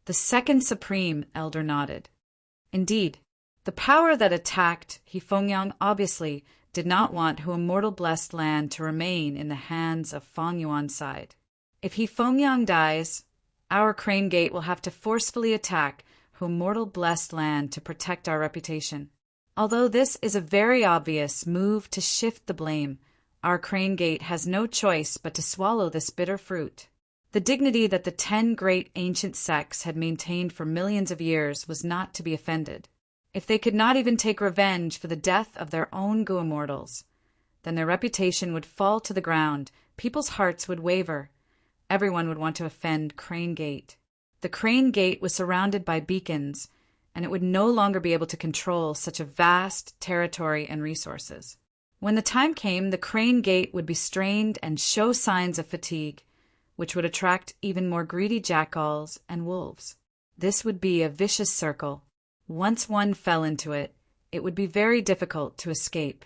The second supreme elder nodded. Indeed, the power that attacked Hefongyang obviously did not want Hu immortal blessed land to remain in the hands of Fang Yuan's side. If Hefongyang dies, our Crane Gate will have to forcefully attack Hu immortal blessed land to protect our reputation. Although this is a very obvious move to shift the blame, our Crane Gate has no choice but to swallow this bitter fruit. The dignity that the 10 great ancient sects had maintained for millions of years was not to be offended. If they could not even take revenge for the death of their own Gu immortals, then their reputation would fall to the ground, people's hearts would waver, everyone would want to offend Crane Gate. The Crane Gate was surrounded by beacons, and it would no longer be able to control such a vast territory and resources. When the time came, the Crane Gate would be strained and show signs of fatigue, which would attract even more greedy jackals and wolves. This would be a vicious circle. Once one fell into it, it would be very difficult to escape.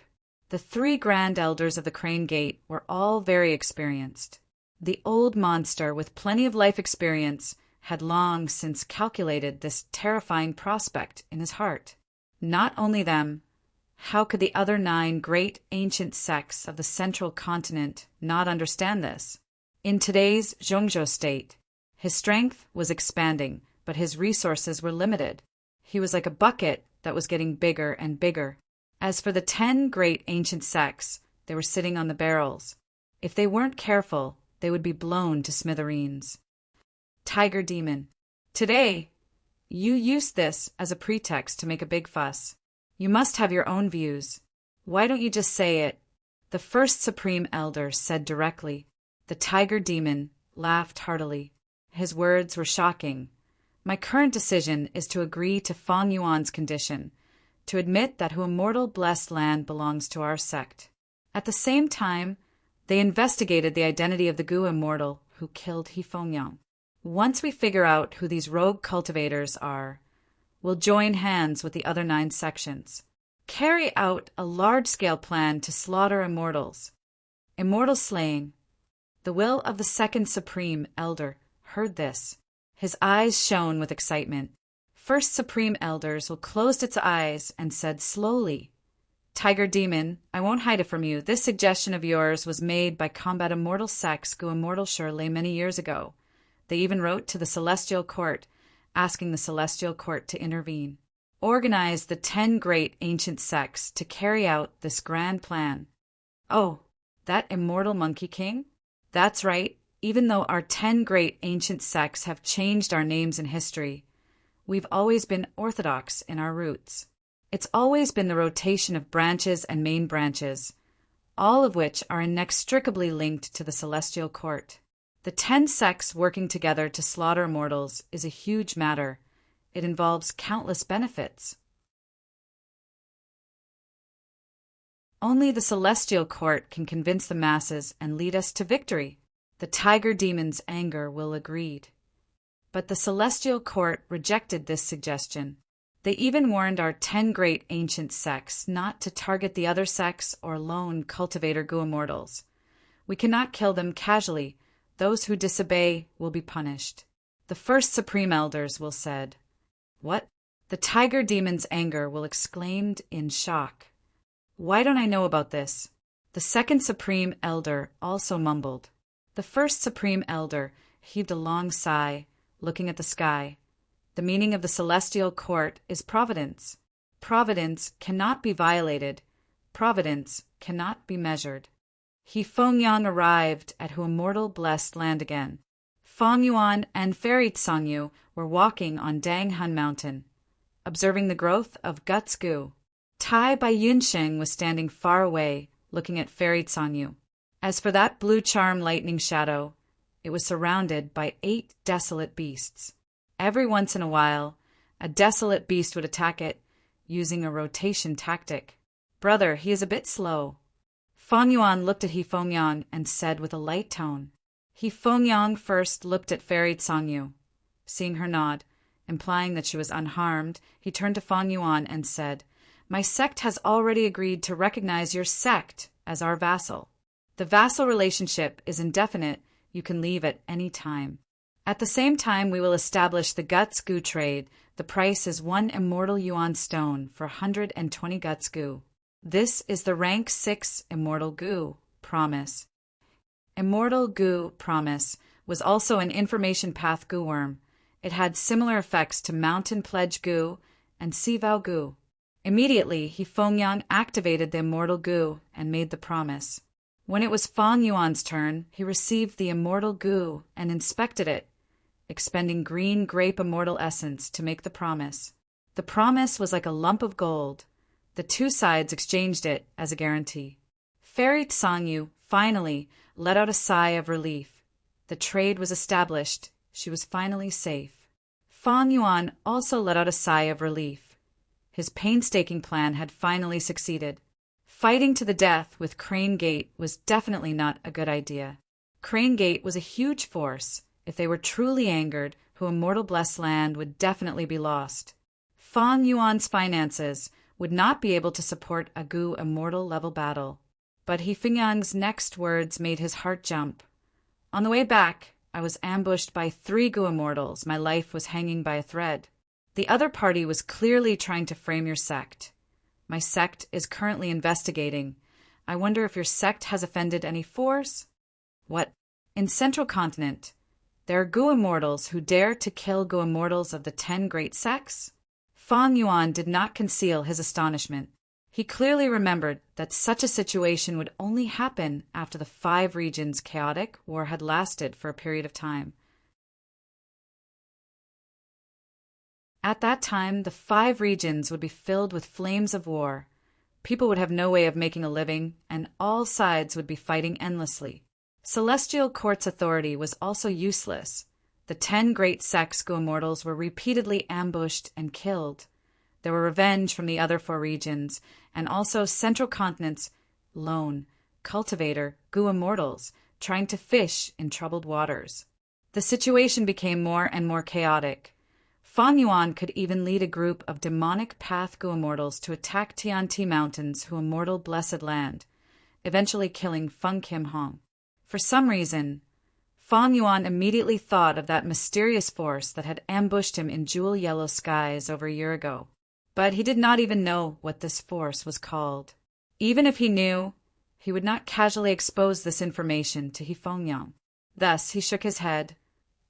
The 3 grand elders of the Crane Gate were all very experienced. The old monster, with plenty of life experience, had long since calculated this terrifying prospect in his heart. Not only them, how could the other 9 great ancient sects of the central continent not understand this? In today's Zhongzhou state, his strength was expanding, but his resources were limited. He was like a bucket that was getting bigger and bigger. As for the 10 great ancient sects, they were sitting on the barrels. If they weren't careful, they would be blown to smithereens. Tiger Demon. Today, you used this as a pretext to make a big fuss. You must have your own views. Why don't you just say it? The first Supreme Elder said directly. The Tiger Demon laughed heartily. His words were shocking. My current decision is to agree to Fang Yuan's condition, to admit that Hu immortal blessed land belongs to our sect. At the same time, they investigated the identity of the Gu immortal who killed Hefongyang. Once we figure out who these rogue cultivators are, we'll join hands with the other 9 sections. Carry out a large-scale plan to slaughter immortals. Immortal slaying. The will of the second Supreme Elder heard this. His eyes shone with excitement. First Supreme Elders will closed its eyes and said slowly, Tiger Demon, I won't hide it from you. This suggestion of yours was made by Combat Immortal Sects Gu Immortal Shirley many years ago. They even wrote to the Celestial Court, asking the Celestial Court to intervene. Organize the 10 great ancient sects to carry out this grand plan. Oh, that Immortal Monkey King? That's right. Even though our 10 great ancient sects have changed our names in history, we've always been orthodox in our roots. It's always been the rotation of branches and main branches. all of which are inextricably linked to the celestial court. The 10 sects working together to slaughter mortals is a huge matter. It involves countless benefits. Only the celestial court can convince the masses and lead us to victory. The tiger demon's anger will agreed. But the celestial court rejected this suggestion. They even warned our 10 great ancient sects not to target the other sects or lone cultivator Gu immortals. We cannot kill them casually. Those who disobey will be punished. The first supreme elders will said, "What?" The tiger demon's anger will exclaimed in shock. "Why don't I know about this?" The second supreme elder also mumbled. The first supreme elder heaved a long sigh, looking at the sky. The meaning of the celestial court is providence. Providence cannot be violated. Providence cannot be measured. He Fengyang arrived at Hu immortal blessed land again. Feng Yuan and Fairy Tsangyu were walking on Danghan Mountain, observing the growth of Guts Gu. Tai Bai Yunsheng was standing far away, looking at Fairy Tsangyu. As for that blue charm lightning shadow, it was surrounded by 8 desolate beasts. Every once in a while, a desolate beast would attack it, using a rotation tactic. "Brother, he is a bit slow." Feng Yuan looked at He Fengyang and said with a light tone. He Fengyang first looked at Fairy Tsangyu. Seeing her nod, implying that she was unharmed, he turned to Feng Yuan and said, "My sect has already agreed to recognize your sect as our vassal. The vassal relationship is indefinite. You can leave at any time. At the same time, we will establish the Guts Gu trade. The price is 1 immortal yuan stone for 120 Guts Gu. This is the rank 6 immortal Gu promise." Immortal Gu promise was also an information path Gu worm. It had similar effects to Mountain Pledge Gu and Sea Vow Gu. Immediately, He Fengyang activated the immortal Gu and made the promise. When it was Feng Yuan's turn, he received the immortal Gu and inspected it, expending green grape immortal essence to make the promise. The promise was like a lump of gold. The 2 sides exchanged it as a guarantee. Fairy Tsangyu finally let out a sigh of relief. The trade was established. She was finally safe. Feng Yuan also let out a sigh of relief. His painstaking plan had finally succeeded. Fighting to the death with Crane Gate was definitely not a good idea. Crane Gate was a huge force. If they were truly angered, Hu immortal blessed land would definitely be lost. Feng Yuan's finances would not be able to support a Gu immortal level battle. But He Fengyang's next words made his heart jump. "On the way back, I was ambushed by 3 Gu immortals. My life was hanging by a thread. The other party was clearly trying to frame your sect. My sect is currently investigating. I wonder if your sect has offended any force?" "What?" "In Central Continent, there are Gu immortals who dare to kill Gu immortals of the 10 great sects?" Feng Yuan did not conceal his astonishment. He clearly remembered that such a situation would only happen after the 5 regions' chaotic war had lasted for a period of time. At that time, the 5 regions would be filled with flames of war. People would have no way of making a living, and all sides would be fighting endlessly. Celestial Court's authority was also useless. The 10 great sects Gu immortals were repeatedly ambushed and killed. There were revenge from the other 4 regions, and also Central Continent's lone cultivator Gu immortals trying to fish in troubled waters. The situation became more and more chaotic. Feng Yuan could even lead a group of demonic path Gu immortals to attack Tianti Mountains Hu immortal blessed land, eventually killing Feng Kim Hong. For some reason, Feng Yuan immediately thought of that mysterious force that had ambushed him in jewel yellow skies over a year ago. But he did not even know what this force was called. Even if he knew, he would not casually expose this information to He Fengyang. Thus he shook his head.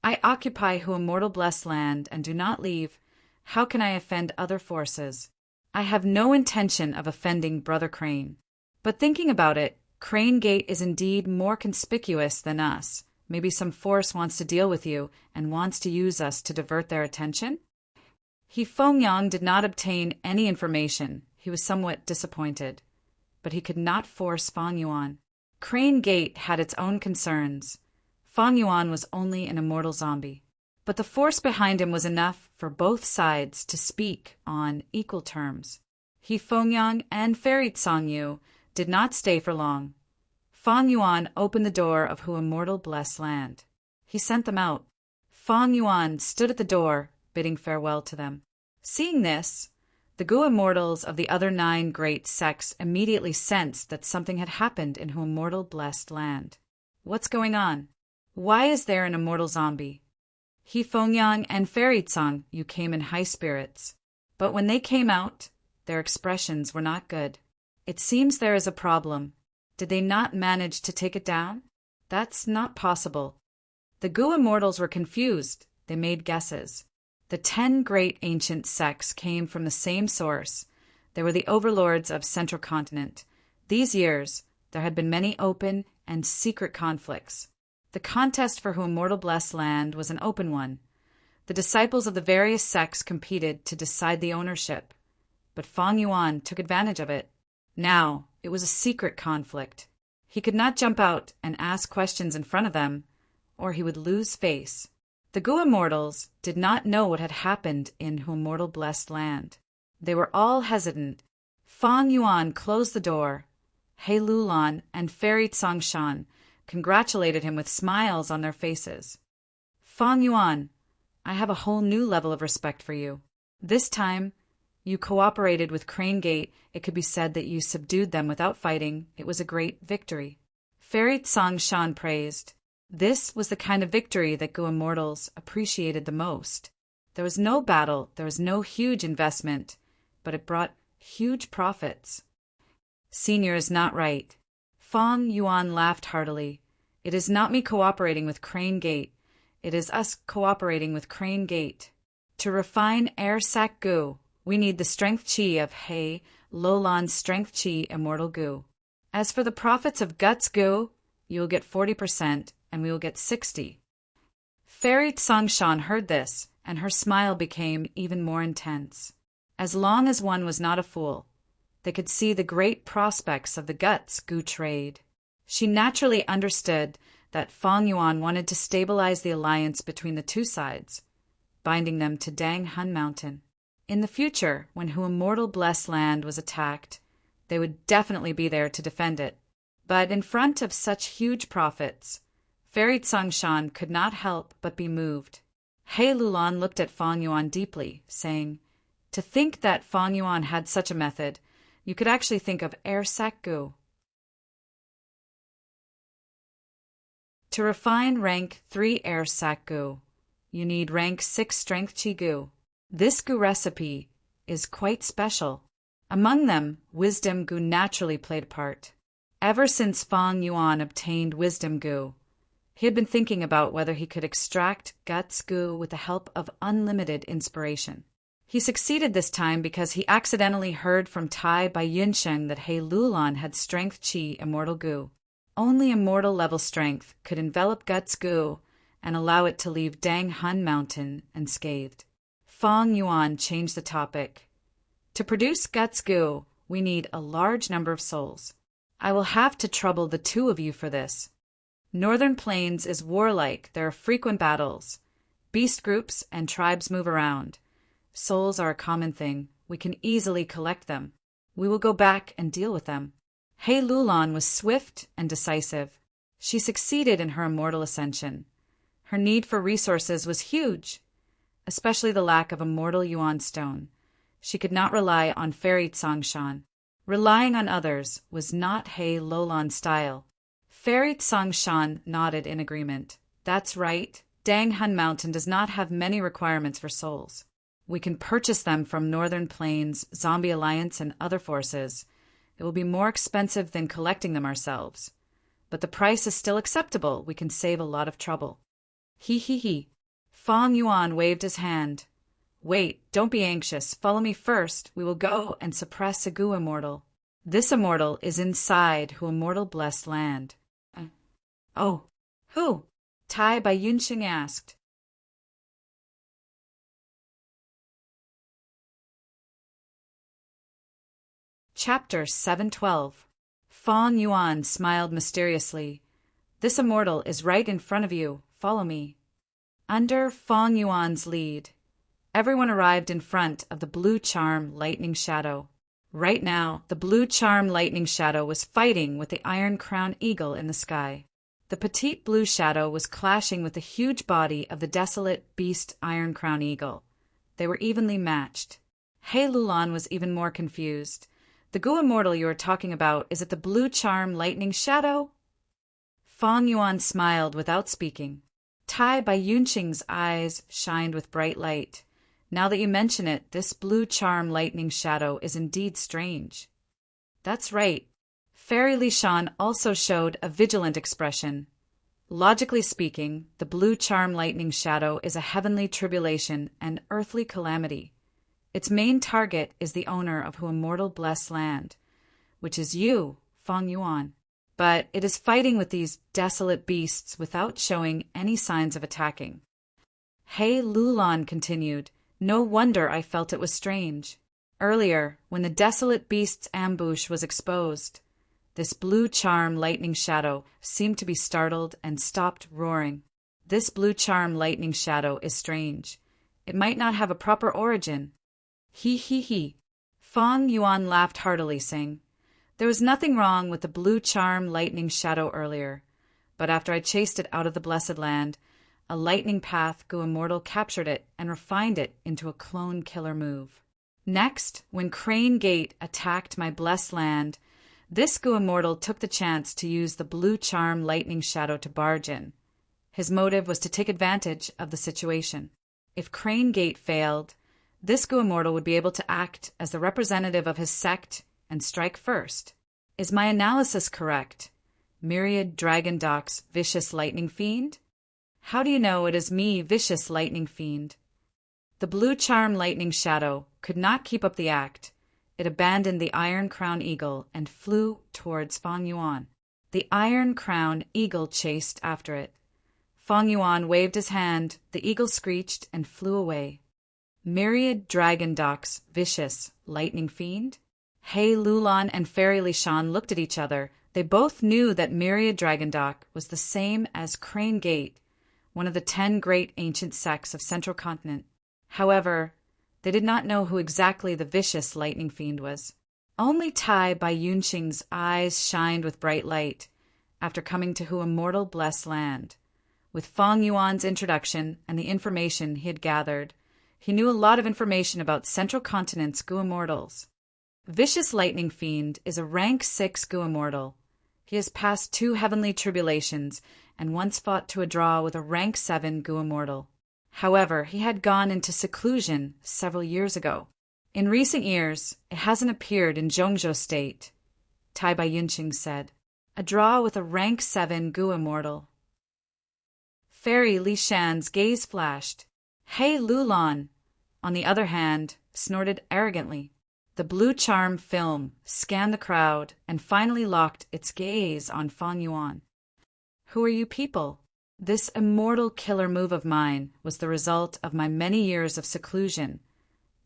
"I occupy Hu immortal blessed land and do not leave. How can I offend other forces? I have no intention of offending Brother Crane. But thinking about it, Crane Gate is indeed more conspicuous than us. Maybe some force wants to deal with you and wants to use us to divert their attention?" He Fengyang did not obtain any information. He was somewhat disappointed. but he could not force Fang Yuan. Crane Gate had its own concerns. Fang Yuan was only an immortal zombie, but the force behind him was enough for both sides to speak on equal terms. He Fengyang and Fairy Tsangyu did not stay for long. Fang Yuan opened the door of Hu Immortal Blessed Land. He sent them out. Fang Yuan stood at the door, bidding farewell to them. Seeing this, the Gu immortals of the other 9 great sects immediately sensed that something had happened in Hu Immortal Blessed Land. What's going on? Why is there an immortal zombie? He Fengyang and Fairy Tsang, you came in high spirits. But when they came out, their expressions were not good. It seems there is a problem. Did they not manage to take it down? That's not possible. The Gu immortals were confused. They made guesses. The 10 great ancient sects came from the same source. They were the overlords of Central Continent. These years, there had been many open and secret conflicts. The contest for Hu Immortal Blessed Land was an open one. The disciples of the various sects competed to decide the ownership, but Fang Yuan took advantage of it. Now, it was a secret conflict. He could not jump out and ask questions in front of them, or he would lose face. The Gu immortals did not know what had happened in Hu Immortal Blessed Land. They were all hesitant. Fang Yuan closed the door. He Lulan and Fairy Tsongshan congratulated him with smiles on their faces. Fang Yuan, I have a whole new level of respect for you. This time, you cooperated with Crane Gate. It could be said that you subdued them without fighting. It was a great victory. Fairy Tsongshan praised. This was the kind of victory that Gu immortals appreciated the most. There was no battle, there was no huge investment, but it brought huge profits. Senior is not right. Fang Yuan laughed heartily. It is not me cooperating with Crane Gate. It is us cooperating with Crane Gate. To refine Air Sac Gu, we need the strength chi of He Lolan's strength chi immortal Gu. As for the profits of Guts Gu, you will get 40%, and we will get 60%. Fairy Tsongshan heard this, and her smile became even more intense. As long as one was not a fool, they could see the great prospects of the Guts Gu trade. She naturally understood that Fang Yuan wanted to stabilize the alliance between the two sides, binding them to Dang Hun Mountain. In the future, when Hu Immortal Blessed Land was attacked, they would definitely be there to defend it. But in front of such huge profits, Fairy Tsongshan could not help but be moved. He Lulan looked at Fang Yuan deeply, saying, to think that Fang Yuan had such a method, you could actually think of Air Sac Gu. To refine rank 3 Air Sac Gu, you need rank 6 Strength Chi Gu. This Gu recipe is quite special. Among them, Wisdom Gu naturally played a part. Ever since Fang Yuan obtained Wisdom Gu, he had been thinking about whether he could extract Guts Gu with the help of unlimited inspiration. He succeeded this time because he accidentally heard from Tai by Yunsheng that He Lulan had Strength Chi Immortal Gu. Only immortal level strength could envelop Guts Gu and allow it to leave Dang Hun Mountain unscathed. Fang Yuan changed the topic. To produce Guts Gu, we need a large number of souls. I will have to trouble the 2 of you for this. Northern Plains is warlike. There are frequent battles. Beast groups and tribes move around. Souls are a common thing. We can easily collect them. We will go back and deal with them. He Lulan was swift and decisive. She succeeded in her immortal ascension. Her need for resources was huge, especially the lack of immortal Yuan stone. She could not rely on Fairy Tsongshan. Relying on others was not He Lulan's style. Fairy Tsongshan nodded in agreement. That's right. Dang Hun Mountain does not have many requirements for souls. We can purchase them from Northern Plains, Zombie Alliance, and other forces. It will be more expensive than collecting them ourselves. But the price is still acceptable. We can save a lot of trouble. He. Fang Yuan waved his hand. Wait, don't be anxious. Follow me first. We will go and suppress a Gu immortal. This immortal is inside Hu Immortal Blessed Land. Oh, who? Tai by Yunsheng asked. Chapter 712. Fong Yuan smiled mysteriously. This immortal is right in front of you. Follow me. Under Fong Yuan's lead, everyone arrived in front of the blue charm lightning shadow. Right now, the blue charm lightning shadow was fighting with the iron crown eagle in the sky. The petite blue shadow was clashing with the huge body of the desolate beast iron crown eagle. They were evenly matched. He Lulan was even more confused. The Gu immortal you are talking about, is it the blue charm lightning shadow? Fong Yuan smiled without speaking. Tai Bai Yunqing's eyes shined with bright light. Now that you mention it, this blue charm lightning shadow is indeed strange. That's right. Fairy Li Shan also showed a vigilant expression. Logically speaking, the blue charm lightning shadow is a heavenly tribulation and earthly calamity. Its main target is the owner of Who Immortal Blessed Land, which is you, Fong Yuan. But it is fighting with these desolate beasts without showing any signs of attacking. He Lulan continued, no wonder I felt it was strange. Earlier, when the desolate beast's ambush was exposed, this blue charm lightning shadow seemed to be startled and stopped roaring. This blue charm lightning shadow is strange. It might not have a proper origin. He. Fong Yuan laughed heartily, saying, there was nothing wrong with the blue charm lightning shadow earlier, but after I chased it out of the blessed land, a lightning path Gu Immortal captured it and refined it into a clone killer move. Next, when Crane Gate attacked my blessed land, this Gu Immortal took the chance to use the blue charm lightning shadow to barge in. His motive was to take advantage of the situation. If Crane Gate failed, this Gu Immortal would be able to act as the representative of his sect and strike first. Is my analysis correct? Myriad Dragon Doc's vicious lightning fiend? How do you know it is me, vicious lightning fiend? The blue charm lightning shadow could not keep up the act. It abandoned the iron crown eagle and flew towards Fong Yuan. The iron crown eagle chased after it. Fong Yuan waved his hand, the eagle screeched and flew away. Myriad Dragon Doc's vicious lightning fiend? He Lulan and Fairy Li Shan looked at each other. They both knew that Myriad Dragon Doc was the same as Crane Gate, one of the 10 great ancient sects of Central Continent. However, they did not know who exactly the vicious lightning fiend was. Only Tai Bai Yunqing's eyes shined with bright light after coming to Who Immortal Blessed Land. With Fong Yuan's introduction and the information he had gathered, he knew a lot of information about Central Continent's Gu Immortals. Vicious Lightning Fiend is a rank 6 Gu Immortal. He has passed 2 heavenly tribulations and once fought to a draw with a rank 7 Gu Immortal. However, he had gone into seclusion several years ago. In recent years, it hasn't appeared in Zhongzhou State, Tai Bai Yunqing said. A draw with a rank 7 Gu Immortal. Fairy Li Shan's gaze flashed. He Lulan, on the other hand, snorted arrogantly. The blue charm film scanned the crowd and finally locked its gaze on Fong Yuan. Who are you people? This immortal killer move of mine was the result of my many years of seclusion,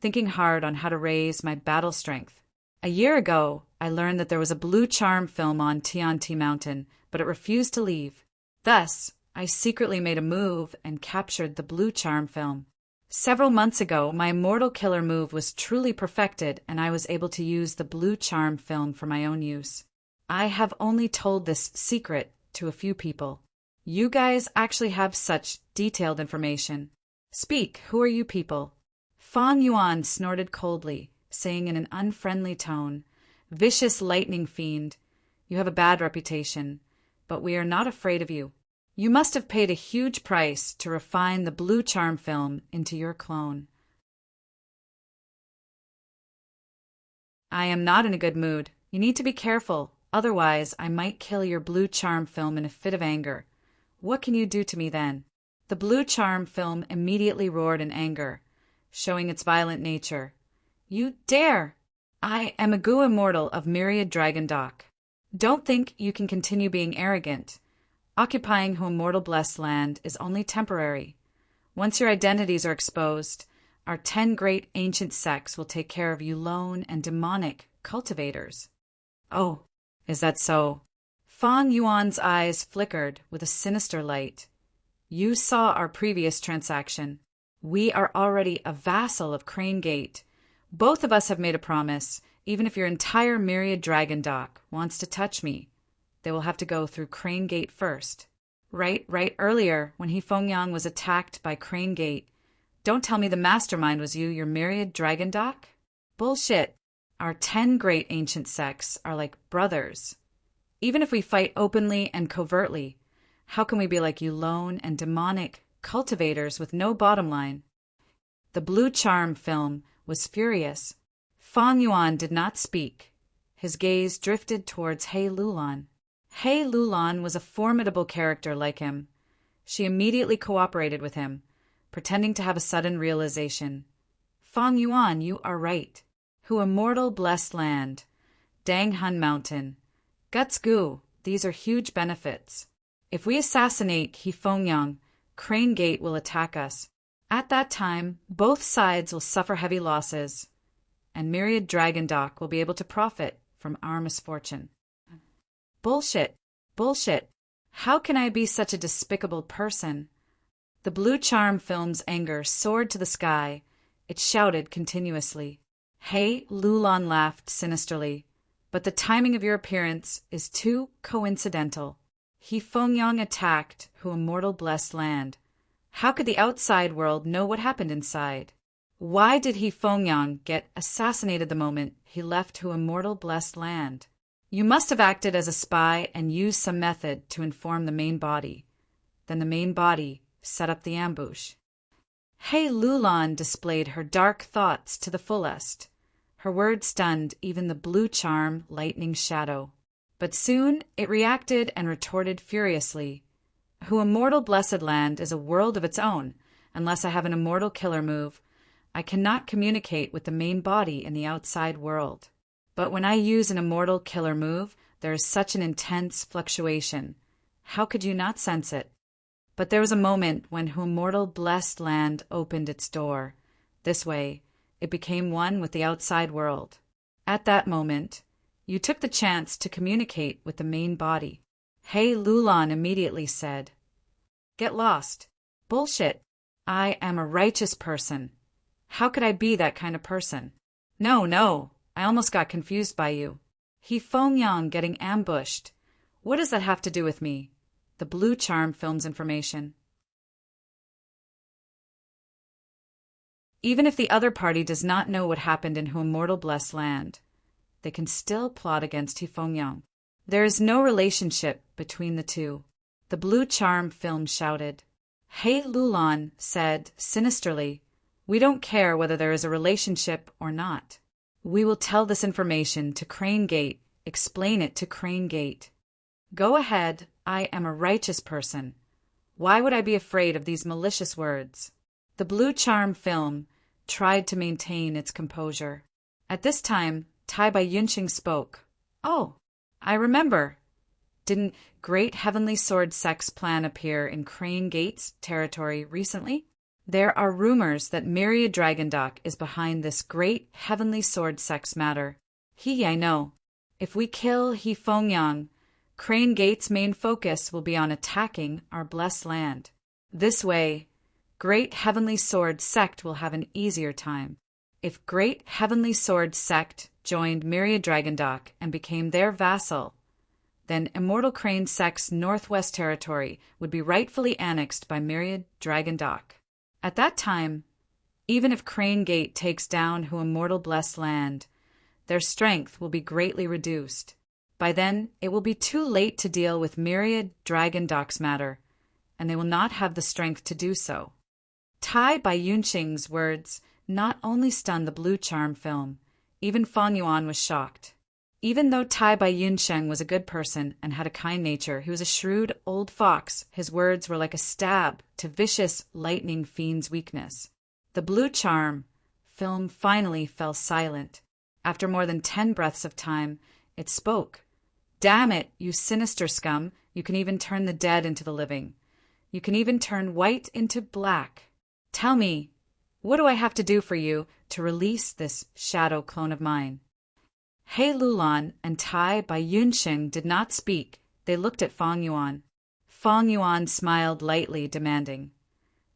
thinking hard on how to raise my battle strength. A year ago, I learned that there was a blue charm film on Tianti Mountain, but it refused to leave. Thus, I secretly made a move and captured the blue charm film. Several months ago, my immortal killer move was truly perfected and I was able to use the blue charm film for my own use. I have only told this secret to a few people. You guys actually have such detailed information. Speak, who are you people? Fong Yuan snorted coldly, saying in an unfriendly tone, Vicious lightning fiend, you have a bad reputation, but we are not afraid of you. You must have paid a huge price to refine the blue charm film into your clone. I am not in a good mood. You need to be careful, otherwise I might kill your blue charm film in a fit of anger. What can you do to me then? The blue charm film immediately roared in anger, showing its violent nature. You dare! I am a Gu Immortal of Myriad Dragon Doc. Don't think you can continue being arrogant. Occupying Who Immortal Blessed Land is only temporary. Once your identities are exposed, our 10 great ancient sects will take care of you lone and demonic cultivators. Oh, Is that so? Fang Yuan's eyes flickered with a sinister light. You saw our previous transaction. We are already a vassal of Crane Gate. Both of us have made a promise. Even if your entire myriad dragon dock wants to touch me, they will have to go through Crane Gate first. Right, earlier, when He Fengyang was attacked by Crane Gate. Don't tell me the mastermind was you, your myriad dragon dock? Bullshit. Our 10 great ancient sects are like brothers. Even if we fight openly and covertly, how can we be like you lone and demonic cultivators with no bottom line? The Blue Charm film was furious. Fang Yuan did not speak. His gaze drifted towards He Lulan. He Lulan was a formidable character like him. She immediately cooperated with him, pretending to have a sudden realization. Fang Yuan, you are right. Who immortal blessed land. Dang Hun Mountain. Guts Gu, these are huge benefits. If we assassinate He Fengyang, Crane Gate will attack us. At that time, both sides will suffer heavy losses, and Myriad Dragon Dock will be able to profit from our misfortune. Bullshit. How can I be such a despicable person? The Blue Charm film's anger soared to the sky. It shouted continuously. He Lulan laughed sinisterly. But the timing of your appearance is too coincidental. He Fengyang attacked Who Immortal Blessed Land. How could the outside world know what happened inside? Why did He Fengyang get assassinated the moment he left Who Immortal Blessed Land? You must have acted as a spy and used some method to inform the main body. Then the main body set up the ambush. He Lulan displayed her dark thoughts to the fullest. Her words stunned even the Blue Charm lightning shadow. But soon it reacted and retorted furiously. Who Immortal Blessed Land is a world of its own. Unless I have an immortal killer move, I cannot communicate with the main body in the outside world. But when I use an immortal killer move, there is such an intense fluctuation. How could you not sense it? But there was a moment when Who Immortal Blessed Land opened its door. This way, it became one with the outside world. At that moment, you took the chance to communicate with the main body. He Lulan immediately said, Get lost. Bullshit. I am a righteous person. How could I be that kind of person? No, I almost got confused by you. He Fengyang getting ambushed. What does that have to do with me? The Blue Charm film's information. Even if the other party does not know what happened in Who Immortal Blessed Land, they can still plot against He Fengyang. There is no relationship between the two. The Blue Charm film shouted. He Lulan said sinisterly, We don't care whether there is a relationship or not. We will tell this information to Crane Gate, explain it to Crane Gate. Go ahead, I am a righteous person. Why would I be afraid of these malicious words? The Blue Charm film tried to maintain its composure. At this time, Tai Bai Yunqing spoke. Oh, I remember. Didn't Great Heavenly Sword Sect's plan appear in Crane Gate's territory recently? There are rumors that Myriad Dragon Dock is behind this Great Heavenly Sword Sect's matter. I know. If we kill He Fengyang, Crane Gate's main focus will be on attacking our blessed land. This way, Great Heavenly Sword Sect will have an easier time. If Great Heavenly Sword Sect joined Myriad Dragon Dock and became their vassal, then Immortal Crane Sect's Northwest Territory would be rightfully annexed by Myriad Dragon Dock. At that time, even if Crane Gate takes down Who Immortal Blessed Land, their strength will be greatly reduced. By then, it will be too late to deal with Myriad Dragon Dock's matter, and they will not have the strength to do so. Tai Bai Yunqing's words not only stunned the Blue Charm film, even Fang Yuan was shocked. Even though Tai Bai Yunqing was a good person and had a kind nature, he was a shrewd old fox. His words were like a stab to vicious lightning fiend's weakness. The Blue Charm film finally fell silent. After more than 10 breaths of time, it spoke. Damn it, you sinister scum. You can even turn the dead into the living. You can even turn white into black. Tell me, what do I have to do for you to release this shadow clone of mine? He Lulan and Tai by Yunxing did not speak. They looked at Fang Yuan. Fang Yuan smiled lightly, demanding,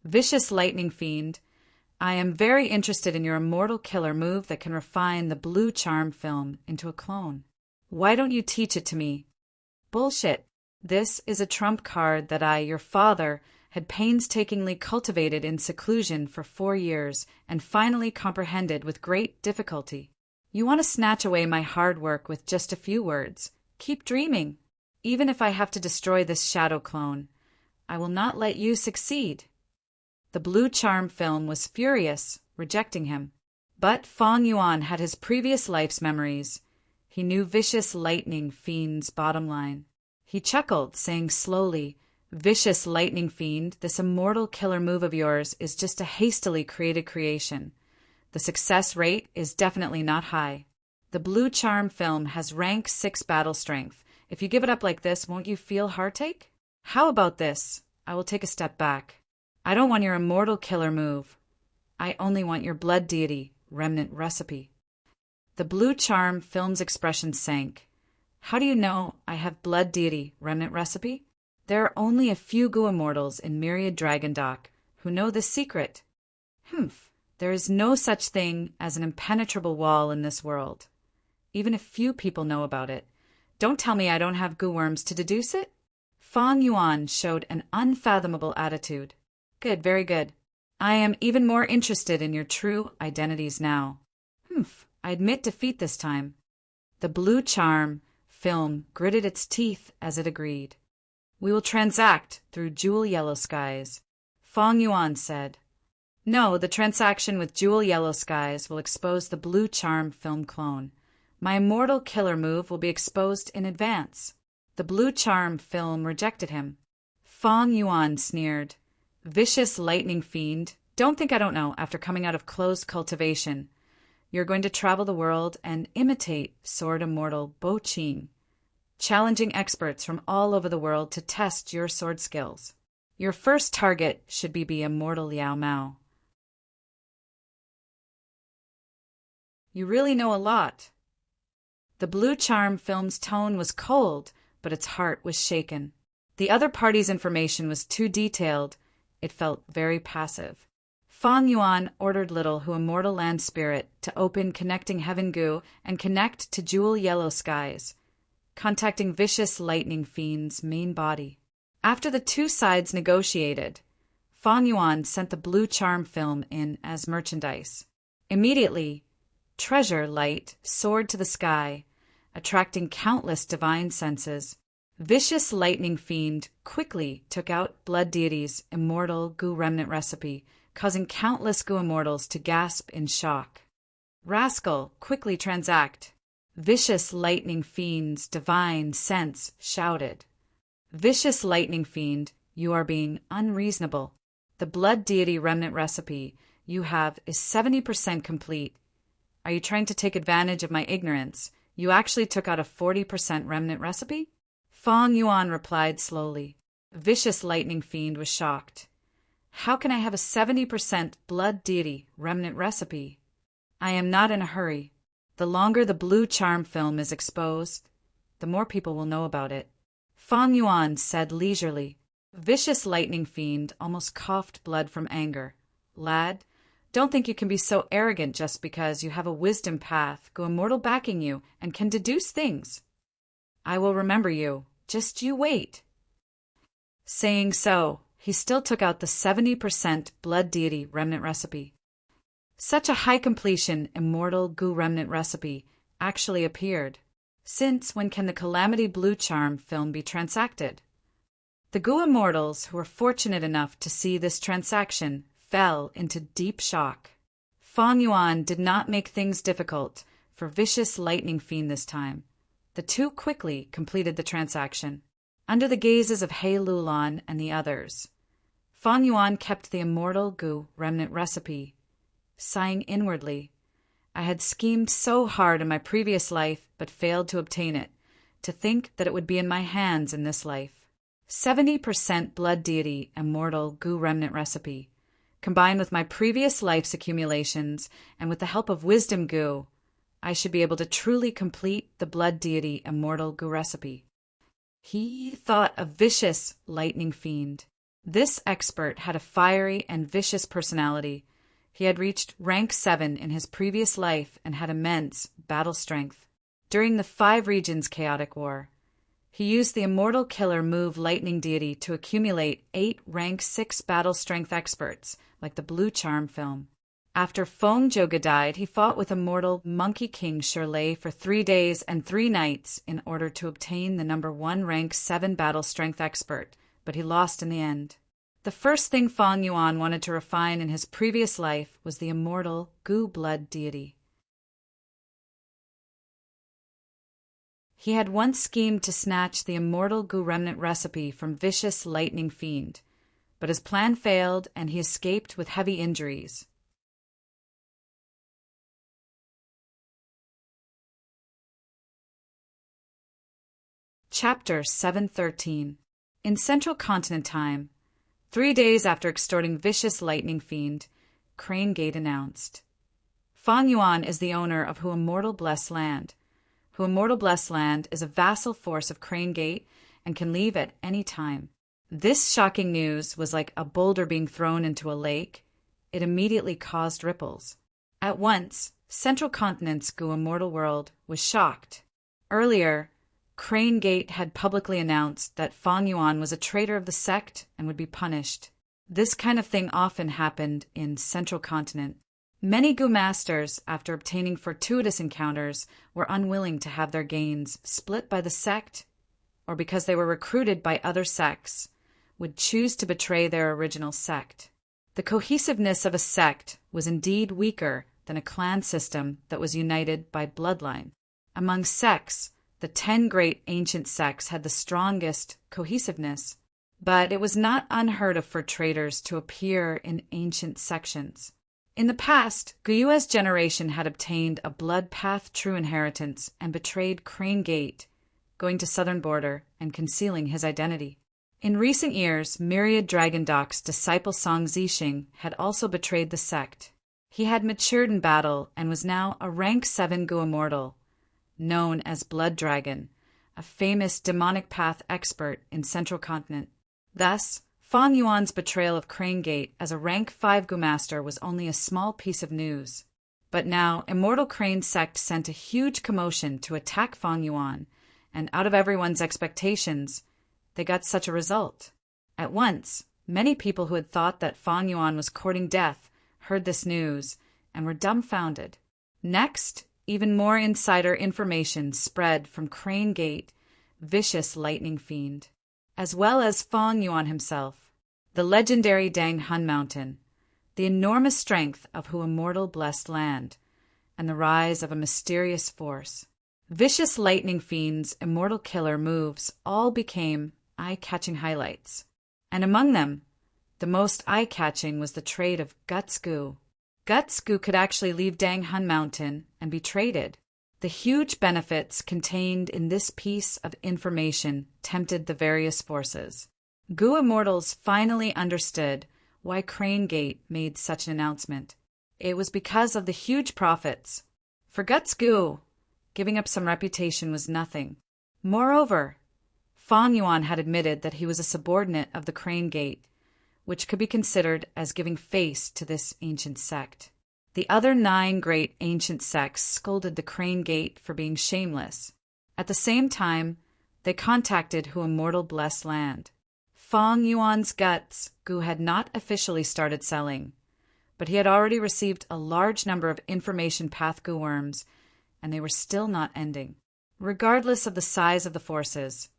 "Vicious lightning fiend, I am very interested in your immortal killer move that can refine the blue charm film into a clone. Why don't you teach it to me?" "Bullshit. This is a trump card that I, your father, had painstakingly cultivated in seclusion for 4 years and finally comprehended with great difficulty. You want to snatch away my hard work with just a few words. Keep dreaming. Even if I have to destroy this shadow clone, I will not let you succeed." The blue charm film was furious, rejecting him. But Fang Yuan had his previous life's memories. He knew vicious lightning fiend's bottom line. He chuckled, saying slowly, "Vicious lightning fiend, this immortal killer move of yours is just a hastily created creation. The success rate is definitely not high. The blue charm film has rank 6 battle strength. If you give it up like this, won't you feel heartache? How about this? I will take a step back. I don't want your immortal killer move. I only want your blood deity remnant recipe." The blue charm film's expression sank. "How do you know I have blood deity remnant recipe? There are only a few Gu immortals in Myriad Dragon Dock who know this secret. Humph, there is no such thing as an impenetrable wall in this world. Even if few people know about it. Don't tell me I don't have Gu worms to deduce it?" Fang Yuan showed an unfathomable attitude. "Good, very good. I am even more interested in your true identities now." "Humph, I admit defeat this time." The blue charm film gritted its teeth as it agreed. "We will transact through jewel yellow skies," Fang Yuan said. "No, the transaction with jewel yellow skies will expose the blue charm film clone. My immortal killer move will be exposed in advance." The blue charm film rejected him. Fang Yuan sneered, "Vicious lightning fiend, don't think I don't know after coming out of closed cultivation. You're going to travel the world and imitate sword immortal Bo Qing, challenging experts from all over the world to test your sword skills. Your first target should be immortal Liao Mao. You really know a lot." The blue charm film's tone was cold, but its heart was shaken. The other party's information was too detailed. It felt very passive. Fang Yuan ordered Little Who Immortal Land Spirit to open Connecting Heaven Gu and connect to Jewel Yellow Skies, contacting Vicious Lightning Fiend's main body. After the two sides negotiated, Fang Yuan sent the blue charm film in as merchandise. Immediately, treasure light soared to the sky, attracting countless divine senses. Vicious Lightning Fiend quickly took out Blood Deity's immortal Gu remnant recipe, causing countless Gu immortals to gasp in shock. "Rascal, quickly transact!" Vicious Lightning Fiend's divine sense shouted. "Vicious Lightning Fiend, you are being unreasonable. The Blood Deity remnant recipe you have is 70% complete. Are you trying to take advantage of my ignorance? You actually took out a 40% remnant recipe?" Fang Yuan replied slowly. Vicious Lightning Fiend was shocked. "How can I have a 70% Blood Deity remnant recipe? I am not in a hurry. The longer the blue charm film is exposed, the more people will know about it." Fang Yuan said leisurely. Vicious Lightning Fiend almost coughed blood from anger. "Lad, don't think you can be so arrogant just because you have a wisdom path, Gu immortal backing you, and can deduce things. I will remember you. Just you wait." Saying so, he still took out the 70% Blood Deity remnant recipe. Such a high completion immortal Gu remnant recipe actually appeared. Since when can the Calamity Blue Charm film be transacted? The Gu immortals who were fortunate enough to see this transaction fell into deep shock. Fang Yuan did not make things difficult for Vicious Lightning Fiend this time. The two quickly completed the transaction. Under the gazes of He Lulan and the others, Fang Yuan kept the immortal Gu remnant recipe, sighing inwardly. "I had schemed so hard in my previous life but failed to obtain it. To think that it would be in my hands in this life. 70% Blood Deity immortal Gu remnant recipe, combined with my previous life's accumulations and with the help of Wisdom Gu, I should be able to truly complete the blood deity immortal Gu recipe. He thought a vicious lightning fiend. This expert had a fiery and vicious personality. He had reached rank 7 in his previous life and had immense battle strength. During the 5 Regions Chaotic War, he used the immortal killer move lightning deity to accumulate 8 rank 6 battle strength experts, like the Blue Charm film. After Feng Joga died, he fought with immortal Monkey King Shirley for 3 days and 3 nights in order to obtain the number 1 rank 7 battle strength expert, but he lost in the end. The first thing Feng Yuan wanted to refine in his previous life was the immortal Gu blood deity. He had once schemed to snatch the immortal Gu remnant recipe from vicious lightning fiend, but his plan failed and he escaped with heavy injuries. Chapter 713. In Central Continent time, 3 days after extorting vicious lightning fiend, Crane Gate announced, Feng Yuan is the owner of Hu Immortal Blessed Land. Hu Immortal Blessed Land is a vassal force of Crane Gate and can leave at any time. This shocking news was like a boulder being thrown into a lake. It immediately caused ripples. At once, Central Continent's Gu Immortal world was shocked. Earlier, Crane Gate had publicly announced that Feng Yuan was a traitor of the sect and would be punished. This kind of thing often happened in Central Continent. Many Gu masters, after obtaining fortuitous encounters, were unwilling to have their gains split by the sect, or because they were recruited by other sects, would choose to betray their original sect. The cohesiveness of a sect was indeed weaker than a clan system that was united by bloodline. Among sects, the 10 great ancient sects had the strongest cohesiveness, but it was not unheard of for traitors to appear in ancient sections. In the past, Guyua's generation had obtained a blood path true inheritance and betrayed Crane Gate, going to southern border and concealing his identity. In recent years, Myriad Dragon Doc's disciple Song Zixing had also betrayed the sect. He had matured in battle and was now a rank 7 Gu Immortal, known as Blood Dragon, a famous demonic path expert in Central Continent. Thus, Feng Yuan's betrayal of Crane Gate as a rank 5 Gu master was only a small piece of news. But now, Immortal Crane's sect sent a huge commotion to attack Feng Yuan, and out of everyone's expectations, they got such a result. At once, many people who had thought that Feng Yuan was courting death heard this news and were dumbfounded. Next, even more insider information spread from Crane Gate, vicious lightning fiend, as well as Feng Yuan himself, the legendary Dang Hun Mountain, the enormous strength of Hu Immortal Blessed Land, and the rise of a mysterious force. Vicious lightning fiend's immortal killer moves all became eye-catching highlights, and among them, the most eye-catching was the trait of Guts Gu. Guts Gu could actually leave Dang Hun Mountain and be traded. The huge benefits contained in this piece of information tempted the various forces. Gu Immortals finally understood why Crane Gate made such an announcement. It was because of the huge profits. For Guts Gu, giving up some reputation was nothing. Moreover, Feng Yuan had admitted that he was a subordinate of the Crane Gate, which could be considered as giving face to this ancient sect. The other 9 great ancient sects scolded the Crane Gate for being shameless. At the same time, they contacted Hu Immortal Blessed Land. Feng Yuan's guts Gu had not officially started selling, but he had already received a large number of information path Gu worms, and they were still not ending. Regardless of the size of the forces,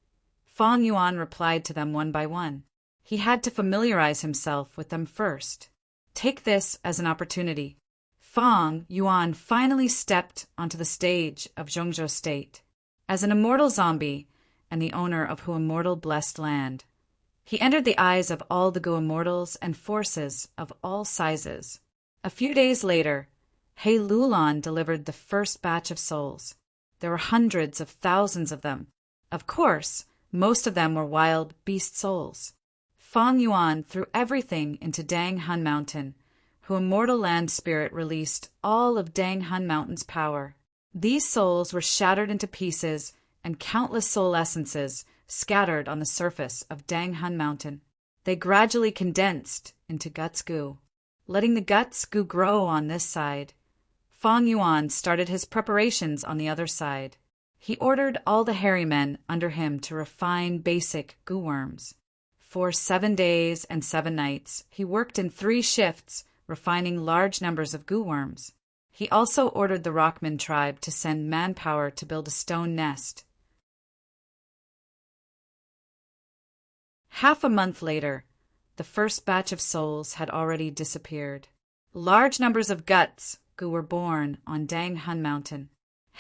Feng Yuan replied to them one by one. He had to familiarize himself with them first. Take this as an opportunity. Feng Yuan finally stepped onto the stage of Zhongzhou State. As an immortal zombie and the owner of Hu Immortal Blessed Land, he entered the eyes of all the Gu Immortals and forces of all sizes. A few days later, He Lulan delivered the first batch of souls. There were hundreds of thousands of them. Of course, most of them were wild beast souls. Feng Yuan threw everything into Dang Hun Mountain, Hu Immortal Land Spirit released all of Dang Hun Mountain's power. These souls were shattered into pieces and countless soul essences scattered on the surface of Danghun Mountain. They gradually condensed into Guts Gu. Letting the Guts Gu grow on this side, Fang Yuan started his preparations on the other side. He ordered all the hairy men under him to refine basic Gu worms. For 7 days and 7 nights, he worked in 3 shifts, refining large numbers of Gu worms. He also ordered the Rockman tribe to send manpower to build a stone nest. Half a month later, the first batch of souls had already disappeared. Large numbers of Guts Gu were born on Danghun Mountain.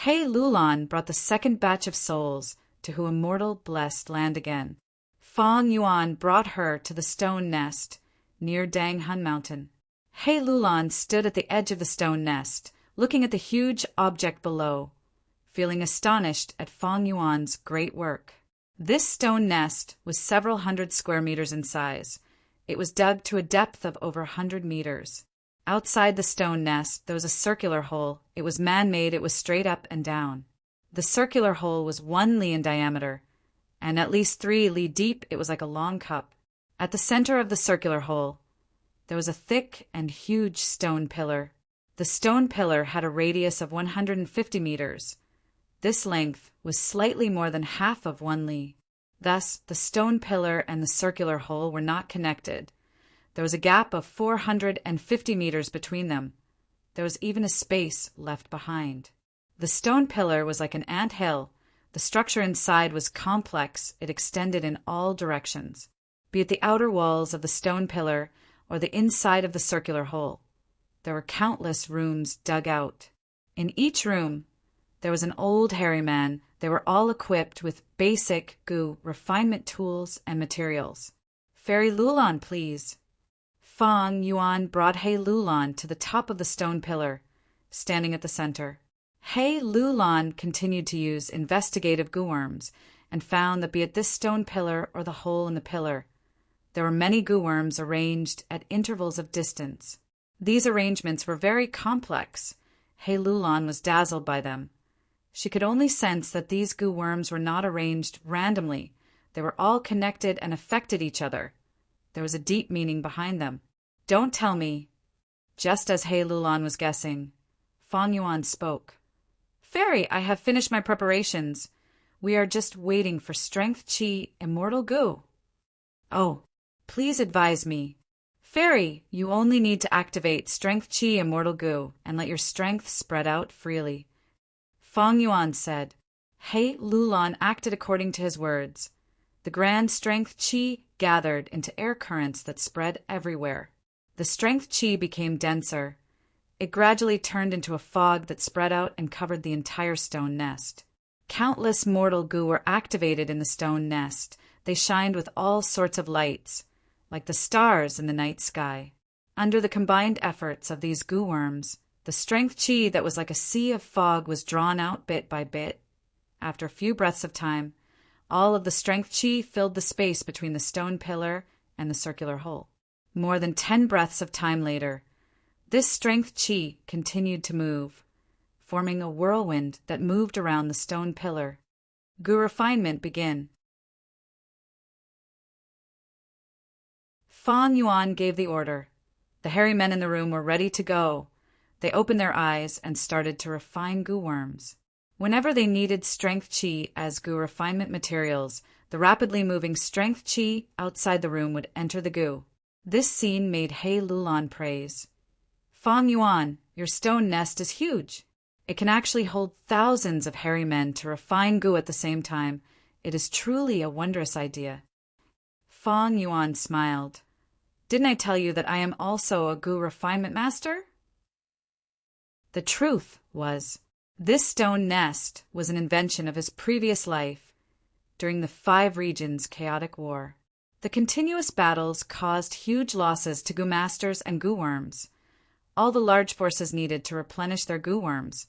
He Lulan brought the second batch of souls to who immortal blessed land again. Fang Yuan brought her to the stone nest near Danghun Mountain. He Lulan stood at the edge of the stone nest, looking at the huge object below, feeling astonished at Fang Yuan's great work. This stone nest was several hundred square meters in size. It was dug to a depth of over 100 meters. Outside the stone nest, there was a circular hole. It was man-made. It was straight up and down. The circular hole was 1 li in diameter, and at least 3 li deep. It was like a long cup. At the center of the circular hole, there was a thick and huge stone pillar. The stone pillar had a radius of 150 meters. This length was slightly more than half of 1 li. Thus, the stone pillar and the circular hole were not connected. There was a gap of 450 meters between them. There was even a space left behind. The stone pillar was like an ant hill. The structure inside was complex. It extended in all directions, be it the outer walls of the stone pillar or the inside of the circular hole. There were countless rooms dug out. In each room, there was an old hairy man. They were all equipped with basic Gu refinement tools and materials. Fairy Lulan, please. Fang Yuan brought He Lulan to the top of the stone pillar, standing at the center. He Lulan continued to use investigative Gu worms and found that be it this stone pillar or the hole in the pillar, there were many Gu worms arranged at intervals of distance. These arrangements were very complex. He Lulan was dazzled by them. She could only sense that these Gu worms were not arranged randomly. They were all connected and affected each other. There was a deep meaning behind them. Don't tell me. Just as He Lulan was guessing, Fang Yuan spoke. Fairy, I have finished my preparations. We are just waiting for Strength Qi Immortal Gu. Oh, please advise me. Fairy, you only need to activate Strength Qi Immortal Gu and let your strength spread out freely. Fang Yuan said. He Lulan acted according to his words. The grand strength Qi gathered into air currents that spread everywhere. The strength Qi became denser. It gradually turned into a fog that spread out and covered the entire stone nest. Countless mortal Gu were activated in the stone nest. They shined with all sorts of lights, like the stars in the night sky. Under the combined efforts of these Gu worms, the strength Qi that was like a sea of fog was drawn out bit by bit. After a few breaths of time, all of the strength Qi filled the space between the stone pillar and the circular hole. More than 10 breaths of time later, this strength Qi continued to move, forming a whirlwind that moved around the stone pillar. Gu refinement began. Fang Yuan gave the order. The hairy men in the room were ready to go. They opened their eyes and started to refine Gu worms. Whenever they needed strength Qi as Gu refinement materials, the rapidly moving strength Qi outside the room would enter the Gu. This scene made He Lulan praise. Fang Yuan, your stone nest is huge. It can actually hold thousands of hairy men to refine Gu at the same time. It is truly a wondrous idea. Fang Yuan smiled. Didn't I tell you that I am also a Gu refinement master? The truth was, this stone nest was an invention of his previous life during the 5 regions' chaotic war. The continuous battles caused huge losses to Gu masters and Gu worms. All the large forces needed to replenish their Gu worms.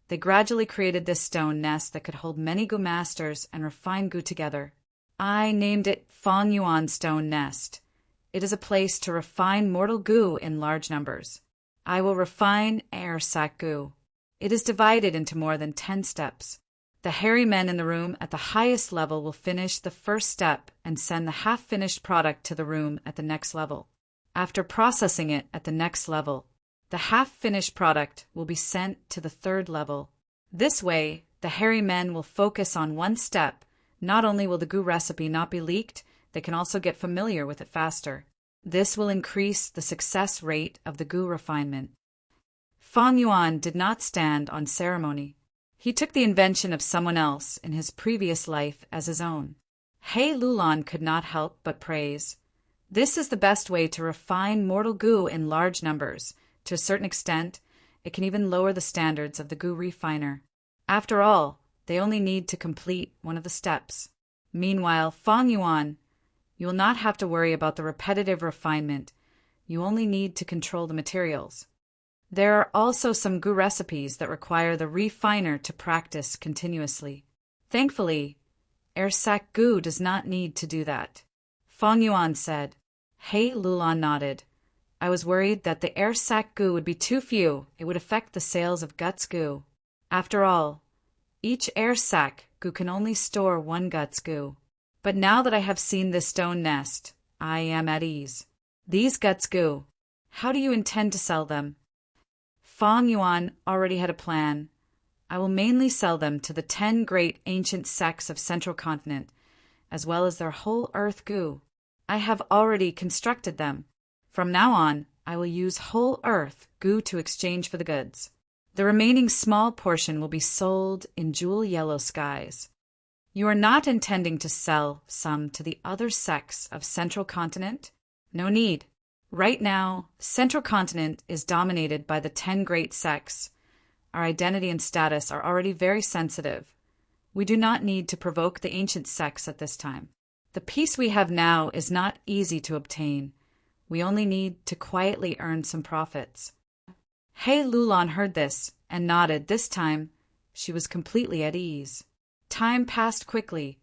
They gradually created this stone nest that could hold many Gu masters and refine Gu together. I named it Fang Yuan Stone Nest. It is a place to refine mortal Gu in large numbers. I will refine air sac Gu. It is divided into more than 10 steps. The hairy men in the room at the highest level will finish the first step and send the half-finished product to the room at the next level. After processing it at the next level, the half-finished product will be sent to the third level. This way, the hairy men will focus on one step. Not only will the goo recipe not be leaked, they can also get familiar with it faster. This will increase the success rate of the goo refinement. Fang Yuan did not stand on ceremony. He took the invention of someone else in his previous life as his own. He Lulan could not help but praise. This is the best way to refine mortal goo in large numbers. To a certain extent, it can even lower the standards of the goo refiner. After all, they only need to complete one of the steps. Meanwhile, Fang Yuan, you will not have to worry about the repetitive refinement. You only need to control the materials. There are also some goo recipes that require the refiner to practice continuously. Thankfully, air sac goo does not need to do that. Fang Yuan said. He Lulan nodded. I was worried that the air sac goo would be too few. It would affect the sales of guts goo. After all, each air sac goo can only store one guts goo. But now that I have seen this stone nest, I am at ease. These guts goo, how do you intend to sell them? Fang Yuan already had a plan. I will mainly sell them to the 10 great ancient sects of Central Continent, as well as their whole earth goo. I have already constructed them. From now on, I will use whole earth goo to exchange for the goods. The remaining small portion will be sold in jewel yellow skies. You are not intending to sell some to the other sects of Central Continent? No need. Right now, Central Continent is dominated by the 10 great sects. Our identity and status are already very sensitive. We do not need to provoke the ancient sects at this time. The peace we have now is not easy to obtain. We only need to quietly earn some profits. He Lulan heard this and nodded. This time, she was completely at ease. Time passed quickly.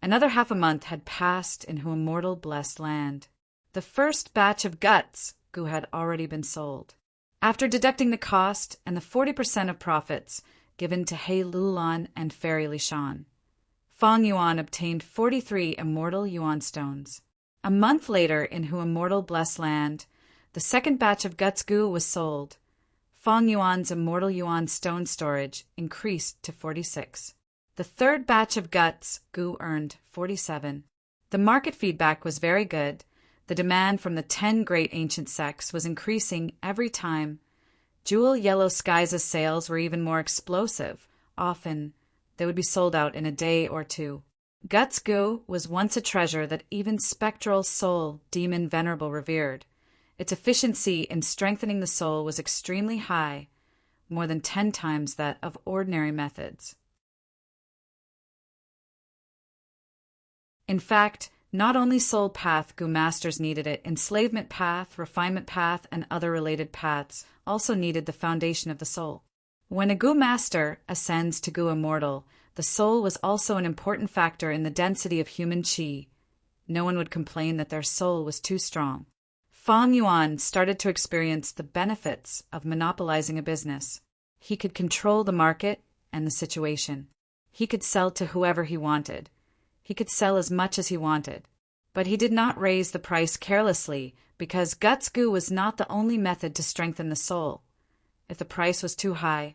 Another half a month had passed in her immortal blessed land. The first batch of guts goo had already been sold. After deducting the cost and the 40% of profits given to He Lulan and Fairy Lishan, Fang Yuan obtained 43 immortal yuan stones. A month later, in her immortal blessed land, the second batch of guts goo was sold. Fang Yuan's immortal yuan stone storage increased to 46. The third batch of guts goo earned 47. The market feedback was very good. The demand from the 10 great ancient sects was increasing every time. Jewel Yellow Skies' sales were even more explosive. Often, they would be sold out in a day or two. Guts goo was once a treasure that even spectral soul demon Venerable revered. Its efficiency in strengthening the soul was extremely high, more than 10 times that of ordinary methods. In fact, not only soul path goo masters needed it, enslavement path, refinement path, and other related paths also needed the foundation of the soul. When a goo master ascends to goo immortal, the soul was also an important factor in the density of human qi. No one would complain that their soul was too strong. Fang Yuan started to experience the benefits of monopolizing a business. He could control the market and the situation. He could sell to whoever he wanted. He could sell as much as he wanted. But he did not raise the price carelessly, because guts goo was not the only method to strengthen the soul. If the price was too high,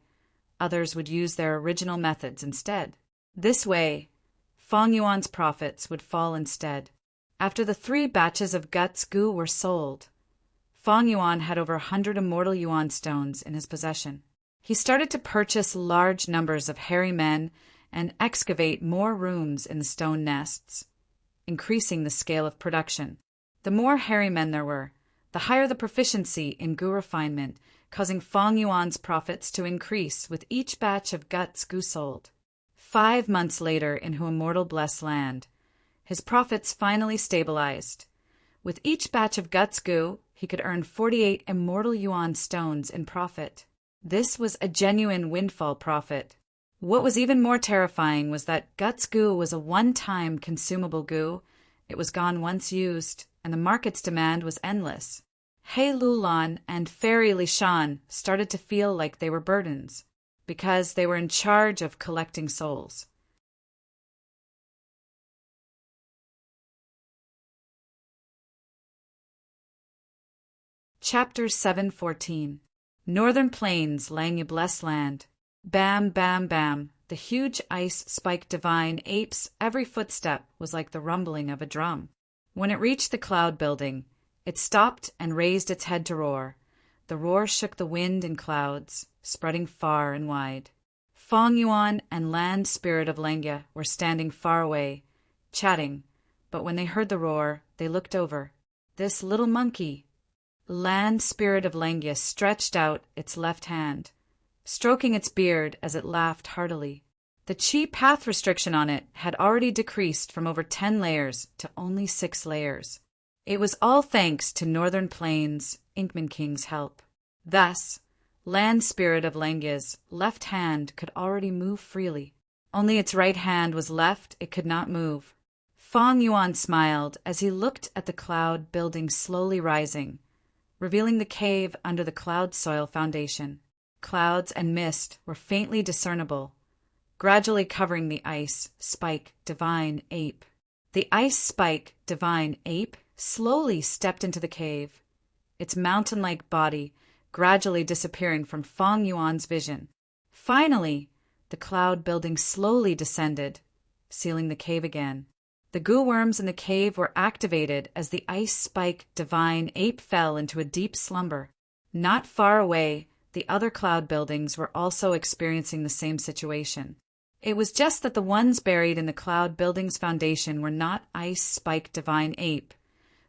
others would use their original methods instead. This way, Fang Yuan's profits would fall instead. After the 3 batches of guts goo were sold, Fang Yuan had over 100 immortal yuan stones in his possession. He started to purchase large numbers of hairy men and excavate more rooms in the stone nests, increasing the scale of production. The more hairy men there were, the higher the proficiency in goo refinement, causing Fang Yuan's profits to increase with each batch of guts goo sold. 5 months later, in her immortal blessed land, his profits finally stabilized. With each batch of guts goo, he could earn 48 immortal yuan stones in profit. This was a genuine windfall profit. What was even more terrifying was that guts goo was a one-time consumable goo. It was gone once used, and the market's demand was endless. He Lulan and Fairy Lishan started to feel like they were burdens. because they were in charge of collecting souls. Chapter 7:14. Northern Plains, Langya Blessed Land. Bam, bam, bam. The huge ice-spiked divine ape's every footstep was like the rumbling of a drum. When it reached the cloud building, it stopped and raised its head to roar. The roar shook the wind and clouds, spreading far and wide. Fong Yuan and Land Spirit of Langya were standing far away, chatting, but when they heard the roar, they looked over. This little monkey. Land Spirit of Langya stretched out its left hand, stroking its beard as it laughed heartily. The chi path restriction on it had already decreased from over 10 layers to only 6 layers. It was all thanks to Northern Plains Inkman King's help. Thus, Land Spirit of Langya's left hand could already move freely. Only its right hand was left, it could not move. Fong Yuan smiled as he looked at the cloud building slowly rising, revealing the cave under the cloud soil foundation. Clouds and mist were faintly discernible, gradually covering the ice spike divine ape. The ice spike divine ape slowly stepped into the cave, its mountain-like body gradually disappearing from Fong Yuan's vision. Finally, the cloud building slowly descended, sealing the cave again. The goo worms in the cave were activated as the ice spike divine ape fell into a deep slumber. Not far away, the other cloud buildings were also experiencing the same situation. It was just that the ones buried in the cloud building's foundation were not ice spike divine ape,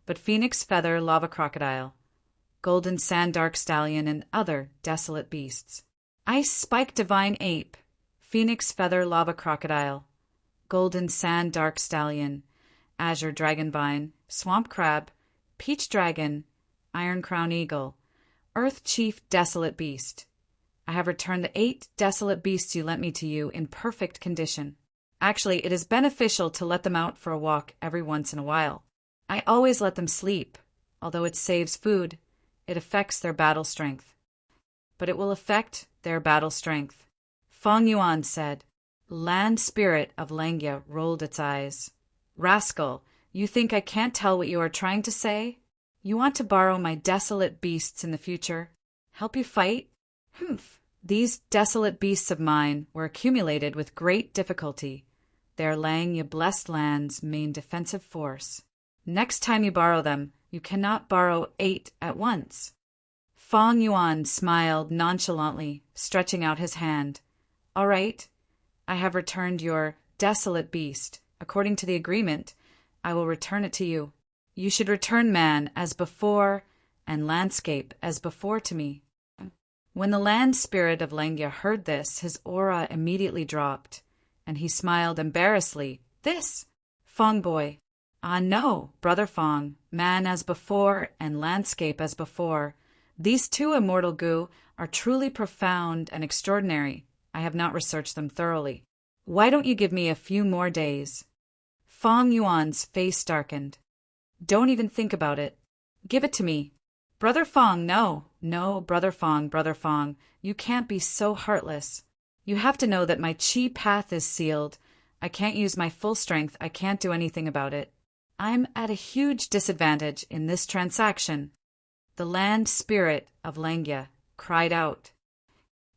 but phoenix feather lava crocodile, golden sand dark stallion, and other desolate beasts. Ice spike divine ape, phoenix feather lava crocodile, golden sand dark stallion, azure dragonvine, swamp crab, peach dragon, iron crown eagle, earth chief desolate beast. I have returned the 8 desolate beasts you lent me to you in perfect condition. Actually, it is beneficial to let them out for a walk every once in a while. I always let them sleep. Although it saves food, it affects their battle strength. But it will affect their battle strength. Fong Yuan said. Land Spirit of Langya rolled its eyes. Rascal, you think I can't tell what you are trying to say? You want to borrow my desolate beasts in the future? Help you fight? Humph. These desolate beasts of mine were accumulated with great difficulty. They are Langya Blessed Land's main defensive force. Next time you borrow them, you cannot borrow 8 at once. Fong Yuan smiled nonchalantly, stretching out his hand. All right. I have returned your desolate beast. According to the agreement, I will return it to you. You should return man as before and landscape as before to me. When the Land Spirit of Langya heard this, his aura immediately dropped, and he smiled embarrassedly. This, Fong boy. Ah no, brother Fong, man as before and landscape as before. These 2 immortal goo are truly profound and extraordinary. I have not researched them thoroughly. Why don't you give me a few more days? Fong Yuan's face darkened. Don't even think about it. Give it to me. Brother Fong, no. No, brother Fong, you can't be so heartless. You have to know that my chi path is sealed. I can't use my full strength. I can't do anything about it. I'm at a huge disadvantage in this transaction. The Land Spirit of Langya cried out.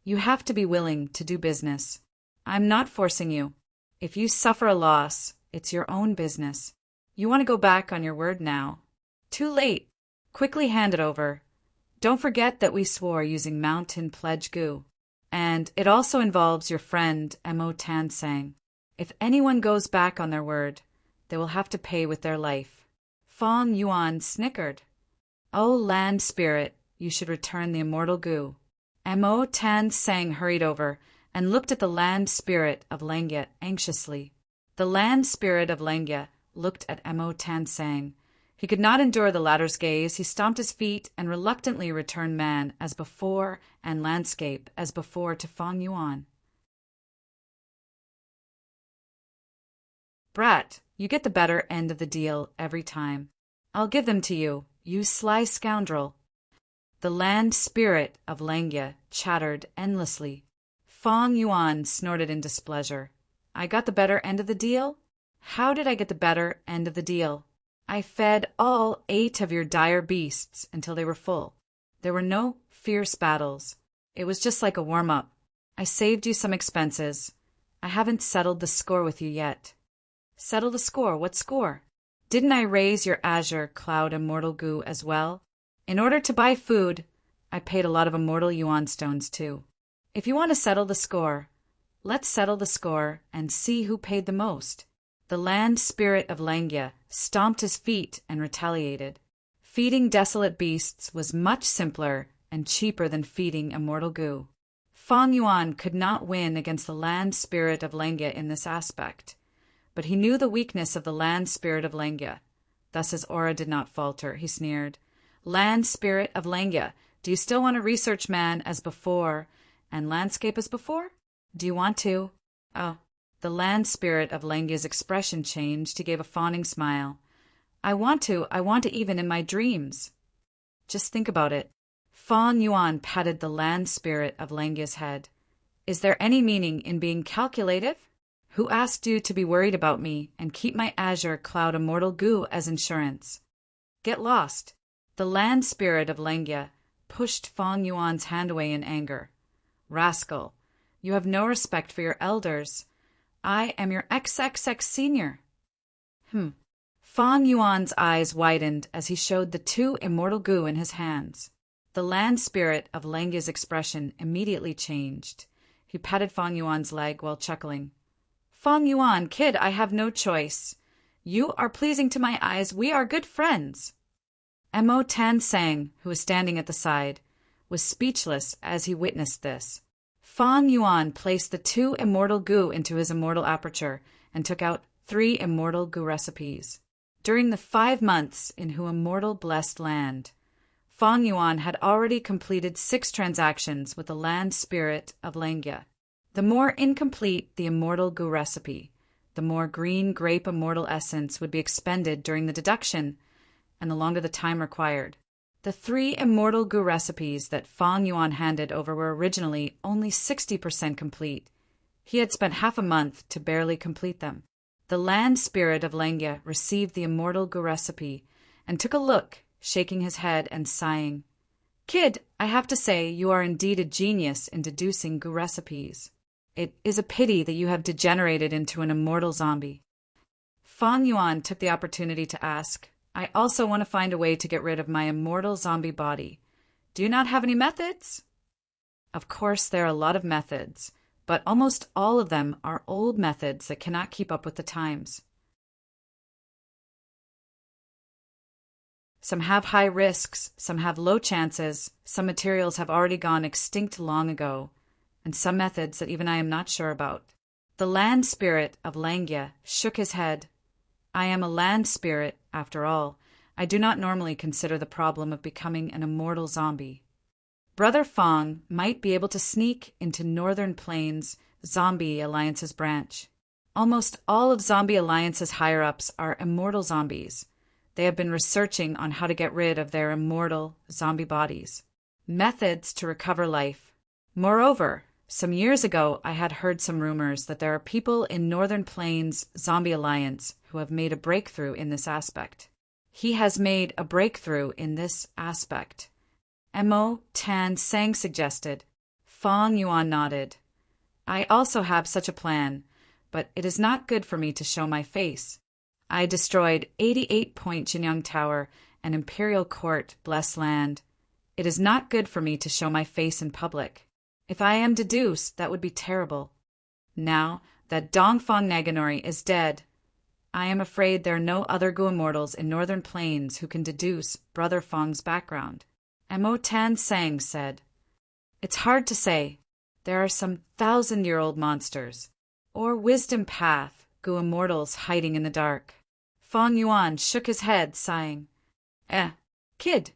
You have to be willing to do business. I'm not forcing you. If you suffer a loss, it's your own business. You want to go back on your word now. Too late. Quickly hand it over. Don't forget that we swore using Mountain Pledge Goo. And it also involves your friend Mo Tan Sang. If anyone goes back on their word, they will have to pay with their life. Fong Yuan snickered. Oh, Land Spirit, you should return the immortal goo. Mo Tan Sang hurried over and looked at the Land Spirit of Langya anxiously. The Land Spirit of Langya looked at Mo Tan Sang. He could not endure the latter's gaze. He stomped his feet and reluctantly returned man as before and landscape as before to Fong Yuan. Brat, you get the better end of the deal every time. I'll give them to you, you sly scoundrel. The Land Spirit of Langya chattered endlessly. Fong Yuan snorted in displeasure. I got the better end of the deal? How did I get the better end of the deal? I fed all 8 of your dire beasts until they were full. There were no fierce battles. It was just like a warm-up. I saved you some expenses. I haven't settled the score with you yet. Settle the score? What score? Didn't I raise your azure cloud immortal goo as well? In order to buy food, I paid a lot of immortal yuan stones too. If you want to settle the score, let's settle the score and see who paid the most. The land spirit of Langya stomped his feet and retaliated. Feeding desolate beasts was much simpler and cheaper than feeding immortal goo. Fong Yuan could not win against the land spirit of Langya in this aspect, but he knew the weakness of the land spirit of Langya. Thus his aura did not falter. He sneered, "Land spirit of Langya, do you still want to research man as before and landscape as before? Do you want to?" Oh, the land spirit of Langya's expression changed. He gave a fawning smile. I want to even in my dreams." Just think about it. Fong Yuan patted the land spirit of Langya's head. "Is there any meaning in being calculative? Who asked you to be worried about me and keep my azure cloud immortal goo as insurance? Get lost." The land spirit of Langya pushed Fong Yuan's hand away in anger. "Rascal, you have no respect for your elders. I am your XXX senior." Fong Yuan's eyes widened as he showed the 2 immortal goo in his hands. The land spirit of Langya's expression immediately changed. He patted Fong Yuan's leg while chuckling. "Fong Yuan, kid, I have no choice. You are pleasing to my eyes. We are good friends." Mo Tan Sang, who was standing at the side, was speechless as he witnessed this. Fong Yuan placed the 2 immortal goo into his immortal aperture and took out 3 immortal goo recipes. During the 5 months in who immortal blessed land, Fong Yuan had already completed 6 transactions with the land spirit of Langya. The more incomplete the immortal goo recipe, the more green grape immortal essence would be expended during the deduction, and the longer the time required. The 3 immortal goo recipes that Fong Yuan handed over were originally only 60% complete. He had spent half a month to barely complete them. The land spirit of Langya received the immortal goo recipe and took a look, shaking his head and sighing. "Kid, I have to say you are indeed a genius in deducing goo recipes. It is a pity that you have degenerated into an immortal zombie." Fong Yuan took the opportunity to ask, "I also want to find a way to get rid of my immortal zombie body. Do you not have any methods?" Of course, there are a lot of methods, but almost all of them are old methods that cannot keep up with the times. Some have high risks, some have low chances, some materials have already gone extinct long ago, and some methods that even I am not sure about. The land spirit of Langya shook his head. "I am a land spirit, after all. I do not normally consider the problem of becoming an immortal zombie. Brother Fong might be able to sneak into Northern Plains Zombie Alliance's branch. Almost all of Zombie Alliance's higher-ups are immortal zombies. They have been researching on how to get rid of their immortal zombie bodies. Methods to recover life. Moreover, some years ago I had heard some rumors that there are people in Northern Plains Zombie Alliance who have made a breakthrough in this aspect." He has made a breakthrough in this aspect, Mo Tan Sang suggested. Fong Yuan nodded. "I also have such a plan, but it is not good for me to show my face. I destroyed 88-point Jinyang Tower and Imperial Court blessed land. It is not good for me to show my face in public. If I am deduced, that would be terrible. Now that Dongfang Naganori is dead, I am afraid there are no other Gu immortals in Northern Plains who can deduce Brother Fong's background." Mo Tan Sang said, "It's hard to say. There are some 1,000-year-old monsters, or wisdom path Gu immortals hiding in the dark." Fong Yuan shook his head, sighing. Kid,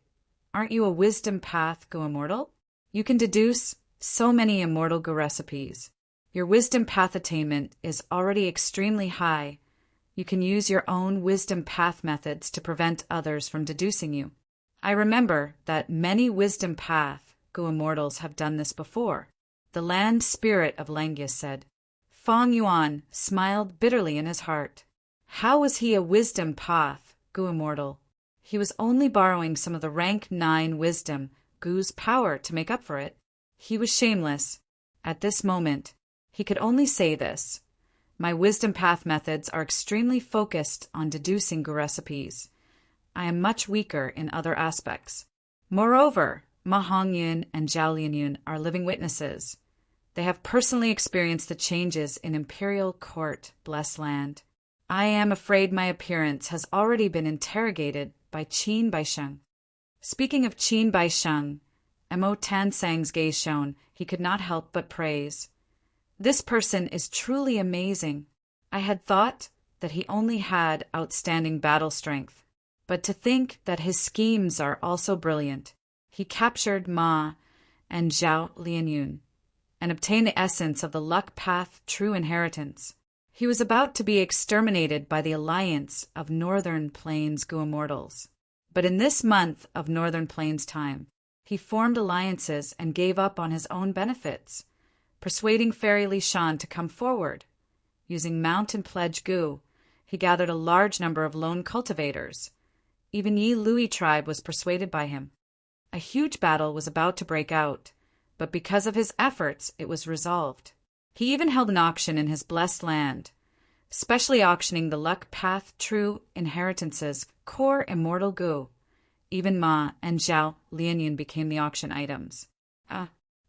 aren't you a wisdom path Gu immortal? You can deduce so many immortal Gu recipes. Your wisdom path attainment is already extremely high. You can use your own wisdom path methods to prevent others from deducing you. I remember that many wisdom path Gu immortals have done this before. The land spirit of Langya said. Fong Yuan smiled bitterly in his heart. How was he a wisdom path, Gu immortal? He was only borrowing some of the rank 9 wisdom, Gu's power, to make up for it. He was shameless. At this moment, he could only say this. My wisdom path methods are extremely focused on deducing Gu recipes. I am much weaker in other aspects. Moreover, Ma Hongyun and Zhao Lianyun are living witnesses. They have personally experienced the changes in imperial court, blessed land. I am afraid my appearance has already been interrogated by Qin Baisheng. Speaking of Qin Baisheng, Mo Tansang's gaze shone. He could not help but praise. This person is truly amazing. I had thought that he only had outstanding battle strength, but to think that his schemes are also brilliant. He captured Ma and Zhao Lianyun and obtained the essence of the luck path true inheritance. He was about to be exterminated by the alliance of Northern Plains Gu immortals. But in this month of Northern Plains time, he formed alliances and gave up on his own benefits, persuading Fairy Li Shan to come forward. Using Mountain Pledge Gu, he gathered a large number of lone cultivators. Even Yi Lui tribe was persuaded by him. A huge battle was about to break out, but because of his efforts, it was resolved. He even held an auction in his blessed land, specially auctioning the luck path true inheritances core immortal Gu. Even Ma and Zhao Lianyun became the auction items.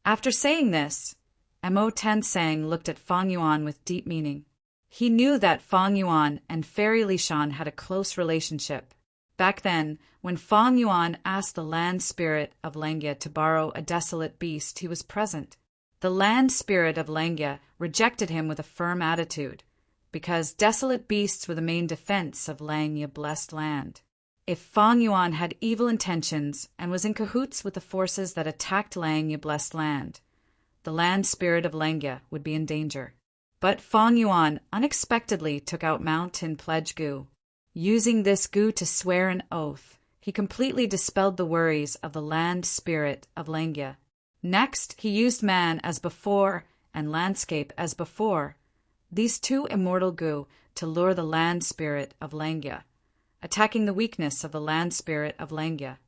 After saying this, Mo Tansang looked at Fong Yuan with deep meaning. He knew that Fong Yuan and Fairy Li Shan had a close relationship. Back then, when Fong Yuan asked the land spirit of Langya to borrow a desolate beast, he was present. The land spirit of Langya rejected him with a firm attitude, because desolate beasts were the main defense of Langya blessed land. If Fong Yuan had evil intentions and was in cahoots with the forces that attacked Langya blessed land, the land spirit of Langya would be in danger. But Fong Yuan unexpectedly took out Mountain Pledge Gu. Using this Gu to swear an oath, he completely dispelled the worries of the land spirit of Langya. Next, he used man as before and landscape as before, these two immortal Gu, to lure the land spirit of Langya, attacking the weakness of the land spirit of Langya.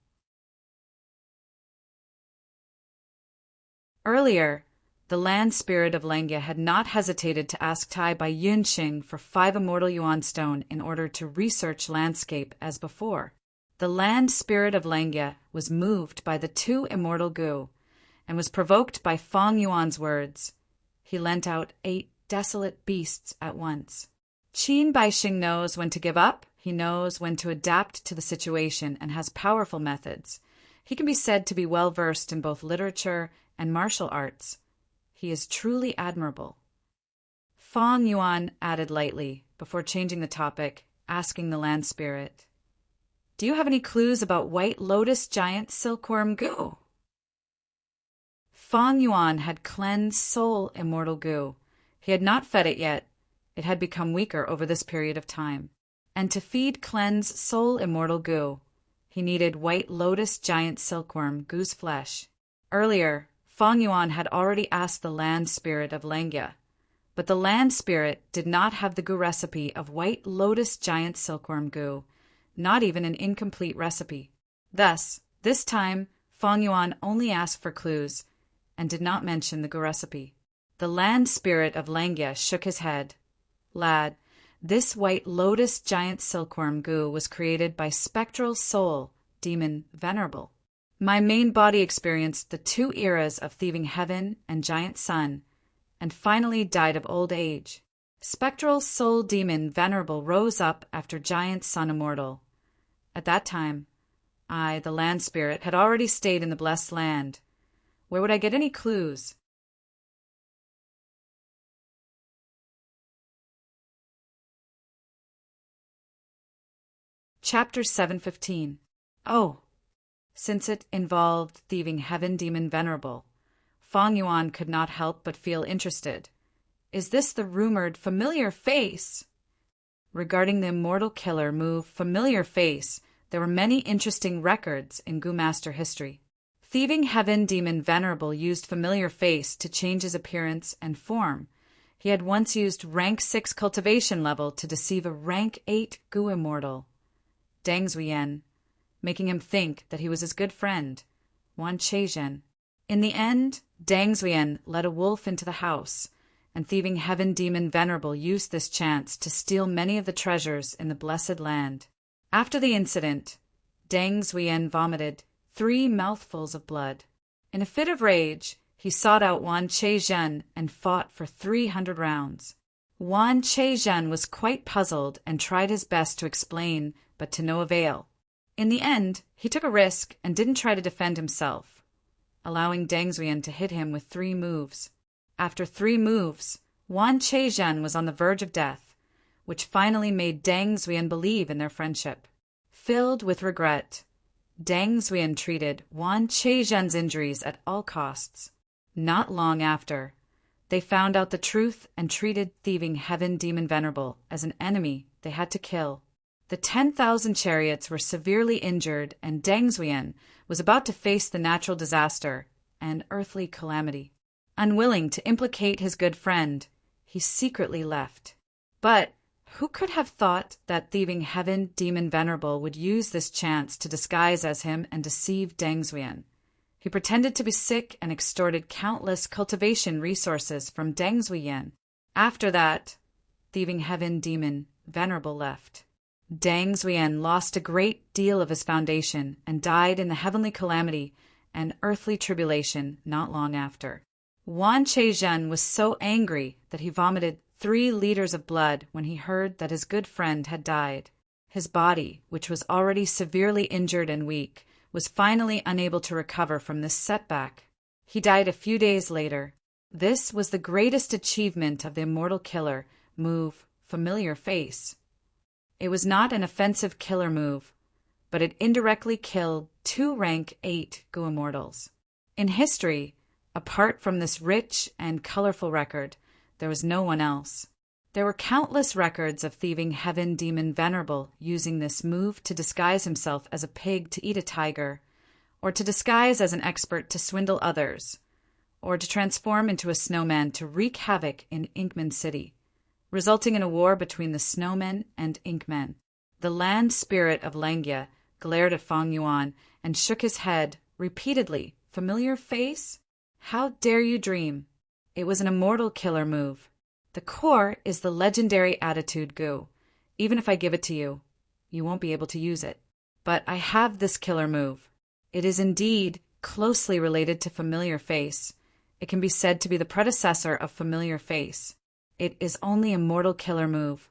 Earlier, the land spirit of Langya had not hesitated to ask Tai Bai Yunqing for 5 immortal yuan stone in order to research landscape as before. The land spirit of Langya was moved by the 2 immortal Gu and was provoked by Fong Yuan's words. He lent out 8 desolate beasts at once. Qin Baisheng knows when to give up, he knows when to adapt to the situation, and has powerful methods. He can be said to be well versed in both literature and martial arts. He is truly admirable. Fong Yuan added lightly, before changing the topic, asking the land spirit, "Do you have any clues about White Lotus Giant Silkworm Gu?" Fong Yuan had cleansed Soul Immortal Gu. He had not fed it yet. It had become weaker over this period of time. And to feed cleanse Soul Immortal Gu, he needed White Lotus Giant Silkworm Gu's flesh. Earlier, Fong Yuan had already asked the land spirit of Langya, but the land spirit did not have the Gu recipe of White Lotus Giant Silkworm Gu, not even an incomplete recipe. Thus, this time, Fong Yuan only asked for clues and did not mention the Gu recipe. The land spirit of Langya shook his head. "Lad, this White Lotus Giant Silkworm Gu was created by spectral soul demon Venerable. My main body experienced the 2 eras of thieving heaven and giant sun, and finally died of old age. Spectral soul demon Venerable rose up after giant sun immortal. At that time, I, the land spirit, had already stayed in the blessed land. Where would I get any clues?" Chapter 715. Oh! Since it involved thieving heaven demon Venerable, Fong Yuan could not help but feel interested. Is this the rumored familiar face? Regarding the immortal killer move familiar face, there were many interesting records in Gu Master history. Thieving Heaven Demon Venerable used Familiar Face to change his appearance and form. He had once used rank 6 cultivation level to deceive a rank 8 Gu immortal, Dang Zuiyan, making him think that he was his good friend, Wan Cheizhen. In the end, Dang Zuiyan led a wolf into the house, and Thieving Heaven Demon Venerable used this chance to steal many of the treasures in the Blessed Land. After the incident, Dang Zuiyan vomited 3 mouthfuls of blood. In a fit of rage, he sought out Wan Cheizhen and fought for 300 rounds. Wan Cheizhen was quite puzzled and tried his best to explain, but to no avail. In the end, he took a risk and didn't try to defend himself, allowing Dang Zuiyan to hit him with 3 moves. After 3 moves, Wan Cheizhen was on the verge of death, which finally made Dang Zuiyan believe in their friendship. Filled with regret, Dang Zuiyan treated Wan Cheizhen's injuries at all costs. Not long after, they found out the truth and treated Thieving Heaven Demon Venerable as an enemy they had to kill. The 10,000 chariots were severely injured, and Dang Zuiyan was about to face the natural disaster and earthly calamity. Unwilling to implicate his good friend, he secretly left. But who could have thought that Thieving Heaven Demon Venerable would use this chance to disguise as him and deceive Dang Zuiyan? He pretended to be sick and extorted countless cultivation resources from Dang Zuiyan. After that, Thieving Heaven Demon Venerable left. Dang Zuiyan lost a great deal of his foundation and died in the heavenly calamity and earthly tribulation not long after. Wan Cheizhen was so angry that he vomited 3 liters of blood when he heard that his good friend had died. His body, which was already severely injured and weak, was finally unable to recover from this setback. He died a few days later. This was the greatest achievement of the immortal killer move, Familiar Face. It was not an offensive killer move, but it indirectly killed 2 rank 8 Gu immortals. In history, apart from this rich and colorful record, there was no one else. There were countless records of Thieving Heaven Demon Venerable using this move to disguise himself as a pig to eat a tiger, or to disguise as an expert to swindle others, or to transform into a snowman to wreak havoc in Inkman City, resulting in a war between the snowmen and Inkmen. The land spirit of Langya glared at Fang Yuan and shook his head repeatedly. Familiar Face? How dare you dream? It was an immortal killer move. The core is the legendary attitude Gu. Even if I give it to you, you won't be able to use it. But I have this killer move. It is indeed closely related to Familiar Face. It can be said to be the predecessor of Familiar Face. It is only a mortal killer move,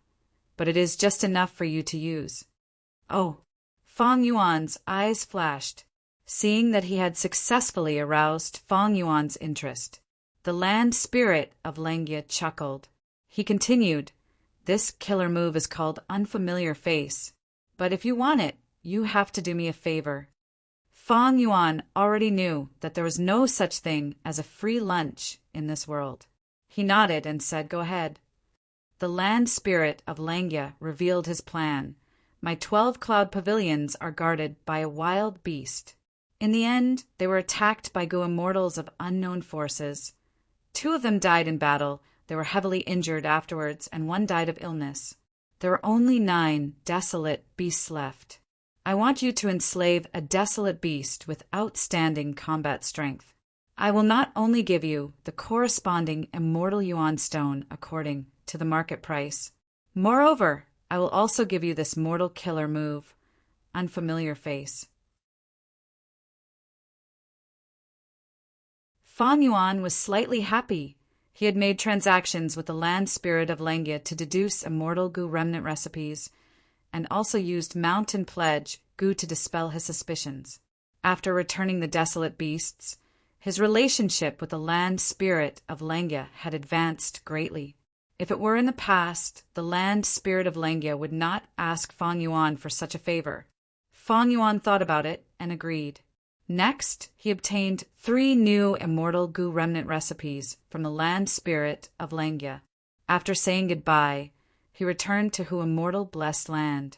but it is just enough for you to use. Oh, Fang Yuan's eyes flashed, seeing that he had successfully aroused Fang Yuan's interest. The land spirit of Langya chuckled. He continued, "This killer move is called Unfamiliar Face, but if you want it, you have to do me a favor." Fang Yuan already knew that there was no such thing as a free lunch in this world. He nodded and said, "Go ahead." The land spirit of Langya revealed his plan. "My 12 cloud pavilions are guarded by a wild beast." In the end, they were attacked by Gu immortals of unknown forces. 2 of them died in battle. They were heavily injured afterwards, and 1 died of illness. There are only 9 desolate beasts left. I want you to enslave a desolate beast with outstanding combat strength. I will not only give you the corresponding immortal Yuan stone according to the market price. Moreover, I will also give you this mortal killer move, Unfamiliar Face. Fang Yuan was slightly happy. He had made transactions with the land spirit of Langya to deduce immortal Gu remnant recipes, and also used Mountain Pledge Gu to dispel his suspicions. After returning the desolate beasts, his relationship with the land spirit of Langya had advanced greatly. If it were in the past, the land spirit of Langya would not ask Fang Yuan for such a favor. Fang Yuan thought about it and agreed. Next, he obtained 3 new immortal Gu remnant recipes from the land spirit of Langya. After saying goodbye, he returned to Hu immortal blessed land.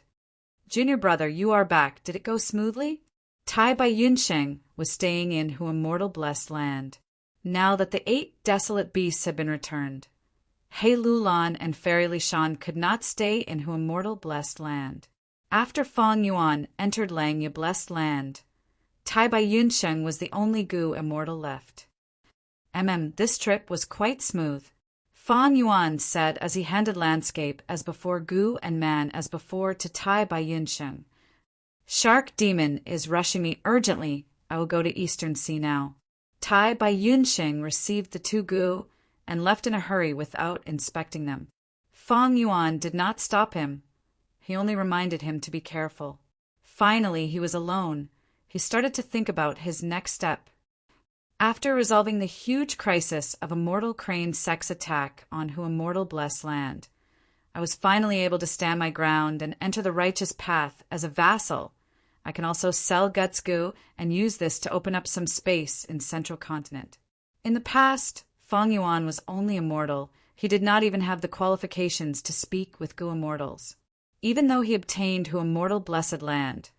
"Junior brother, you are back. Did it go smoothly?" Tai by Yunsheng was staying in Hu Immortal Blessed Land, now that the 8 desolate beasts had been returned. He Lulan and Fairy Lishan could not stay in Hu Immortal Blessed Land. After Fang Yuan entered Langya Blessed Land, Tai by Yunsheng was the only Gu immortal left. This trip was quite smooth. Fang Yuan said as he handed landscape as before, Gu and man as before, to Tai by Yunsheng. Shark Demon is rushing me urgently. I will go to Eastern Sea now. Tai by Yunsheng received the 2 Gu and left in a hurry without inspecting them. Fang Yuan did not stop him. He only reminded him to be careful. Finally, he was alone. He started to think about his next step. After resolving the huge crisis of Immortal Crane's sex attack on Hu Immortal Blessed Land, I was finally able to stand my ground and enter the righteous path as a vassal. I can also sell Guts Gu and use this to open up some space in Central Continent. In the past, Fang Yuan was only immortal. He did not even have the qualifications to speak with Gu immortals. Even though he obtained Hu Immortal Blessed Land,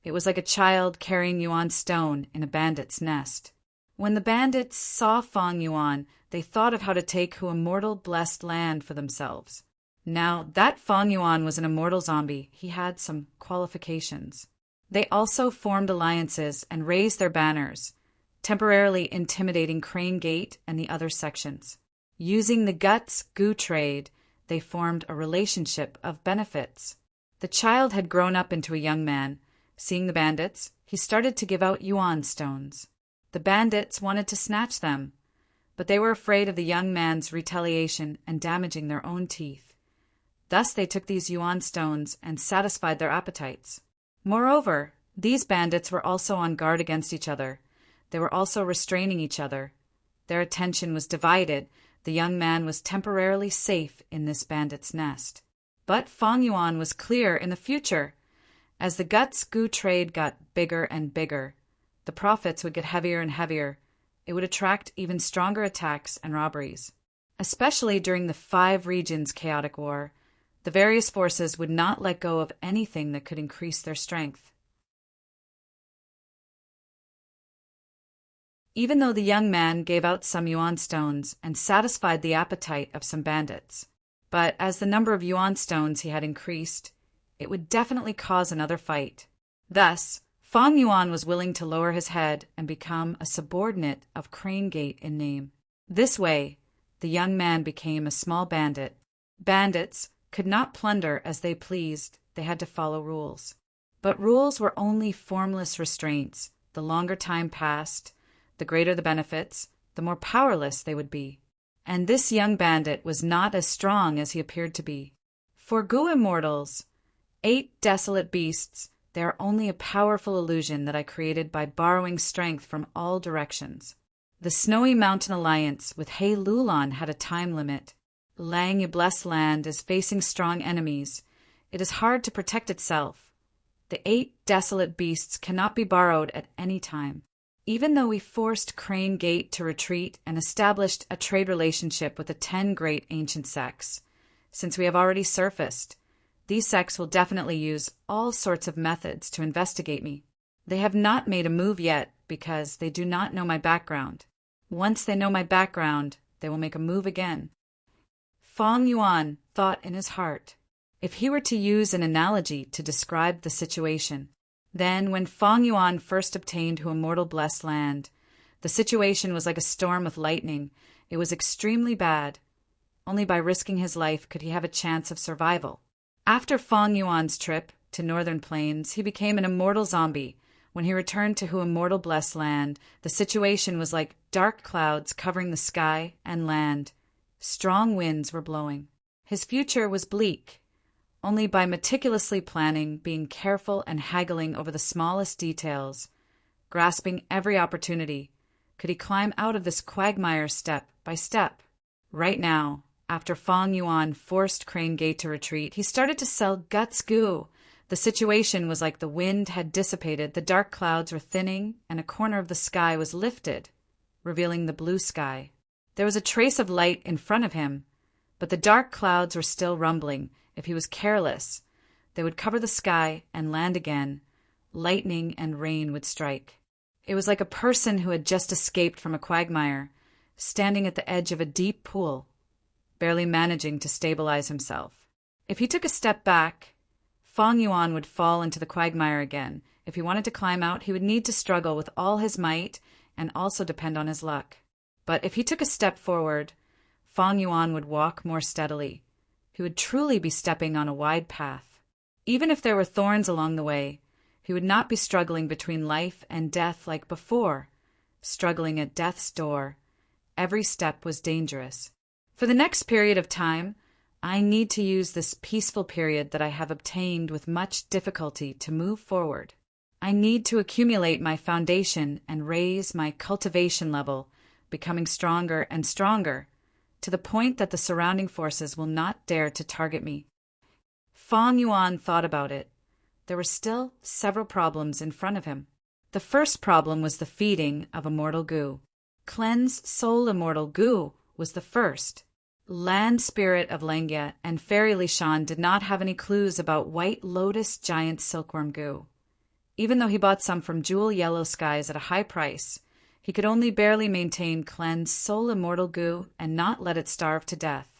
it was like a child carrying Yuan's stone in a bandit's nest. When the bandits saw Fang Yuan, they thought of how to take Hu Immortal Blessed Land for themselves. Now that Fang Yuan was an immortal zombie, he had some qualifications. They also formed alliances and raised their banners, temporarily intimidating Crane Gate and the other sections. Using the Guts Gu trade, they formed a relationship of benefits. The child had grown up into a young man. Seeing the bandits, he started to give out Yuan stones. The bandits wanted to snatch them, but they were afraid of the young man's retaliation and damaging their own teeth. Thus they took these Yuan stones and satisfied their appetites. Moreover, these bandits were also on guard against each other. They were also restraining each other. Their attention was divided. The young man was temporarily safe in this bandit's nest. But Fang Yuan was clear in the future. As the Guts Gu trade got bigger and bigger, the profits would get heavier and heavier. It would attract even stronger attacks and robberies. Especially during the 5 regions chaotic war, the various forces would not let go of anything that could increase their strength. Even though the young man gave out some Yuan stones and satisfied the appetite of some bandits, but as the number of Yuan stones he had increased, it would definitely cause another fight. Thus, Fang Yuan was willing to lower his head and become a subordinate of Crane Gate in name. This way, the young man became a small bandit. Bandits could not plunder as they pleased. They had to follow rules. But rules were only formless restraints. The longer time passed, the greater the benefits, the more powerless they would be. And this young bandit was not as strong as he appeared to be. For Gu immortals, 8 desolate beasts, they are only a powerful illusion that I created by borrowing strength from all directions. The Snowy Mountain Alliance with He Lulan had a time limit. Langya Blessed Land is facing strong enemies. It is hard to protect itself. The 8 desolate beasts cannot be borrowed at any time. Even though we forced Crane Gate to retreat and established a trade relationship with the 10 great ancient sects, since we have already surfaced, these sects will definitely use all sorts of methods to investigate me. They have not made a move yet because they do not know my background. Once they know my background, they will make a move again. Fang Yuan thought in his heart, if he were to use an analogy to describe the situation, then when Fang Yuan first obtained Hu Immortal Blessed Land, the situation was like a storm with lightning. It was extremely bad. Only by risking his life could he have a chance of survival. After Fang Yuan's trip to Northern Plains, he became an immortal zombie. When he returned to Hu Immortal Blessed Land, the situation was like dark clouds covering the sky and land. Strong winds were blowing. His future was bleak. Only by meticulously planning, being careful and haggling over the smallest details, grasping every opportunity, could he climb out of this quagmire step by step. Right now, after Fang Yuan forced Crane Gate to retreat, he started to sell Guts Gu. The situation was like the wind had dissipated, the dark clouds were thinning, and a corner of the sky was lifted, revealing the blue sky. There was a trace of light in front of him, but the dark clouds were still rumbling. If he was careless, they would cover the sky and land again, lightning and rain would strike. It was like a person who had just escaped from a quagmire, standing at the edge of a deep pool, barely managing to stabilize himself. If he took a step back, Fang Yuan would fall into the quagmire again. If he wanted to climb out, he would need to struggle with all his might and also depend on his luck. But if he took a step forward, Fang Yuan would walk more steadily. He would truly be stepping on a wide path. Even if there were thorns along the way, he would not be struggling between life and death like before, struggling at death's door. Every step was dangerous. For the next period of time, I need to use this peaceful period that I have obtained with much difficulty to move forward. I need to accumulate my foundation and raise my cultivation level, becoming stronger and stronger, to the point that the surrounding forces will not dare to target me. Fang Yuan thought about it. There were still several problems in front of him. The first problem was the feeding of immortal goo. Cleanse soul immortal goo was the first. Land spirit of Lengya and fairy Lishan did not have any clues about white lotus giant silkworm goo. Even though he bought some from Jewel Yellow Skies at a high price, he could only barely maintain Cleanse soul immortal goo and not let it starve to death.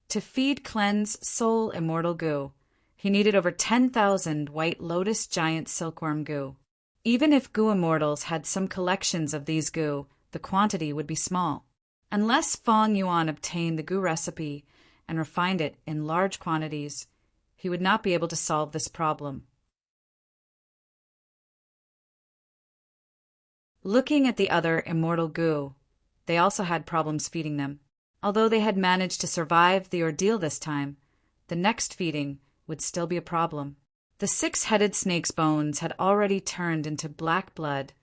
To feed Cleanse soul immortal goo, he needed over 10,000 white lotus giant silkworm goo. Even if goo immortals had some collections of these goo, the quantity would be small. Unless Fang Yuan obtained the goo recipe and refined it in large quantities, he would not be able to solve this problem. Looking at the other immortal goo, they also had problems feeding them. Although they had managed to survive the ordeal this time, the next feeding would still be a problem. The 6-headed snake's bones had already turned into black blood,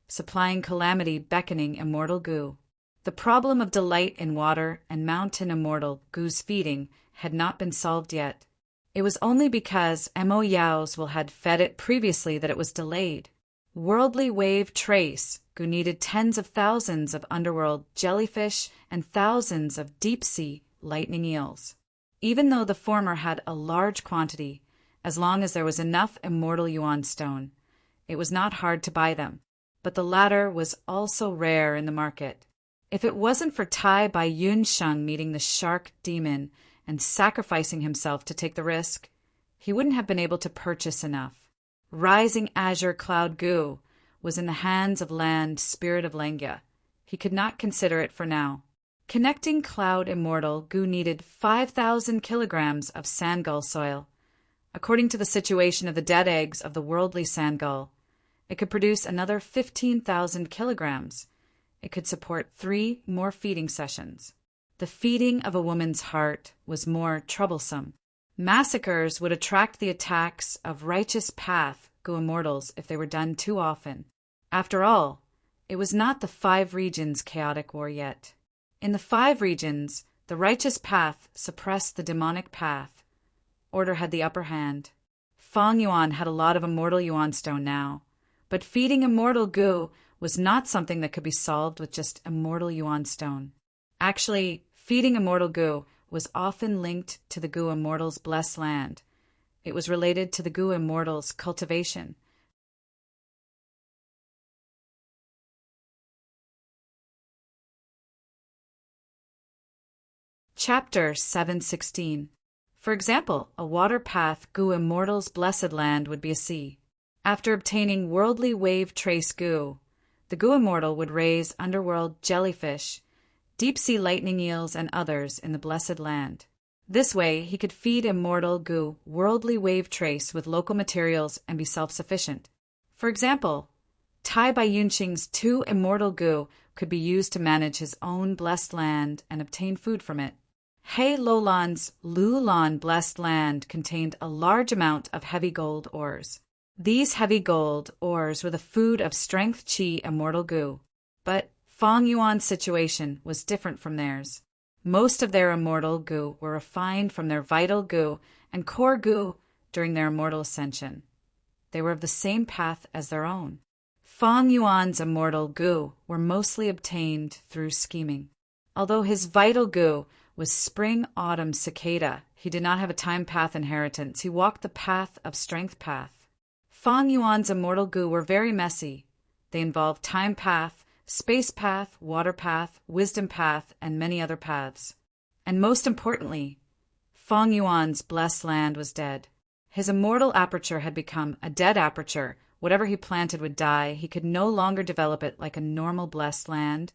supplying calamity beckoning immortal goo. The problem of delight in water and mountain immortal goo's feeding had not been solved yet. It was only because Mo Yao's will had fed it previously that it was delayed. Worldly wave trace goo needed tens of thousands of underworld jellyfish and thousands of deep-sea lightning eels. Even though the former had a large quantity, as long as there was enough immortal yuan stone, it was not hard to buy them. But the latter was also rare in the market. If it wasn't for Tai Bai Yunsheng meeting the shark demon and sacrificing himself to take the risk, he wouldn't have been able to purchase enough. Rising azure cloud goo was in the hands of land spirit of Lengya. He could not consider it for now. Connecting cloud immortal goo needed 5,000 kilograms of sandgull soil. According to the situation of the dead eggs of the worldly sandgull, it could produce another 15,000 kilograms. It could support 3 more feeding sessions. The feeding of a woman's heart was more troublesome. Massacres would attract the attacks of righteous path goo immortals if they were done too often. After all, it was not the 5 regions' chaotic war yet. In the 5 regions, the righteous path suppressed the demonic path. Order had the upper hand. Fang Yuan had a lot of immortal yuan stone now, but feeding immortal goo was not something that could be solved with just immortal yuan stone. Actually, feeding immortal goo was often linked to the goo immortal's blessed land. It was related to the goo immortal's cultivation. Chapter 716. For example, a water path goo immortal's blessed land would be a sea. After obtaining worldly wave trace goo, the goo immortal would raise underworld jellyfish, deep-sea lightning eels, and others in the blessed land. This way, he could feed immortal goo worldly wave trace with local materials and be self-sufficient. For example, Tai Bai Yunqing's 2 immortal goo could be used to manage his own blessed land and obtain food from it. He Lolan's Lulan blessed land contained a large amount of heavy gold ores. These heavy gold ores were the food of strength chi immortal goo. But Fang Yuan's situation was different from theirs. Most of their immortal goo were refined from their vital goo and core goo during their immortal ascension. They were of the same path as their own. Fang Yuan's immortal goo were mostly obtained through scheming. Although his vital goo was spring-autumn cicada, he did not have a time path inheritance. He walked the path of strength path. Fang Yuan's immortal goo were very messy. They involved time path, space path, water path, wisdom path, and many other paths. And most importantly, Fang Yuan's blessed land was dead. His immortal aperture had become a dead aperture. Whatever he planted would die. He could no longer develop it like a normal blessed land.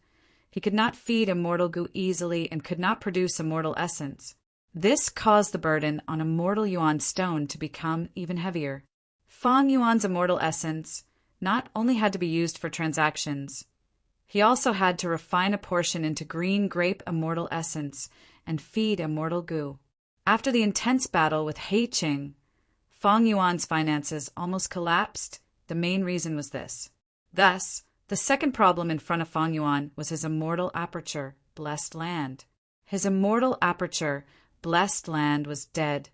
He could not feed immortal goo easily and could not produce immortal essence. This caused the burden on immortal Yuan stone to become even heavier. Fang Yuan's immortal essence not only had to be used for transactions, he also had to refine a portion into green grape immortal essence and feed immortal goo. After the intense battle with He Qing, Fang Yuan's finances almost collapsed. The main reason was this. Thus, the second problem in front of Fang Yuan was his immortal aperture, blessed land. His immortal aperture, blessed land, was dead.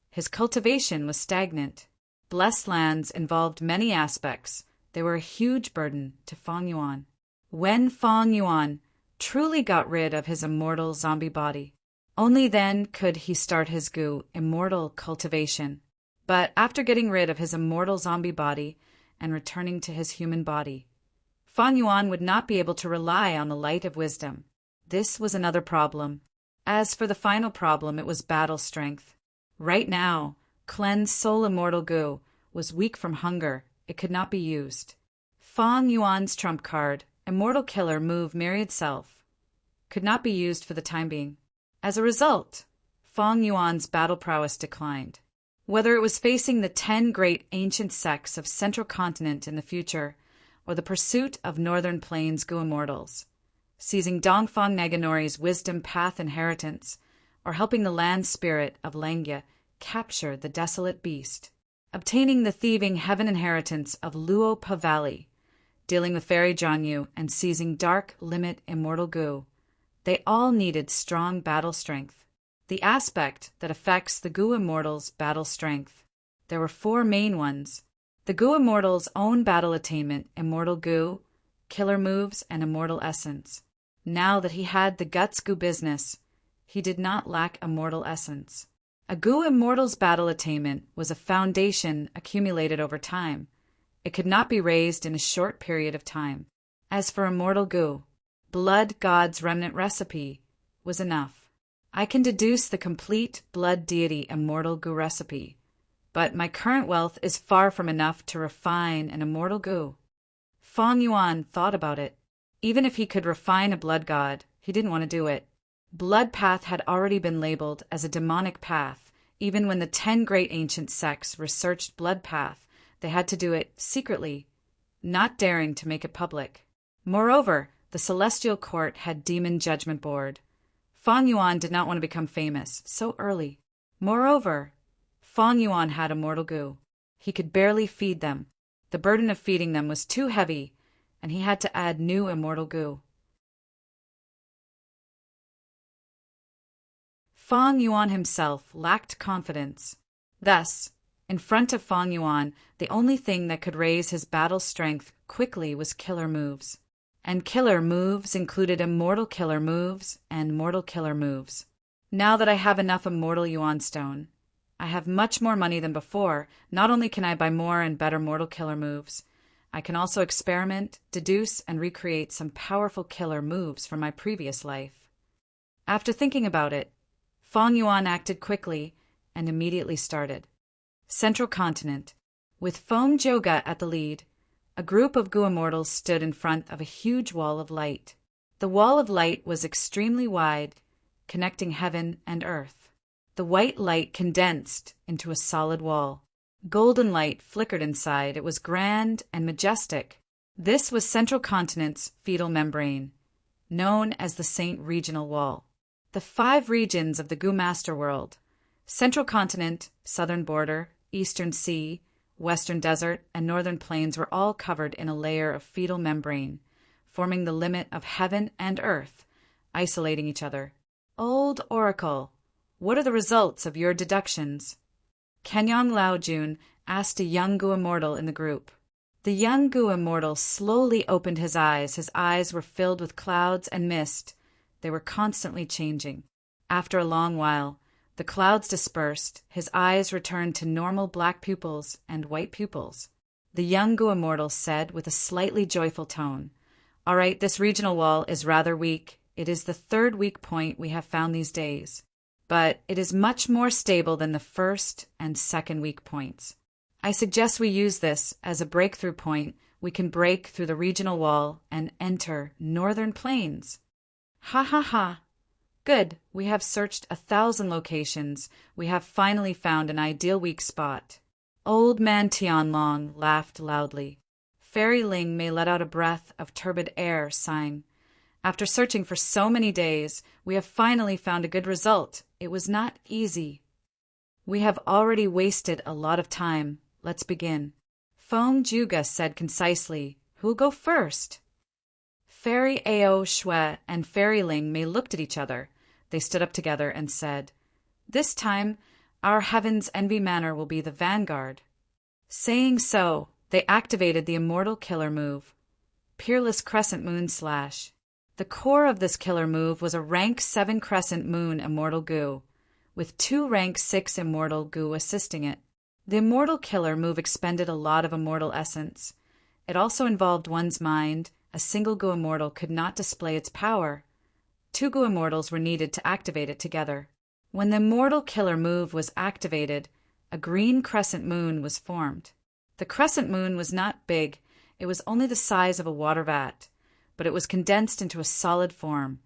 His cultivation was stagnant. Blessed lands involved many aspects. They were a huge burden to Fang Yuan. When Fang Yuan truly got rid of his immortal zombie body, only then could he start his goo immortal cultivation. But after getting rid of his immortal zombie body and returning to his human body, Fang Yuan would not be able to rely on the light of wisdom. This was another problem. As for the final problem, it was battle strength. Right now, cleansed soul immortal goo was weak from hunger. It could not be used. Fang Yuan's trump card, immortal killer move myriad self, could not be used for the time being. As a result, Fang Yuan's battle prowess declined. Whether it was facing the 10 great ancient sects of Central Continent in the future, or the pursuit of Northern Plains goo immortals, seizing Dongfang Naganori's wisdom path inheritance, or helping the land spirit of Langya capture the desolate beast, obtaining the thieving heaven inheritance of Luopa Valley, dealing with Fairy Jiangyu, and seizing dark limit immortal goo, they all needed strong battle strength. The aspect that affects the goo immortals' battle strength. There were 4 main ones. The goo immortals' own battle attainment, immortal goo, killer moves, and immortal essence. Now that he had the guts goo business, he did not lack immortal essence. A goo immortal's battle attainment was a foundation accumulated over time. It could not be raised in a short period of time. As for immortal goo, Blood God's remnant recipe was enough. I can deduce the complete blood deity immortal goo recipe, but my current wealth is far from enough to refine an immortal goo. Fang Yuan thought about it. Even if he could refine a blood god, he didn't want to do it. Blood path had already been labeled as a demonic path. Even when the 10 great ancient sects researched blood path, they had to do it secretly, not daring to make it public. Moreover, the Celestial Court had Demon Judgment Board. Fang Yuan did not want to become famous so early. Moreover, Fang Yuan had immortal goo. He could barely feed them. The burden of feeding them was too heavy, and he had to add new immortal goo. Fang Yuan himself lacked confidence. Thus, in front of Fang Yuan, the only thing that could raise his battle strength quickly was killer moves. And killer moves included immortal killer moves and mortal killer moves. Now that I have enough immortal Yuan stone, I have much more money than before. Not only can I buy more and better mortal killer moves, I can also experiment, deduce, and recreate some powerful killer moves from my previous life. After thinking about it, Fang Yuan acted quickly and immediately started. Central Continent, with Foam Joga at the lead, a group of goo immortals stood in front of a huge wall of light. The wall of light was extremely wide, connecting heaven and earth. The white light condensed into a solid wall. Golden light flickered inside. It was grand and majestic. This was Central Continent's fetal membrane, known as the Saint Regional Wall. The 5 regions of the Goo Master World, Central Continent, Southern Border, Eastern Sea, Western Desert, and Northern Plains were all covered in a layer of fetal membrane, forming the limit of heaven and earth, isolating each other. Old Oracle, what are the results of your deductions? Kenyang Laojun asked a young Goo Immortal in the group. The young Goo Immortal slowly opened his eyes. His eyes were filled with clouds and mist. They were constantly changing. After a long while, the clouds dispersed. His eyes returned to normal black pupils and white pupils. The young Gu immortal said with a slightly joyful tone. All right, this regional wall is rather weak. It is the third weak point we have found these days, but it is much more stable than the first and second weak points. I suggest we use this as a breakthrough point. We can break through the regional wall and enter northern plains. Ha ha ha. Good, we have searched 1,000 locations. We have finally found an ideal weak spot. Old man Tianlong laughed loudly. Fairy Ling may let out a breath of turbid air, sighing. After searching for so many days, we have finally found a good result. It was not easy. We have already wasted a lot of time. Let's begin. Feng Juga said concisely. Who'll go first? Fairy Ao Shui and Fairy Ling Mei looked at each other. They stood up together and said, This time, our Heaven's Envy Manor will be the vanguard. Saying so, they activated the immortal killer move, Peerless Crescent Moon Slash. The core of this killer move was a rank 7 Crescent Moon Immortal Gu, with 2 rank 6 Immortal Gu assisting it. The immortal killer move expended a lot of immortal essence. It also involved one's mind. A single Gu immortal could not display its power. 2 Gu immortals were needed to activate it together. When the immortal killer move was activated, a green crescent moon was formed. The crescent moon was not big. It was only the size of a water vat, but it was condensed into a solid form,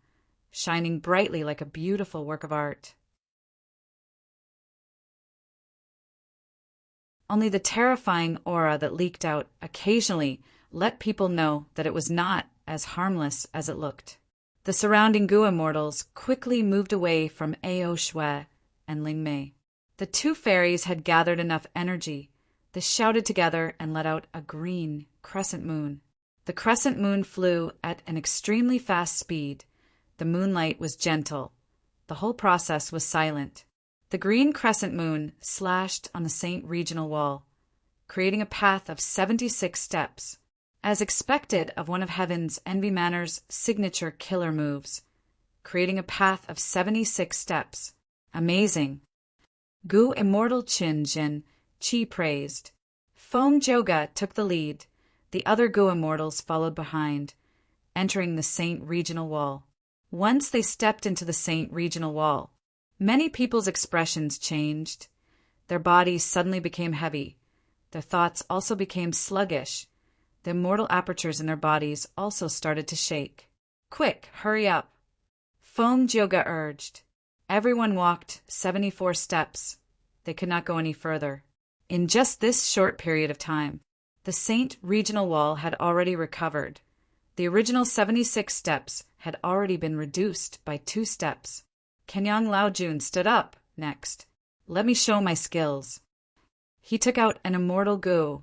shining brightly like a beautiful work of art. Only the terrifying aura that leaked out occasionally let people know that it was not as harmless as it looked. The surrounding Gu immortals quickly moved away from Ao Shui and Ling Mei. The 2 fairies had gathered enough energy. They shouted together and let out a green crescent moon. The crescent moon flew at an extremely fast speed. The moonlight was gentle. The whole process was silent. The green crescent moon slashed on the Saint regional wall, creating a path of 76 steps, as expected of one of Heaven's Envy Manor's signature killer moves, creating a path of 76 steps. Amazing. Gu Immortal Qin Jin Qi praised. Feng Joga took the lead. The other Gu immortals followed behind, entering the Saint regional wall. Once they stepped into the Saint regional wall, many people's expressions changed. Their bodies suddenly became heavy. Their thoughts also became sluggish. The immortal apertures in their bodies also started to shake. Quick, hurry up. Feng Joga urged. Everyone walked 74 steps. They could not go any further. In just this short period of time, the Saint regional wall had already recovered. The original 76 steps had already been reduced by 2 steps. Kenyang Laojun stood up next. Let me show my skills. He took out an immortal Gu.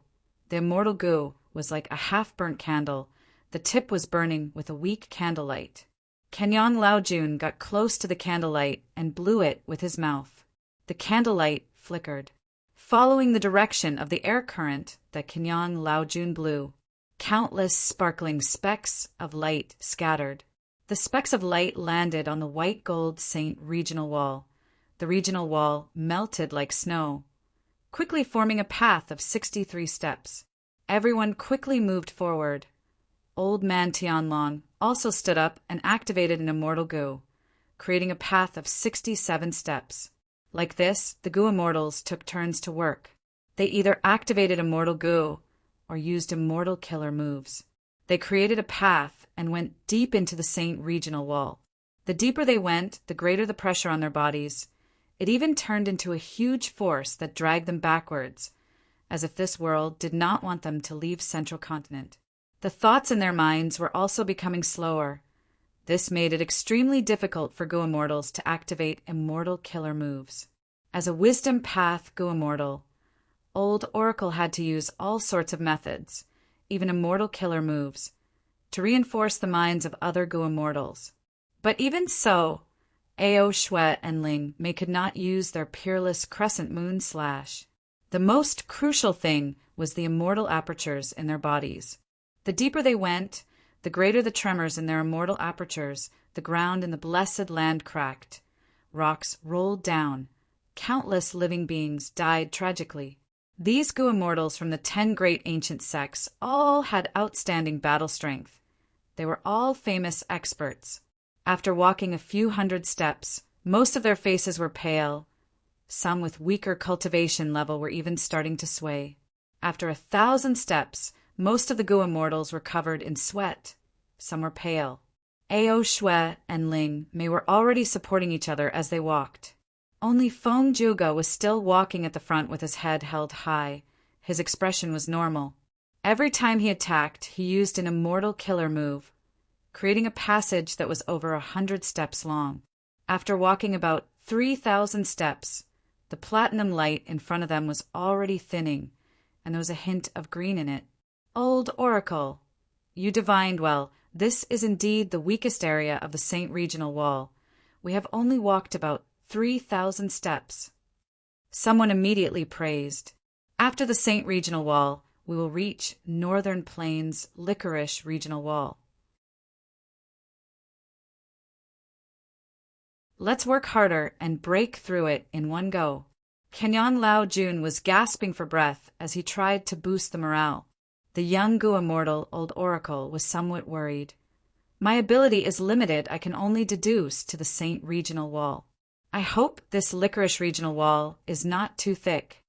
The immortal Gu was like a half-burnt candle. The tip was burning with a weak candlelight. Kenyang Laojun got close to the candlelight and blew it with his mouth. The candlelight flickered. Following the direction of the air current that Kenyang Laojun blew, countless sparkling specks of light scattered. The specks of light landed on the white gold Saint regional wall. The regional wall melted like snow, quickly forming a path of 63 steps. Everyone quickly moved forward. Old man Tianlong also stood up and activated an immortal Gu, creating a path of 67 steps. Like this, the Gu immortals took turns to work. They either activated immortal Gu or used immortal killer moves. They created a path and went deep into the Saint regional wall. The deeper they went, the greater the pressure on their bodies. It even turned into a huge force that dragged them backwards, as if this world did not want them to leave Central Continent. The thoughts in their minds were also becoming slower. This made it extremely difficult for Gu immortals to activate immortal killer moves. As a wisdom path Gu immortal, Old Oracle had to use all sorts of methods, even immortal killer moves, to reinforce the minds of other Gu immortals. But even so, Ao Shui and Ling Mei could not use their peerless crescent moon slash. The most crucial thing was the immortal apertures in their bodies. The deeper they went, the greater the tremors in their immortal apertures. The ground in the blessed land cracked. Rocks rolled down. Countless living beings died tragically. These Gu immortals from the 10 great ancient sects all had outstanding battle strength. They were all famous experts. After walking a few hundred steps, most of their faces were pale. Some with weaker cultivation level were even starting to sway. After 1,000 steps, most of the Gu immortals were covered in sweat. Some were pale. Ao Shui and Ling Mei were already supporting each other as they walked. Only Feng Juga was still walking at the front with his head held high. His expression was normal. Every time he attacked, he used an immortal killer move, creating a passage that was over 100 steps long. After walking about 3,000 steps, the platinum light in front of them was already thinning, and there was a hint of green in it. Old Oracle, you divined well. This is indeed the weakest area of the Saint Regional Wall. We have only walked about 3,000 steps. Someone immediately praised. After the Saint Regional Wall, we will reach Northern Plains Licorice Regional Wall. Let's work harder and break through it in one go. Kenyan Lao Jun was gasping for breath as he tried to boost the morale. The young Gu immortal, Old Oracle, was somewhat worried. My ability is limited. I can only deduce to the Saint Regional Wall. I hope this Licorice Regional Wall is not too thick.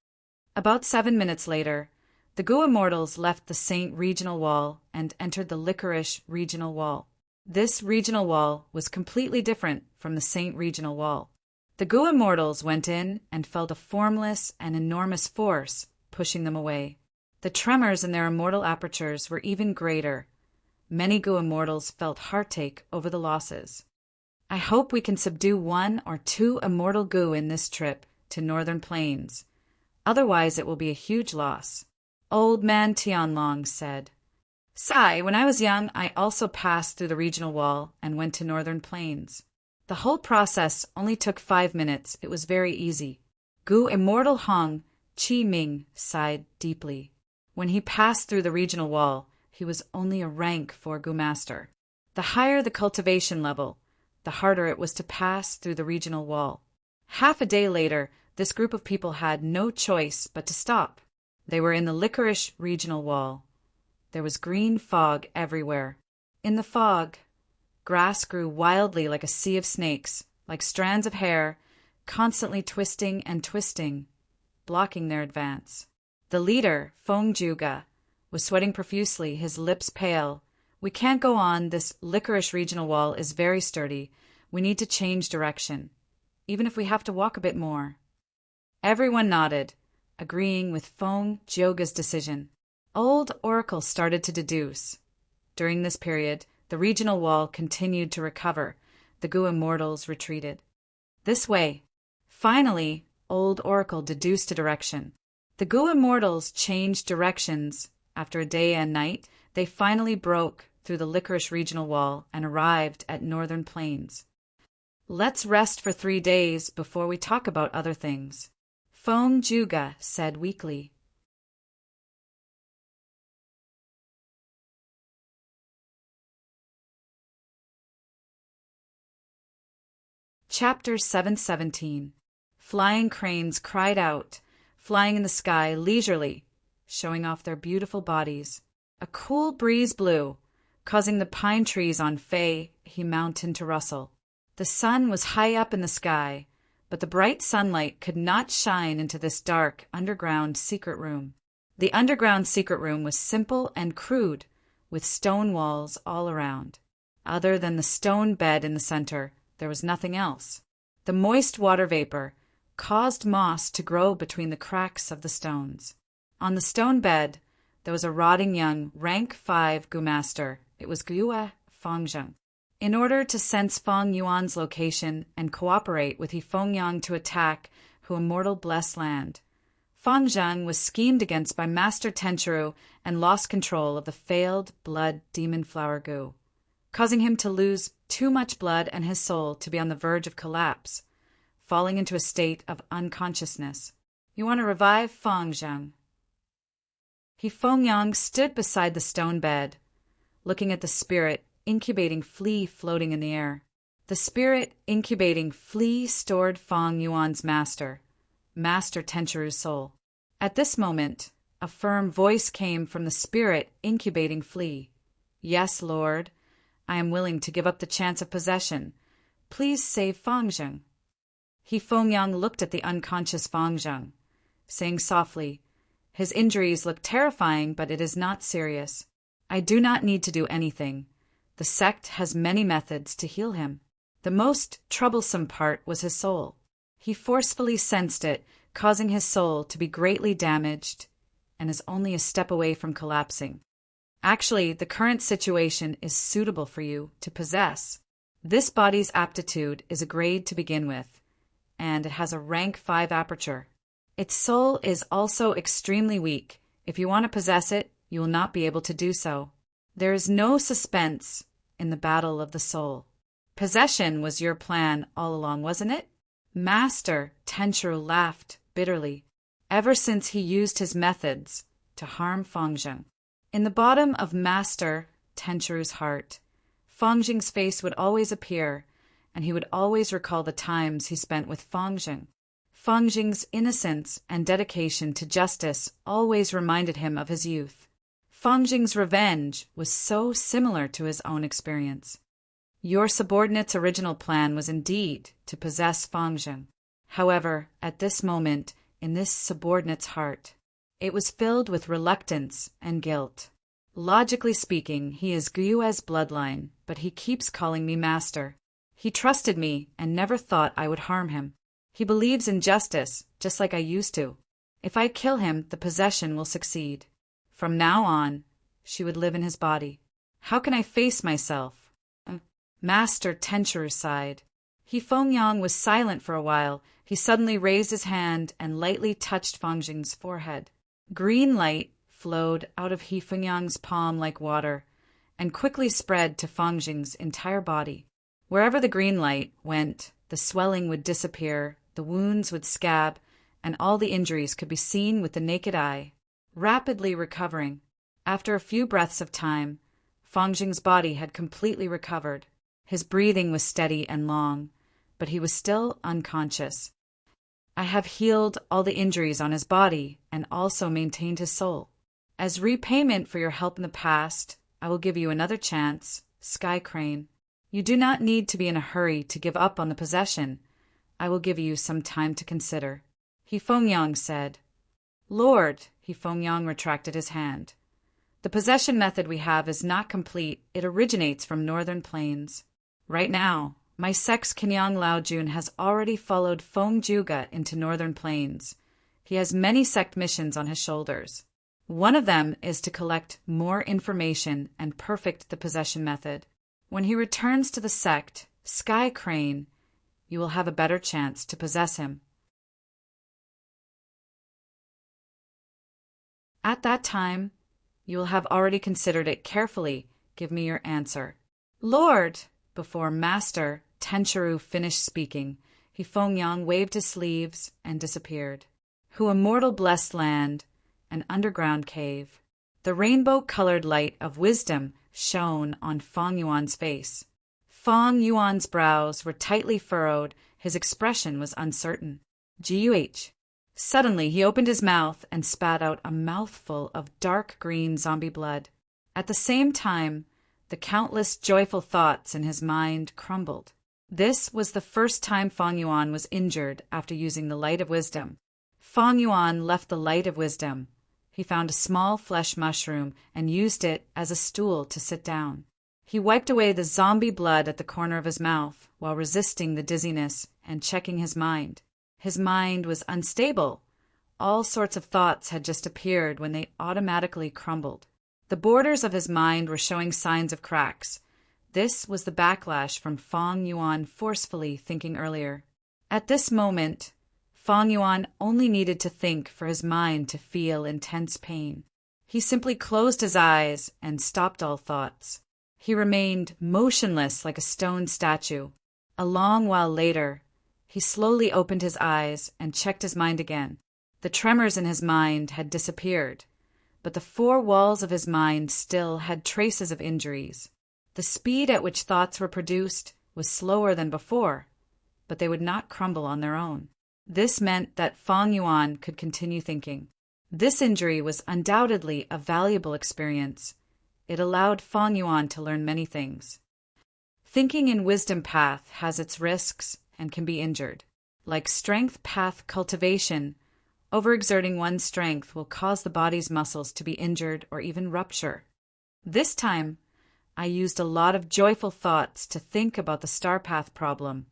About 7 minutes later, the Gu immortals left the Saint Regional Wall and entered the Licorice Regional Wall. This regional wall was completely different from the Saint Regional Wall. The Gu immortals went in and felt a formless and enormous force pushing them away. The tremors in their immortal apertures were even greater. Many Gu immortals felt heartache over the losses. I hope we can subdue 1 or 2 immortal Gu in this trip to Northern Plains. Otherwise it will be a huge loss. Old man Tianlong said. Sai, when I was young, I also passed through the regional wall and went to Northern Plains. The whole process only took 5 minutes. It was very easy. Gu immortal Hong Qi Ming sighed deeply. When he passed through the regional wall, he was only a rank 4 Gu master. The higher the cultivation level, the harder it was to pass through the regional wall. Half a day later, this group of people had no choice but to stop. They were in the Licorice Regional Wall. There was green fog everywhere. In the fog, grass grew wildly like a sea of snakes, like strands of hair, constantly twisting and twisting, blocking their advance. The leader, Feng Juga, was sweating profusely, his lips pale. We can't go on. This Licorice Regional Wall is very sturdy. We need to change direction, even if we have to walk a bit more. Everyone nodded, agreeing with Feng Juga's decision. Old Oracle started to deduce. During this period, the regional wall continued to recover. The Gu immortals retreated. This way. Finally, Old Oracle deduced a direction. The Gu immortals changed directions. After a day and night, they finally broke through the Licorice Regional Wall and arrived at Northern Plains. Let's rest for 3 days before we talk about other things, Feng Juga said weakly. Chapter 717. Flying cranes cried out, flying in the sky leisurely, showing off their beautiful bodies. A cool breeze blew, causing the pine trees on Fei He Mountain to rustle. The sun was high up in the sky, but the bright sunlight could not shine into this dark underground secret room. The underground secret room was simple and crude, with stone walls all around. Other than the stone bed in the center, there was nothing else. The moist water vapor caused moss to grow between the cracks of the stones. On the stone bed, there was a rotting young rank 5 Gu master. It was Gue Fengzheng. In order to sense Feng Yuan's location and cooperate with He Fengyang to attack Hu Immortal Blessed Land, Feng Zhang was schemed against by Master Tenchiru and lost control of the failed blood demon flower Gu, causing him to lose too much blood and his soul to be on the verge of collapse, falling into a state of unconsciousness. You want to revive Feng Zhang? He Fengyang stood beside the stone bed, looking at the spirit incubating flea floating in the air. The spirit incubating flea stored Feng Yuan's master Tenchiru's soul. At this moment, a firm voice came from the spirit incubating Flea. "Yes, Lord. I am willing to give up the chance of possession. Please save Fangjung." Fengyang looked at the unconscious Fangjung, saying softly, "His injuries look terrifying, but it is not serious. I do not need to do anything. The sect has many methods to heal him." The most troublesome part was his soul. He forcefully sensed it, causing his soul to be greatly damaged, and is only a step away from collapsing. Actually, the current situation is suitable for you to possess. This body's aptitude is a grade to begin with, and it has a rank 5 aperture. Its soul is also extremely weak. If you want to possess it, you will not be able to do so. There is no suspense in the battle of the soul. Possession was your plan all along, wasn't it? Master Tenchiru laughed bitterly, ever since he used his methods to harm Fangjung. In the bottom of Master Tenchiru's heart, Fangjung's face would always appear, and he would always recall the times he spent with Fangjung. Fangjung's innocence and dedication to justice always reminded him of his youth. Fangjung's revenge was so similar to his own experience. Your subordinate's original plan was indeed to possess Fangjung. However, at this moment, in this subordinate's heart, it was filled with reluctance and guilt. Logically speaking, he is Gyue's bloodline, but he keeps calling me master. He trusted me and never thought I would harm him. He believes in justice, just like I used to. If I kill him, the possession will succeed. From now on, she would live in his body. How can I face myself? Master Tenchiru sighed. Fengyang was silent for a while. He suddenly raised his hand and lightly touched Fangjung's forehead. Green light flowed out of Fengyang's palm like water, and quickly spread to Fangjung's entire body. Wherever the green light went, the swelling would disappear, the wounds would scab, and all the injuries could be seen with the naked eye. Rapidly recovering, after a few breaths of time, Fangjung's body had completely recovered. His breathing was steady and long, but he was still unconscious. I have healed all the injuries on his body and also maintained his soul. As repayment for your help in the past, I will give you another chance, Sky Crane. You do not need to be in a hurry to give up on the possession. I will give you some time to consider. Fengyang said. Lord, Fengyang retracted his hand. The possession method we have is not complete. It originates from northern plains. Right now, my sect's Kenyang Laojun has already followed Feng Juga into northern plains. He has many sect missions on his shoulders. One of them is to collect more information and perfect the possession method. When he returns to the sect, Sky Crane, you will have a better chance to possess him. At that time, you will have already considered it carefully. Give me your answer. Lord! Before Master Tenchiru finished speaking, Fengyang waved his sleeves and disappeared. Who a mortal blessed land, an underground cave. The rainbow-colored light of wisdom shone on Feng Yuan's face. Feng Yuan's brows were tightly furrowed. His expression was uncertain. Guh. Suddenly he opened his mouth and spat out a mouthful of dark green zombie blood. At the same time, the countless joyful thoughts in his mind crumbled. This was the first time Feng Yuan was injured after using the light of wisdom. Feng Yuan left the light of wisdom. He found a small flesh mushroom and used it as a stool to sit down. He wiped away the zombie blood at the corner of his mouth while resisting the dizziness and checking his mind. His mind was unstable. All sorts of thoughts had just appeared when they automatically crumbled. The borders of his mind were showing signs of cracks. This was the backlash from Feng Yuan forcefully thinking earlier. At this moment, Feng Yuan only needed to think for his mind to feel intense pain. He simply closed his eyes and stopped all thoughts. He remained motionless like a stone statue. A long while later, he slowly opened his eyes and checked his mind again. The tremors in his mind had disappeared, but the four walls of his mind still had traces of injuries. The speed at which thoughts were produced was slower than before, but they would not crumble on their own. This meant that Feng Yuan could continue thinking. This injury was undoubtedly a valuable experience. It allowed Feng Yuan to learn many things. Thinking in wisdom path has its risks and can be injured. Like strength path cultivation, overexerting one's strength will cause the body's muscles to be injured or even rupture. This time, I used a lot of joyful thoughts to think about the star path problem,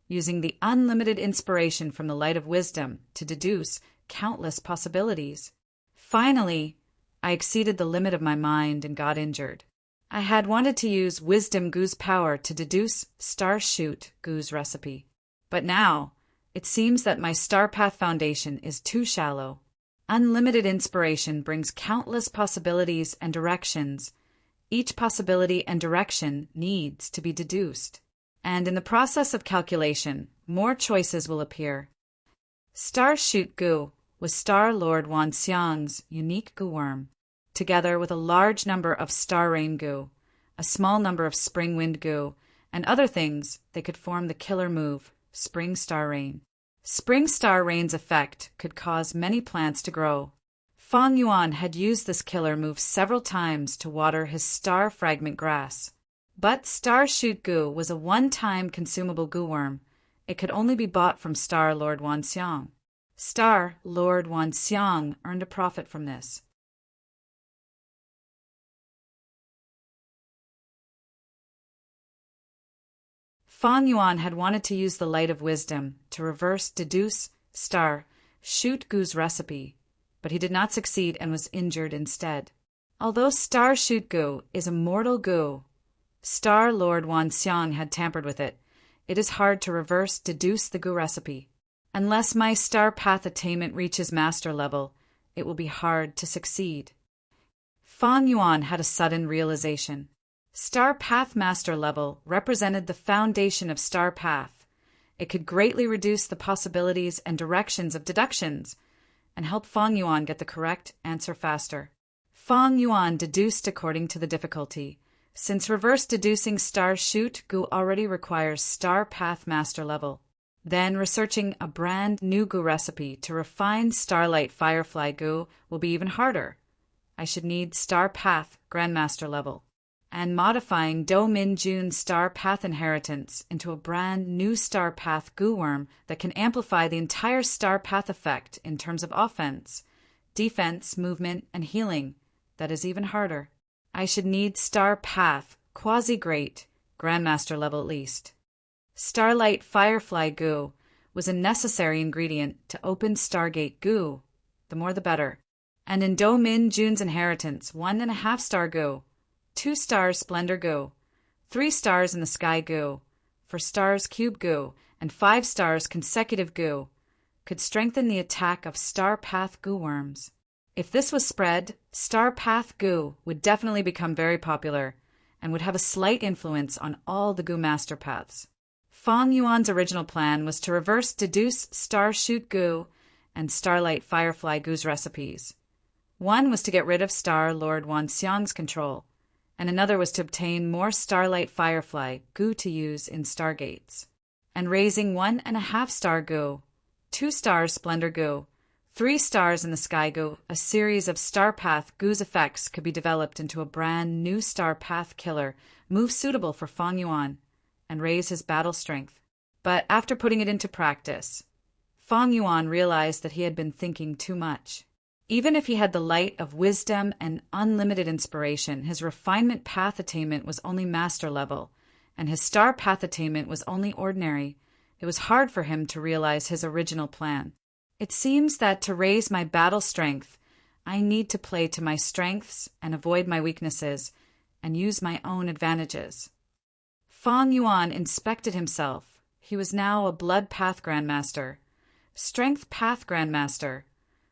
using the unlimited inspiration from the light of wisdom to deduce countless possibilities. Finally, I exceeded the limit of my mind and got injured. I had wanted to use Wisdom Gu's power to deduce Star Shoot Gu's recipe. But now, it seems that my Star Path foundation is too shallow. Unlimited inspiration brings countless possibilities and directions. Each possibility and direction needs to be deduced. And in the process of calculation, more choices will appear. Star Shoot Gu was Star Lord Wanxiang's unique Gu worm, together with a large number of Star Rain Gu, a small number of Spring Wind Gu, and other things. They could form the killer move, Spring Star Rain. Spring Star Rain's effect could cause many plants to grow. Feng Yuan had used this killer move several times to water his Star Fragment grass. But Star Shoot Gu was a one-time consumable Gu worm. It could only be bought from Star Lord Wanxiang. Star Lord Wanxiang earned a profit from this. Feng Yuan had wanted to use the light of wisdom to reverse deduce Star Shoot Gu's recipe, but he did not succeed and was injured instead. Although Star Shoot Gu is a mortal Gu, Star Lord Wanxiang had tampered with it. It is hard to reverse deduce the Gu recipe. Unless my Star Path attainment reaches master level, it will be hard to succeed. Feng Yuan had a sudden realization. Star Path Master level represented the foundation of Star Path. It could greatly reduce the possibilities and directions of deductions and help Feng Yuan get the correct answer faster. Feng Yuan deduced according to the difficulty. Since reverse deducing Star Shoot Gu already requires Star Path Master level, then researching a brand new Gu recipe to refine Starlight Firefly Gu will be even harder. I should need Star Path Grandmaster level. And modifying Do Min Jun's Star Path inheritance into a brand new Star Path Gu worm that can amplify the entire Star Path effect in terms of offense, defense, movement, and healing. That is even harder. I should need Star Path Quasi-Great, Grandmaster level at least. Starlight Firefly Gu was a necessary ingredient to open Stargate Gu. The more the better. And in Do Min Jun's inheritance, 1.5 star Gu. 2 stars Splendor Gu, 3 stars in the Sky Gu, 4 stars Cube Gu, and 5 stars Consecutive Gu, could strengthen the attack of Star Path Gu worms. If this was spread, Star Path Gu would definitely become very popular and would have a slight influence on all the Gu Master Paths. Feng Yuan's original plan was to reverse deduce Star Shoot Gu and Starlight Firefly Gu's recipes. One was to get rid of Star Lord Wanxiang's control, and another was to obtain more Starlight Firefly Gu to use in Stargates. And raising 1.5 star Gu, 2 stars Splendor Gu, 3 stars in the Sky Gu, a series of Star Path Gu's effects could be developed into a brand new Star Path killer, move suitable for Feng Yuan, and raise his battle strength. But after putting it into practice, Feng Yuan realized that he had been thinking too much. Even if he had the light of wisdom and unlimited inspiration, his refinement path attainment was only master level, and his star path attainment was only ordinary. It was hard for him to realize his original plan. It seems that to raise my battle strength, I need to play to my strengths and avoid my weaknesses, and use my own advantages. Feng Yuan inspected himself. He was now a Blood Path Grandmaster, Strength Path Grandmaster,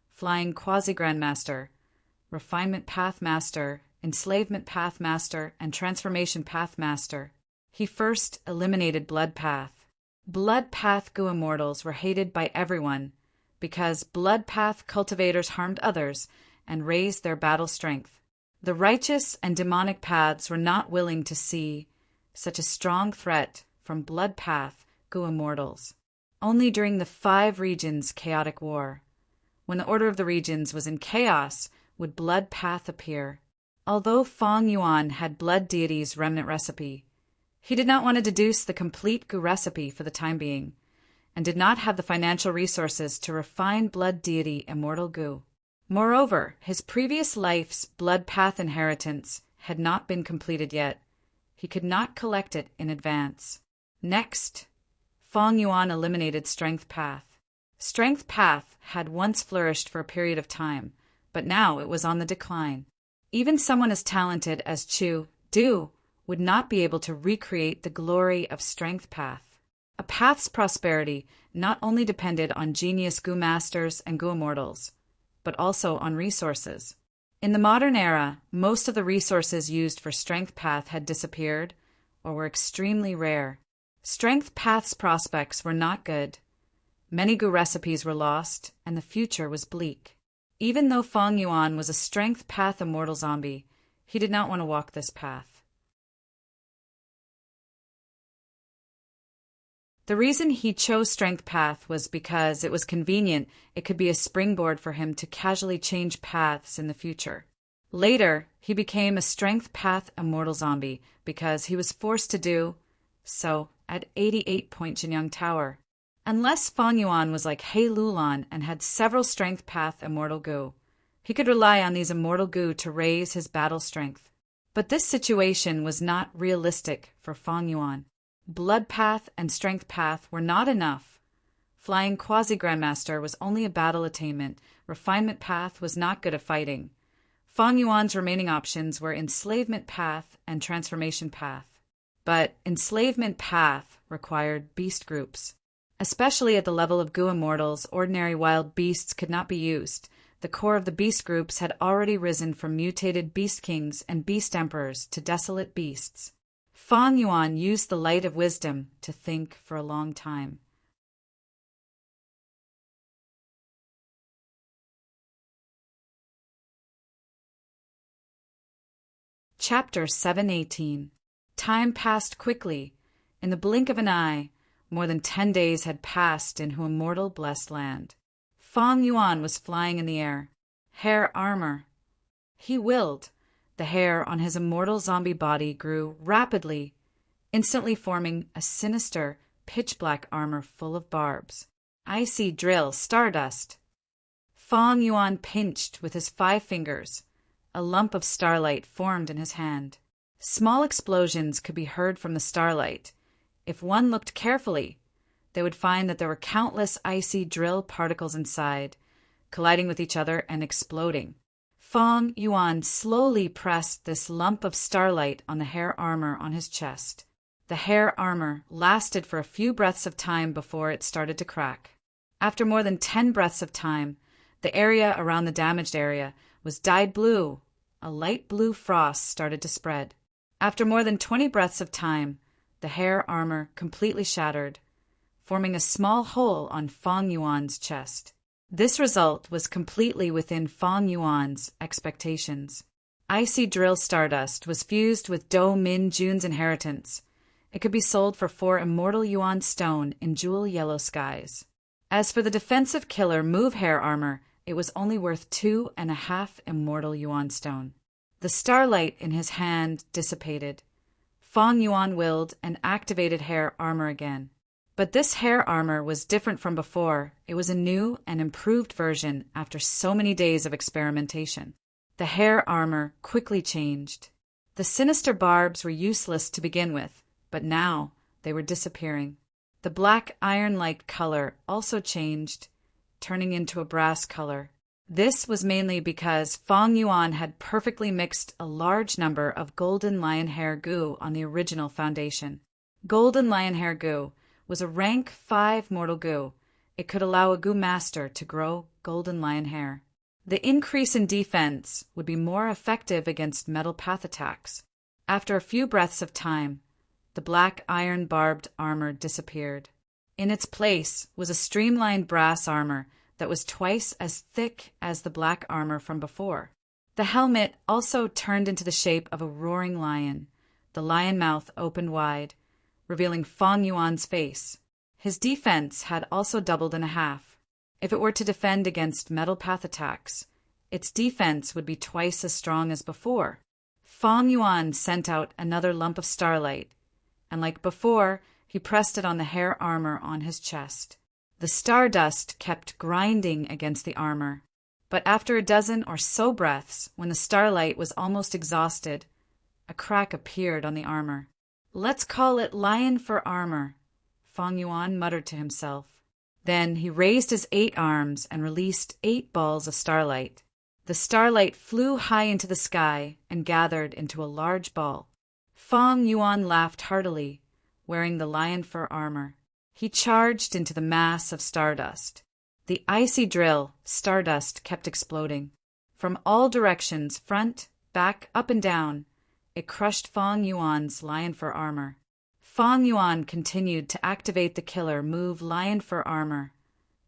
Flying Quasi-Grandmaster, Refinement Path Master, Enslavement Path Master, and Transformation Path Master. He first eliminated Blood Path. Blood Path Gu Immortals were hated by everyone because Blood Path cultivators harmed others and raised their battle strength. The righteous and demonic paths were not willing to see such a strong threat from Blood Path Gu Immortals. Only during the 5 regions chaotic war, When the order of the regions was in chaos, would blood path appear. Although Feng Yuan had blood deity's remnant recipe, he did not want to deduce the complete Gu recipe for the time being, and did not have the financial resources to refine blood deity immortal Gu. Moreover, his previous life's blood path inheritance had not been completed yet. He could not collect it in advance. Next, Feng Yuan eliminated Strength Path. Strength Path had once flourished for a period of time, but now it was on the decline. Even someone as talented as Chu Du would not be able to recreate the glory of Strength Path. A path's prosperity not only depended on genius Gu masters and Gu immortals, but also on resources. In the modern era, most of the resources used for Strength Path had disappeared or were extremely rare. Strength Path's prospects were not good. Many Gu recipes were lost, and the future was bleak. Even though Feng Yuan was a Strength Path immortal zombie, he did not want to walk this path. The reason he chose Strength Path was because it was convenient. It could be a springboard for him to casually change paths in the future. Later, he became a Strength Path immortal zombie because he was forced to do so at 88 Point Jinyang Tower. Unless Feng Yuan was like He Lulan and had several Strength Path immortal Gu, he could rely on these immortal Gu to raise his battle strength. But this situation was not realistic for Feng Yuan. Blood Path and Strength Path were not enough. Flying Quasi-Grandmaster was only a battle attainment. Refinement Path was not good at fighting. Feng Yuan's remaining options were Enslavement Path and Transformation Path. But Enslavement Path required beast groups. Especially at the level of Gu immortals, ordinary wild beasts could not be used. The core of the beast groups had already risen from mutated beast kings and beast emperors to desolate beasts. Feng Yuan used the light of wisdom to think for a long time. Chapter 718. Time passed quickly. In the blink of an eye, more than 10 days had passed in immortal blessed land. Feng Yuan was flying in the air. Hair armor. He willed. The hair on his immortal zombie body grew rapidly, instantly forming a sinister, pitch-black armor full of barbs. Icy drill, stardust. Feng Yuan pinched with his 5 fingers. A lump of starlight formed in his hand. Small explosions could be heard from the starlight. If one looked carefully, they would find that there were countless icy drill particles inside, colliding with each other and exploding. Feng Yuan slowly pressed this lump of starlight on the hair armor on his chest. The hair armor lasted for a few breaths of time before it started to crack. After more than 10 breaths of time, the area around the damaged area was dyed blue. A light blue frost started to spread. After more than 20 breaths of time, the hair armor completely shattered, forming a small hole on Feng Yuan's chest. This result was completely within Feng Yuan's expectations. Icy drill stardust was fused with Do Min Jun's inheritance. It could be sold for 4 immortal yuan stone in jewel yellow skies. As for the defensive killer move hair armor, it was only worth 2.5 immortal yuan stone. The starlight in his hand dissipated. Feng Yuan willed and activated hair armor again. But this hair armor was different from before. It was a new and improved version after so many days of experimentation. The hair armor quickly changed. The sinister barbs were useless to begin with, but now they were disappearing. The black iron-like color also changed, turning into a brass color. This was mainly because Feng Yuan had perfectly mixed a large number of golden lion hair Gu on the original foundation. Golden lion hair Gu was a rank 5 mortal Gu. It could allow a Gu master to grow golden lion hair. The increase in defense would be more effective against metal path attacks. After a few breaths of time, the black iron barbed armor disappeared. In its place was a streamlined brass armor that was twice as thick as the black armor from before. The helmet also turned into the shape of a roaring lion. The lion mouth opened wide, revealing Feng Yuan's face. His defense had also doubled in half. If it were to defend against metal path attacks, its defense would be twice as strong as before. Feng Yuan sent out another lump of starlight, and like before, he pressed it on the hair armor on his chest. The stardust kept grinding against the armor, but after a dozen or so breaths, when the starlight was almost exhausted, a crack appeared on the armor. "Let's call it lion for armor," Feng Yuan muttered to himself. Then he raised his 8 arms and released 8 balls of starlight. The starlight flew high into the sky and gathered into a large ball. Feng Yuan laughed heartily, wearing the lion fur armor. He charged into the mass of stardust. The icy drill, stardust, kept exploding. From all directions, front, back, up and down, it crushed Feng Yuan's lion fur armor. Feng Yuan continued to activate the killer move lion fur armor,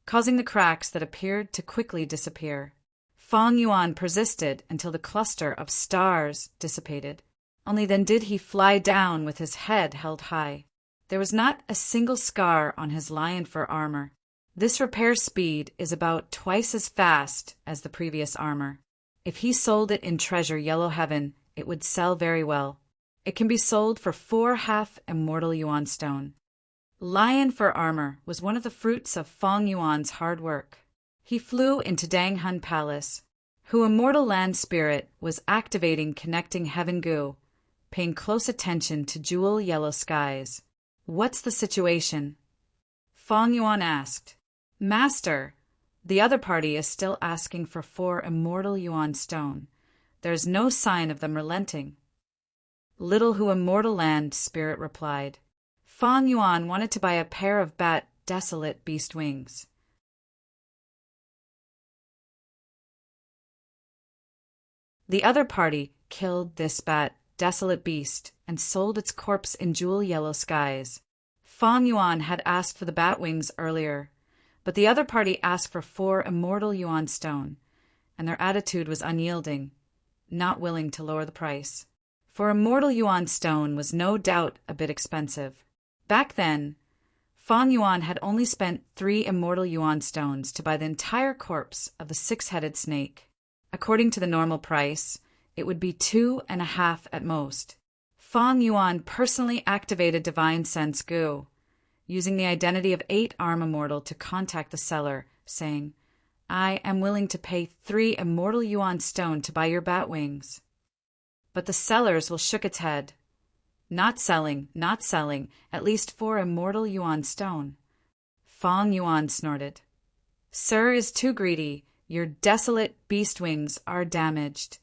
causing the cracks that appeared to quickly disappear. Feng Yuan persisted until the cluster of stars dissipated. Only then did he fly down with his head held high. There was not a single scar on his lion fur armor. This repair speed is about twice as fast as the previous armor. If he sold it in Treasure Yellow Heaven, it would sell very well. It can be sold for 4 half-immortal yuan stone. Lion fur armor was one of the fruits of Feng Yuan's hard work. He flew into Danghun Palace, who immortal land spirit was activating connecting heaven goo, paying close attention to jewel yellow skies. "What's the situation?" Feng Yuan asked. "Master, the other party is still asking for 4 immortal yuan stone. There is no sign of them relenting." Little Who Immortal Land Spirit replied. Feng Yuan wanted to buy a pair of bat desolate beast wings. The other party killed this bat desolate beast and sold its corpse in jewel yellow skies. Feng Yuan had asked for the bat wings earlier, but the other party asked for 4 immortal yuan stone, and their attitude was unyielding, not willing to lower the price. For immortal yuan stone was no doubt a bit expensive. Back then, Feng Yuan had only spent 3 immortal yuan stones to buy the entire corpse of the 6-headed snake. According to the normal price, it would be 2.5 at most. Feng Yuan personally activated Divine Sense Goo, using the identity of 8 Arm Immortal to contact the seller, saying, "I am willing to pay 3 immortal yuan stone to buy your bat wings." But the sellers will shook its head. "Not selling, not selling, at least 4 immortal yuan stone." Feng Yuan snorted. "Sir is too greedy. Your desolate beast wings are damaged.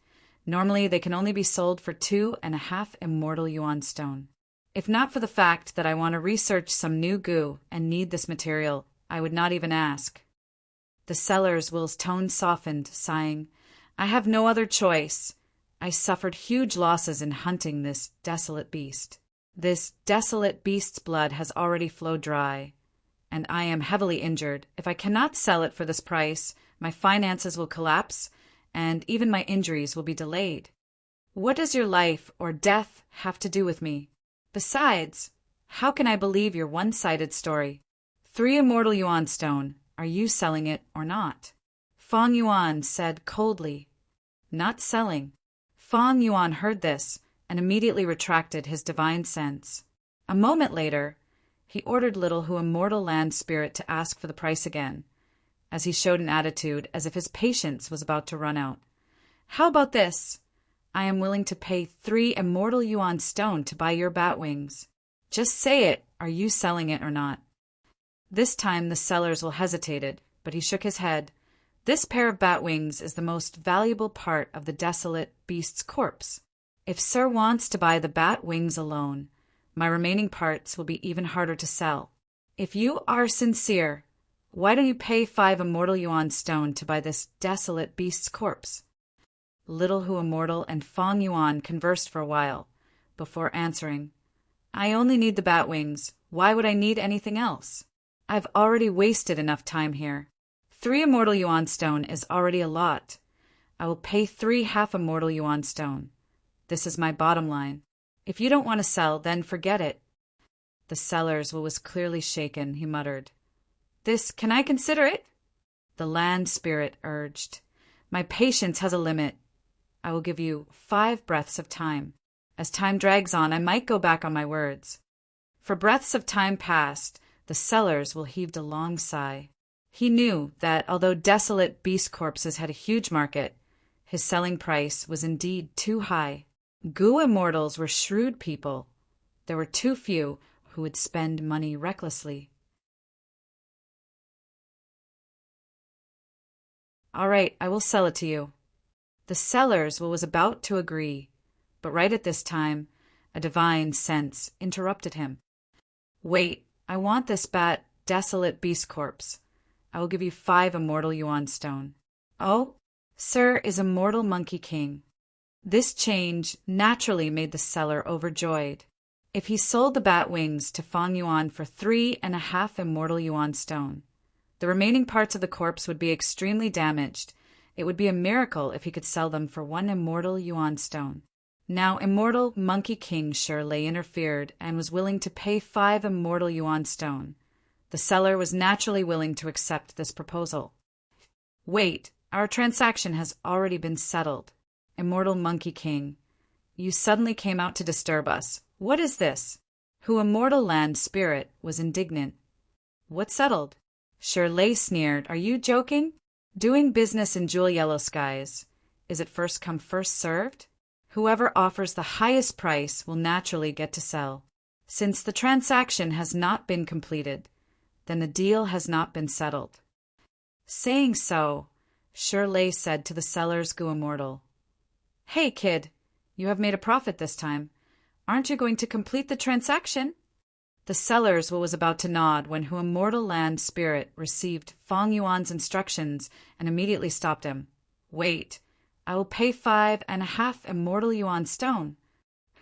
Normally they can only be sold for 2.5 immortal yuan stone. If not for the fact that I want to research some new goo and need this material, I would not even ask." The seller's Will's tone softened, sighing, "I have no other choice. I suffered huge losses in hunting this desolate beast. This desolate beast's blood has already flowed dry, and I am heavily injured. If I cannot sell it for this price, my finances will collapse, and even my injuries will be delayed. What does your life or death have to do with me? Besides, how can I believe your one-sided story? 3 immortal yuan stone, are you selling it or not?" Feng Yuan said coldly, "Not selling." Feng Yuan heard this and immediately retracted his divine sense. A moment later, he ordered Little Who Immortal Land Spirit to ask for the price again, as he showed an attitude as if his patience was about to run out. "How about this? I am willing to pay 3 immortal yuan stone to buy your bat wings. Just say it, are you selling it or not?" This time the seller's Will hesitated, but he shook his head. "This pair of bat wings is the most valuable part of the desolate beast's corpse. If Sir wants to buy the bat wings alone, my remaining parts will be even harder to sell. If you are sincere, why don't you pay 5 immortal yuan stone to buy this desolate beast's corpse?" Little Who Immortal and Feng Yuan conversed for a while, before answering, "I only need the bat wings. Why would I need anything else? I've already wasted enough time here. 3 immortal yuan stone is already a lot. I will pay 3 half-immortal yuan stone. This is my bottom line. If you don't want to sell, then forget it." The seller's Will was clearly shaken. He muttered, "This, can I consider it?" The land spirit urged. My patience has a limit. I will give you 5 breaths of time. As time drags on, I might go back on my words. For breaths of time passed, the sellers will heaved a long sigh. He knew that although desolate beast corpses had a huge market, his selling price was indeed too high. Goo immortals were shrewd people. There were too few who would spend money recklessly. All right, I will sell it to you. The sellers was about to agree, but right at this time, a divine sense interrupted him. Wait, I want this desolate beast corpse. I will give you 5 immortal yuan stone. Oh, sir is immortal monkey king. This change naturally made the seller overjoyed. If he sold the bat wings to Fang Yuan for 3.5 immortal yuan stone, the remaining parts of the corpse would be extremely damaged. It would be a miracle if he could sell them for 1 immortal yuan stone. Now immortal Monkey King Shirley interfered and was willing to pay 5 immortal yuan stone. The seller was naturally willing to accept this proposal. Wait, our transaction has already been settled. Immortal Monkey King, you suddenly came out to disturb us. What is this? Who immortal land spirit was indignant. What settled? Shirley sneered. Are you joking? Doing business in jewel yellow skies. Is it first come first served? Whoever offers the highest price will naturally get to sell. Since the transaction has not been completed, then the deal has not been settled. Saying so, Shirley said to the seller's Goo Immortal, Hey, kid, you have made a profit this time. Aren't you going to complete the transaction? The seller's was about to nod when Hu Immortal Land Spirit received Fang Yuan's instructions and immediately stopped him. Wait, I will pay 5.5 immortal yuan stone.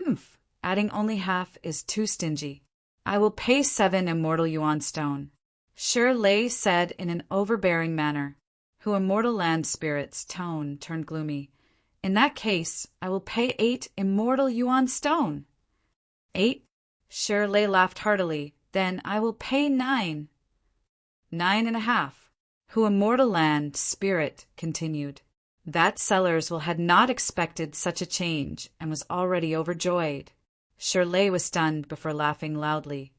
Humph, adding only half is too stingy. I will pay 7 immortal yuan stone. Shirley said in an overbearing manner. Hu Immortal Land Spirit's tone turned gloomy. In that case, I will pay 8 immortal yuan stone. 8? Shirley laughed heartily. Then I will pay 9. 9.5. Hu Immortal Land Spirit continued. That sellers had not expected such a change and was already overjoyed. Shirley was stunned before laughing loudly.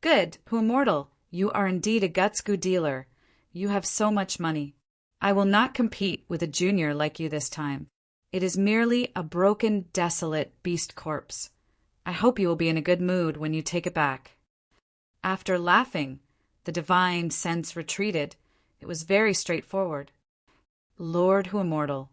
Good, Hu Immortal, you are indeed a guts-goo dealer. You have so much money. I will not compete with a junior like you this time. It is merely a broken, desolate beast corpse. I hope you will be in a good mood when you take it back. After laughing, the divine sense retreated. It was very straightforward. Lord Hu Immortal,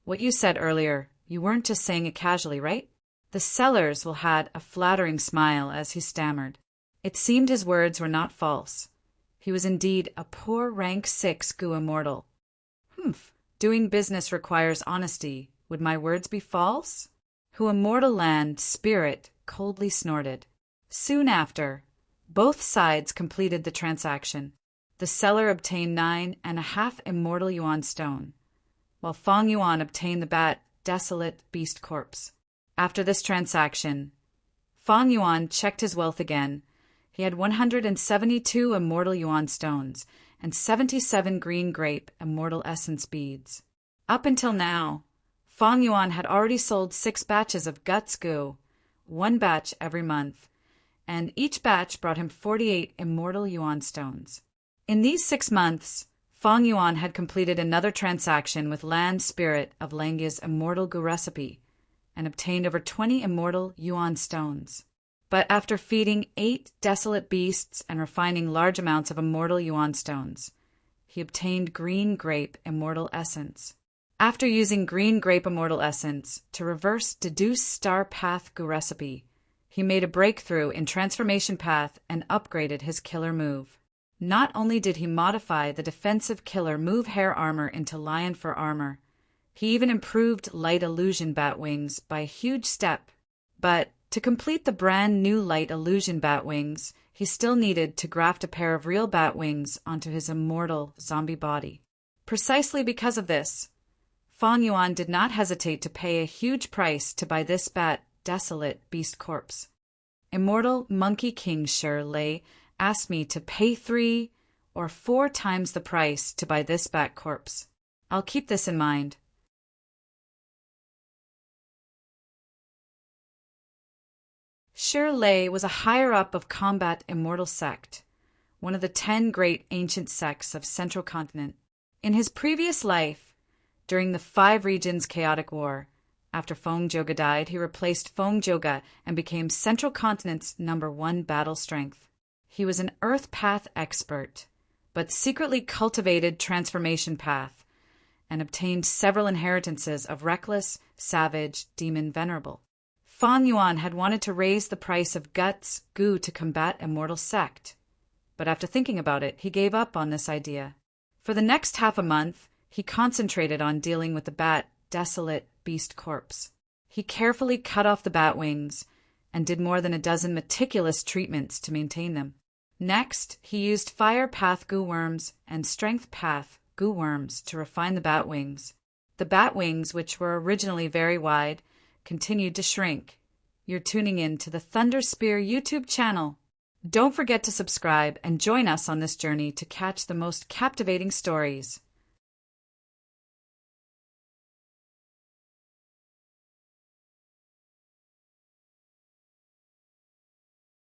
what you said earlier, you weren't just saying it casually, right? The sellers had a flattering smile as he stammered. It seemed his words were not false. He was indeed a poor rank 6 Goo Immortal. Humph, doing business requires honesty. Would my words be false? Hu Immortal Land Spirit coldly snorted. Soon after, both sides completed the transaction. The seller obtained 9.5 immortal yuan stone, while Fang Yuan obtained the desolate beast corpse. After this transaction, Fang Yuan checked his wealth again. He had 172 immortal yuan stones and 77 green grape immortal essence beads. Up until now, Fang Yuan had already sold 6 batches of guts goo, 1 batch every month, and each batch brought him 48 immortal yuan stones. In these 6 months, Fang Yuan had completed another transaction with Land Spirit of Langya's immortal goo recipe and obtained over 20 immortal yuan stones. But after feeding 8 desolate beasts and refining large amounts of immortal yuan stones, he obtained green grape immortal essence. After using green grape immortal essence to reverse deduce star path goo recipe, he made a breakthrough in transformation path and upgraded his killer move. Not only did he modify the defensive killer move hair armor into lion fur armor, he even improved light illusion bat wings by a huge step. But to complete the brand new light illusion bat wings, he still needed to graft a pair of real bat wings onto his immortal zombie body. Precisely because of this, Fang Yuan did not hesitate to pay a huge price to buy this desolate beast corpse. Immortal Monkey King Shirley asked me to pay 3 or 4 times the price to buy this bat corpse. I'll keep this in mind. Shirley was a higher-up of Combat Immortal Sect, one of the 10 great ancient sects of Central Continent. In his previous life, during the 5 Regions Chaotic War, after Fongjoga died, he replaced Fongjoga and became Central Continent's #1 battle strength. He was an Earth Path expert, but secretly cultivated Transformation Path and obtained several inheritances of Reckless, Savage, Demon, Venerable. Fang Yuan had wanted to raise the price of Guts, Gu to combat Immortal Sect, but after thinking about it, he gave up on this idea. For the next half a month, he concentrated on dealing with the bat desolate beast corpse. He carefully cut off the bat wings and did more than a dozen meticulous treatments to maintain them. Next, he used Fire Path Gu worms and Strength Path Gu worms to refine the bat wings. The bat wings, which were originally very wide, continued to shrink. You're tuning in to the Thunder Spear YouTube channel. Don't forget to subscribe and join us on this journey to catch the most captivating stories.